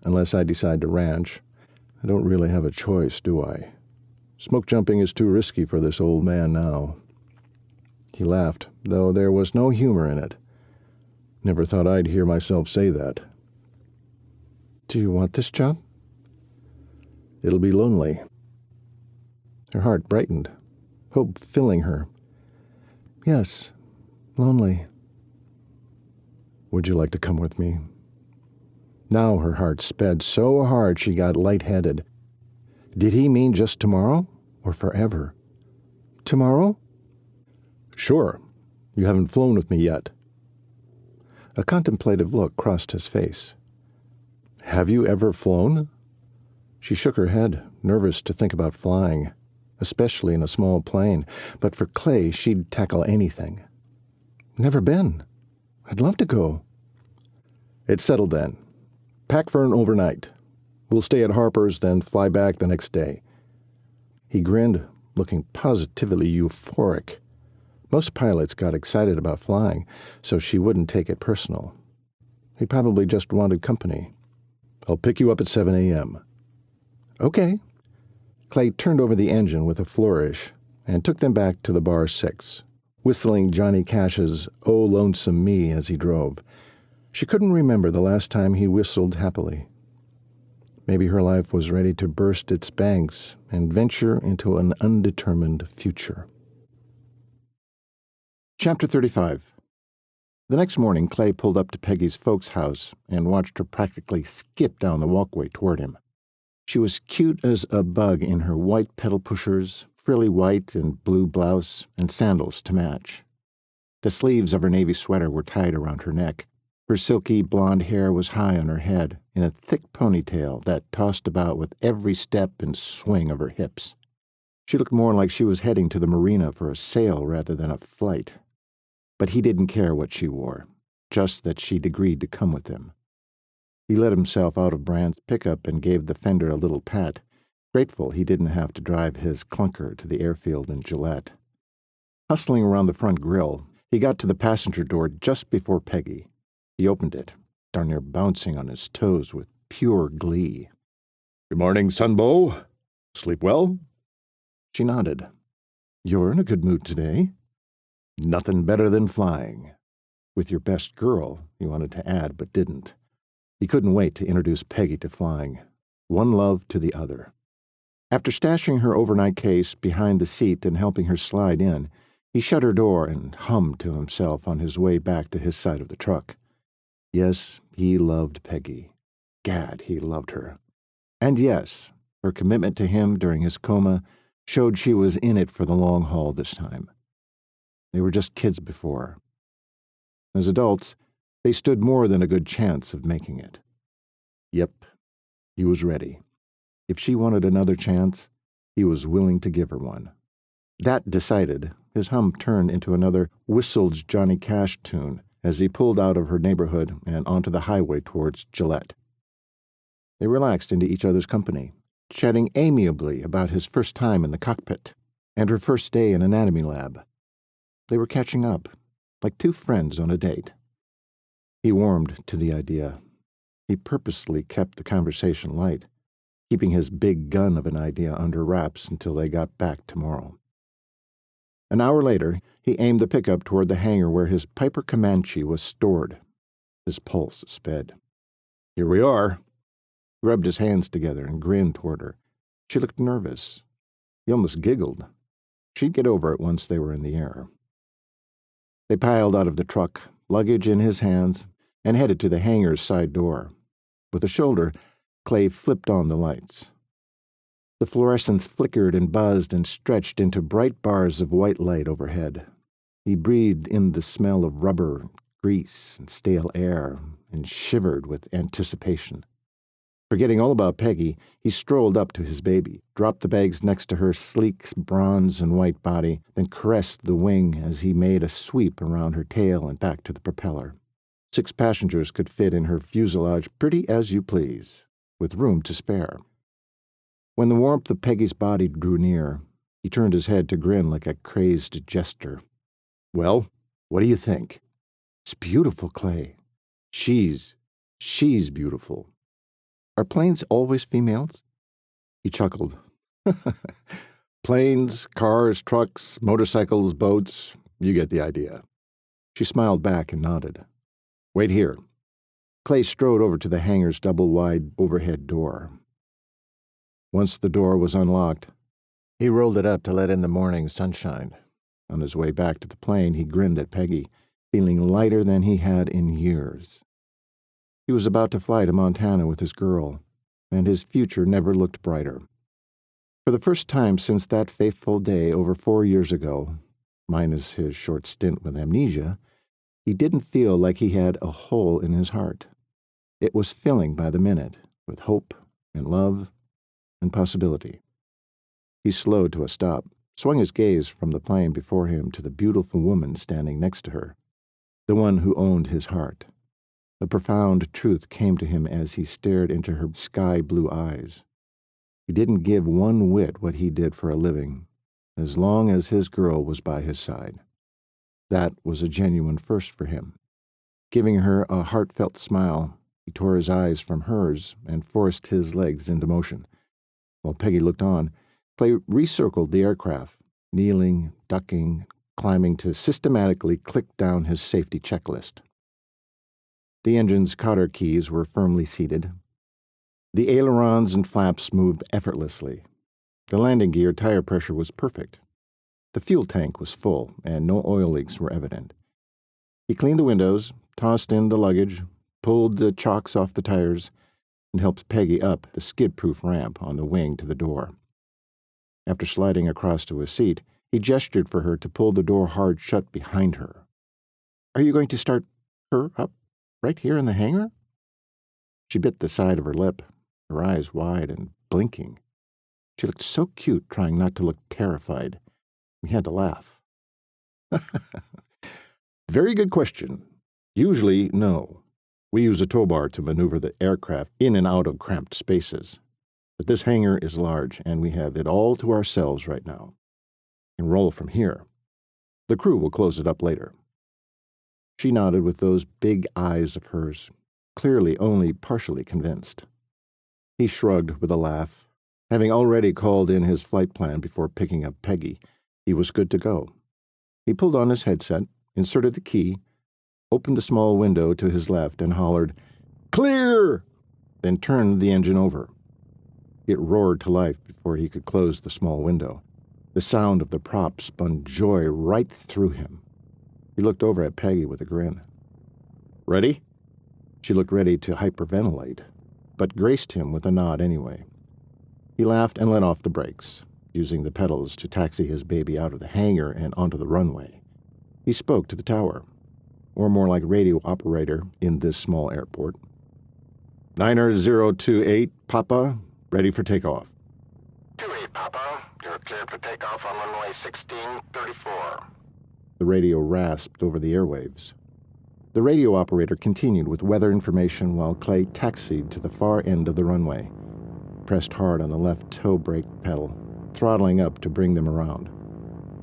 Unless I decide to ranch. I don't really have a choice, do I? Smoke jumping is too risky for this old man now." He laughed, though there was no humor in it. "Never thought I'd hear myself say that." "Do you want this job?" "It'll be lonely." Her heart brightened, hope filling her. "Yes, lonely." "Would you like to come with me?" Now her heart sped so hard she got lightheaded. Did he mean just tomorrow, or forever? "Tomorrow?" "Sure. You haven't flown with me yet." A contemplative look crossed his face. "Have you ever flown?" She shook her head, nervous to think about flying, especially in a small plane, but for Clay she'd tackle anything. "Never been. I'd love to go." "It's settled then. Pack for an overnight. We'll stay at Harper's, then fly back the next day." He grinned, looking positively euphoric. Most pilots got excited about flying, so she wouldn't take it personal. He probably just wanted company. "I'll pick you up at 7 a.m. "Okay." Clay turned over the engine with a flourish and took them back to the Bar 6, whistling Johnny Cash's "Oh Lonesome Me" as he drove. She couldn't remember the last time he whistled happily. Maybe her life was ready to burst its banks and venture into an undetermined future. Chapter 35. The next morning, Clay pulled up to Peggy's folks' house and watched her practically skip down the walkway toward him. She was cute as a bug in her white pedal pushers, frilly white and blue blouse, and sandals to match. The sleeves of her navy sweater were tied around her neck. Her silky blonde hair was high on her head in a thick ponytail that tossed about with every step and swing of her hips. She looked more like she was heading to the marina for a sail rather than a flight. But he didn't care what she wore, just that she'd agreed to come with him. He let himself out of Brand's pickup and gave the fender a little pat, grateful he didn't have to drive his clunker to the airfield in Gillette. Hustling around the front grill, he got to the passenger door just before Peggy. He opened it, darn near bouncing on his toes with pure glee. "Good morning, Sunbow. Sleep well?" She nodded. "You're in a good mood today." "Nothing better than flying." With your best girl, he wanted to add, but didn't. He couldn't wait to introduce Peggy to flying. One love to the other. After stashing her overnight case behind the seat and helping her slide in, he shut her door and hummed to himself on his way back to his side of the truck. Yes, he loved Peggy. Gad, he loved her. And yes, her commitment to him during his coma showed she was in it for the long haul this time. They were just kids before. As adults, they stood more than a good chance of making it. Yep, he was ready. If she wanted another chance, he was willing to give her one. That decided, his hum turned into another whistled Johnny Cash tune as he pulled out of her neighborhood and onto the highway towards Gillette. They relaxed into each other's company, chatting amiably about his first time in the cockpit and her first day in anatomy lab. They were catching up, like two friends on a date. He warmed to the idea. He purposely kept the conversation light, keeping his big gun of an idea under wraps until they got back tomorrow. An hour later, he aimed the pickup toward the hangar where his Piper Comanche was stored. His pulse sped. "Here we are." He rubbed his hands together and grinned toward her. She looked nervous. He almost giggled. She'd get over it once they were in the air. They piled out of the truck, luggage in his hands, and headed to the hangar's side door. With a shoulder, Clay flipped on the lights. The fluorescence flickered and buzzed and stretched into bright bars of white light overhead. He breathed in the smell of rubber, grease, and stale air, and shivered with anticipation. Forgetting all about Peggy, he strolled up to his baby, dropped the bags next to her sleek bronze and white body, then caressed the wing as he made a sweep around her tail and back to the propeller. 6 passengers could fit in her fuselage pretty as you please, with room to spare. When the warmth of Peggy's body drew near, he turned his head to grin like a crazed jester. "Well, what do you think?" "It's beautiful, Clay. She's beautiful." "Are planes always females?" He chuckled. "Planes, cars, trucks, motorcycles, boats, you get the idea." She smiled back and nodded. "Wait here." Clay strode over to the hangar's double-wide overhead door. Once the door was unlocked, he rolled it up to let in the morning sunshine. On his way back to the plane, he grinned at Peggy, feeling lighter than he had in years. He was about to fly to Montana with his girl, and his future never looked brighter. For the first time since that faithful day over 4 years ago, minus his short stint with amnesia, he didn't feel like he had a hole in his heart. It was filling by the minute with hope and love and possibility. He slowed to a stop, swung his gaze from the plane before him to the beautiful woman standing next to her, the one who owned his heart. A profound truth came to him as he stared into her sky-blue eyes. He didn't give one whit what he did for a living, as long as his girl was by his side. That was a genuine first for him. Giving her a heartfelt smile, he tore his eyes from hers and forced his legs into motion. While Peggy looked on, Clay recircled the aircraft, kneeling, ducking, climbing to systematically click down his safety checklist. The engine's cotter keys were firmly seated. The ailerons and flaps moved effortlessly. The landing gear tire pressure was perfect. The fuel tank was full, and no oil leaks were evident. He cleaned the windows, tossed in the luggage, pulled the chocks off the tires, and helped Peggy up the skid-proof ramp on the wing to the door. After sliding across to a seat, he gestured for her to pull the door hard shut behind her. "Are you going to start her up right here in the hangar?" She bit the side of her lip, her eyes wide and blinking. She looked so cute, trying not to look terrified. We had to laugh. "Very good question. Usually, no. We use a tow bar to maneuver the aircraft in and out of cramped spaces. But this hangar is large, and we have it all to ourselves right now. We can roll from here. The crew will close it up later." She nodded with those big eyes of hers, clearly only partially convinced. He shrugged with a laugh. Having already called in his flight plan before picking up Peggy, he was good to go. He pulled on his headset, inserted the key, opened the small window to his left, and hollered, "Clear!" then turned the engine over. It roared to life before he could close the small window. The sound of the prop spun joy right through him. He looked over at Peggy with a grin. "Ready?" She looked ready to hyperventilate, but graced him with a nod anyway. He laughed and let off the brakes, using the pedals to taxi his baby out of the hangar and onto the runway. He spoke to the tower, or more like radio operator in this small airport. "Niner 028, Papa, ready for takeoff." 28, Papa. You're cleared for takeoff on runway 1634. The radio rasped over the airwaves. The radio operator continued with weather information while Clay taxied to the far end of the runway, pressed hard on the left toe brake pedal, throttling up to bring them around.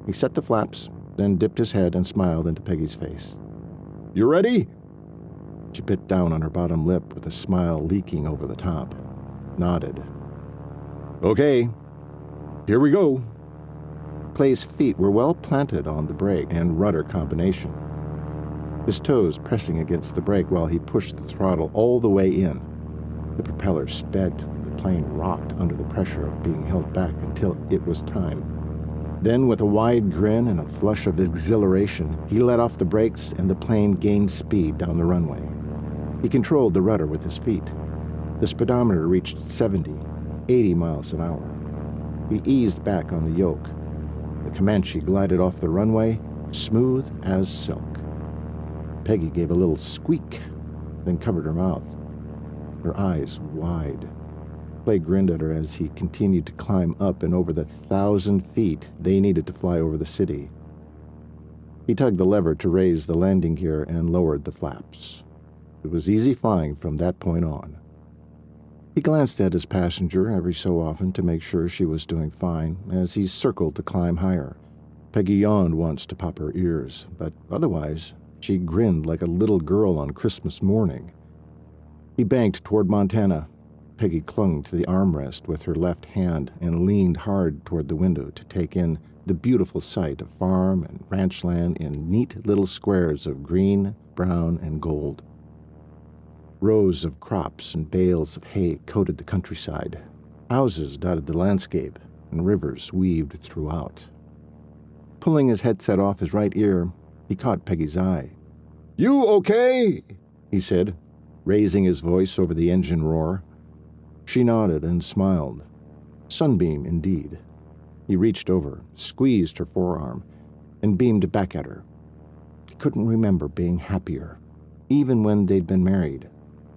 He set the flaps, then dipped his head and smiled into Peggy's face. "You ready?" She bit down on her bottom lip with a smile leaking over the top, nodded. "Okay, here we go." Clay's feet were well planted on the brake and rudder combination, his toes pressing against the brake while he pushed the throttle all the way in. The propeller sped, and the plane rocked under the pressure of being held back until it was time. Then, with a wide grin and a flush of exhilaration, he let off the brakes and the plane gained speed down the runway. He controlled the rudder with his feet. The speedometer reached 70, 80 miles an hour. He eased back on the yoke. The Comanche glided off the runway, smooth as silk. Peggy gave a little squeak, then covered her mouth, her eyes wide. Clay grinned at her as he continued to climb up and over the 1,000 feet they needed to fly over the city. He tugged the lever to raise the landing gear and lowered the flaps. It was easy flying from that point on. He glanced at his passenger every so often to make sure she was doing fine as he circled to climb higher. Peggy yawned once to pop her ears, but otherwise she grinned like a little girl on Christmas morning. He banked toward Montana. Peggy clung to the armrest with her left hand and leaned hard toward the window to take in the beautiful sight of farm and ranch land in neat little squares of green, brown, and gold. Rows of crops and bales of hay coated the countryside. Houses dotted the landscape, and rivers weaved throughout. Pulling his headset off his right ear, he caught Peggy's eye. "You okay?" he said, raising his voice over the engine roar. She nodded and smiled. Sunbeam, indeed. He reached over, squeezed her forearm, and beamed back at her. He couldn't remember being happier, even when they'd been married.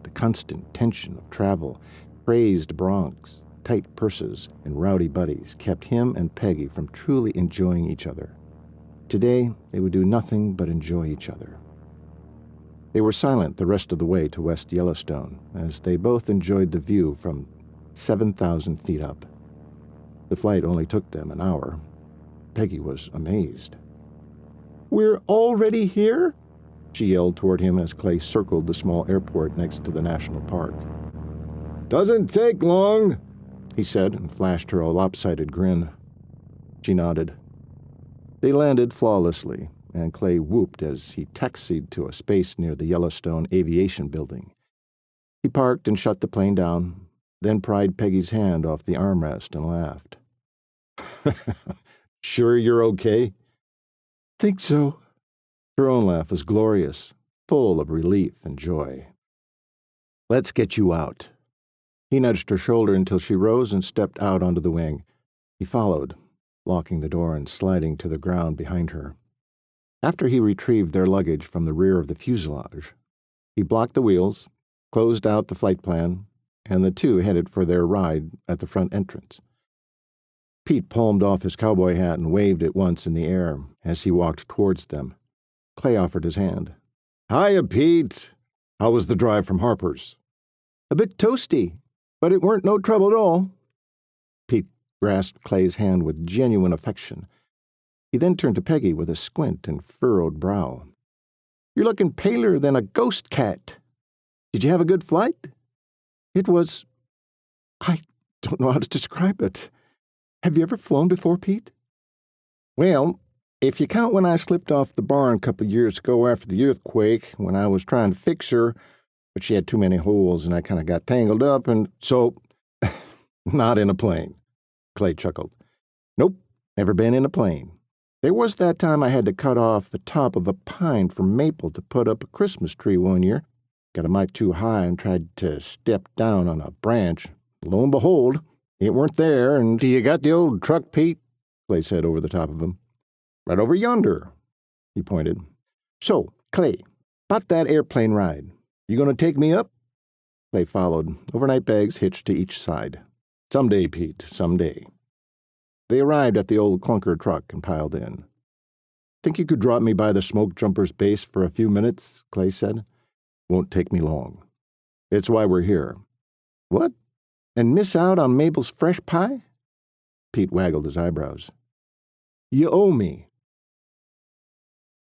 The constant tension of travel, crazed broncs, tight purses, and rowdy buddies kept him and Peggy from truly enjoying each other. Today, they would do nothing but enjoy each other. They were silent the rest of the way to West Yellowstone, as they both enjoyed the view from 7,000 feet up. The flight only took them an hour. Peggy was amazed. We're already here?" she yelled toward him as Clay circled the small airport next to the national park. "Doesn't take long," he said, and flashed her a lopsided grin. She nodded. They landed flawlessly, and Clay whooped as he taxied to a space near the Yellowstone Aviation Building. He parked and shut the plane down, then pried Peggy's hand off the armrest and laughed. "Sure you're okay?" "Think so." Her own laugh was glorious, full of relief and joy. "Let's get you out." He nudged her shoulder until she rose and stepped out onto the wing. He followed, locking the door and sliding to the ground behind her. After he retrieved their luggage from the rear of the fuselage, he blocked the wheels, closed out the flight plan, and the two headed for their ride at the front entrance. Pete palmed off his cowboy hat and waved it once in the air as he walked towards them. Clay offered his hand. "Hiya, Pete. How was the drive from Harper's?" "A bit toasty, but it weren't no trouble at all." Pete grasped Clay's hand with genuine affection. He then turned to Peggy with a squint and furrowed brow. "You're looking paler than a ghost cat. Did you have a good flight?" "It was—" "I don't know how to describe it. Have you ever flown before, Pete?" "Well, if you count when I slipped off the barn a couple of years ago after the earthquake, when I was trying to fix her, but she had too many holes and I kind of got tangled up, and so, not in a plane." Clay chuckled. "Nope, never been in a plane. There was that time I had to cut off the top of a pine for maple to put up a Christmas tree one year. Got a mite too high and tried to step down on a branch. Lo and behold, it weren't there, and—" "Do you got the old truck, Pete?" Clay said over the top of him. "Right over yonder," he pointed. "So, Clay, about that airplane ride. You gonna take me up?" Clay followed, overnight bags hitched to each side. "Someday, Pete, someday." They arrived at the old clunker truck and piled in. "Think you could drop me by the smoke jumpers base for a few minutes?" Clay said. "Won't take me long. It's why we're here." "What? And miss out on Mabel's fresh pie?" Pete waggled his eyebrows. "You owe me."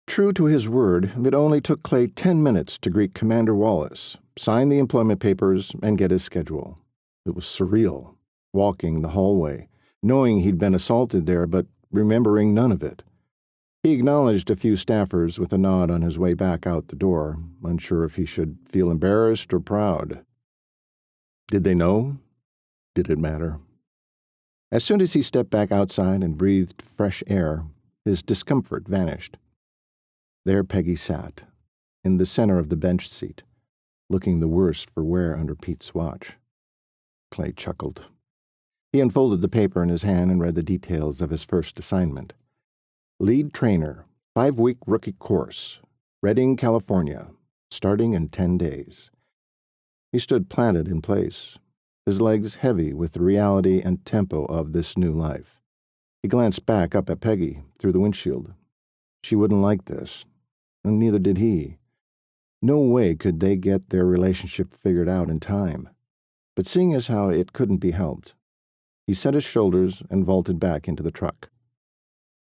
True to his word, it only took Clay 10 minutes to greet Commander Wallace, sign the employment papers, and get his schedule. It was surreal, walking the hallway, knowing he'd been assaulted there, but remembering none of it. He acknowledged a few staffers with a nod on his way back out the door, unsure if he should feel embarrassed or proud. Did they know? Did it matter? As soon as he stepped back outside and breathed fresh air, his discomfort vanished. There Peggy sat, in the center of the bench seat, looking the worse for wear under Pete's watch. Clay chuckled. He unfolded the paper in his hand and read the details of his first assignment. Lead trainer, 5-week rookie course, Redding, California, starting in 10 days. He stood planted in place, his legs heavy with the reality and tempo of this new life. He glanced back up at Peggy through the windshield. She wouldn't like this, and neither did he. No way could they get their relationship figured out in time. But seeing as how it couldn't be helped, he set his shoulders and vaulted back into the truck.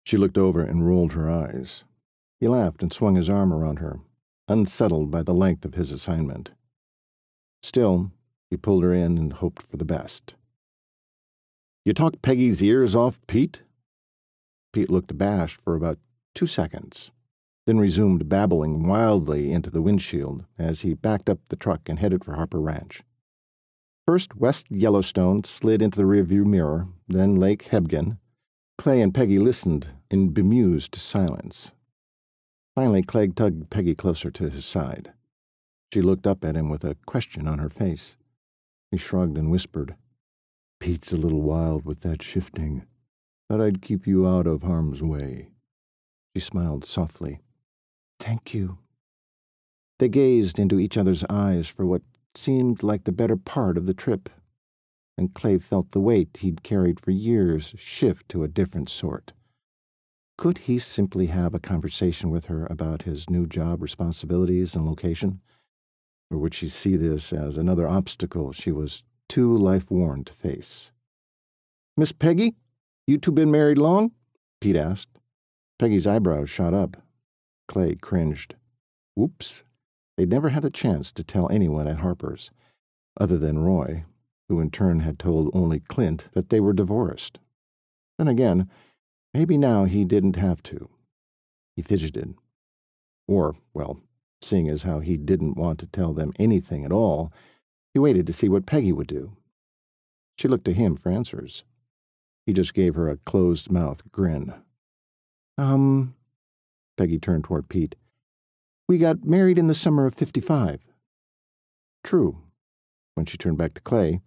She looked over and rolled her eyes. He laughed and swung his arm around her, unsettled by the length of his assignment. Still, he pulled her in and hoped for the best. "You talked Peggy's ears off, Pete?" Pete looked abashed for about 2 seconds, then resumed babbling wildly into the windshield as he backed up the truck and headed for Harper Ranch. First, West Yellowstone slid into the rearview mirror, then Lake Hebgen. Clay and Peggy listened in bemused silence. Finally, Clay tugged Peggy closer to his side. She looked up at him with a question on her face. He shrugged and whispered, "Pete's a little wild with that shifting. Thought I'd keep you out of harm's way." She smiled softly. "Thank you." They gazed into each other's eyes for what seemed like the better part of the trip, and Clay felt the weight he'd carried for years shift to a different sort. Could he simply have a conversation with her about his new job responsibilities and location? Or would she see this as another obstacle she was too life-worn to face? "Miss Peggy, you two been married long?" Pete asked. Peggy's eyebrows shot up, Clay cringed. Oops. They'd never had a chance to tell anyone at Harper's, other than Roy, who in turn had told only Clint that they were divorced. Then again, maybe now he didn't have to. He fidgeted. Or, well, seeing as how he didn't want to tell them anything at all, he waited to see what Peggy would do. She looked to him for answers. He just gave her a closed-mouthed grin. Peggy turned toward Pete. We got married in the summer of '55. True. When she turned back to Clay,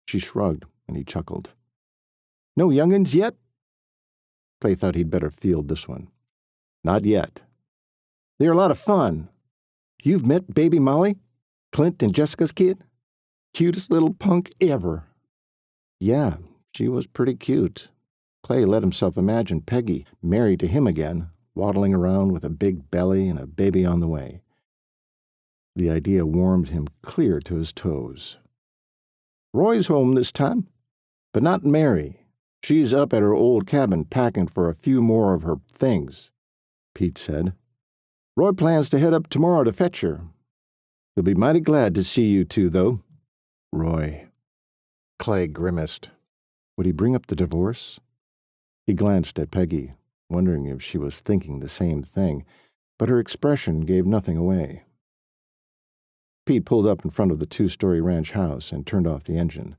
she shrugged, and he chuckled. No young'uns yet? Clay thought he'd better field this one. Not yet. They're a lot of fun. You've met baby Molly? Clint and Jessica's kid? Cutest little punk ever. Yeah, she was pretty cute. Clay let himself imagine Peggy married to him again, waddling around with a big belly and a baby on the way. The idea warmed him clear to his toes. Roy's home this time, but not Mary. She's up at her old cabin packing for a few more of her things, Pete said. Roy plans to head up tomorrow to fetch her. He'll be mighty glad to see you two, though. Roy. Clay grimaced. Would he bring up the divorce? He glanced at Peggy, wondering if she was thinking the same thing, but her expression gave nothing away. Pete pulled up in front of the two-story ranch house and turned off the engine.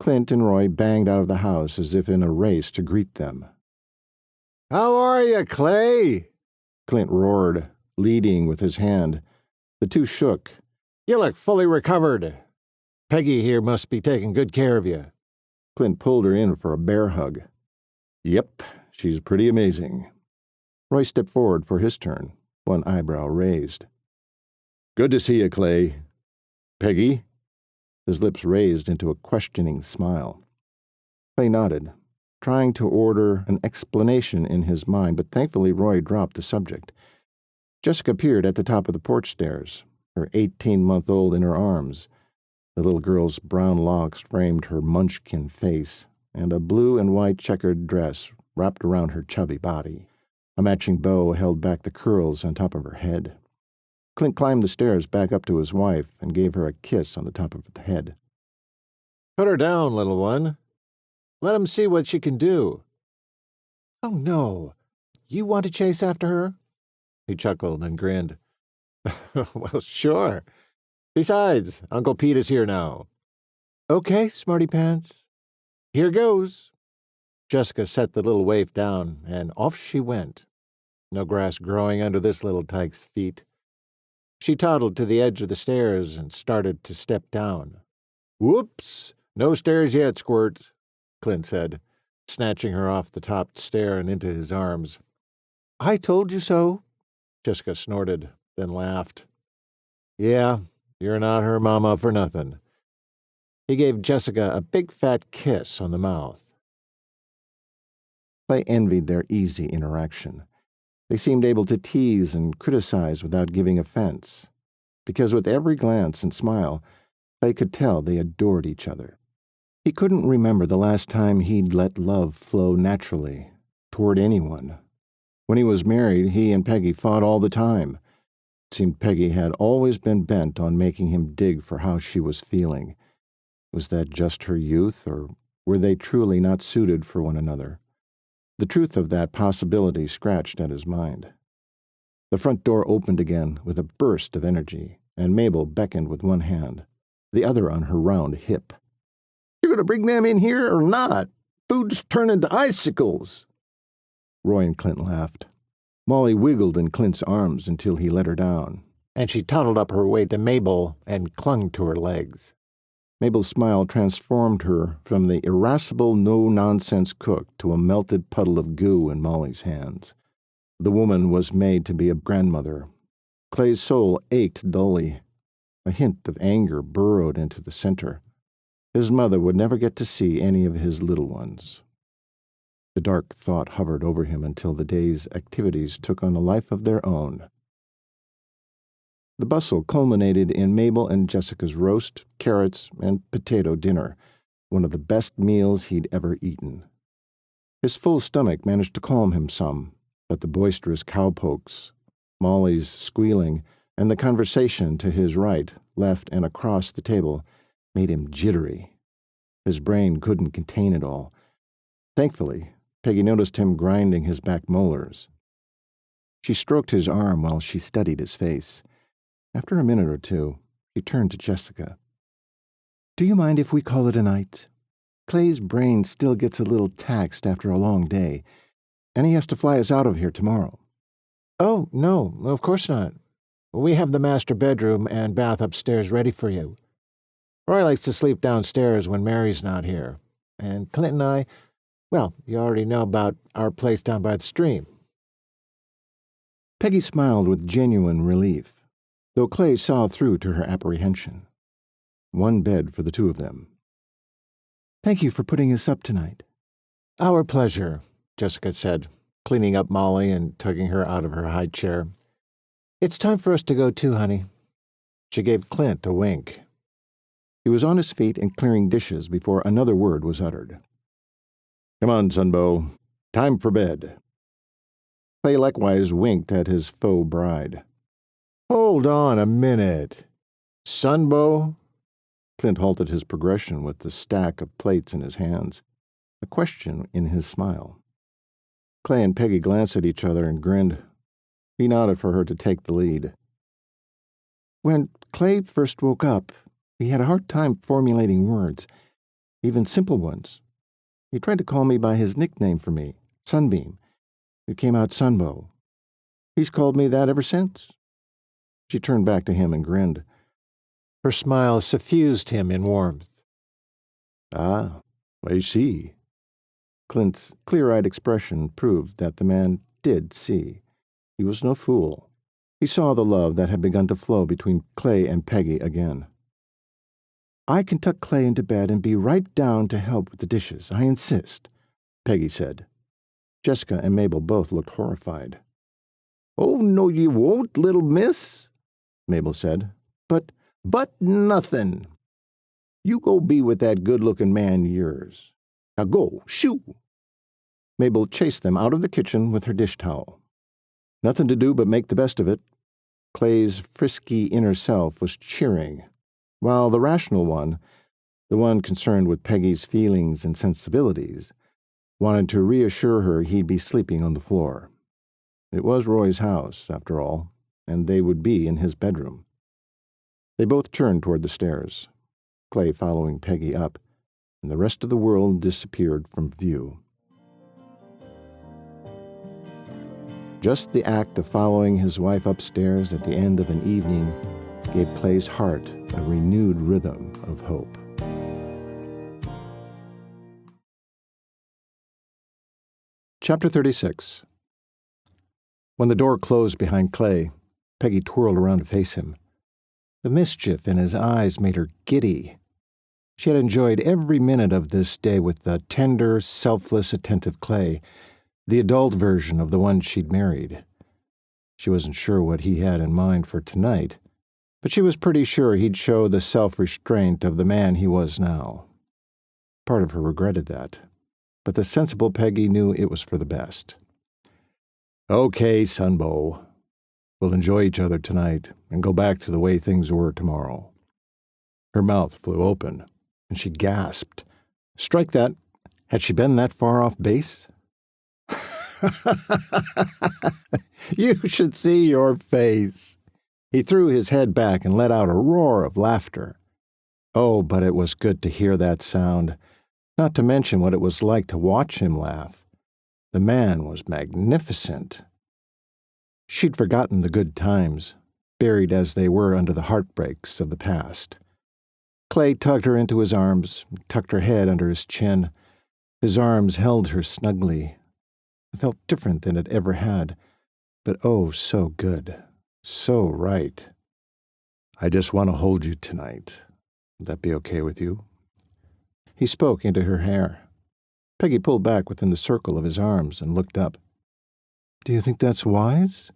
Clint and Roy banged out of the house as if in a race to greet them. How are you, Clay? Clint roared, leading with his hand. The two shook. You look fully recovered. Peggy here must be taking good care of you. Clint pulled her in for a bear hug. Yep, she's pretty amazing. Roy stepped forward for his turn, one eyebrow raised. Good to see you, Clay. Peggy? His lips raised into a questioning smile. Clay nodded, trying to order an explanation in his mind, but thankfully Roy dropped the subject. Jessica appeared at the top of the porch stairs, her 18-month-old in her arms. The little girl's brown locks framed her munchkin face, and a blue and white checkered dress wrapped around her chubby body. A matching bow held back the curls on top of her head. Clint climbed the stairs back up to his wife and gave her a kiss on the top of the head. Put her down, little one. Let him see what she can do. Oh, no. You want to chase after her? He chuckled and grinned. Well, sure. Besides, Uncle Pete is here now. Okay, smarty pants. Here goes. Jessica set the little waif down, and off she went. No grass growing under this little tyke's feet. She toddled to the edge of the stairs and started to step down. Whoops! No stairs yet, Squirt, Clint said, snatching her off the top stair and into his arms. I told you so, Jessica snorted, then laughed. Yeah, you're not her mama for nothing. He gave Jessica a big fat kiss on the mouth. Clay envied their easy interaction. They seemed able to tease and criticize without giving offense, because with every glance and smile, Clay could tell they adored each other. He couldn't remember the last time he'd let love flow naturally toward anyone. When he was married, he and Peggy fought all the time. It seemed Peggy had always been bent on making him dig for how she was feeling. Was that just her youth, or were they truly not suited for one another? The truth of that possibility scratched at his mind. The front door opened again with a burst of energy, and Mabel beckoned with one hand, the other on her round hip. You're going to bring them in here or not? Food's turning to icicles. Roy and Clint laughed. Molly wiggled in Clint's arms until he let her down, and she toddled up her way to Mabel and clung to her legs. Mabel's smile transformed her from the irascible, no-nonsense cook to a melted puddle of goo in Molly's hands. The woman was made to be a grandmother. Clay's soul ached dully. A hint of anger burrowed into the center. His mother would never get to see any of his little ones. The dark thought hovered over him until the day's activities took on a life of their own. The bustle culminated in Mabel and Jessica's roast, carrots, and potato dinner, one of the best meals he'd ever eaten. His full stomach managed to calm him some, but the boisterous cowpokes, Molly's squealing, and the conversation to his right, left, and across the table made him jittery. His brain couldn't contain it all. Thankfully, Peggy noticed him grinding his back molars. She stroked his arm while she studied his face. After a minute or two, she turned to Jessica. "Do you mind if we call it a night? Clay's brain still gets a little taxed after a long day, and he has to fly us out of here tomorrow." "Oh, no, of course not. We have the master bedroom and bath upstairs ready for you. Roy likes to sleep downstairs when Mary's not here. And Clint and I, well, you already know about our place down by the stream." Peggy smiled with genuine relief, though Clay saw through to her apprehension. One bed for the two of them. "Thank you for putting us up tonight." "Our pleasure," Jessica said, cleaning up Molly and tugging her out of her high chair. "It's time for us to go too, honey." She gave Clint a wink. He was on his feet and clearing dishes before another word was uttered. "Come on, Sunbow. Time for bed." Clay likewise winked at his faux bride. "Hold on a minute. Sunbow?" Clint halted his progression with the stack of plates in his hands, a question in his smile. Clay and Peggy glanced at each other and grinned. He nodded for her to take the lead. "When Clay first woke up, he had a hard time formulating words, even simple ones. He tried to call me by his nickname for me, Sunbeam. It came out Sunbow. He's called me that ever since." She turned back to him and grinned. Her smile suffused him in warmth. "Ah, I see." Clint's clear-eyed expression proved that the man did see. He was no fool. He saw the love that had begun to flow between Clay and Peggy again. "I can tuck Clay into bed and be right down to help with the dishes, I insist," Peggy said. Jessica and Mabel both looked horrified. "Oh, no, you won't, little miss," Mabel said. But nothing. You go be with that good-looking man yours. Now go, shoo." Mabel chased them out of the kitchen with her dish towel. Nothing to do but make the best of it. Clay's frisky inner self was cheering, while the rational one, the one concerned with Peggy's feelings and sensibilities, wanted to reassure her he'd be sleeping on the floor. It was Roy's house, after all, and they would be in his bedroom. They both turned toward the stairs, Clay following Peggy up, and the rest of the world disappeared from view. Just the act of following his wife upstairs at the end of an evening gave Clay's heart a renewed rhythm of hope. Chapter 36. When the door closed behind Clay, Peggy twirled around to face him. The mischief in his eyes made her giddy. She had enjoyed every minute of this day with the tender, selfless, attentive Clay, the adult version of the one she'd married. She wasn't sure what he had in mind for tonight, but she was pretty sure he'd show the self-restraint of the man he was now. Part of her regretted that, but the sensible Peggy knew it was for the best. "Okay, Sunbow. We'll enjoy each other tonight and go back to the way things were tomorrow." Her mouth flew open, and she gasped. Strike that. Had she been that far off base? "You should see your face." He threw his head back and let out a roar of laughter. Oh, but it was good to hear that sound, not to mention what it was like to watch him laugh. The man was magnificent. She'd forgotten the good times, buried as they were under the heartbreaks of the past. Clay tugged her into his arms, tucked her head under his chin. His arms held her snugly. It felt different than it ever had, but oh, so good, so right. "I just want to hold you tonight. Would that be okay with you?" He spoke into her hair. Peggy pulled back within the circle of his arms and looked up. "Do you think that's wise?"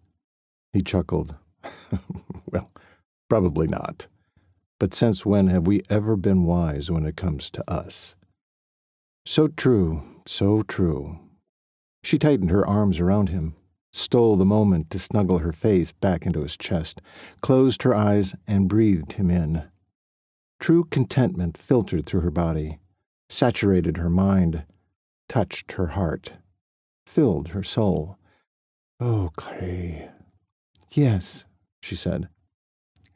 He chuckled. "Well, probably not. But since when have we ever been wise when it comes to us?" "So true, so true." She tightened her arms around him, stole the moment to snuggle her face back into his chest, closed her eyes, and breathed him in. True contentment filtered through her body, saturated her mind, touched her heart, filled her soul. "Oh, Clay." "Yes," she said.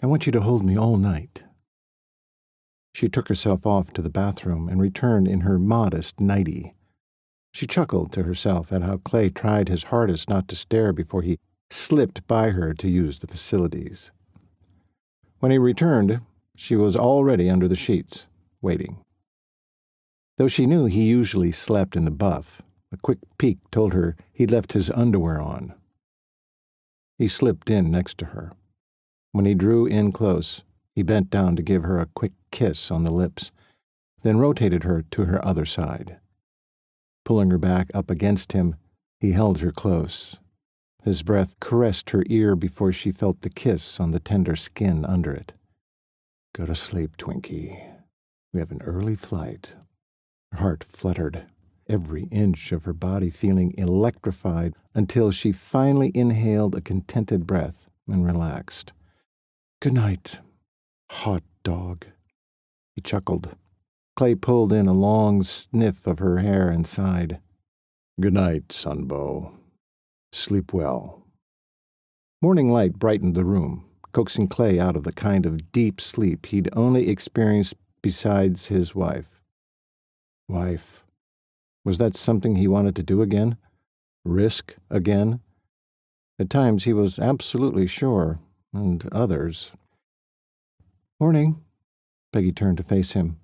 "I want you to hold me all night." She took herself off to the bathroom and returned in her modest nightie. She chuckled to herself at how Clay tried his hardest not to stare before he slipped by her to use the facilities. When he returned, she was already under the sheets, waiting. Though she knew he usually slept in the buff, a quick peek told her he'd left his underwear on. He slipped in next to her. When he drew in close, he bent down to give her a quick kiss on the lips, then rotated her to her other side. Pulling her back up against him, he held her close. His breath caressed her ear before she felt the kiss on the tender skin under it. "Go to sleep, Twinkie. We have an early flight." Her heart fluttered, every inch of her body feeling electrified until she finally inhaled a contented breath and relaxed. "Good night, hot dog." He chuckled. Clay pulled in a long sniff of her hair and sighed. "Good night, Sunbow. Sleep well." Morning light brightened the room, coaxing Clay out of the kind of deep sleep he'd only experienced besides his wife. Wife. Was that something he wanted to do again? Risk again? At times he was absolutely sure, and others. "Morning." Peggy turned to face him.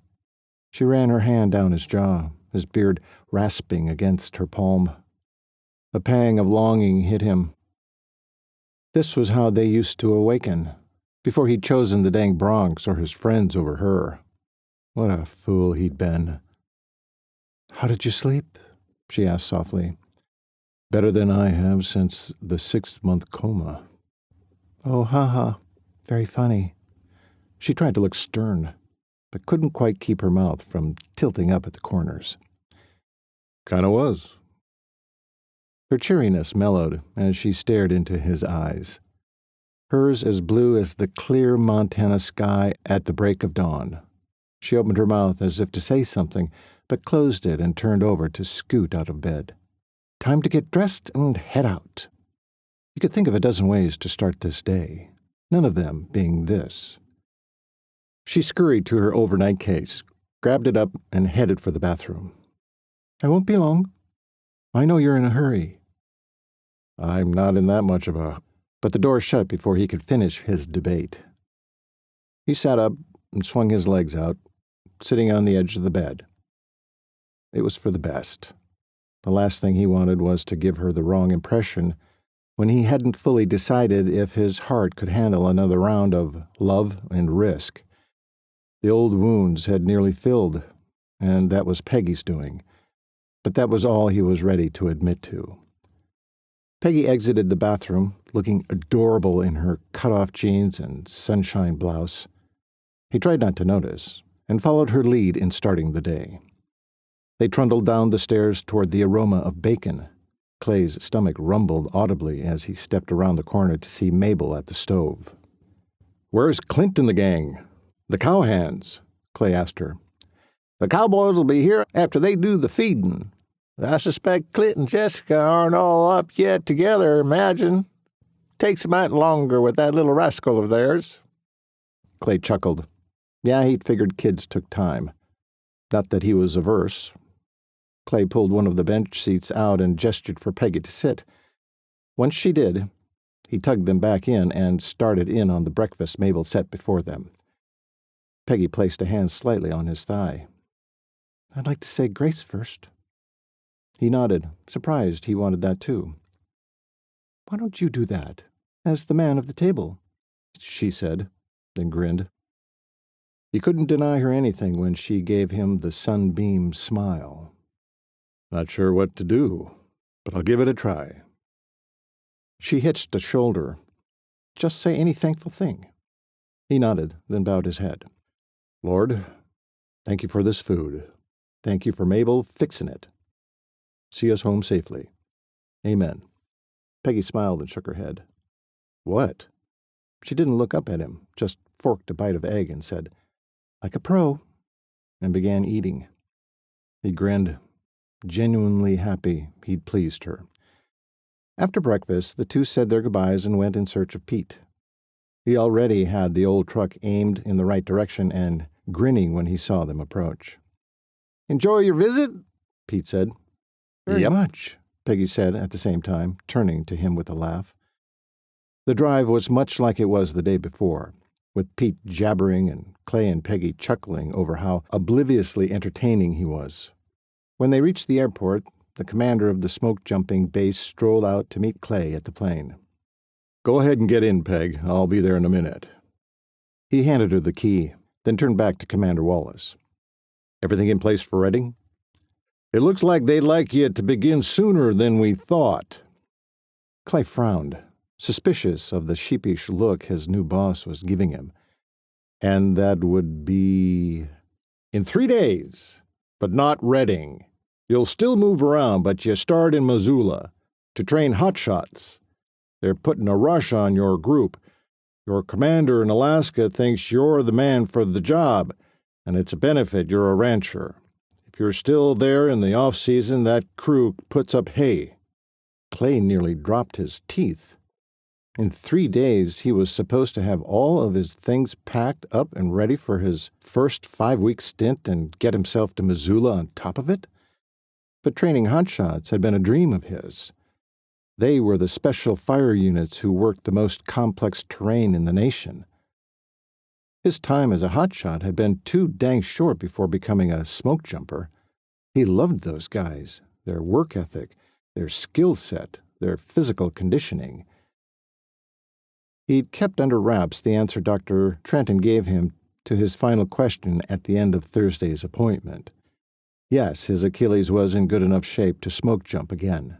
She ran her hand down his jaw, his beard rasping against her palm. A pang of longing hit him. This was how they used to awaken, before he'd chosen the dang Bronx or his friends over her. What a fool he'd been. "How did you sleep?" she asked softly. "Better than I have since the 6-month coma." "Oh, ha. Very funny." She tried to look stern, but couldn't quite keep her mouth from tilting up at the corners. "Kinda was." Her cheeriness mellowed as she stared into his eyes, hers as blue as the clear Montana sky at the break of dawn. She opened her mouth as if to say something, but closed it and turned over to scoot out of bed. Time to get dressed and head out. You could think of a dozen ways to start this day, none of them being this. She scurried to her overnight case, grabbed it up, and headed for the bathroom. "I won't be long. I know you're in a hurry." "I'm not in that much of a..." But the door shut before he could finish his debate. He sat up and swung his legs out, sitting on the edge of the bed. It was for the best. The last thing he wanted was to give her the wrong impression when he hadn't fully decided if his heart could handle another round of love and risk. The old wounds had nearly filled, and that was Peggy's doing. But that was all he was ready to admit to. Peggy exited the bathroom, looking adorable in her cut-off jeans and sunshine blouse. He tried not to notice, and followed her lead in starting the day. They trundled down the stairs toward the aroma of bacon. Clay's stomach rumbled audibly as he stepped around the corner to see Mabel at the stove. "Where's Clint and the gang? The cowhands?" Clay asked her. "The cowboys will be here after they do the feeding. I suspect Clint and Jessica aren't all up yet together, imagine. Takes a mite longer with that little rascal of theirs." Clay chuckled. Yeah, he'd figured kids took time. Not that he was averse. Clay pulled one of the bench seats out and gestured for Peggy to sit. Once she did, he tugged them back in and started in on the breakfast Mabel set before them. Peggy placed a hand slightly on his thigh. "I'd like to say grace first." He nodded, surprised he wanted that too. "Why don't you do that, as the man of the table?" she said, then grinned. He couldn't deny her anything when she gave him the sunbeam smile. "Not sure what to do, but I'll give it a try." She hitched a shoulder. "Just say any thankful thing." He nodded, then bowed his head. "Lord, thank you for this food. Thank you for Mabel fixing it. See us home safely. Amen." Peggy smiled and shook her head. What? She didn't look up at him, just forked a bite of egg and said, "Like a pro," and began eating. He grinned, genuinely happy he'd pleased her. After breakfast, the two said their goodbyes and went in search of Pete. He already had the old truck aimed in the right direction and grinning when he saw them approach. "Enjoy your visit?" Pete said. Very much, Peggy said at the same time, turning to him with a laugh. The drive was much like it was the day before, with Pete jabbering and Clay and Peggy chuckling over how obliviously entertaining he was. When they reached the airport, the commander of the smokejumping base strolled out to meet Clay at the plane. "Go ahead and get in, Peg. I'll be there in a minute." He handed her the key, then turned back to Commander Wallace. "Everything in place for Reading?" "It looks like they'd like you to begin sooner than we thought." Clay frowned, suspicious of the sheepish look his new boss was giving him. "And that would be—" "In 3 days, but not Reading. You'll still move around, but you start in Missoula to train hotshots. They're putting a rush on your group. Your commander in Alaska thinks you're the man for the job, and it's a benefit you're a rancher. If you're still there in the off-season, that crew puts up hay." Clay nearly dropped his teeth. In 3 days, he was supposed to have all of his things packed up and ready for his first 5-week stint and get himself to Missoula on top of it? But training hotshots had been a dream of his. They were the special fire units who worked the most complex terrain in the nation. His time as a hotshot had been too dang short before becoming a smoke jumper. He loved those guys, their work ethic, their skill set, their physical conditioning. He'd kept under wraps the answer Dr. Trenton gave him to his final question at the end of Thursday's appointment. Yes, his Achilles was in good enough shape to smoke jump again.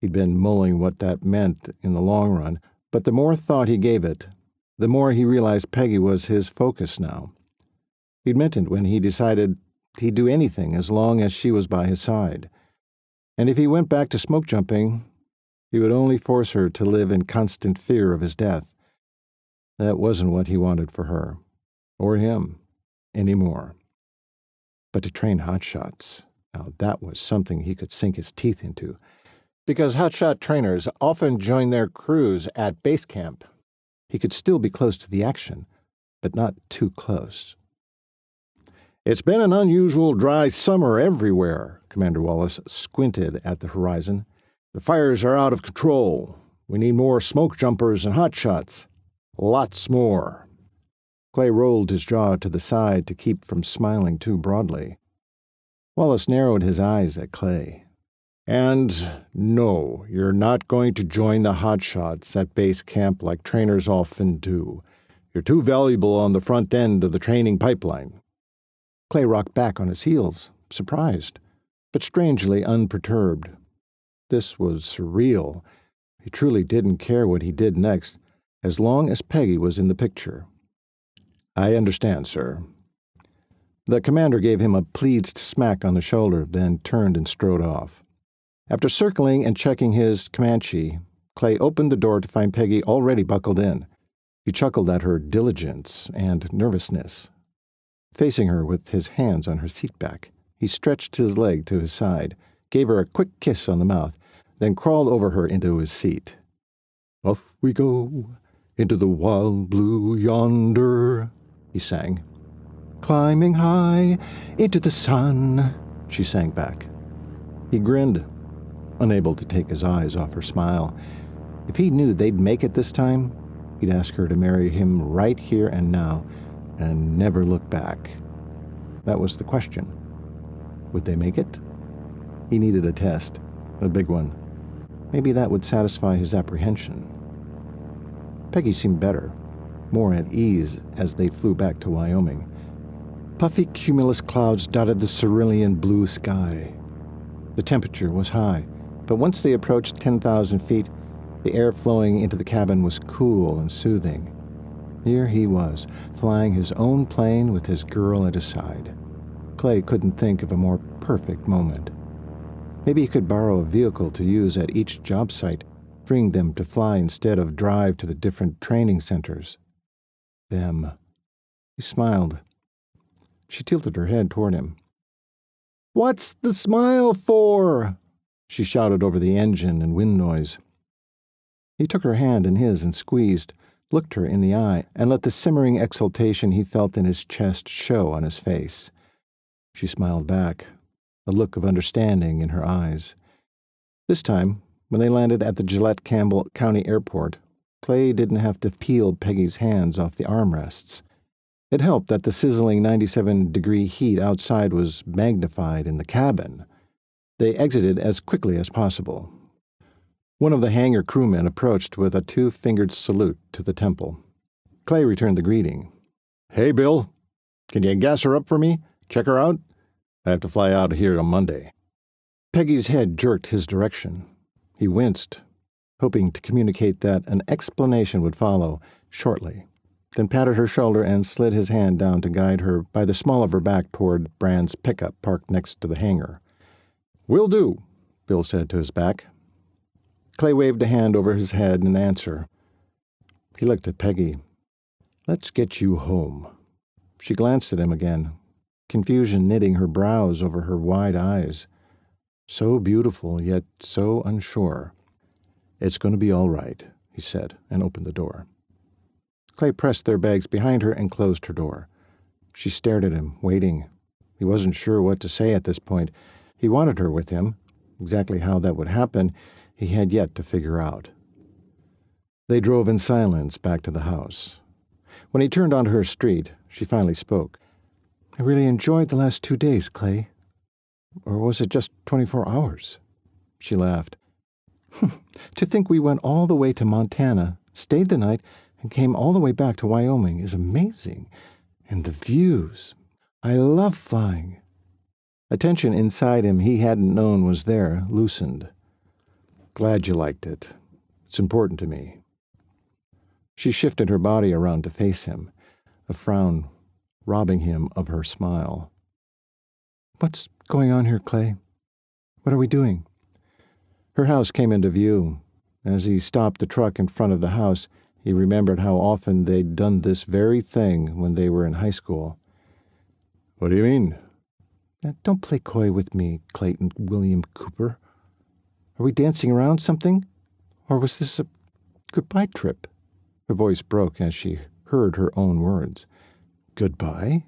He'd been mulling what that meant in the long run, but the more thought he gave it, the more he realized Peggy was his focus now. He'd meant it when he decided he'd do anything as long as she was by his side. And if he went back to smoke jumping, he would only force her to live in constant fear of his death. That wasn't what he wanted for her, or him, anymore. But to train hotshots, now that was something he could sink his teeth into, because hotshot trainers often join their crews at base camp. He could still be close to the action, but not too close. "It's been an unusual dry summer everywhere," Commander Wallace squinted at the horizon. "The fires are out of control. We need more smoke jumpers and hotshots. Lots more." Clay rolled his jaw to the side to keep from smiling too broadly. Wallace narrowed his eyes at Clay. "And no, you're not going to join the hotshots at base camp like trainers often do. You're too valuable on the front end of the training pipeline." Clay rocked back on his heels, surprised, but strangely unperturbed. This was surreal. He truly didn't care what he did next, as long as Peggy was in the picture. "I understand, sir." The commander gave him a pleased smack on the shoulder, then turned and strode off. After circling and checking his Comanche, Clay opened the door to find Peggy already buckled in. He chuckled at her diligence and nervousness. Facing her with his hands on her seat back, he stretched his leg to his side, gave her a quick kiss on the mouth, then crawled over her into his seat. "Off we go, into the wild blue yonder," he sang. "Climbing high into the sun," she sang back. He grinned, unable to take his eyes off her smile. If he knew they'd make it this time, he'd ask her to marry him right here and now, and never look back. That was the question. Would they make it? He needed a test, a big one. Maybe that would satisfy his apprehension. Peggy seemed better, more at ease as they flew back to Wyoming. Puffy cumulus clouds dotted the cerulean blue sky. The temperature was high, but once they approached 10,000 feet, the air flowing into the cabin was cool and soothing. Here he was, flying his own plane with his girl at his side. Clay couldn't think of a more perfect moment. Maybe he could borrow a vehicle to use at each job site freeing them to fly instead of drive to the different training centers. Them. He smiled. She tilted her head toward him. "What's the smile for?" she shouted over the engine and wind noise. He took her hand in his and squeezed, looked her in the eye, and let the simmering exultation he felt in his chest show on his face. She smiled back, a look of understanding in her eyes. This time, when they landed at the Gillette-Campbell County Airport, Clay didn't have to peel Peggy's hands off the armrests. It helped that the sizzling 97-degree heat outside was magnified in the cabin. They exited as quickly as possible. One of the hangar crewmen approached with a two-fingered salute to the temple. Clay returned the greeting. "Hey, Bill. Can you gas her up for me? Check her out? I have to fly out of here on Monday." Peggy's head jerked his direction. He winced, hoping to communicate that an explanation would follow shortly, then patted her shoulder and slid his hand down to guide her by the small of her back toward Brand's pickup parked next to the hangar. "Will do," Bill said to his back. Clay waved a hand over his head in answer. He looked at Peggy. "Let's get you home." She glanced at him again, confusion knitting her brows over her wide eyes. So beautiful, yet so unsure. "It's going to be all right," he said, and opened the door. Clay pressed their bags behind her and closed her door. She stared at him, waiting. He wasn't sure what to say at this point. He wanted her with him. Exactly how that would happen, he had yet to figure out. They drove in silence back to the house. When he turned onto her street, she finally spoke. "I really enjoyed the last 2 days, Clay. Or was it just 24 hours? She laughed. "To think we went all the way to Montana, stayed the night, and came all the way back to Wyoming is amazing. And the views. I love flying." A tension inside him he hadn't known was there loosened. "Glad you liked it. It's important to me." She shifted her body around to face him, a frown robbing him of her smile. "What's going on here, Clay? What are we doing?" Her house came into view. As he stopped the truck in front of the house, he remembered how often they'd done this very thing when they were in high school. "What do you mean?" "Now, don't play coy with me, Clayton William Cooper. Are we dancing around something? Or was this a goodbye trip?" Her voice broke as she heard her own words. "Goodbye?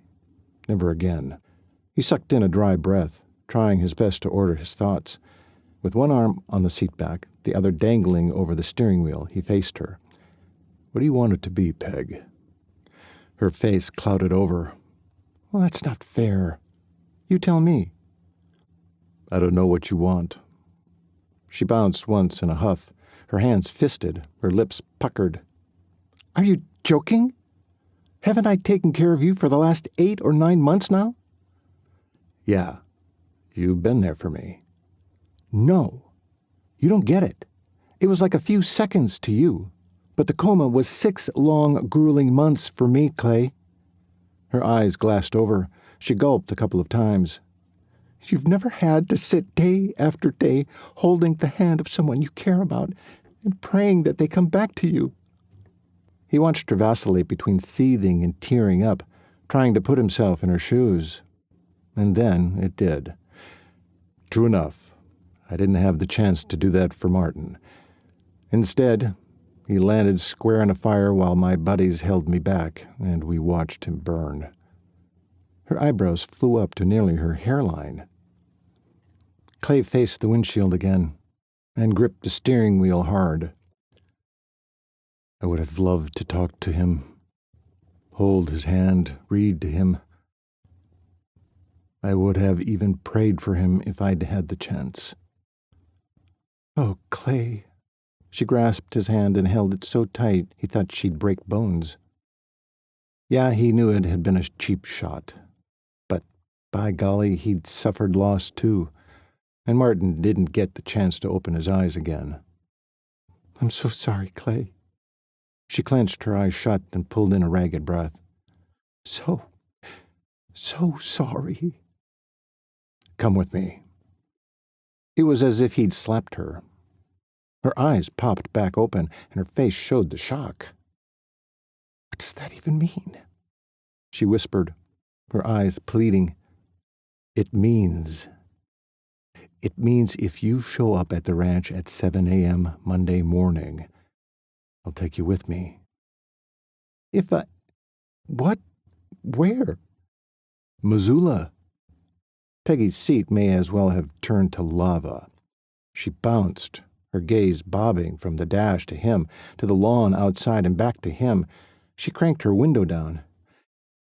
Never again." He sucked in a dry breath, trying his best to order his thoughts. With one arm on the seat back, the other dangling over the steering wheel, he faced her. "What do you want it to be, Peg?" Her face clouded over. "Well, that's not fair. You tell me." "I don't know what you want." She bounced once in a huff, her hands fisted, her lips puckered. "Are you joking? Haven't I taken care of you for the last 8 or 9 months now?" "Yeah, you've been there for me." "No, you don't get it. It was like a few seconds to you, but the coma was 6 long, grueling months for me, Clay." Her eyes glassed over. She gulped a couple of times. "You've never had to sit day after day holding the hand of someone you care about and praying that they come back to you." He watched her vacillate between seething and tearing up, trying to put himself in her shoes. And then it did. "True enough. I didn't have the chance to do that for Martin. Instead, he landed square in a fire while my buddies held me back, and we watched him burn." Her eyebrows flew up to nearly her hairline. Clay faced the windshield again and gripped the steering wheel hard. "I would have loved to talk to him, hold his hand, read to him. I would have even prayed for him if I'd had the chance." "Oh, Clay." She grasped his hand and held it so tight he thought she'd break bones. Yeah, he knew it had been a cheap shot. But, by golly, he'd suffered loss too, and Martin didn't get the chance to open his eyes again. "I'm so sorry, Clay." She clenched her eyes shut and pulled in a ragged breath. So sorry." "Come with me." It was as if he'd slapped her. Her eyes popped back open, and her face showed the shock. "What does that even mean?" she whispered, her eyes pleading. It means if you show up at the ranch at 7 a.m. Monday morning, I'll take you with me." What? Where?" "Missoula." Peggy's seat may as well have turned to lava. She bounced, her gaze bobbing from the dash to him, to the lawn outside and back to him. She cranked her window down.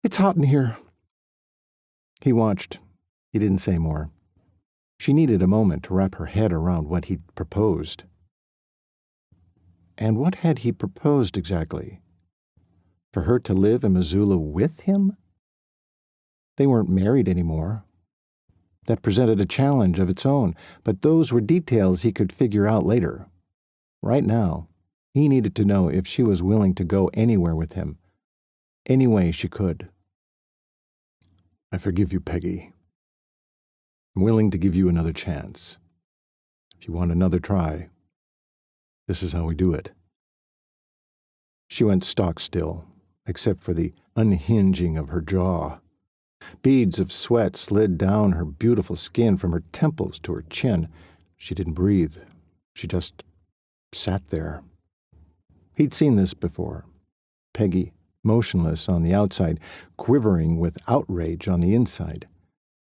"It's hot in here." He watched. He didn't say more. She needed a moment to wrap her head around what he'd proposed. And what had he proposed exactly? For her to live in Missoula with him? They weren't married anymore. That presented a challenge of its own, but those were details he could figure out later. Right now, he needed to know if she was willing to go anywhere with him, any way she could. "I forgive you, Peggy. I'm willing to give you another chance. If you want another try, this is how we do it." She went stock still, except for the unhinging of her jaw. Beads of sweat slid down her beautiful skin from her temples to her chin. She didn't breathe. She just sat there. He'd seen this before. Peggy, motionless on the outside, quivering with outrage on the inside.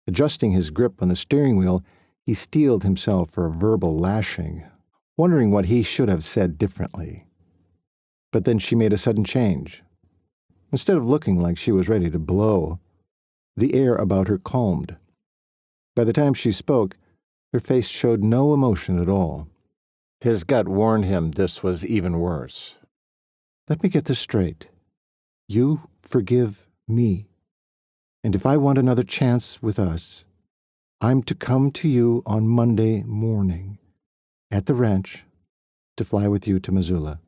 Adjusting his grip on the steering wheel, he steeled himself for a verbal lashing, wondering what he should have said differently. But then she made a sudden change. Instead of looking like she was ready to blow, the air about her calmed. By the time she spoke, her face showed no emotion at all. His gut warned him this was even worse. "Let me get this straight. You forgive me. And if I want another chance with us, I'm to come to you on Monday morning, at the ranch, to fly with you to Missoula.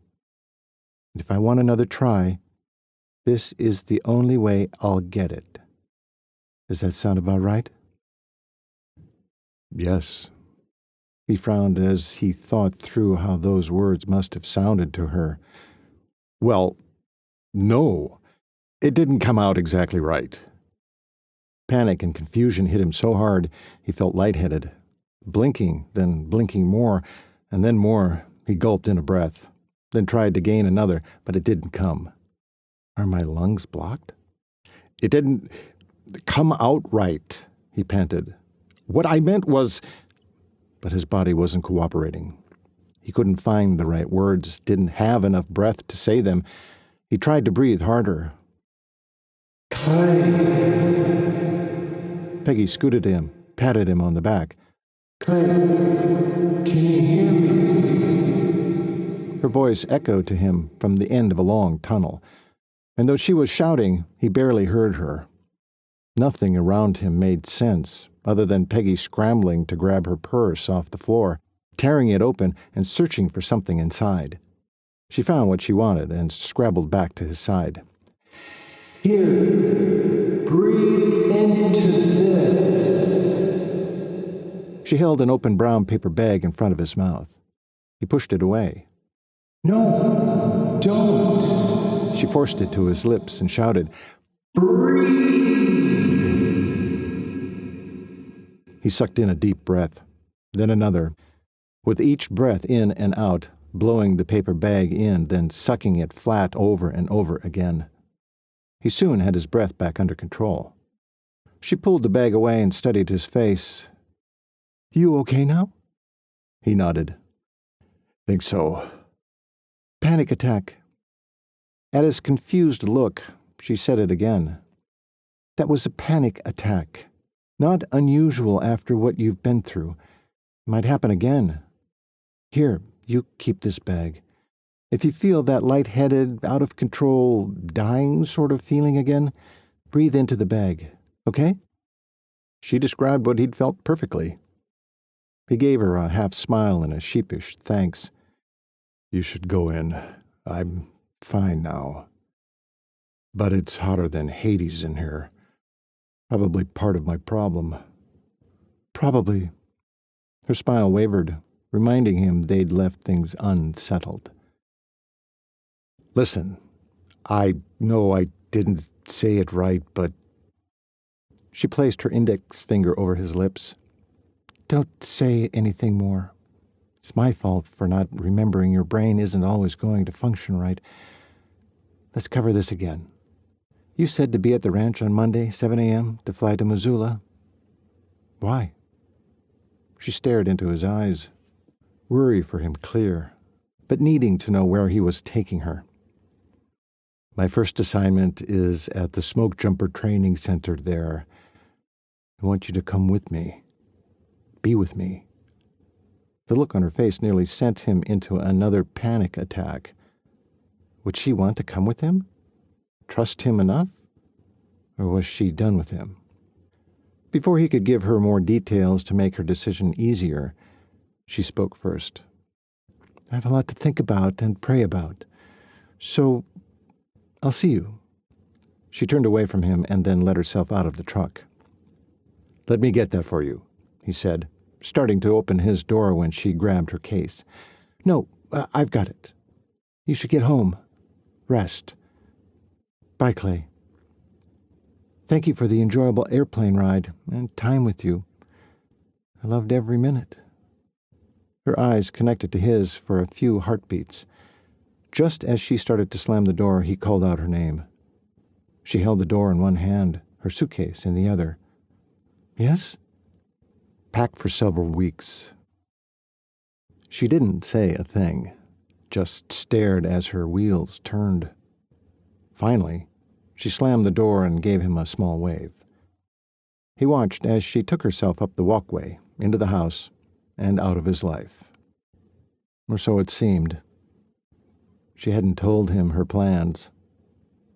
And if I want another try, this is the only way I'll get it. Does that sound about right?" "Yes." He frowned as he thought through how those words must have sounded to her. "Well, no. It didn't come out exactly right." Panic and confusion hit him so hard he felt lightheaded. Blinking, then blinking more, and then more, he gulped in a breath, then tried to gain another, but it didn't come. "Are my lungs blocked?" "It didn't come out right," he panted. "What I meant was—" But his body wasn't cooperating. He couldn't find the right words, didn't have enough breath to say them. He tried to breathe harder. "Clay!" Peggy scooted to him, patted him on the back. "Clay, can you hear me?" Her voice echoed to him from the end of a long tunnel, and though she was shouting, he barely heard her. Nothing around him made sense, other than Peggy scrambling to grab her purse off the floor, tearing it open and searching for something inside. She found what she wanted and scrabbled back to his side. "Here, breathe into this." She held an open brown paper bag in front of his mouth. He pushed it away. "No, don't." She forced it to his lips and shouted, "Breathe." He sucked in a deep breath, then another, with each breath in and out, blowing the paper bag in, then sucking it flat over and over again. He soon had his breath back under control. She pulled the bag away and studied his face. "You okay now?" He nodded. "Think so." "Panic attack." At his confused look, she said it again. "That was a panic attack. Not unusual after what you've been through. Might happen again. Here, you keep this bag. If you feel that lightheaded, out of control, dying sort of feeling again, breathe into the bag, okay?" She described what he'd felt perfectly. He gave her a half smile and a sheepish thanks. "You should go in. I'm fine now. But it's hotter than Hades in here. Probably part of my problem." "Probably." Her smile wavered, reminding him they'd left things unsettled. Listen, I know I didn't say it right, but... She placed her index finger over his lips. Don't say anything more. It's my fault for not remembering your brain isn't always going to function right. Let's cover this again. You said to be at the ranch on Monday, 7 a.m., to fly to Missoula. Why? She stared into his eyes, worry for him clear, but needing to know where he was taking her. My first assignment is at the Smokejumper Training Center there. I want you to come with me. Be with me. The look on her face nearly sent him into another panic attack. Would she want to come with him? Trust him enough? Or was she done with him? Before he could give her more details to make her decision easier, she spoke first. I have a lot to think about and pray about. So, I'll see you. She turned away from him and then let herself out of the truck. Let me get that for you, he said, starting to open his door when she grabbed her case. No, I've got it. You should get home. Rest. Bye, Clay. Thank you for the enjoyable airplane ride and time with you. I loved every minute. Her eyes connected to his for a few heartbeats. Just as she started to slam the door, he called out her name. She held the door in one hand, her suitcase in the other. Yes? Packed for several weeks. She didn't say a thing, just stared as her wheels turned. Finally, she slammed the door and gave him a small wave. He watched as she took herself up the walkway, into the house, and out of his life. Or so it seemed. She hadn't told him her plans.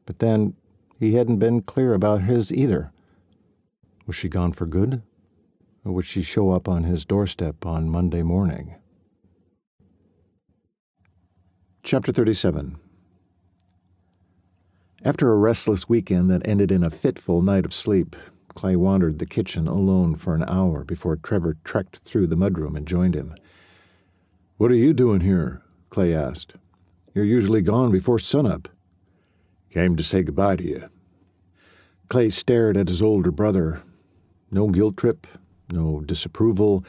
But then, he hadn't been clear about his either. Was she gone for good? Or would she show up on his doorstep on Monday morning? Chapter 37. After a restless weekend that ended in a fitful night of sleep, Clay wandered the kitchen alone for an hour before Trevor trekked through the mudroom and joined him. "What are you doing here?" Clay asked. "You're usually gone before sunup." "Came to say goodbye to you." Clay stared at his older brother. No guilt trip, no disapproval,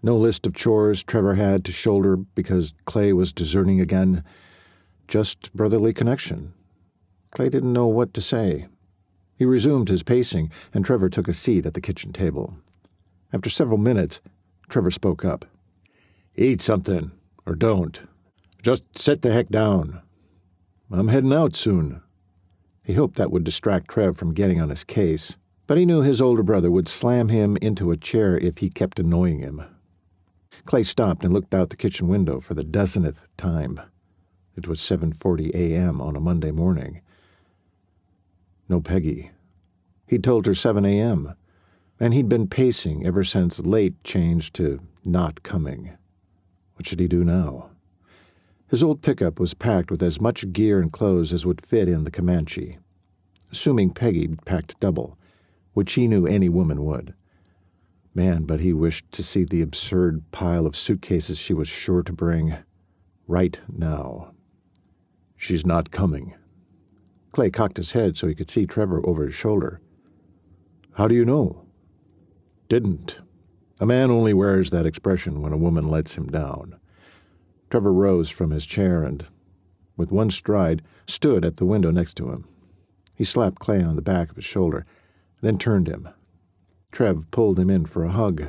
no list of chores Trevor had to shoulder because Clay was deserting again. Just brotherly connection. Clay didn't know what to say. He resumed his pacing, and Trevor took a seat at the kitchen table. After several minutes, Trevor spoke up. "Eat something, or don't. Just sit the heck down. I'm heading out soon." He hoped that would distract Trev from getting on his case, but he knew his older brother would slam him into a chair if he kept annoying him. Clay stopped and looked out the kitchen window for the dozenth time. It was 7:40 a.m. on a Monday morning. No Peggy. He'd told her 7 a.m., and he'd been pacing ever since late changed to not coming. What should he do now? His old pickup was packed with as much gear and clothes as would fit in the Comanche, assuming Peggy packed double, which he knew any woman would. Man, but he wished to see the absurd pile of suitcases she was sure to bring. Right now. "She's not coming." Clay cocked his head so he could see Trevor over his shoulder. "How do you know?" "Didn't. A man only wears that expression when a woman lets him down." Trevor rose from his chair and, with one stride, stood at the window next to him. He slapped Clay on the back of his shoulder, then turned him. Trev pulled him in for a hug.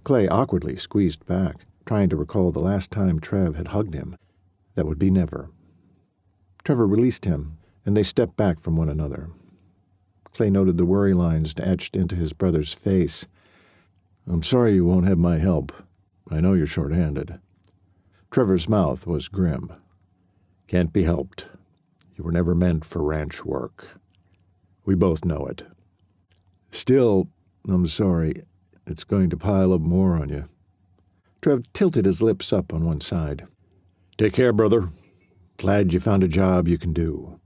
Clay awkwardly squeezed back, trying to recall the last time Trev had hugged him. That would be never. Trevor released him, and they stepped back from one another. Clay noted the worry lines etched into his brother's face. "I'm sorry you won't have my help. I know you're short-handed." Trevor's mouth was grim. "Can't be helped. You were never meant for ranch work. We both know it. Still, I'm sorry. It's going to pile up more on you." Trev tilted his lips up on one side. "Take care, brother. Glad you found a job you can do."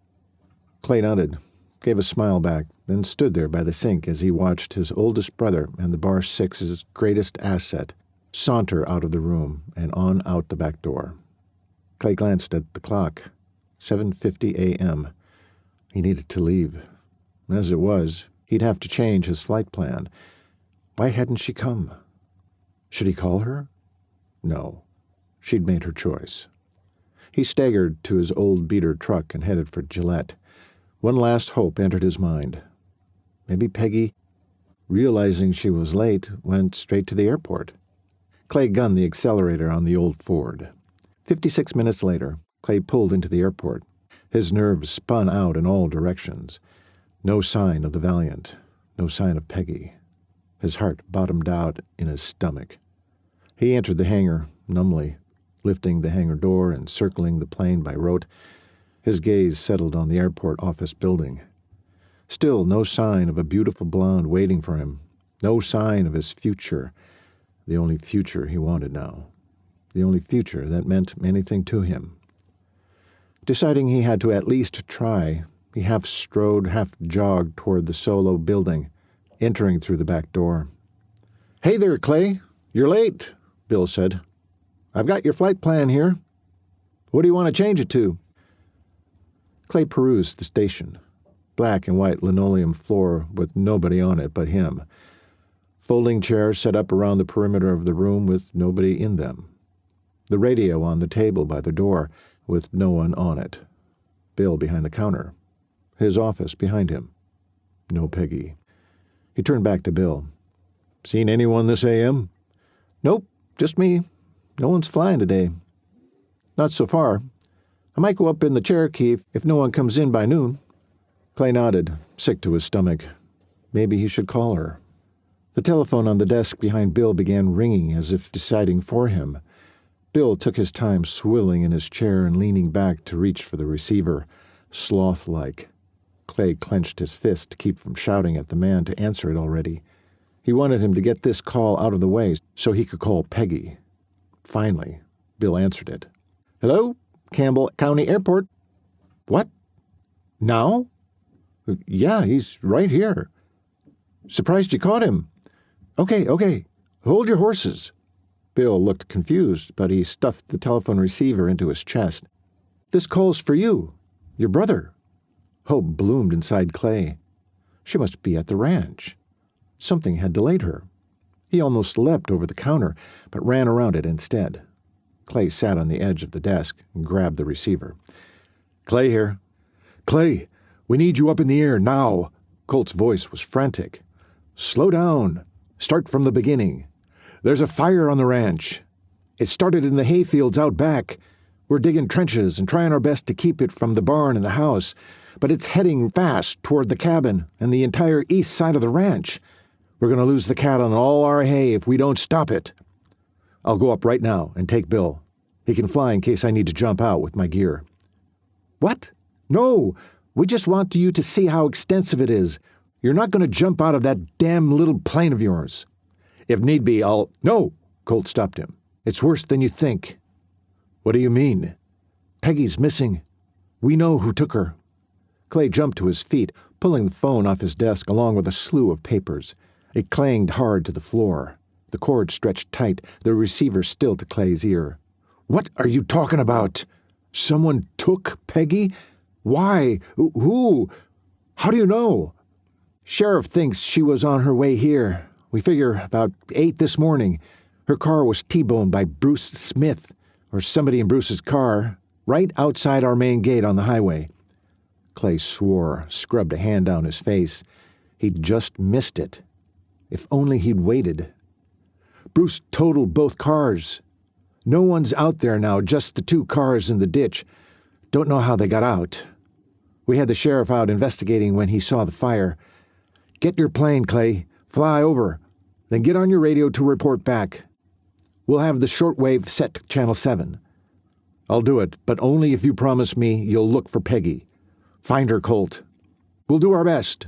Clay nodded, gave a smile back, then stood there by the sink as he watched his oldest brother and the Bar Six's greatest asset saunter out of the room and on out the back door. Clay glanced at the clock. 7:50 a.m. He needed to leave. As it was, he'd have to change his flight plan. Why hadn't she come? Should he call her? No. She'd made her choice. He staggered to his old beater truck and headed for Gillette. One last hope entered his mind. Maybe Peggy, realizing she was late, went straight to the airport. Clay gunned the accelerator on the old Ford. 56 minutes later, Clay pulled into the airport. His nerves spun out in all directions. No sign of the Valiant. No sign of Peggy. His heart bottomed out in his stomach. He entered the hangar, numbly, lifting the hangar door and circling the plane by rote. His gaze settled on the airport office building. Still no sign of a beautiful blonde waiting for him. No sign of his future. The only future he wanted now. The only future that meant anything to him. Deciding he had to at least try, he half strode, half jogged toward the solo building, entering through the back door. "Hey there, Clay. You're late," Bill said. "I've got your flight plan here. What do you want to change it to?" Clay perused the station. Black and white linoleum floor with nobody on it but him. Folding chairs set up around the perimeter of the room with nobody in them. The radio on the table by the door with no one on it. Bill behind the counter. His office behind him. No Peggy. He turned back to Bill. "Seen anyone this a.m.?" "Nope, just me. No one's flying today." "Not so far. I might go up in the Cherokee if no one comes in by noon." Clay nodded, sick to his stomach. Maybe he should call her. The telephone on the desk behind Bill began ringing as if deciding for him. Bill took his time swilling in his chair and leaning back to reach for the receiver, sloth-like. Clay clenched his fist to keep from shouting at the man to answer it already. He wanted him to get this call out of the way so he could call Peggy. Finally, Bill answered it. "Hello? Campbell County Airport." "What? Now?" "Yeah, he's right here." "Surprised you caught him." Okay. Hold your horses." Bill looked confused, but he stuffed the telephone receiver into his chest. "This call's for you. Your brother." Hope bloomed inside Clay. She must be at the ranch. Something had delayed her. He almost leapt over the counter, but ran around it instead. Clay sat on the edge of the desk and grabbed the receiver. "Clay here." "Clay, we need you up in the air now." Colt's voice was frantic. "Slow down. Start from the beginning. There's a fire on the ranch. It started in the hayfields out back. We're digging trenches and trying our best to keep it from the barn and the house, but it's heading fast toward the cabin and the entire east side of the ranch. We're going to lose the cattle and all our hay if we don't stop it. I'll go up right now and take Bill. He can fly in case I need to jump out with my gear." "What? No, we just want you to see how extensive it is. You're not going to jump out of that damn little plane of yours." "If need be, I'll—" "No," Colt stopped him. "It's worse than you think." "What do you mean?" "Peggy's missing. We know who took her." Clay jumped to his feet, pulling the phone off his desk along with a slew of papers. It clanged hard to the floor. The cord stretched tight, the receiver still to Clay's ear. "What are you talking about? Someone took Peggy? Why? Who? How do you know?" "Sheriff thinks she was on her way here. We figure about 8 this morning. Her car was T-boned by Bruce Smith, or somebody in Bruce's car, right outside our main gate on the highway." Clay swore, scrubbed a hand down his face. He'd just missed it. If only he'd waited. "Bruce totaled both cars. No one's out there now, just the 2 cars in the ditch. Don't know how they got out. We had the sheriff out investigating when he saw the fire. Get your plane, Clay. Fly over. Then get on your radio to report back. We'll have the shortwave set to Channel 7. I'll do it, but only if you promise me you'll look for Peggy. Find her, Colt. We'll do our best."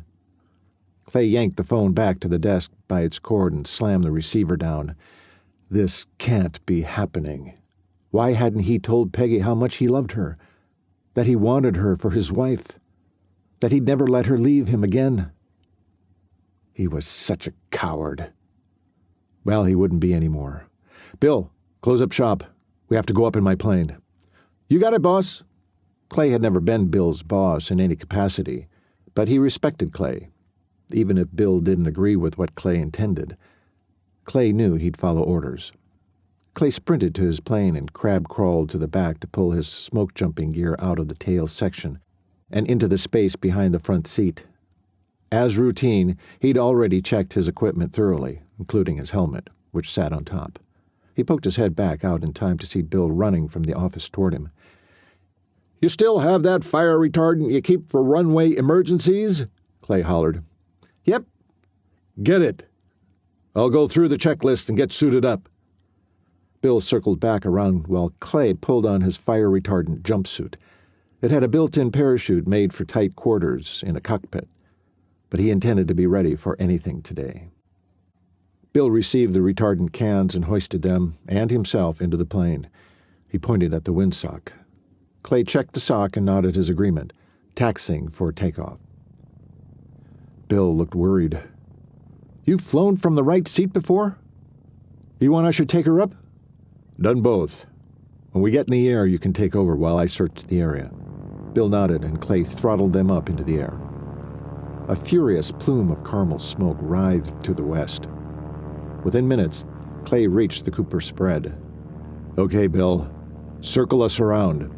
Clay yanked the phone back to the desk by its cord and slammed the receiver down. This can't be happening. Why hadn't he told Peggy how much he loved her? That he wanted her for his wife? That he'd never let her leave him again? He was such a coward. Well, he wouldn't be anymore. Bill, close up shop. We have to go up in my plane. You got it, boss. Clay had never been Bill's boss in any capacity, but he respected Clay, even if Bill didn't agree with what Clay intended. Clay knew he'd follow orders. Clay sprinted to his plane and crab-crawled to the back to pull his smoke-jumping gear out of the tail section and into the space behind the front seat. As routine, he'd already checked his equipment thoroughly, including his helmet, which sat on top. He poked his head back out in time to see Bill running from the office toward him. "You still have that fire retardant you keep for runway emergencies?" Clay hollered. "Yep." "Get it. I'll go through the checklist and get suited up." Bill circled back around while Clay pulled on his fire-retardant jumpsuit. It had a built-in parachute made for tight quarters in a cockpit, but he intended to be ready for anything today. Bill received the retardant cans and hoisted them and himself into the plane. He pointed at the windsock. Clay checked the sock and nodded his agreement, taxiing for takeoff. Bill looked worried. "You've flown from the right seat before? You want I should take her up?" "Done both. When we get in the air, you can take over while I search the area." Bill nodded, and Clay throttled them up into the air. A furious plume of caramel smoke writhed to the west. Within minutes, Clay reached the Cooper spread. "Okay, Bill. Circle us around."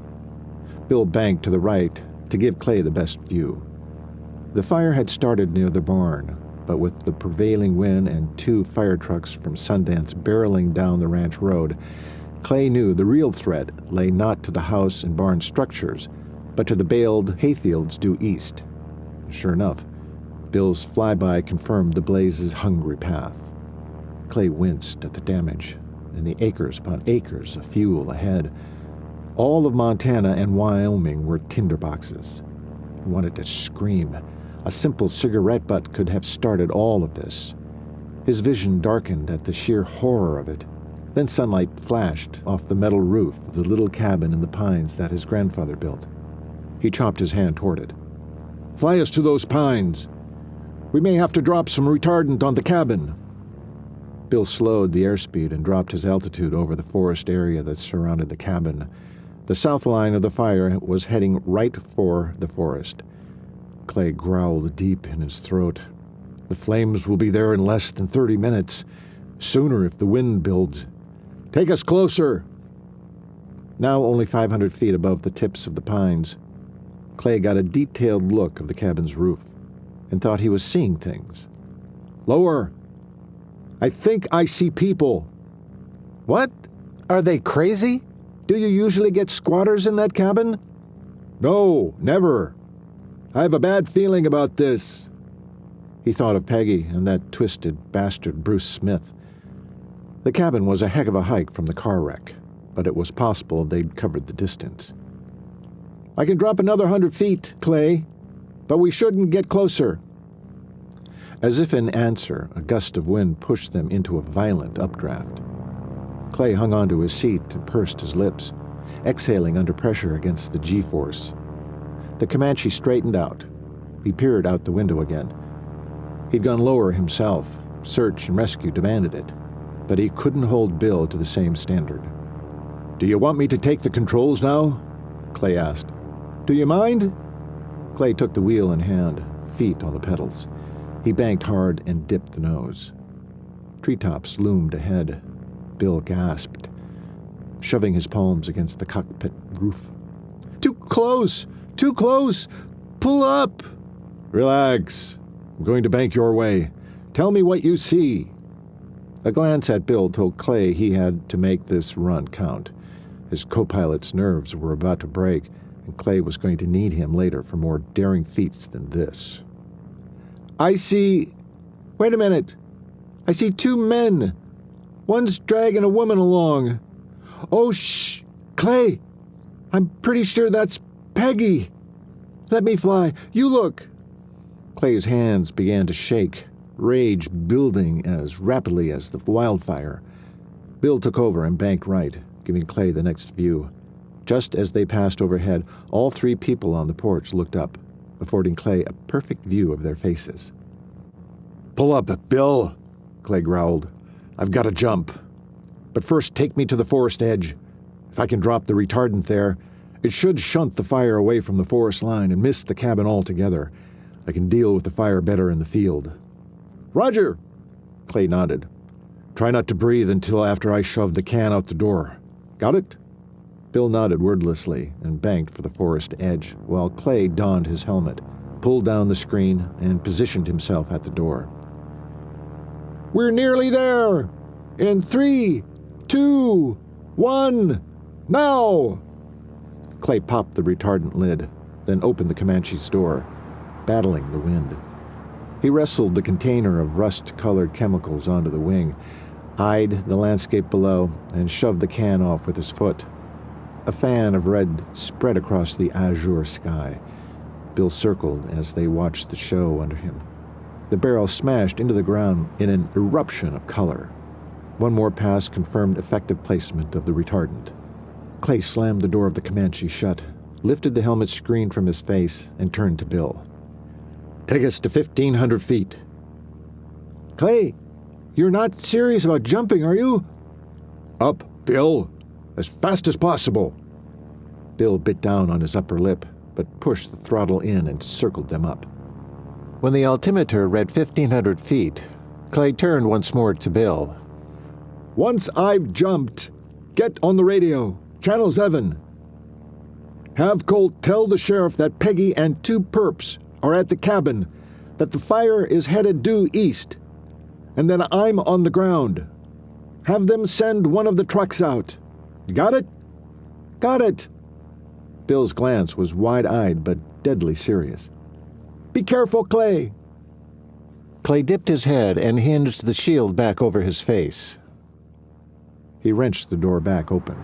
Bill banked to the right to give Clay the best view. The fire had started near the barn, but with the prevailing wind and 2 fire trucks from Sundance barreling down the ranch road, Clay knew the real threat lay not to the house and barn structures, but to the baled hayfields due east. Sure enough, Bill's flyby confirmed the blaze's hungry path. Clay winced at the damage and the acres upon acres of fuel ahead. All of Montana and Wyoming were tinderboxes. He wanted to scream. A simple cigarette butt could have started all of this. His vision darkened at the sheer horror of it. Then sunlight flashed off the metal roof of the little cabin in the pines that his grandfather built. He chopped his hand toward it. "Fly us to those pines. We may have to drop some retardant on the cabin." Bill slowed the airspeed and dropped his altitude over the forest area that surrounded the cabin. The south line of the fire was heading right for the forest. Clay growled deep in his throat. "The flames will be there in less than 30 minutes. Sooner if the wind builds. Take us closer." Now only 500 feet above the tips of the pines, Clay got a detailed look of the cabin's roof and thought he was seeing things. "Lower. I think I see people." "What? Are they crazy? Do you usually get squatters in that cabin?" "No, never. I have a bad feeling about this." He thought of Peggy and that twisted bastard Bruce Smith. The cabin was a heck of a hike from the car wreck, but it was possible they'd covered the distance. "I can drop another 100 feet, Clay, but we shouldn't get closer." As if in answer, a gust of wind pushed them into a violent updraft. Clay hung onto his seat and pursed his lips, exhaling under pressure against the G-force. The Comanche straightened out. He peered out the window again. He'd gone lower himself. Search and rescue demanded it. But he couldn't hold Bill to the same standard. "Do you want me to take the controls now?" Clay asked. "Do you mind?" Clay took the wheel in hand, feet on the pedals. He banked hard and dipped the nose. Treetops loomed ahead. Bill gasped, shoving his palms against the cockpit roof. "Too close! Too close! Pull up!" "Relax. I'm going to bank your way. Tell me what you see." A glance at Bill told Clay he had to make this run count. His co-pilot's nerves were about to break, and Clay was going to need him later for more daring feats than this. "I see... Wait a minute. I see 2 men. One's dragging a woman along. Oh, shh! Clay! I'm pretty sure that's Peggy. Let me fly. You look." Clay's hands began to shake, rage building as rapidly as the wildfire. Bill took over and banked right, giving Clay the next view. Just as they passed overhead, all 3 people on the porch looked up, affording Clay a perfect view of their faces. "Pull up, Bill," Clay growled. "I've got to jump." But first take me to the forest edge. If I can drop the retardant there, it should shunt the fire away from the forest line and miss the cabin altogether. I can deal with the fire better in the field." "Roger!" Clay nodded. "Try not to breathe until after I shove the can out the door. Got it?" Bill nodded wordlessly and banked for the forest edge, while Clay donned his helmet, pulled down the screen, and positioned himself at the door. "We're nearly there! In 3, 2, 1, now!" Clay popped the retardant lid, then opened the Comanche's door, battling the wind. He wrestled the container of rust-colored chemicals onto the wing, eyed the landscape below, and shoved the can off with his foot. A fan of red spread across the azure sky. Bill circled as they watched the show under him. The barrel smashed into the ground in an eruption of color. One more pass confirmed effective placement of the retardant. Clay slammed the door of the Comanche shut, lifted the helmet screen from his face, and turned to Bill. "Take us to 1,500 feet. "Clay, you're not serious about jumping, are you?" "Up, Bill! As fast as possible!" Bill bit down on his upper lip, but pushed the throttle in and circled them up. When the altimeter read 1,500 feet, Clay turned once more to Bill. "Once I've jumped, get on the radio, Channel 7. Have Colt tell the sheriff that Peggy and 2 perps are at the cabin, that the fire is headed due east, and that I'm on the ground. Have them send one of the trucks out. Got it?" "Got it." Bill's glance was wide-eyed but deadly serious. "Be careful, Clay." Clay dipped his head and hinged the shield back over his face. He wrenched the door back open.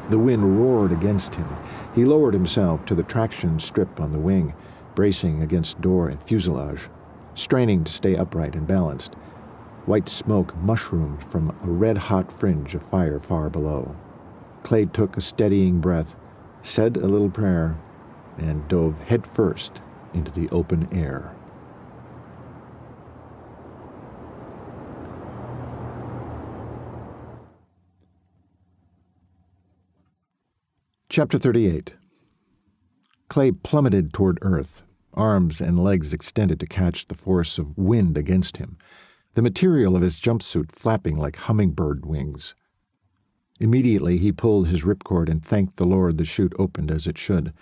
The wind roared against him. He lowered himself to the traction strip on the wing, bracing against door and fuselage, straining to stay upright and balanced. White smoke mushroomed from a red-hot fringe of fire far below. Clay took a steadying breath, said a little prayer, and dove headfirst into the open air. Chapter 38. Clay plummeted toward earth, arms and legs extended to catch the force of wind against him, the material of his jumpsuit flapping like hummingbird wings. Immediately he pulled his ripcord and thanked the Lord the chute opened as it should.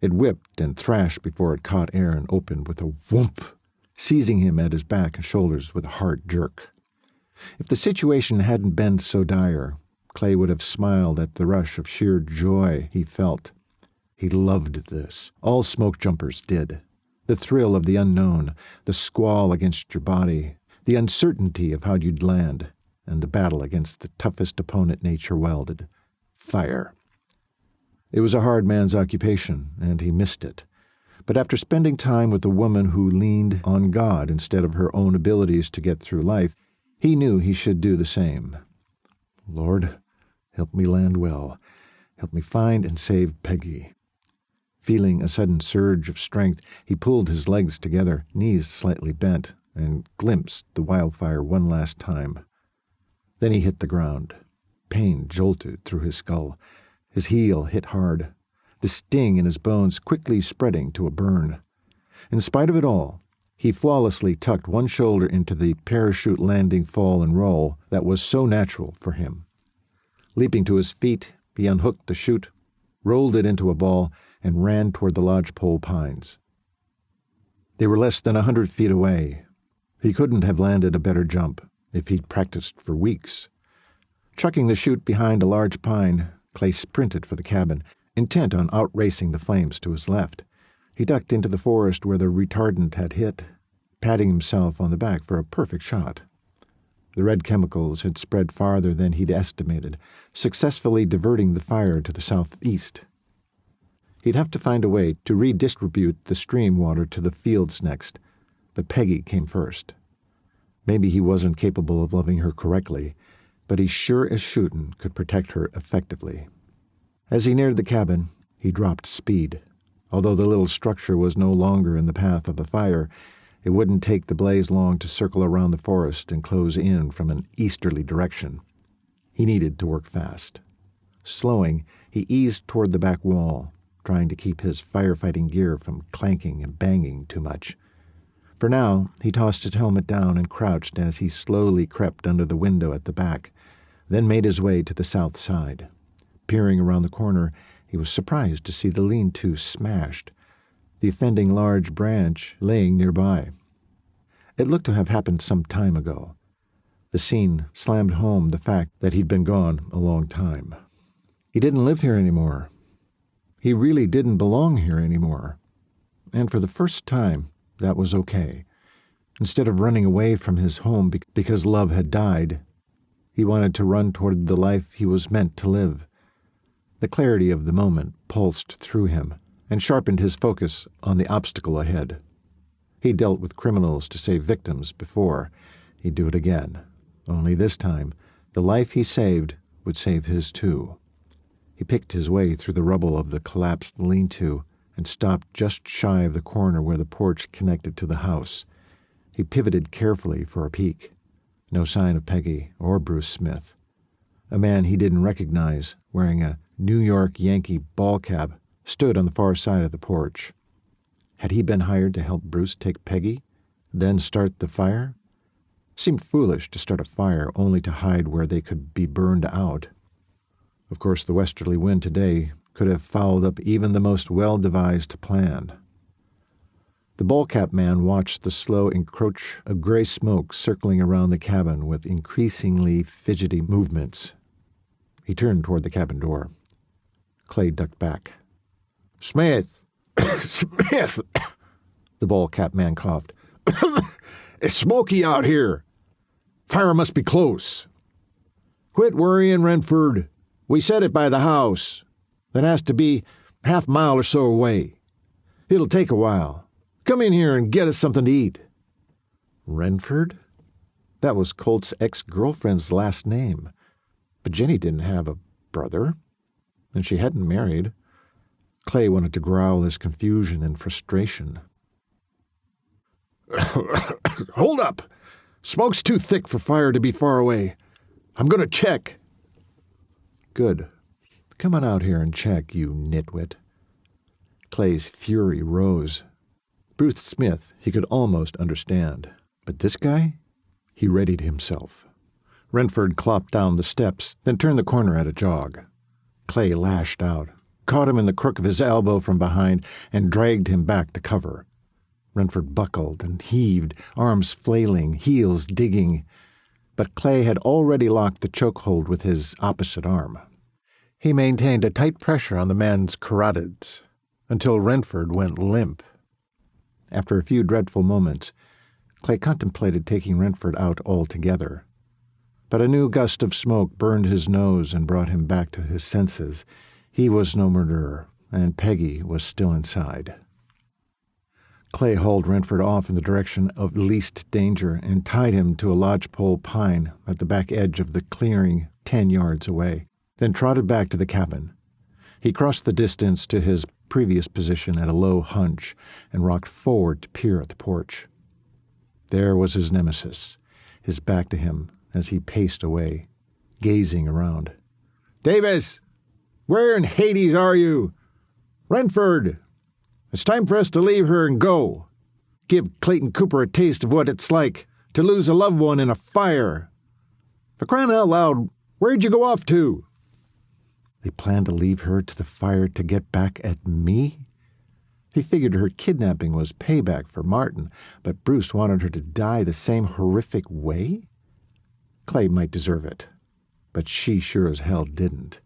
It whipped and thrashed before it caught air and opened with a whoomp, seizing him at his back and shoulders with a hard jerk. If the situation hadn't been so dire, Clay would have smiled at the rush of sheer joy he felt. He loved this. All smoke jumpers did. The thrill of the unknown, the squall against your body, the uncertainty of how you'd land, and the battle against the toughest opponent nature welded, fire. It was a hard man's occupation, and he missed it. But after spending time with a woman who leaned on God instead of her own abilities to get through life, he knew he should do the same. Lord, help me land well. Help me find and save Peggy. Feeling a sudden surge of strength, he pulled his legs together, knees slightly bent, and glimpsed the wildfire one last time. Then he hit the ground. Pain jolted through his skull. His heel hit hard, the sting in his bones quickly spreading to a burn. In spite of it all, he flawlessly tucked one shoulder into the parachute landing fall and roll that was so natural for him. Leaping to his feet, he unhooked the chute, rolled it into a ball, and ran toward the lodgepole pines. They were less than 100 feet away. He couldn't have landed a better jump if he'd practiced for weeks. Chucking the chute behind a large pine, Clay sprinted for the cabin, intent on outracing the flames to his left. He ducked into the forest where the retardant had hit, patting himself on the back for a perfect shot. The red chemicals had spread farther than he'd estimated, successfully diverting the fire to the southeast. He'd have to find a way to redistribute the stream water to the fields next, but Peggy came first. Maybe he wasn't capable of loving her correctly, but he sure as shootin' could protect her effectively. As he neared the cabin, he dropped speed. Although the little structure was no longer in the path of the fire, it wouldn't take the blaze long to circle around the forest and close in from an easterly direction. He needed to work fast. Slowing, he eased toward the back wall, trying to keep his firefighting gear from clanking and banging too much. For now, he tossed his helmet down and crouched as he slowly crept under the window at the back, then made his way to the south side. Peering around the corner, he was surprised to see the lean-to smashed, the offending large branch laying nearby. It looked to have happened some time ago. The scene slammed home the fact that he'd been gone a long time. He didn't live here anymore. He really didn't belong here anymore. And for the first time, that was okay. Instead of running away from his home because love had died, he wanted to run toward the life he was meant to live. The clarity of the moment pulsed through him and sharpened his focus on the obstacle ahead. He dealt with criminals to save victims before. He'd do it again. Only this time, the life he saved would save his too. He picked his way through the rubble of the collapsed lean-to and stopped just shy of the corner where the porch connected to the house. He pivoted carefully for a peek. No sign of Peggy or Bruce Smith. A man he didn't recognize, wearing a New York Yankee ball cap, stood on the far side of the porch. Had he been hired to help Bruce take Peggy, then start the fire? Seemed foolish to start a fire only to hide where they could be burned out. Of course, the westerly wind today could have fouled up even the most well-devised plan. The ball-cap man watched the slow encroach of gray smoke circling around the cabin with increasingly fidgety movements. He turned toward the cabin door. Clay ducked back. "Smith! Smith!" The ball-cap man coughed. "It's smoky out here. Fire must be close." "Quit worrying, Renford. We set it by the house. That has to be half a mile or so away. It'll take a while. Come in here and get us something to eat." Renford? That was Colt's ex-girlfriend's last name. But Jenny didn't have a brother, and she hadn't married. Clay wanted to growl his confusion and frustration. "Hold up! Smoke's too thick for fire to be far away. I'm going to check." "Good. Come on out here and check, you nitwit." Clay's fury rose. Bruce Smith he could almost understand, but this guy? He readied himself. Renford clopped down the steps, then turned the corner at a jog. Clay lashed out, caught him in the crook of his elbow from behind, and dragged him back to cover. Renford buckled and heaved, arms flailing, heels digging. But Clay had already locked the chokehold with his opposite arm. He maintained a tight pressure on the man's carotids until Renford went limp. After a few dreadful moments, Clay contemplated taking Renford out altogether. But a new gust of smoke burned his nose and brought him back to his senses. He was no murderer, and Peggy was still inside. Clay hauled Renford off in the direction of least danger and tied him to a lodgepole pine at the back edge of the clearing 10 yards away, then trotted back to the cabin. He crossed the distance to his previous position at a low hunch and rocked forward to peer at the porch. There was his nemesis, his back to him as he paced away, gazing around. "Davis! Where in Hades are you? Renford! It's time for us to leave her and go. Give Clayton Cooper a taste of what it's like to lose a loved one in a fire. For crying out loud, where'd you go off to?" They planned to leave her to the fire to get back at me? He figured her kidnapping was payback for Martin, but Bruce wanted her to die the same horrific way? Clay might deserve it, but she sure as hell didn't.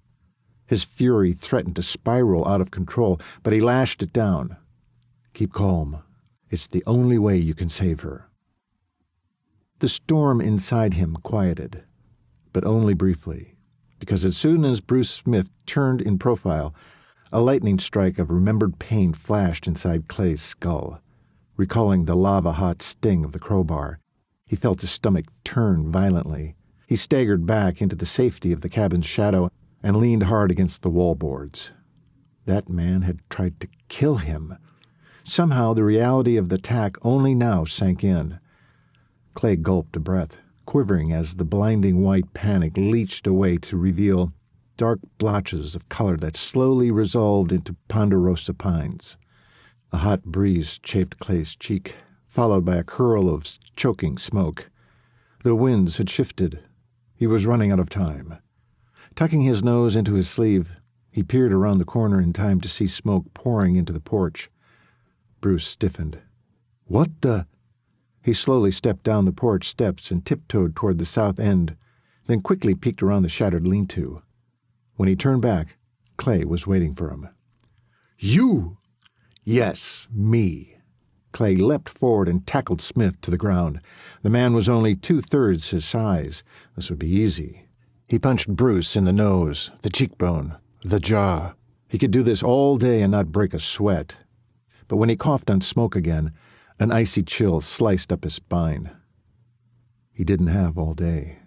His fury threatened to spiral out of control, but he lashed it down. "Keep calm. It's the only way you can save her." The storm inside him quieted, but only briefly, because as soon as Bruce Smith turned in profile, a lightning strike of remembered pain flashed inside Clay's skull. Recalling the lava-hot sting of the crowbar, he felt his stomach turn violently. He staggered back into the safety of the cabin's shadow and leaned hard against the wallboards. That man had tried to kill him. Somehow the reality of the attack only now sank in. Clay gulped a breath, quivering as the blinding white panic leached away to reveal dark blotches of color that slowly resolved into ponderosa pines. A hot breeze chafed Clay's cheek, followed by a curl of choking smoke. The winds had shifted. He was running out of time. Tucking his nose into his sleeve, he peered around the corner in time to see smoke pouring into the porch. Bruce stiffened. "What the—" He slowly stepped down the porch steps and tiptoed toward the south end, then quickly peeked around the shattered lean-to. When he turned back, Clay was waiting for him. "You!" "Yes, me." Clay leapt forward and tackled Smith to the ground. The man was only 2/3 his size. This would be easy. He punched Bruce in the nose, the cheekbone, the jaw. He could do this all day and not break a sweat. But when he coughed on smoke again, an icy chill sliced up his spine. He didn't have all day.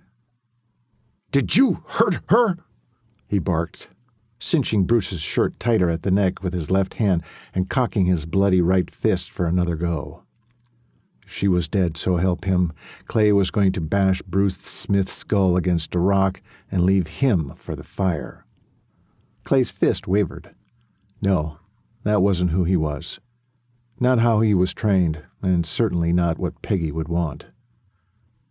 "Did you hurt her?" he barked, cinching Bruce's shirt tighter at the neck with his left hand and cocking his bloody right fist for another go. If she was dead, so help him, Clay was going to bash Bruce Smith's skull against a rock and leave him for the fire. Clay's fist wavered. No, that wasn't who he was. Not how he was trained, and certainly not what Peggy would want.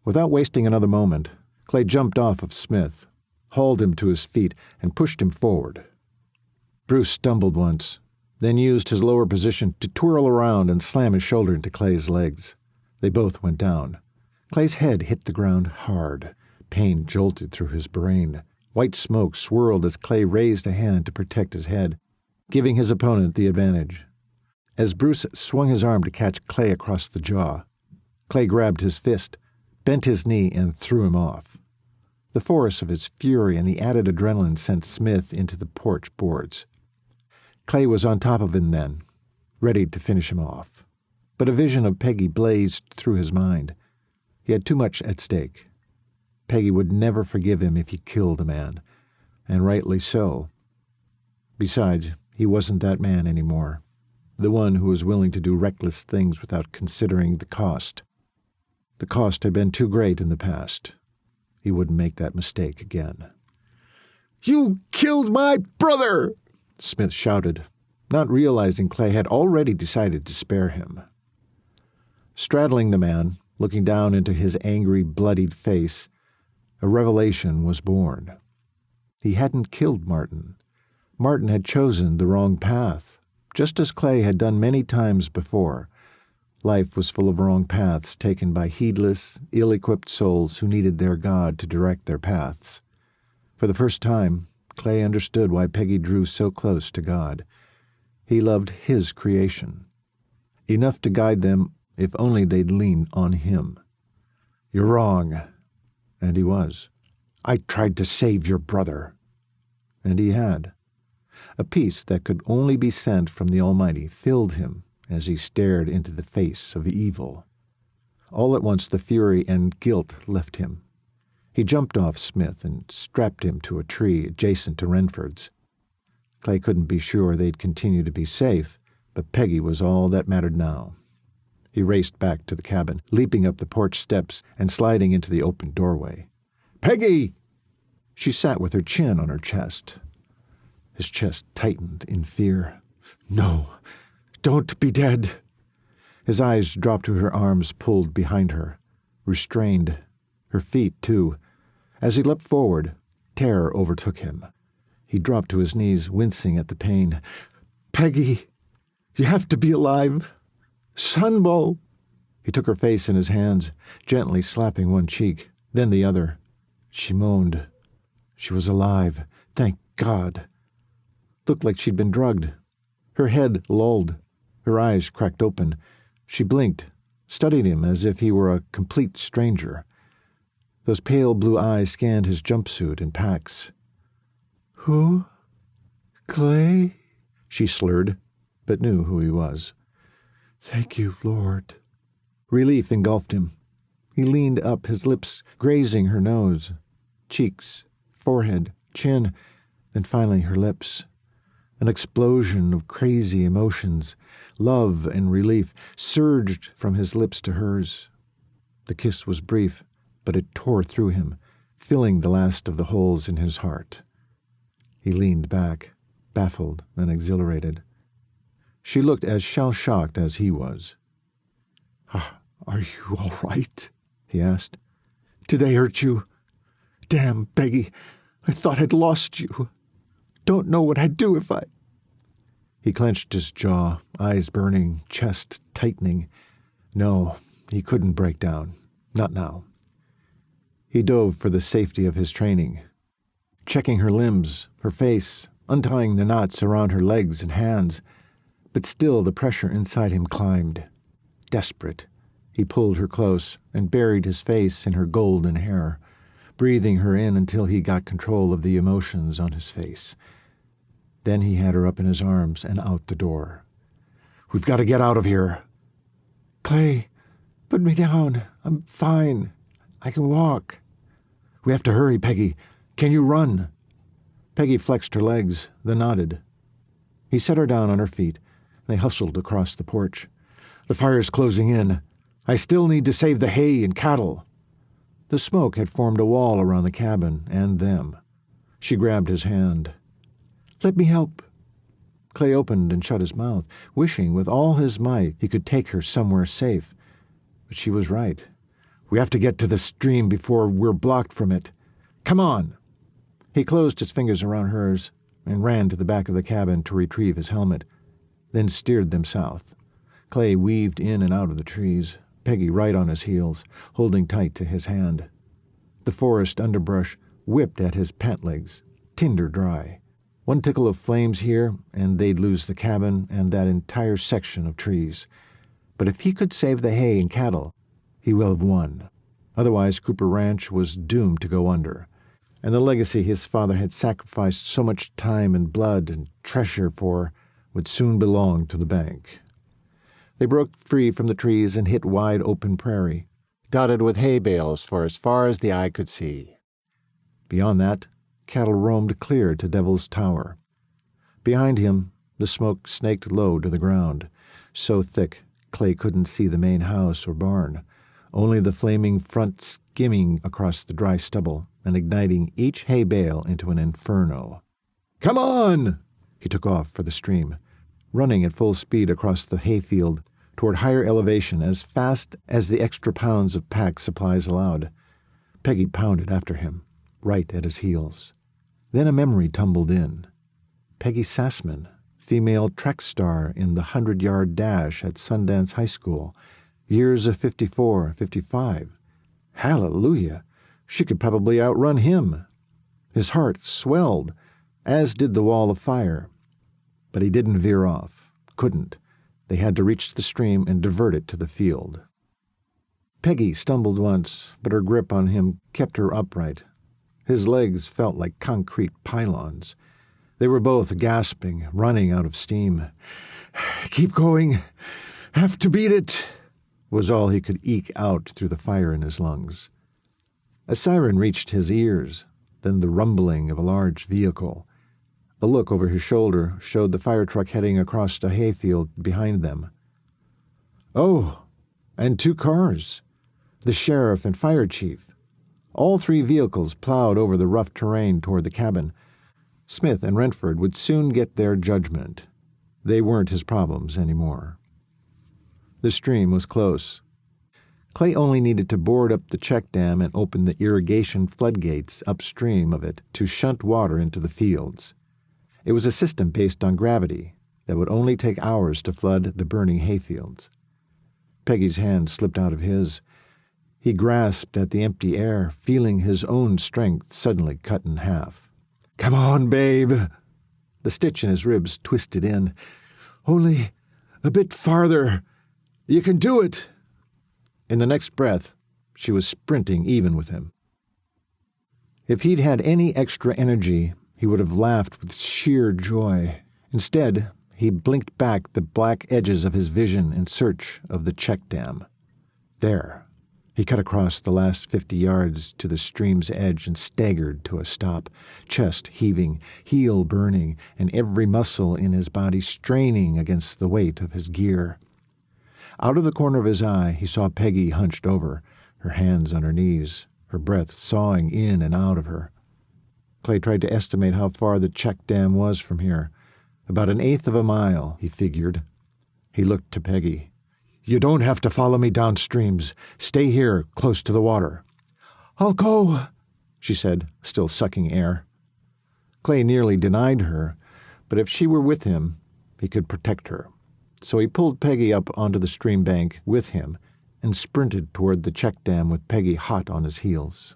Without wasting another moment, Clay jumped off of Smith, hauled him to his feet, and pushed him forward. Bruce stumbled once, then used his lower position to twirl around and slam his shoulder into Clay's legs. They both went down. Clay's head hit the ground hard. Pain jolted through his brain. White smoke swirled as Clay raised a hand to protect his head, giving his opponent the advantage. As Bruce swung his arm to catch Clay across the jaw, Clay grabbed his fist, bent his knee, and threw him off. The force of his fury and the added adrenaline sent Smith into the porch boards. Clay was on top of him then, ready to finish him off. But a vision of Peggy blazed through his mind. He had too much at stake. Peggy would never forgive him if he killed a man, and rightly so. Besides, he wasn't that man anymore, the one who was willing to do reckless things without considering the cost. The cost had been too great in the past. He wouldn't make that mistake again. "You killed my brother!" Smith shouted, not realizing Clay had already decided to spare him. Straddling the man, looking down into his angry, bloodied face, a revelation was born. He hadn't killed Martin. Martin had chosen the wrong path, just as Clay had done many times before. Life was full of wrong paths taken by heedless, ill-equipped souls who needed their God to direct their paths. For the first time, Clay understood why Peggy drew so close to God. He loved his creation, enough to guide them if only they'd lean on him. "You're wrong." And he was. "I tried to save your brother." And he had. A peace that could only be sent from the Almighty filled him as he stared into the face of evil. All at once the fury and guilt left him. He jumped off Smith and strapped him to a tree adjacent to Renford's. Clay couldn't be sure they'd continue to be safe, but Peggy was all that mattered now. He raced back to the cabin, leaping up the porch steps and sliding into the open doorway. "Peggy!" She sat with her chin on her chest. His chest tightened in fear. "No, don't be dead." His eyes dropped to her arms pulled behind her, restrained, her feet too. As he leapt forward, terror overtook him. He dropped to his knees, wincing at the pain. "Peggy, you have to be alive. Sunbow!" He took her face in his hands, gently slapping one cheek, then the other. She moaned. She was alive, thank God. Looked like she'd been drugged. Her head lolled, her eyes cracked open. She blinked, studied him as if he were a complete stranger. Those pale blue eyes scanned his jumpsuit and packs. "Who? Clay?" she slurred, but knew who he was. "Thank you, Lord." Relief engulfed him. He leaned up, his lips grazing her nose, cheeks, forehead, chin, then finally her lips. An explosion of crazy emotions, love and relief, surged from his lips to hers. The kiss was brief, but it tore through him, filling the last of the holes in his heart. He leaned back, baffled and exhilarated. She looked as shell-shocked as he was. Are you all right? He asked. Did they hurt you? Damn, Peggy, I thought I'd lost you. Don't know what I'd do if I... He clenched his jaw, eyes burning, chest tightening. No, he couldn't break down. Not now. He dove for the safety of his training, checking her limbs, her face, untying the knots around her legs and hands. But still the pressure inside him climbed. Desperate, he pulled her close and buried his face in her golden hair, breathing her in until he got control of the emotions on his face. Then he had her up in his arms and out the door. We've got to get out of here. Clay, put me down. I'm fine. I can walk. We have to hurry, Peggy. Can you run? Peggy flexed her legs, then nodded. He set her down on her feet. They hustled across the porch. The fire's closing in. I still need to save the hay and cattle. The smoke had formed a wall around the cabin and them. She grabbed his hand. Let me help. Clay opened and shut his mouth, wishing with all his might he could take her somewhere safe. But she was right. We have to get to the stream before we're blocked from it. Come on. He closed his fingers around hers and ran to the back of the cabin to retrieve his helmet, then steered them south. Clay weaved in and out of the trees, Peggy right on his heels, holding tight to his hand. The forest underbrush whipped at his pant legs, tinder dry. One tickle of flames here, and they'd lose the cabin and that entire section of trees. But if he could save the hay and cattle, he will have won. Otherwise, Cooper Ranch was doomed to go under, and the legacy his father had sacrificed so much time and blood and treasure for would soon belong to the bank. They broke free from the trees and hit wide open prairie, dotted with hay bales for as far as the eye could see. Beyond that, cattle roamed clear to Devil's Tower. Behind him, the smoke snaked low to the ground, so thick Clay couldn't see the main house or barn, only the flaming front skimming across the dry stubble and igniting each hay bale into an inferno. Come on! He took off for the stream, running at full speed across the hayfield toward higher elevation as fast as the extra pounds of pack supplies allowed. Peggy pounded after him, right at his heels. Then a memory tumbled in. Peggy Sassman, female track star in the 100-yard dash at Sundance High School, years of 54, 55. Hallelujah! She could probably outrun him. His heart swelled, as did the wall of fire. But he didn't veer off. Couldn't. They had to reach the stream and divert it to the field. Peggy stumbled once, but her grip on him kept her upright. His legs felt like concrete pylons. They were both gasping, running out of steam. Keep going. Have to beat it, was all he could eke out through the fire in his lungs. A siren reached his ears, then the rumbling of a large vehicle. A look over his shoulder showed the fire truck heading across a hayfield behind them. Oh, and 2 cars. The sheriff and fire chief. All 3 vehicles plowed over the rough terrain toward the cabin. Smith and Renford would soon get their judgment. They weren't his problems anymore. The stream was close. Clay only needed to board up the check dam and open the irrigation floodgates upstream of it to shunt water into the fields. It was a system based on gravity that would only take hours to flood the burning hayfields. Peggy's hand slipped out of his. He grasped at the empty air, feeling his own strength suddenly cut in half. Come on, babe. The stitch in his ribs twisted in. Only a bit farther. You can do it. In the next breath, she was sprinting even with him. If he'd had any extra energy, he would have laughed with sheer joy. Instead, he blinked back the black edges of his vision in search of the check dam. There. He cut across the last 50 yards to the stream's edge and staggered to a stop, chest heaving, heel burning, and every muscle in his body straining against the weight of his gear. Out of the corner of his eye, he saw Peggy hunched over, her hands on her knees, her breath sawing in and out of her. Clay tried to estimate how far the check dam was from here. About 1/8 of a mile, he figured. He looked to Peggy. "You don't have to follow me downstreams. Stay here, close to the water." "I'll go," she said, still sucking air. Clay nearly denied her, but if she were with him, he could protect her. So he pulled Peggy up onto the stream bank with him and sprinted toward the check dam with Peggy hot on his heels.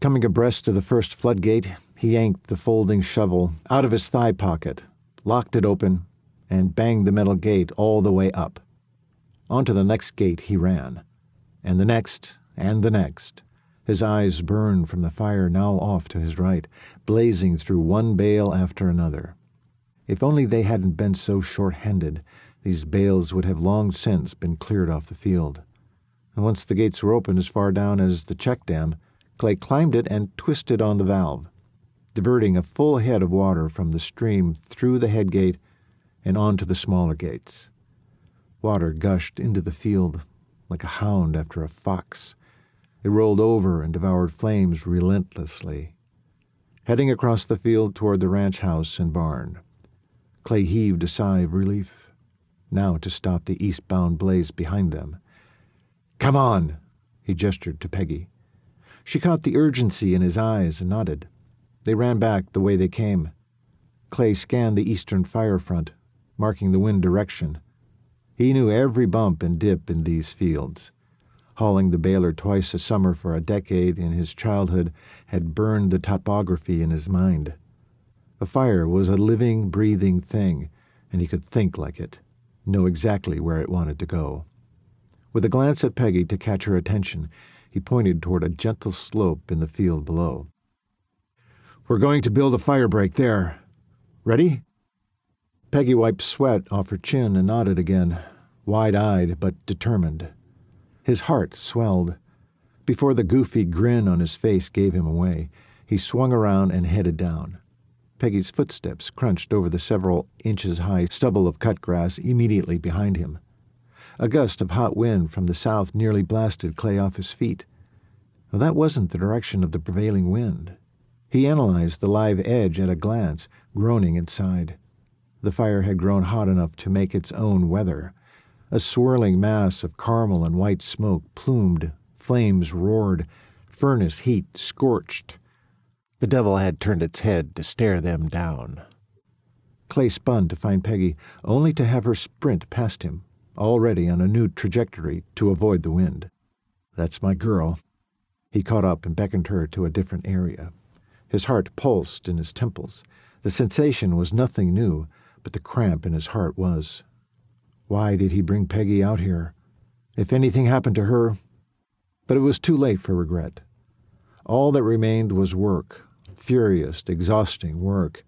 Coming abreast of the first floodgate, he yanked the folding shovel out of his thigh pocket, locked it open, and banged the metal gate all the way up. Onto the next gate he ran, and the next, and the next. His eyes burned from the fire now off to his right, blazing through one bale after another. If only they hadn't been so short-handed, these bales would have long since been cleared off the field. And once the gates were open as far down as the check dam, Clay climbed it and twisted on the valve, diverting a full head of water from the stream through the head gate and onto the smaller gates. Water gushed into the field like a hound after a fox. It rolled over and devoured flames relentlessly. Heading across the field toward the ranch house and barn, Clay heaved a sigh of relief, now to stop the eastbound blaze behind them. "Come on," he gestured to Peggy. She caught the urgency in his eyes and nodded. They ran back the way they came. Clay scanned the eastern fire front, marking the wind direction. He knew every bump and dip in these fields. Hauling the baler twice a summer for a decade in his childhood had burned the topography in his mind. A fire was a living, breathing thing, and he could think like it, know exactly where it wanted to go. With a glance at Peggy to catch her attention, he pointed toward a gentle slope in the field below. "We're going to build a fire break there. Ready?" Peggy wiped sweat off her chin and nodded again, wide-eyed but determined. His heart swelled. Before the goofy grin on his face gave him away, he swung around and headed down. Peggy's footsteps crunched over the several inches-high stubble of cut grass immediately behind him. A gust of hot wind from the south nearly blasted Clay off his feet. Well, that wasn't the direction of the prevailing wind. He analyzed the live edge at a glance, groaning inside. The fire had grown hot enough to make its own weather. A swirling mass of caramel and white smoke plumed, flames roared, furnace heat scorched. The devil had turned its head to stare them down. Clay spun to find Peggy, only to have her sprint past him, already on a new trajectory to avoid the wind. "That's my girl." He caught up and beckoned her to a different area. His heart pulsed in his temples. The sensation was nothing new, but the cramp in his heart was. Why did he bring Peggy out here? If anything happened to her... But it was too late for regret. All that remained was work, furious, exhausting work.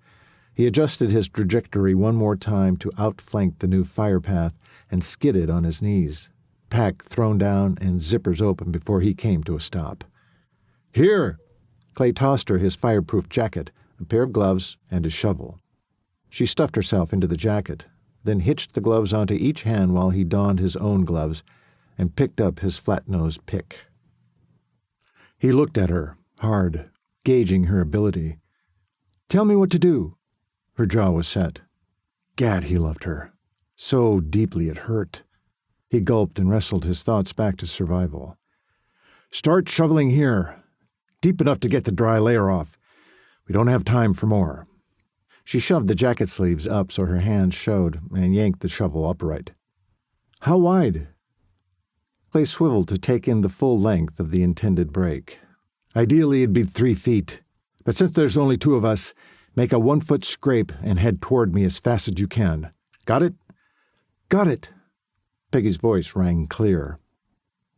He adjusted his trajectory one more time to outflank the new fire path and skidded on his knees, pack thrown down and zippers open before he came to a stop. "Here!" Clay tossed her his fireproof jacket, a pair of gloves, and his shovel. She stuffed herself into the jacket, then hitched the gloves onto each hand while he donned his own gloves and picked up his flat-nosed pick. He looked at her, hard, gauging her ability. "Tell me what to do." Her jaw was set. Gad, he loved her. So deeply it hurt. He gulped and wrestled his thoughts back to survival. "Start shoveling here. Deep enough to get the dry layer off. We don't have time for more." She shoved the jacket sleeves up so her hands showed and yanked the shovel upright. "How wide?" Clay swiveled to take in the full length of the intended break. "Ideally it'd be 3 feet, but since there's only 2 of us, make a 1-foot scrape and head toward me as fast as you can. Got it?" "Got it." Peggy's voice rang clear.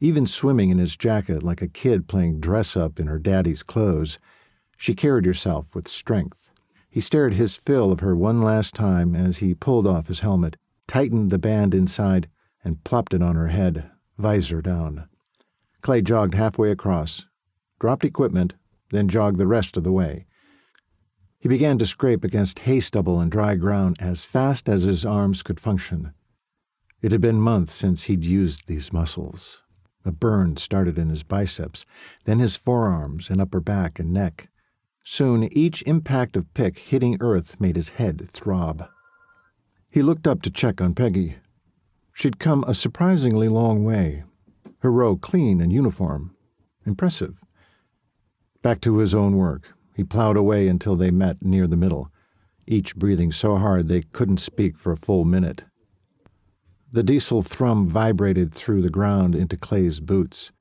Even swimming in his jacket like a kid playing dress-up in her daddy's clothes, she carried herself with strength. He stared his fill of her one last time as he pulled off his helmet, tightened the band inside, and plopped it on her head, visor down. Clay jogged halfway across, dropped equipment, then jogged the rest of the way. He began to scrape against hay stubble and dry ground as fast as his arms could function. It had been months since he'd used these muscles. A burn started in his biceps, then his forearms and upper back and neck. Soon each impact of pick hitting earth made his head throb. He looked up to check on Peggy. She'd come a surprisingly long way, her row clean and uniform. Impressive. Back to his own work, he plowed away until they met near the middle, each breathing so hard they couldn't speak for a full minute. The diesel thrum vibrated through the ground into Clay's boots.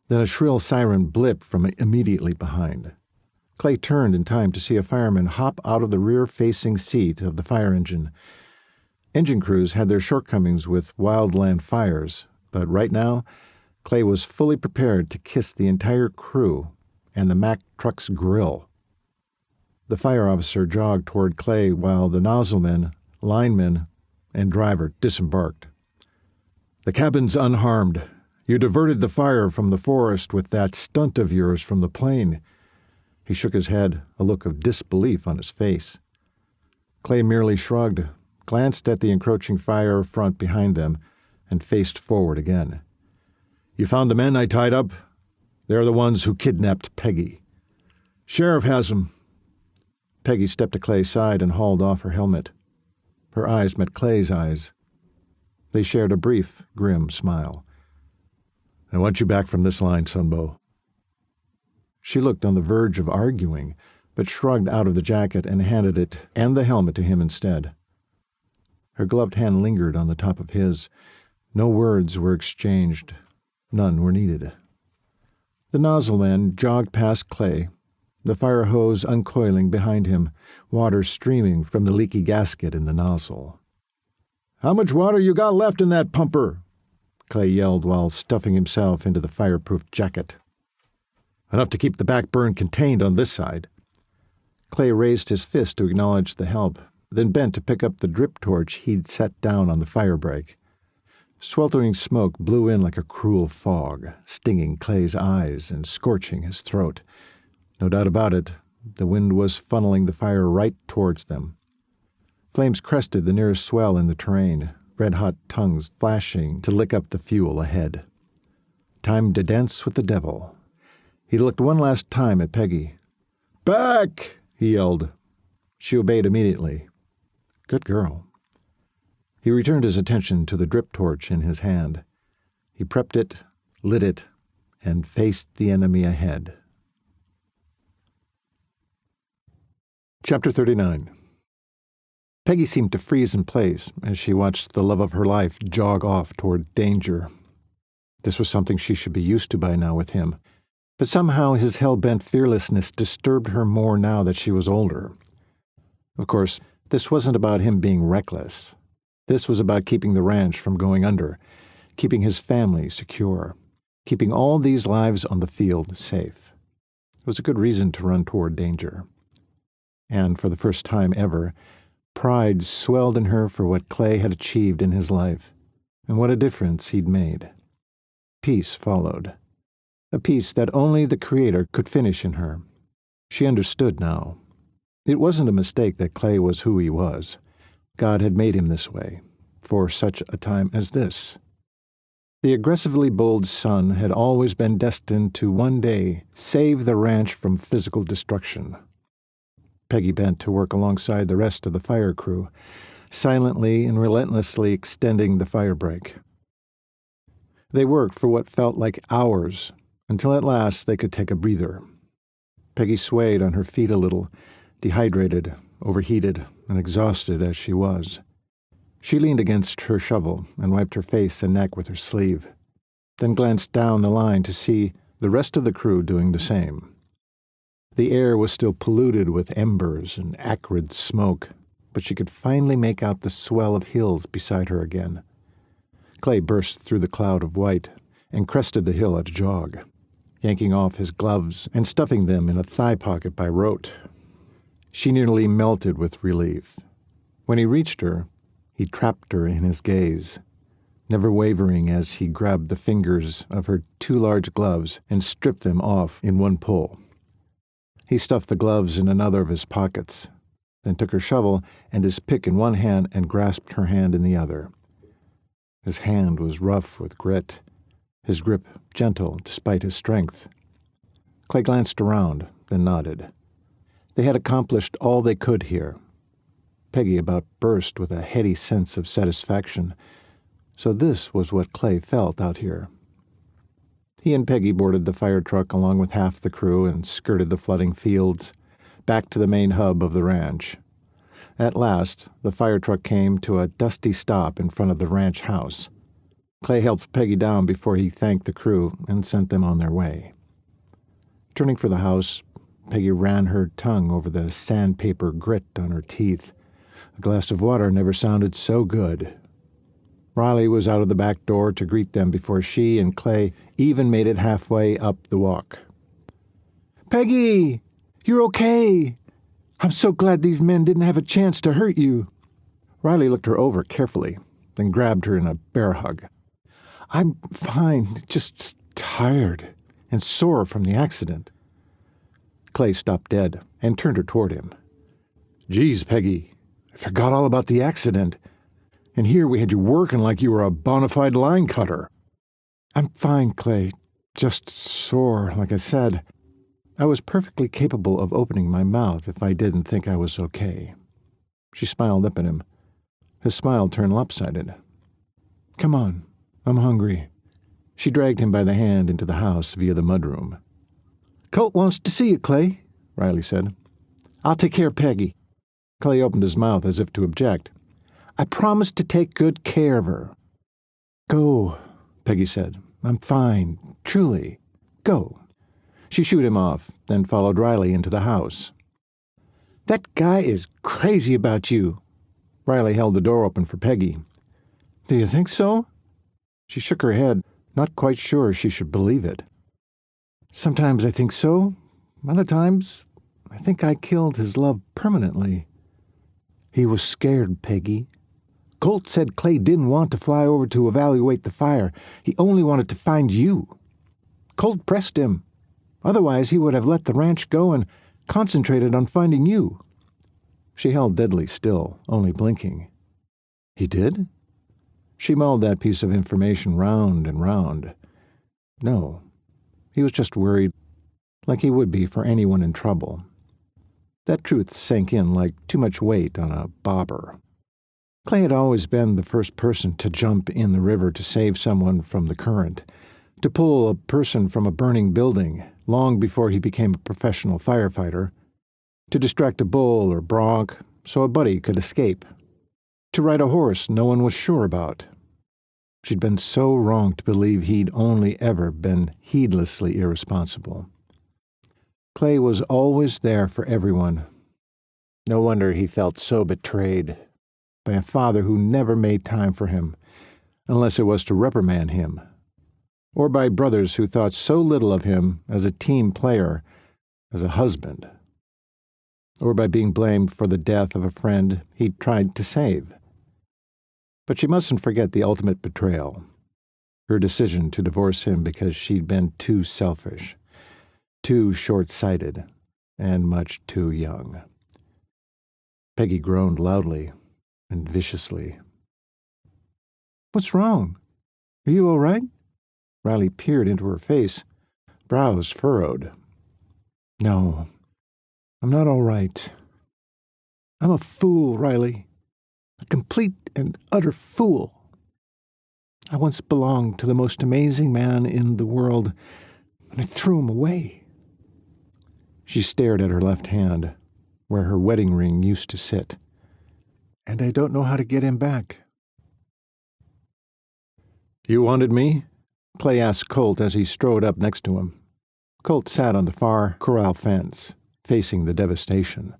Then a shrill siren blipped from immediately behind. Clay turned in time to see a fireman hop out of the rear-facing seat of the fire engine. Engine crews had their shortcomings with wildland fires, but right now, Clay was fully prepared to kiss the entire crew and the Mack truck's grill. The fire officer jogged toward Clay while the nozzlemen, linemen, and driver disembarked. "The cabin's unharmed. You diverted the fire from the forest with that stunt of yours from the plane." He shook his head, a look of disbelief on his face. Clay merely shrugged, glanced at the encroaching fire front behind them, and faced forward again. "You found the men I tied up? They're the ones who kidnapped Peggy." "Sheriff has them." Peggy stepped to Clay's side and hauled off her helmet. Her eyes met Clay's eyes. They shared a brief, grim smile. "I want you back from this line, Sunbow." She looked on the verge of arguing, but shrugged out of the jacket and handed it and the helmet to him instead. Her gloved hand lingered on the top of his. No words were exchanged. None were needed. The nozzleman jogged past Clay, the fire hose uncoiling behind him, water streaming from the leaky gasket in the nozzle. "How much water you got left in that pumper?" Clay yelled while stuffing himself into the fireproof jacket. "Enough to keep the back burn contained on this side." Clay raised his fist to acknowledge the help, then bent to pick up the drip torch he'd set down on the fire break. Sweltering smoke blew in like a cruel fog, stinging Clay's eyes and scorching his throat. No doubt about it, the wind was funneling the fire right towards them. Flames crested the nearest swell in the terrain, red-hot tongues flashing to lick up the fuel ahead. Time to dance with the devil. He looked one last time at Peggy. "Back!" he yelled. She obeyed immediately. Good girl. He returned his attention to the drip torch in his hand. He prepped it, lit it, and faced the enemy ahead. Chapter 39. Peggy seemed to freeze in place as she watched the love of her life jog off toward danger. This was something she should be used to by now with him. But somehow his hell-bent fearlessness disturbed her more now that she was older. Of course, this wasn't about him being reckless. This was about keeping the ranch from going under, keeping his family secure, keeping all these lives on the field safe. It was a good reason to run toward danger. And for the first time ever, pride swelled in her for what Clay had achieved in his life, and what a difference he'd made. Peace followed. A peace that only the Creator could finish in her. She understood now. It wasn't a mistake that Clay was who he was. God had made him this way, for such a time as this. The aggressively bold son had always been destined to one day save the ranch from physical destruction. Peggy bent to work alongside the rest of the fire crew, silently and relentlessly extending the fire break. They worked for what felt like hours, until at last they could take a breather. Peggy swayed on her feet a little, dehydrated, overheated, and exhausted as she was. She leaned against her shovel and wiped her face and neck with her sleeve, then glanced down the line to see the rest of the crew doing the same. The air was still polluted with embers and acrid smoke, but she could finally make out the swell of hills beside her again. Clay burst through the cloud of white and crested the hill at a jog, yanking off his gloves and stuffing them in a thigh pocket by rote. She nearly melted with relief. When he reached her, he trapped her in his gaze, never wavering as he grabbed the fingers of her 2 large gloves and stripped them off in one pull. He stuffed the gloves in another of his pockets, then took her shovel and his pick in one hand and grasped her hand in the other. His hand was rough with grit. his grip gentle despite his strength. Clay glanced around, then nodded. They had accomplished all they could here. Peggy about burst with a heady sense of satisfaction. So this was what Clay felt out here. He and Peggy boarded the fire truck along with half the crew and skirted the flooding fields, back to the main hub of the ranch. At last, the fire truck came to a dusty stop in front of the ranch house. Clay helped Peggy down before he thanked the crew and sent them on their way. Turning for the house, Peggy ran her tongue over the sandpaper grit on her teeth. A glass of water never sounded so good. Riley was out of the back door to greet them before she and Clay even made it halfway up the walk. "Peggy! You're okay! I'm so glad these men didn't have a chance to hurt you." Riley looked her over carefully, then grabbed her in a bear hug. "I'm fine, just tired and sore from the accident." Clay stopped dead and turned her toward him. "Geez, Peggy, I forgot all about the accident. And here we had you working like you were a bona-fide line cutter." "I'm fine, Clay. Just sore, like I said. I was perfectly capable of opening my mouth if I didn't think I was okay." She smiled up at him. His smile turned lopsided. "Come on, I'm hungry." She dragged him by the hand into the house via the mudroom. "Colt wants to see you, Clay," Riley said. "I'll take care of Peggy." Clay opened his mouth as if to object. "I promised to take good care of her." "Go," Peggy said. "I'm fine, truly. Go." She shooed him off, then followed Riley into the house. "That guy is crazy about you." Riley held the door open for Peggy. "Do you think so?" She shook her head, not quite sure she should believe it. "Sometimes I think so. Other times, I think I killed his love permanently. He was scared, Peggy. Colt said Clay didn't want to fly over to evaluate the fire. He only wanted to find you. Colt pressed him. Otherwise, he would have let the ranch go and concentrated on finding you." She held deadly still, only blinking. "He did?" She mulled that piece of information round and round. No, he was just worried, like he would be for anyone in trouble. That truth sank in like too much weight on a bobber. Clay had always been the first person to jump in the river to save someone from the current, to pull a person from a burning building long before he became a professional firefighter, to distract a bull or bronc so a buddy could escape, to ride a horse no one was sure about. She'd been so wrong to believe he'd only ever been heedlessly irresponsible. Clay was always there for everyone. No wonder he felt so betrayed by a father who never made time for him, unless it was to reprimand him, or by brothers who thought so little of him as a team player, as a husband, or by being blamed for the death of a friend he'd tried to save. But she mustn't forget the ultimate betrayal, her decision to divorce him because she'd been too selfish, too short-sighted, and much too young. Peggy groaned loudly and viciously. "What's wrong? Are you all right?" Riley peered into her face, brows furrowed. "No, I'm not all right. I'm a fool, Riley. A complete and utter fool. I once belonged to the most amazing man in the world, and I threw him away." She stared at her left hand, where her wedding ring used to sit. "And I don't know how to get him back." "You wanted me?" Clay asked Colt as he strode up next to him. Colt sat on the far corral fence, facing the devastation.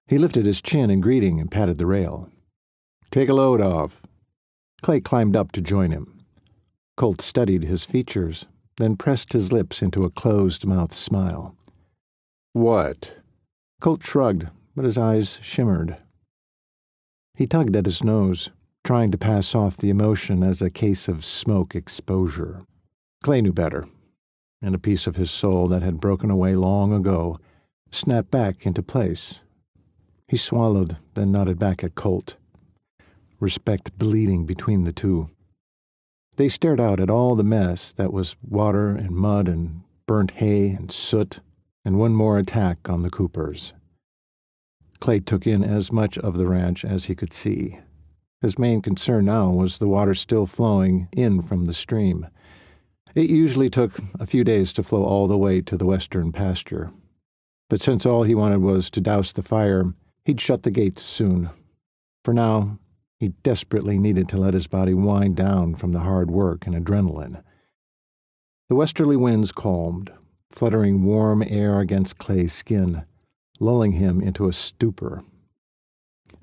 He lifted his chin in greeting and patted the rail. "Take a load off." Clay climbed up to join him. Colt studied his features, then pressed his lips into a closed-mouthed smile. "What?" Colt shrugged, but his eyes shimmered. He tugged at his nose, trying to pass off the emotion as a case of smoke exposure. Clay knew better, and a piece of his soul that had broken away long ago snapped back into place. He swallowed, then nodded back at Colt, respect bleeding between the two. They stared out at all the mess that was water and mud and burnt hay and soot, and one more attack on the Coopers. Clay took in as much of the ranch as he could see. His main concern now was the water still flowing in from the stream. It usually took a few days to flow all the way to the western pasture. But since all he wanted was to douse the fire, he'd shut the gates soon. For now, he desperately needed to let his body wind down from the hard work and adrenaline. The westerly winds calmed, fluttering warm air against Clay's skin, lulling him into a stupor.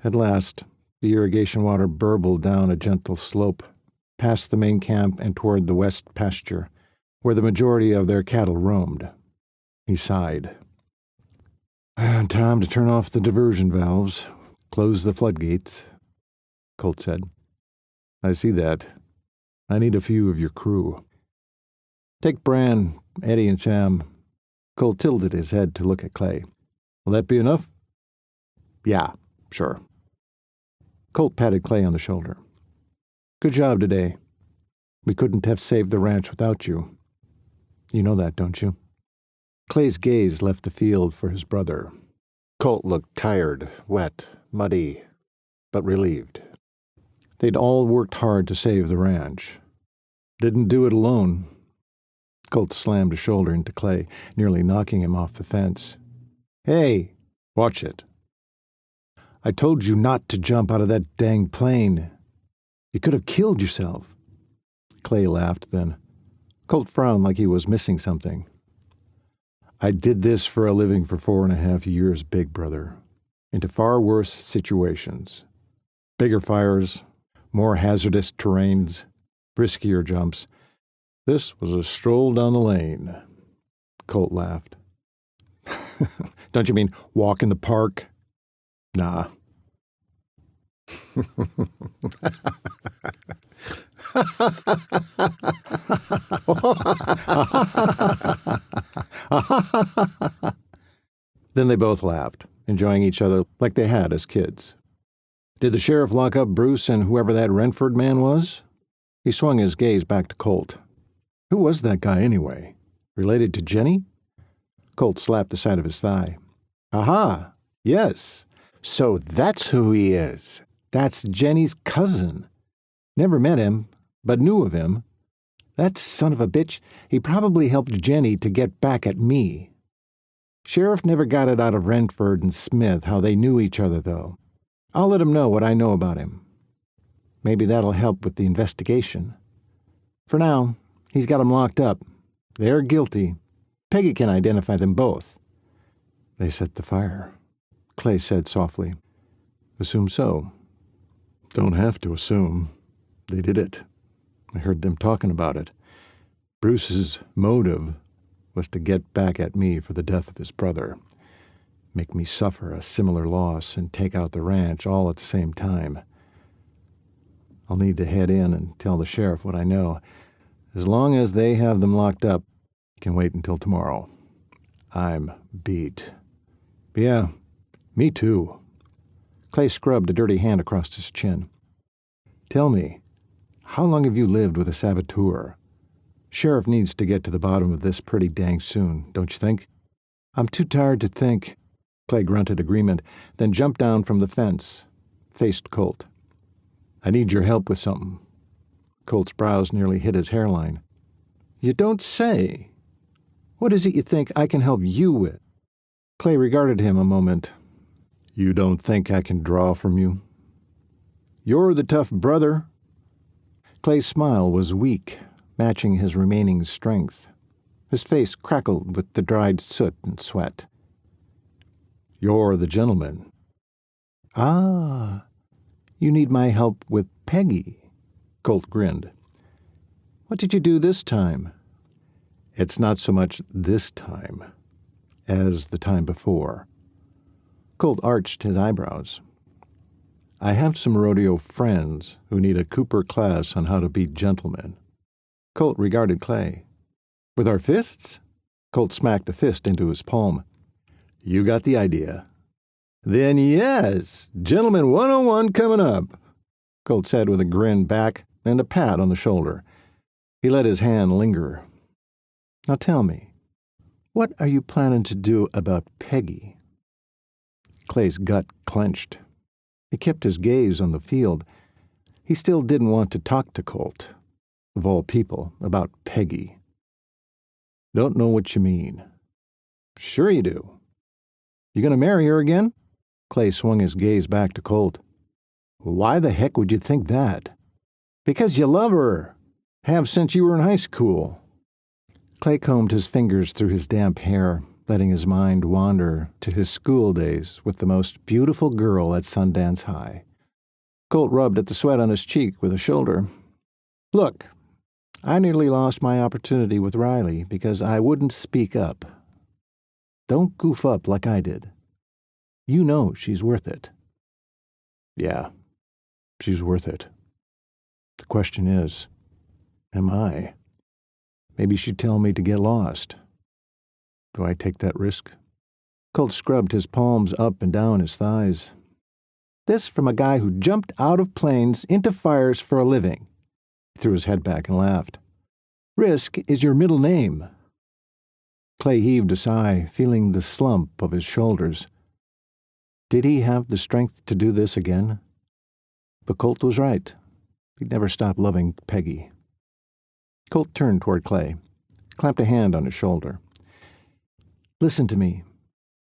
At last, the irrigation water burbled down a gentle slope, past the main camp and toward the west pasture, where the majority of their cattle roamed. He sighed. Time to turn off the diversion valves, close the floodgates, Colt said. I see that. I need a few of your crew. Take Bran, Eddie, and Sam. Colt tilted his head to look at Clay. Will that be enough? Yeah, sure. Colt patted Clay on the shoulder. Good job today. We couldn't have saved the ranch without you. You know that, don't you? Clay's gaze left the field for his brother. Colt looked tired, wet, muddy, but relieved. They'd all worked hard to save the ranch. Didn't do it alone. Colt slammed a shoulder into Clay, nearly knocking him off the fence. Hey, watch it. I told you not to jump out of that dang plane. You could have killed yourself. Clay laughed then. Colt frowned like he was missing something. I did this for a living for 4.5 years, big brother, into far worse situations. Bigger fires, more hazardous terrains, riskier jumps. This was a stroll down the lane. Colt laughed. Don't you mean walk in the park? Nah. Then they both laughed, enjoying each other like they had as kids. Did the sheriff lock up Bruce and whoever that Renford man was? He swung his gaze back to Colt. Who was that guy anyway? Related to Jenny? Colt slapped the side of his thigh. Aha! Yes. So that's who he is. That's Jenny's cousin. Never met him, but knew of him. That son of a bitch, he probably helped Jenny to get back at me. Sheriff never got it out of Renford and Smith how they knew each other, though. I'll let him know what I know about him. Maybe that'll help with the investigation. For now, he's got them locked up. They're guilty. Peggy can identify them both. They set the fire, Clay said softly. Assume so. Don't have to assume. They did it. I heard them talking about it. Bruce's motive was to get back at me for the death of his brother, make me suffer a similar loss and take out the ranch all at the same time. I'll need to head in and tell the sheriff what I know. As long as they have them locked up, I can wait until tomorrow. I'm beat. Yeah, me too. Clay scrubbed a dirty hand across his chin. Tell me, how long have you lived with a saboteur? Sheriff needs to get to the bottom of this pretty dang soon, don't you think? I'm too tired to think. Clay grunted agreement, then jumped down from the fence, faced Colt. I need your help with something. Colt's brows nearly hit his hairline. You don't say. What is it you think I can help you with? Clay regarded him a moment. You don't think I can draw from you? You're the tough brother. Clay's smile was weak, matching his remaining strength. His face crackled with the dried soot and sweat. You're the gentleman. Ah, you need my help with Peggy. Colt grinned. What did you do this time? It's not so much this time as the time before. Colt arched his eyebrows. I have some rodeo friends who need a Cooper class on how to be gentlemen. Colt regarded Clay. With our fists? Colt smacked a fist into his palm. You got the idea. Then yes, Gentleman 101 coming up, Colt said with a grin back and a pat on the shoulder. He let his hand linger. Now tell me, what are you planning to do about Peggy? Clay's gut clenched. He kept his gaze on the field. He still didn't want to talk to Colt, of all people, about Peggy. Don't know what you mean. Sure you do. You gonna marry her again? Clay swung his gaze back to Colt. Why the heck would you think that? Because you love her. Have since you were in high school. Clay combed his fingers through his damp hair, letting his mind wander to his school days with the most beautiful girl at Sundance High. Colt rubbed at the sweat on his cheek with a shoulder. Look, I nearly lost my opportunity with Riley because I wouldn't speak up. Don't goof up like I did. You know she's worth it. Yeah, she's worth it. The question is, am I? Maybe she'd tell me to get lost. Do I take that risk? Colt scrubbed his palms up and down his thighs. This from a guy who jumped out of planes into fires for a living. He threw his head back and laughed. Risk is your middle name. Clay heaved a sigh, feeling the slump of his shoulders. Did he have the strength to do this again? But Colt was right. He'd never stop loving Peggy. Colt turned toward Clay, clamped a hand on his shoulder. Listen to me.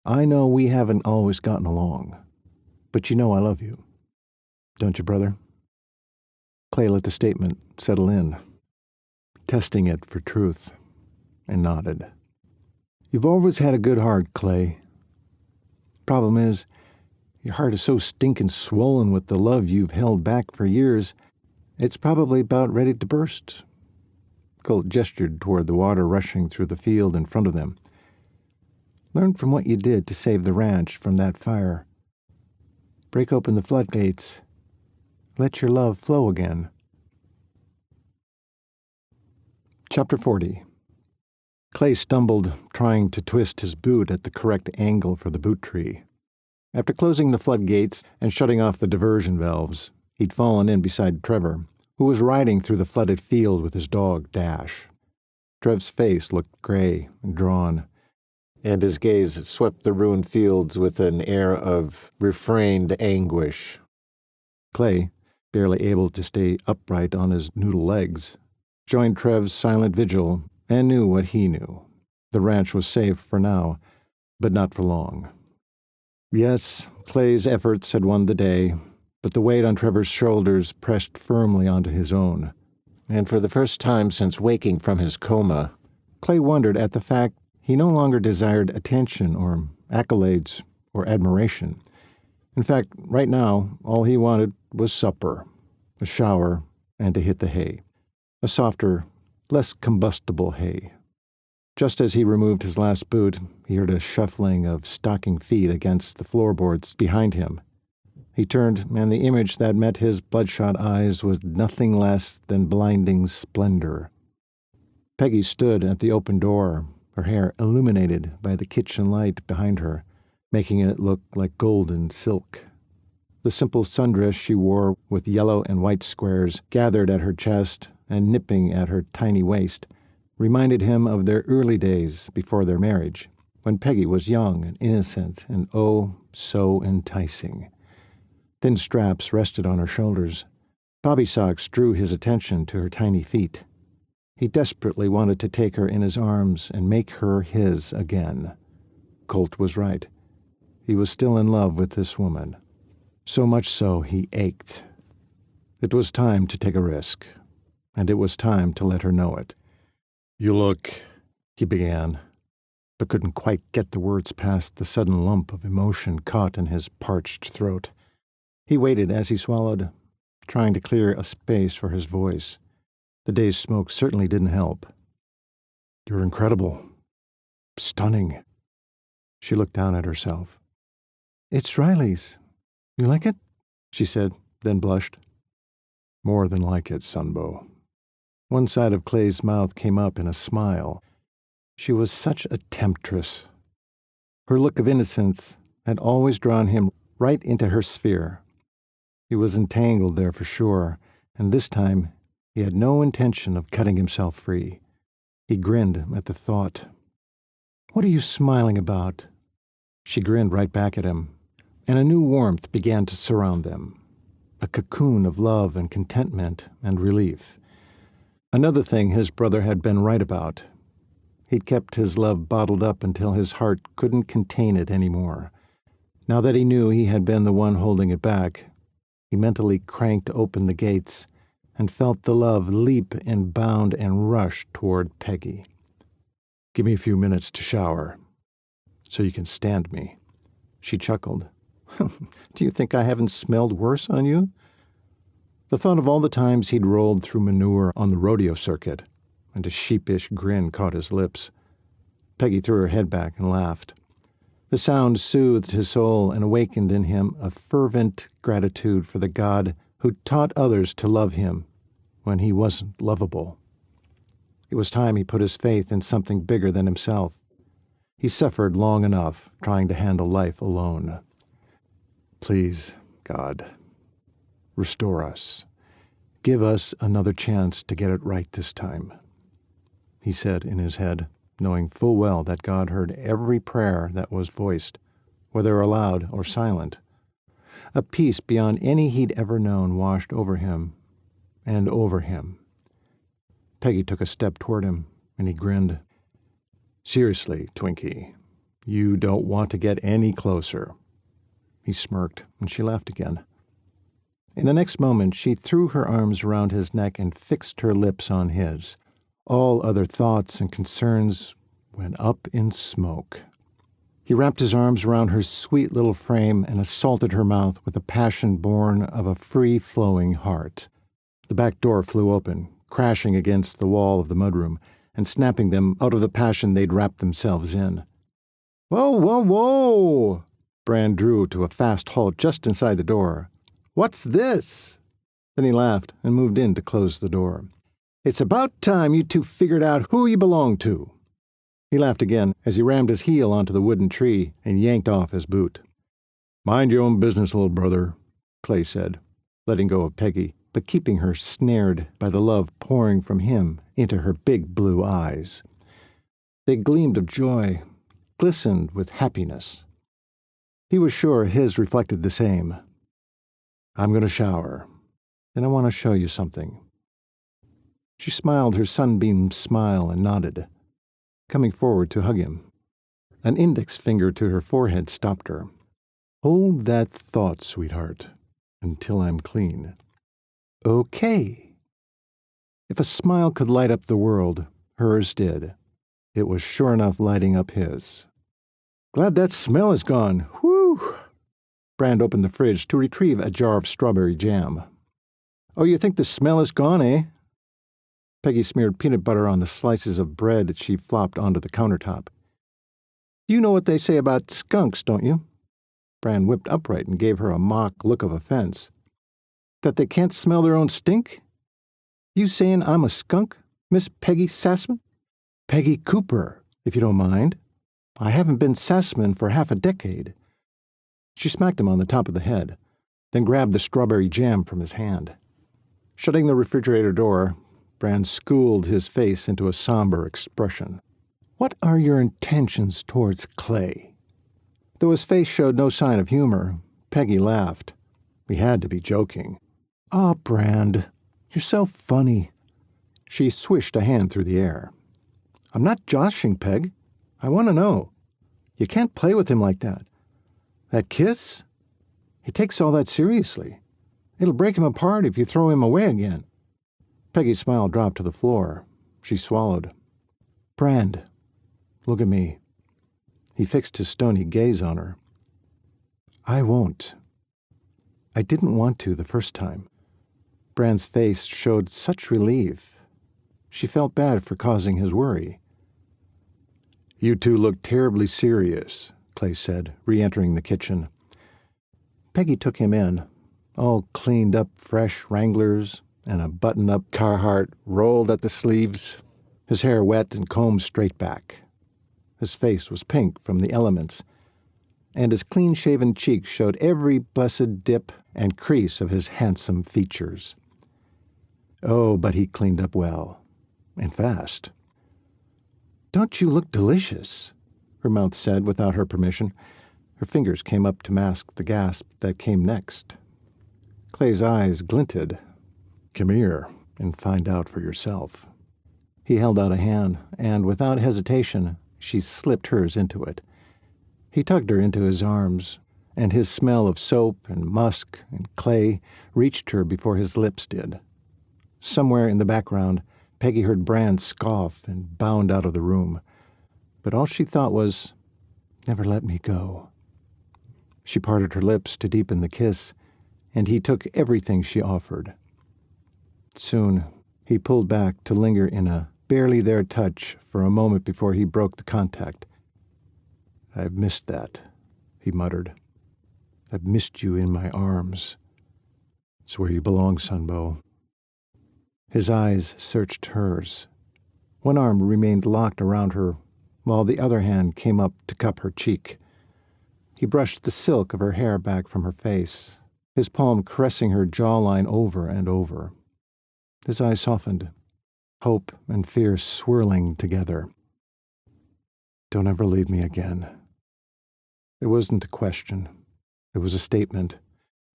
I know we haven't always gotten along, but you know I love you. Don't you, brother? Clay let the statement settle in, testing it for truth, and nodded. You've always had a good heart, Clay. Problem is, your heart is so stinking swollen with the love you've held back for years, it's probably about ready to burst. Colt gestured toward the water rushing through the field in front of them. Learn from what you did to save the ranch from that fire. Break open the floodgates. Let your love flow again. Chapter 40. Clay stumbled, trying to twist his boot at the correct angle for the boot tree. After closing the floodgates and shutting off the diversion valves, he'd fallen in beside Trevor, who was riding through the flooded field with his dog, Dash. Trev's face looked gray and drawn, and his gaze swept the ruined fields with an air of refrained anguish. Clay, barely able to stay upright on his noodle legs, joined Trev's silent vigil and knew what he knew. The ranch was safe for now, but not for long. Yes, Clay's efforts had won the day, but the weight on Trevor's shoulders pressed firmly onto his own. And for the first time since waking from his coma, Clay wondered at the fact he no longer desired attention or accolades or admiration. In fact, right now, all he wanted was supper, a shower, and to hit the hay. A softer, less combustible hay. Just as he removed his last boot, he heard a shuffling of stocking feet against the floorboards behind him. He turned, and the image that met his bloodshot eyes was nothing less than blinding splendor. Peggy stood at the open door, her hair illuminated by the kitchen light behind her, making it look like golden silk. The simple sundress she wore, with yellow and white squares gathered at her chest and nipping at her tiny waist, reminded him of their early days before their marriage, when Peggy was young and innocent and oh, so enticing. Thin straps rested on her shoulders. Bobby socks drew his attention to her tiny feet. He desperately wanted to take her in his arms and make her his again. Colt was right. He was still in love with this woman. So much so he ached. It was time to take a risk, and it was time to let her know it. You look, he began, but couldn't quite get the words past the sudden lump of emotion caught in his parched throat. He waited as he swallowed, trying to clear a space for his voice. The day's smoke certainly didn't help. You're incredible. Stunning. She looked down at herself. It's Riley's. You like it? She said, then blushed. More than like it, Sunbow. One side of Clay's mouth came up in a smile. She was such a temptress. Her look of innocence had always drawn him right into her sphere. He was entangled there for sure, and this time He had no intention of cutting himself free. He grinned at the thought. "What are you smiling about?" She grinned right back at him, and a new warmth began to surround them, a cocoon of love and contentment and relief. Another thing his brother had been right about. He'd kept his love bottled up until his heart couldn't contain it anymore. Now that he knew he had been the one holding it back, he mentally cranked open the gates and felt the love leap and bound and rush toward Peggy. "Give me a few minutes to shower, so you can stand me." She chuckled. "Do you think I haven't smelled worse on you?" The thought of all the times he'd rolled through manure on the rodeo circuit, and a sheepish grin caught his lips. Peggy threw her head back and laughed. The sound soothed his soul and awakened in him a fervent gratitude for the God who taught others to love him when he wasn't lovable. It was time he put his faith in something bigger than himself. He suffered long enough trying to handle life alone. "Please, God, restore us. Give us another chance to get it right this time," he said in his head, knowing full well that God heard every prayer that was voiced, whether aloud or silent. A peace beyond any he'd ever known washed over him and over him. Peggy took a step toward him, and he grinned. "Seriously, Twinkie, you don't want to get any closer." He smirked, and she laughed again. In the next moment, she threw her arms around his neck and fixed her lips on his. All other thoughts and concerns went up in smoke. He wrapped his arms around her sweet little frame and assaulted her mouth with a passion born of a free-flowing heart. The back door flew open, crashing against the wall of the mudroom and snapping them out of the passion they'd wrapped themselves in. "Whoa, whoa, whoa!" Brand drew to a fast halt just inside the door. "What's this?" Then he laughed and moved in to close the door. "It's about time you two figured out who you belong to." He laughed again as he rammed his heel onto the wooden tree and yanked off his boot. "Mind your own business, little brother," Clay said, letting go of Peggy, but keeping her snared by the love pouring from him into her big blue eyes. They gleamed of joy, glistened with happiness. He was sure his reflected the same. "I'm going to shower. Then I want to show you something." She smiled her sunbeam smile and nodded, coming forward to hug him. An index finger to her forehead stopped her. "Hold that thought, sweetheart, until I'm clean." "Okay." If a smile could light up the world, hers did. It was sure enough lighting up his. "Glad that smell is gone. Whew!" Brand opened the fridge to retrieve a jar of strawberry jam. "Oh, you think the smell is gone, eh?" Peggy smeared peanut butter on the slices of bread that she flopped onto the countertop. "You know what they say about skunks, don't you?" Brand whipped upright and gave her a mock look of offense. "That they can't smell their own stink? You saying I'm a skunk, Miss Peggy Sassman?" "Peggy Cooper, if you don't mind. I haven't been Sassman for half a decade." She smacked him on the top of the head, then grabbed the strawberry jam from his hand. Shutting the refrigerator door, Brand schooled his face into a somber expression. "What are your intentions towards Clay?" Though his face showed no sign of humor, Peggy laughed. He had to be joking. "Ah, Brand, you're so funny." She swished a hand through the air. "I'm not joshing, Peg. I want to know. You can't play with him like that. That kiss? He takes all that seriously. It'll break him apart if you throw him away again." Peggy's smile dropped to the floor. She swallowed. "Brand, look at me." He fixed his stony gaze on her. "I won't. I didn't want to the first time." Brand's face showed such relief. She felt bad for causing his worry. "You two look terribly serious," Clay said, re-entering the kitchen. Peggy took him in, all cleaned up fresh Wranglers and a button-up Carhartt rolled at the sleeves, his hair wet and combed straight back. His face was pink from the elements, and his clean-shaven cheeks showed every blessed dip and crease of his handsome features. Oh, but he cleaned up well, and fast. "Don't you look delicious?" her mouth said without her permission. Her fingers came up to mask the gasp that came next. Clay's eyes glinted. "Come here and find out for yourself." He held out a hand, and without hesitation, she slipped hers into it. He tugged her into his arms, and his smell of soap and musk and clay reached her before his lips did. Somewhere in the background, Peggy heard Brand scoff and bound out of the room. But all she thought was, "Never let me go." She parted her lips to deepen the kiss, and he took everything she offered. Soon, he pulled back to linger in a barely there touch for a moment before he broke the contact. "I've missed that," he muttered. "I've missed you in my arms. It's where you belong, Sunbow." His eyes searched hers. One arm remained locked around her, while the other hand came up to cup her cheek. He brushed the silk of her hair back from her face, his palm caressing her jawline over and over. His eyes softened, hope and fear swirling together. "Don't ever leave me again." It wasn't a question. It was a statement,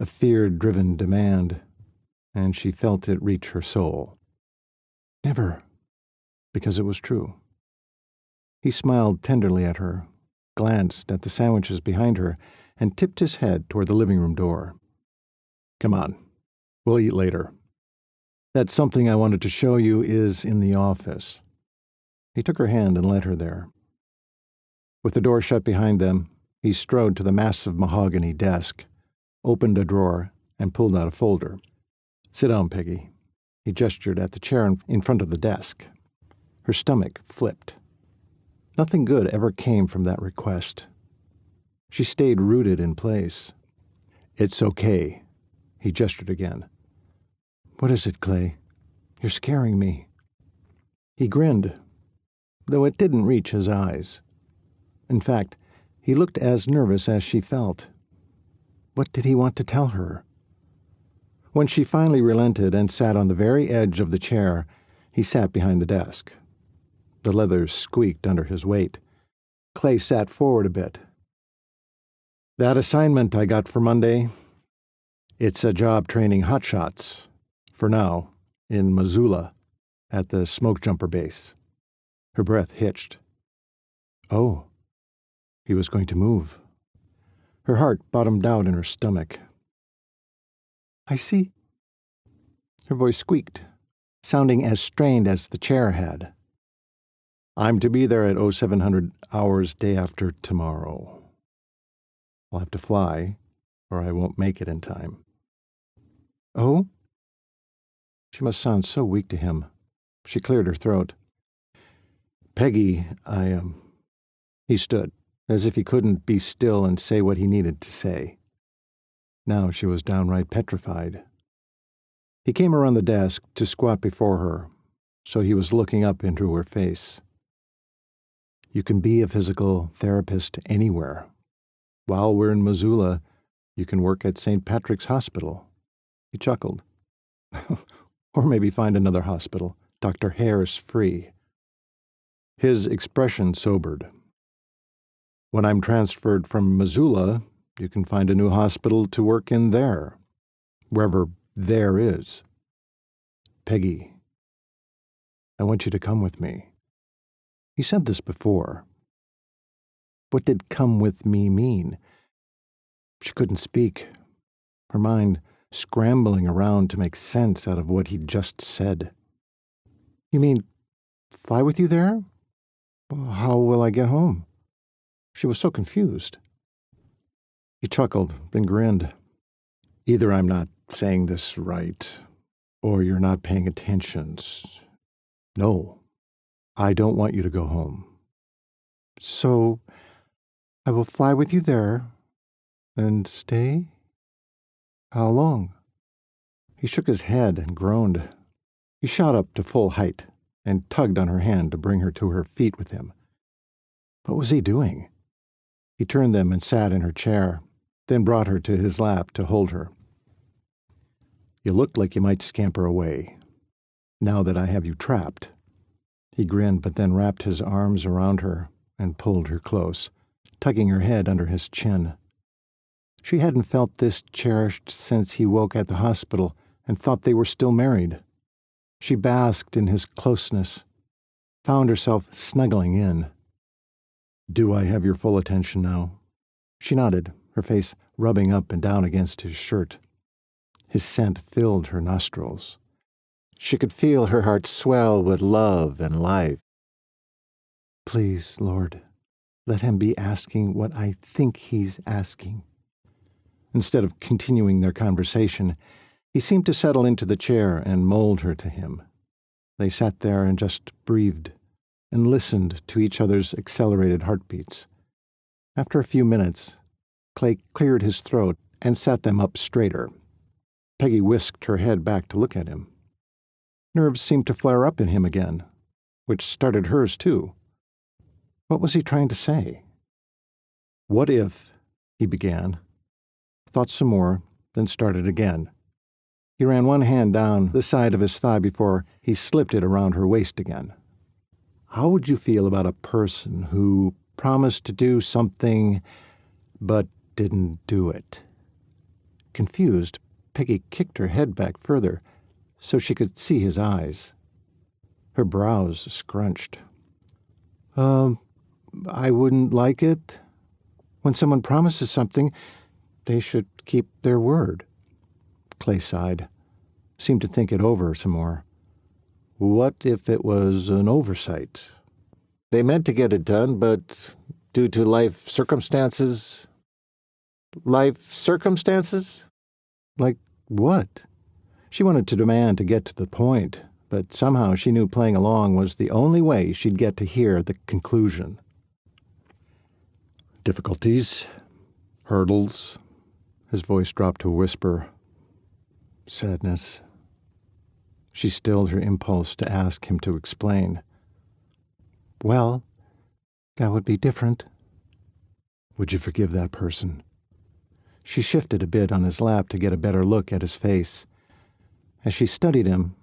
a fear-driven demand, and she felt it reach her soul. Never, because it was true. He smiled tenderly at her, glanced at the sandwiches behind her, and tipped his head toward the living room door. "Come on, we'll eat later. That something I wanted to show you is in the office." He took her hand and led her there. With the door shut behind them, he strode to the massive mahogany desk, opened a drawer, and pulled out a folder. "Sit down, Peggy." He gestured at the chair in front of the desk. Her stomach flipped. Nothing good ever came from that request. She stayed rooted in place. "It's okay." He gestured again. "What is it, Clay? You're scaring me." He grinned, though it didn't reach his eyes. In fact, he looked as nervous as she felt. What did he want to tell her? When she finally relented and sat on the very edge of the chair, he sat behind the desk. The leather squeaked under his weight. Clay sat forward a bit. "That assignment I got for Monday, it's a job training hotshots, for now, in Missoula, at the smokejumper base." Her breath hitched. Oh, he was going to move. Her heart bottomed out in her stomach. "I see." Her voice squeaked, sounding as strained as the chair had. "I'm to be there at 0700 hours day after tomorrow. I'll have to fly, or I won't make it in time." "Oh?" She must sound so weak to him. She cleared her throat. "Peggy, He stood, as if he couldn't be still and say what he needed to say. Now she was downright petrified. He came around the desk to squat before her, so he was looking up into her face. "You can be a physical therapist anywhere. While we're in Missoula, you can work at St. Patrick's Hospital." He chuckled. "Or maybe find another hospital, Dr. Hare's free." His expression sobered. "When I'm transferred from Missoula, you can find a new hospital to work in there, wherever there is. Peggy, I want you to come with me." He said this before. What did "come with me" mean? She couldn't speak, her mind scrambling around to make sense out of what he'd just said. "You mean fly with you there? Well, how will I get home?" She was so confused. He chuckled, then grinned. "Either I'm not saying this right, or you're not paying attention. No, I don't want you to go home." "So I will fly with you there and stay? How long?" He shook his head and groaned. He shot up to full height and tugged on her hand to bring her to her feet with him. What was he doing? He turned them and sat in her chair, then brought her to his lap to hold her. "You looked like you might scamper away. now that I have you trapped." He grinned, but then wrapped his arms around her and pulled her close, tugging her head under his chin. She hadn't felt this cherished since he woke at the hospital and thought they were still married. She basked in his closeness, found herself snuggling in. "Do I have your full attention now?" She nodded, her face rubbing up and down against his shirt. His scent filled her nostrils. She could feel her heart swell with love and life. "Please, Lord, let him be asking what I think he's asking." Instead of continuing their conversation, he seemed to settle into the chair and mold her to him. They sat there and just breathed and listened to each other's accelerated heartbeats. After a few minutes, Clay cleared his throat and sat them up straighter. Peggy whisked her head back to look at him. Nerves seemed to flare up in him again, which started hers too. What was he trying to say? "What if," he began, thought some more, then started again. He ran one hand down the side of his thigh before he slipped it around her waist again. "How would you feel about a person who promised to do something but didn't do it?" Confused, Peggy kicked her head back further so she could see his eyes. Her brows scrunched. I wouldn't like it. When someone promises something, they should keep their word." Clay sighed, seemed to think it over some more. What if it was an oversight? They meant to get it done, but due to life circumstances... Life circumstances? Like what? She wanted to demand to get to the point, but somehow she knew playing along was the only way she'd get to hear the conclusion. "Difficulties, hurdles," his voice dropped to a whisper. "Sadness." She stilled her impulse to ask him to explain. "Well, that would be different." "Would you forgive that person?" She shifted a bit on his lap to get a better look at his face. As she studied him,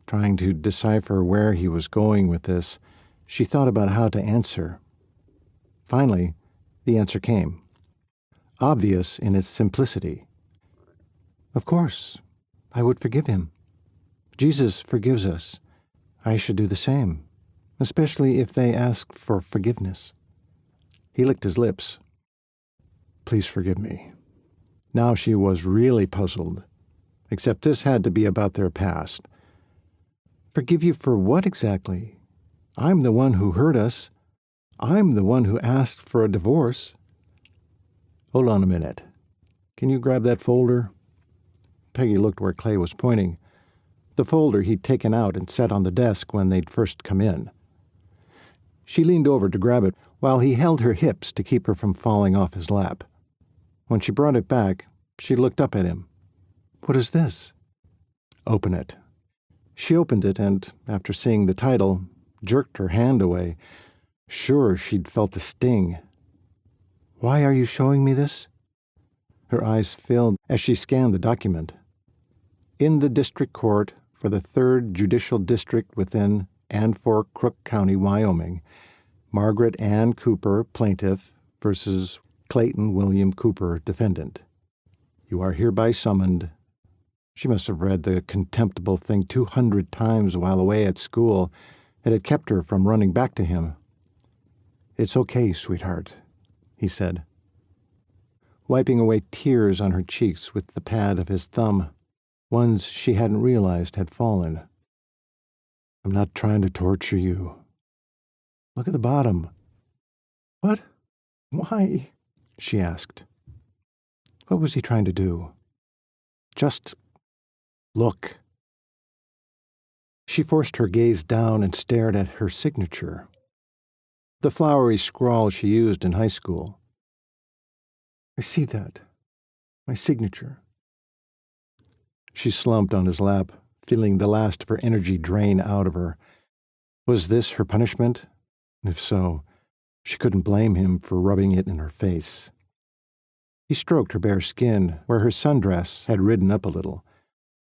trying to decipher where he was going with this, she thought about how to answer. Finally, the answer came, obvious in its simplicity. "Of course, I would forgive him. Jesus forgives us. I should do the same, especially if they ask for forgiveness." He licked his lips. "Please forgive me." Now she was really puzzled, except this had to be about their past. "Forgive you for what exactly? I'm the one who hurt us. I'm the one who asked for a divorce." "Hold on a minute. Can you grab that folder?" Peggy looked where Clay was pointing, the folder he'd taken out and set on the desk when they'd first come in. She leaned over to grab it while he held her hips to keep her from falling off his lap. When she brought it back, she looked up at him. "What is this?" "Open it." She opened it and, after seeing the title, jerked her hand away, sure she'd felt the sting. "Why are you showing me this?" Her eyes filled as she scanned the document. "In the District Court for the 3rd Judicial District within and for Crook County, Wyoming, Margaret Ann Cooper, plaintiff, versus Clayton William Cooper, defendant. You are hereby summoned." She must have read the contemptible thing 200 times while away at school. It had kept her from running back to him. "It's okay, sweetheart," he said, wiping away tears on her cheeks with the pad of his thumb, ones she hadn't realized had fallen. "I'm not trying to torture you. Look at the bottom." "What? Why?" she asked. What was he trying to do? Just look. She forced her gaze down and stared at her signature, the flowery scrawl she used in high school. "I see that. My signature." She slumped on his lap, feeling the last of her energy drain out of her. Was this her punishment? If so, she couldn't blame him for rubbing it in her face. He stroked her bare skin, where her sundress had ridden up a little.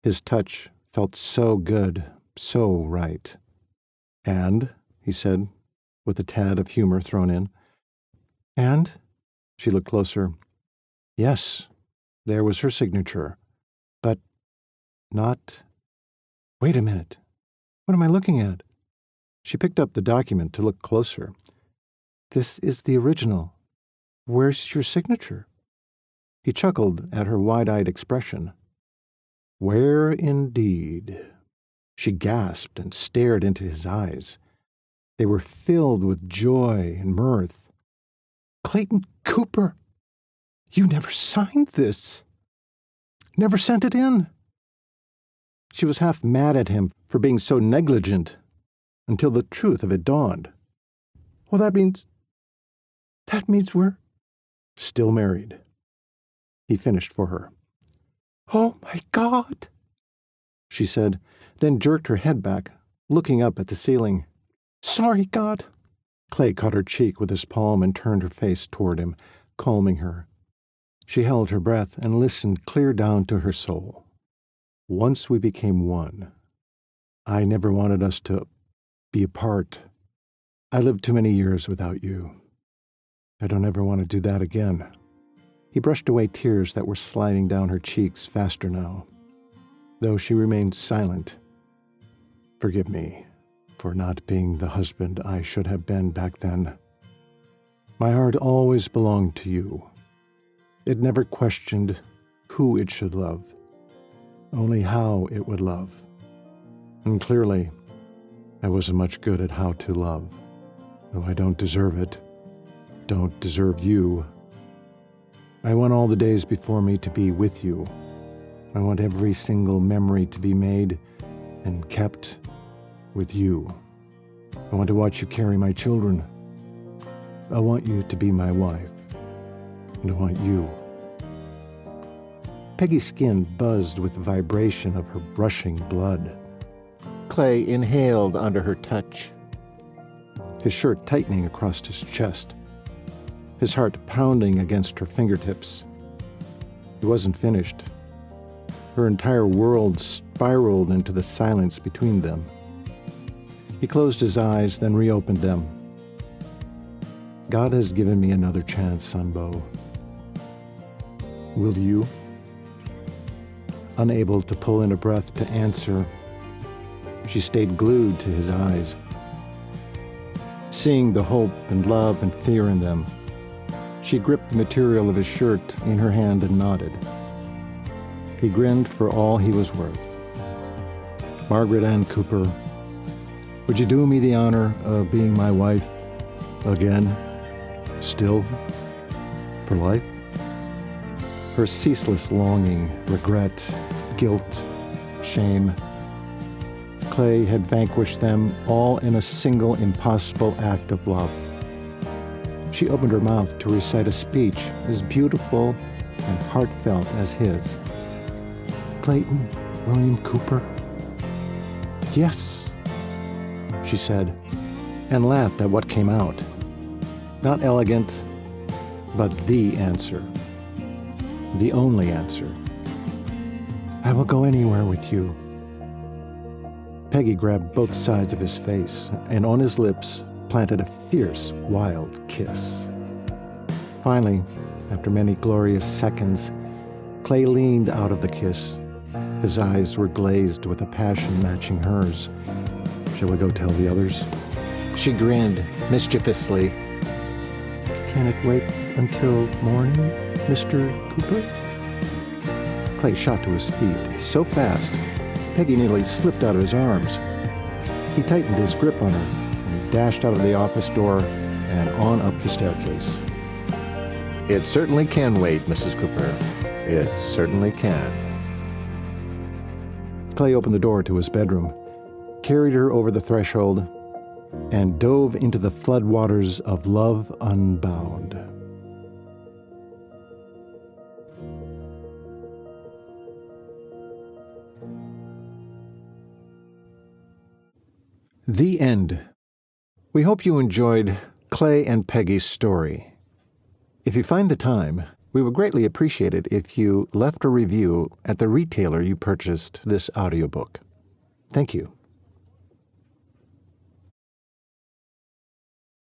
His touch felt so good, So right. And, he said, with a tad of humor thrown in. And? She looked closer. Yes, there was her signature. But not... Wait a minute. What am I looking at? She picked up the document to look closer. This is the original. Where's your signature? He chuckled at her wide-eyed expression. Where indeed? She gasped and stared into his eyes. They were filled with joy and mirth. Clayton Cooper! You never signed this. Never sent it in. She was half mad at him for being so negligent until the truth of it dawned. Well, that means we're still married. He finished for her. Oh, my God, she said, then jerked her head back, looking up at the ceiling. Sorry, God. Clay caught her cheek with his palm and turned her face toward him, calming her. She held her breath and listened clear down to her soul. Once we became one. I never wanted us to be apart. I lived too many years without you. I don't ever want to do that again. He brushed away tears that were sliding down her cheeks faster now, though she remained silent. Forgive me for not being the husband I should have been back then. My heart always belonged to you. It never questioned who it should love, only how it would love. And clearly, I wasn't much good at how to love, though I don't deserve it, don't deserve you. I want all the days before me to be with you. I want every single memory to be made and kept with you. I want to watch you carry my children. I want you to be my wife. And I want you. Peggy's skin buzzed with the vibration of her brushing blood. Clay inhaled under her touch, his shirt tightening across his chest, his heart pounding against her fingertips. He wasn't finished. Her entire world spiraled into the silence between them. He closed his eyes, then reopened them. God has given me another chance, Sunbow. Will you? Unable to pull in a breath to answer, she stayed glued to his eyes, seeing the hope and love and fear in them. She gripped the material of his shirt in her hand and nodded. He grinned for all he was worth. Margaret Ann Cooper, would you do me the honor of being my wife again, still, for life? Her ceaseless longing, regret, guilt, shame. Clay had vanquished them all in a single impossible act of love. She opened her mouth to recite a speech as beautiful and heartfelt as his. Clayton William Cooper? Yes, she said, and laughed at what came out. Not elegant, but the answer. The only answer. I will go anywhere with you. Peggy grabbed both sides of his face, and on his lips planted a fierce, wild kiss. Finally, after many glorious seconds, Clay leaned out of the kiss. His eyes were glazed with a passion matching hers. Shall we go tell the others? She grinned mischievously. Can it wait until morning, Mr. Cooper? Clay shot to his feet so fast, Peggy nearly slipped out of his arms. He tightened his grip on her and dashed out of the office door and on up the staircase. It certainly can wait, Mrs. Cooper. It certainly can. Clay opened the door to his bedroom, carried her over the threshold, and dove into the floodwaters of love unbound. The end. We hope you enjoyed Clay and Peggy's story. If you find the time, we would greatly appreciate it if you left a review at the retailer you purchased this audiobook. Thank you.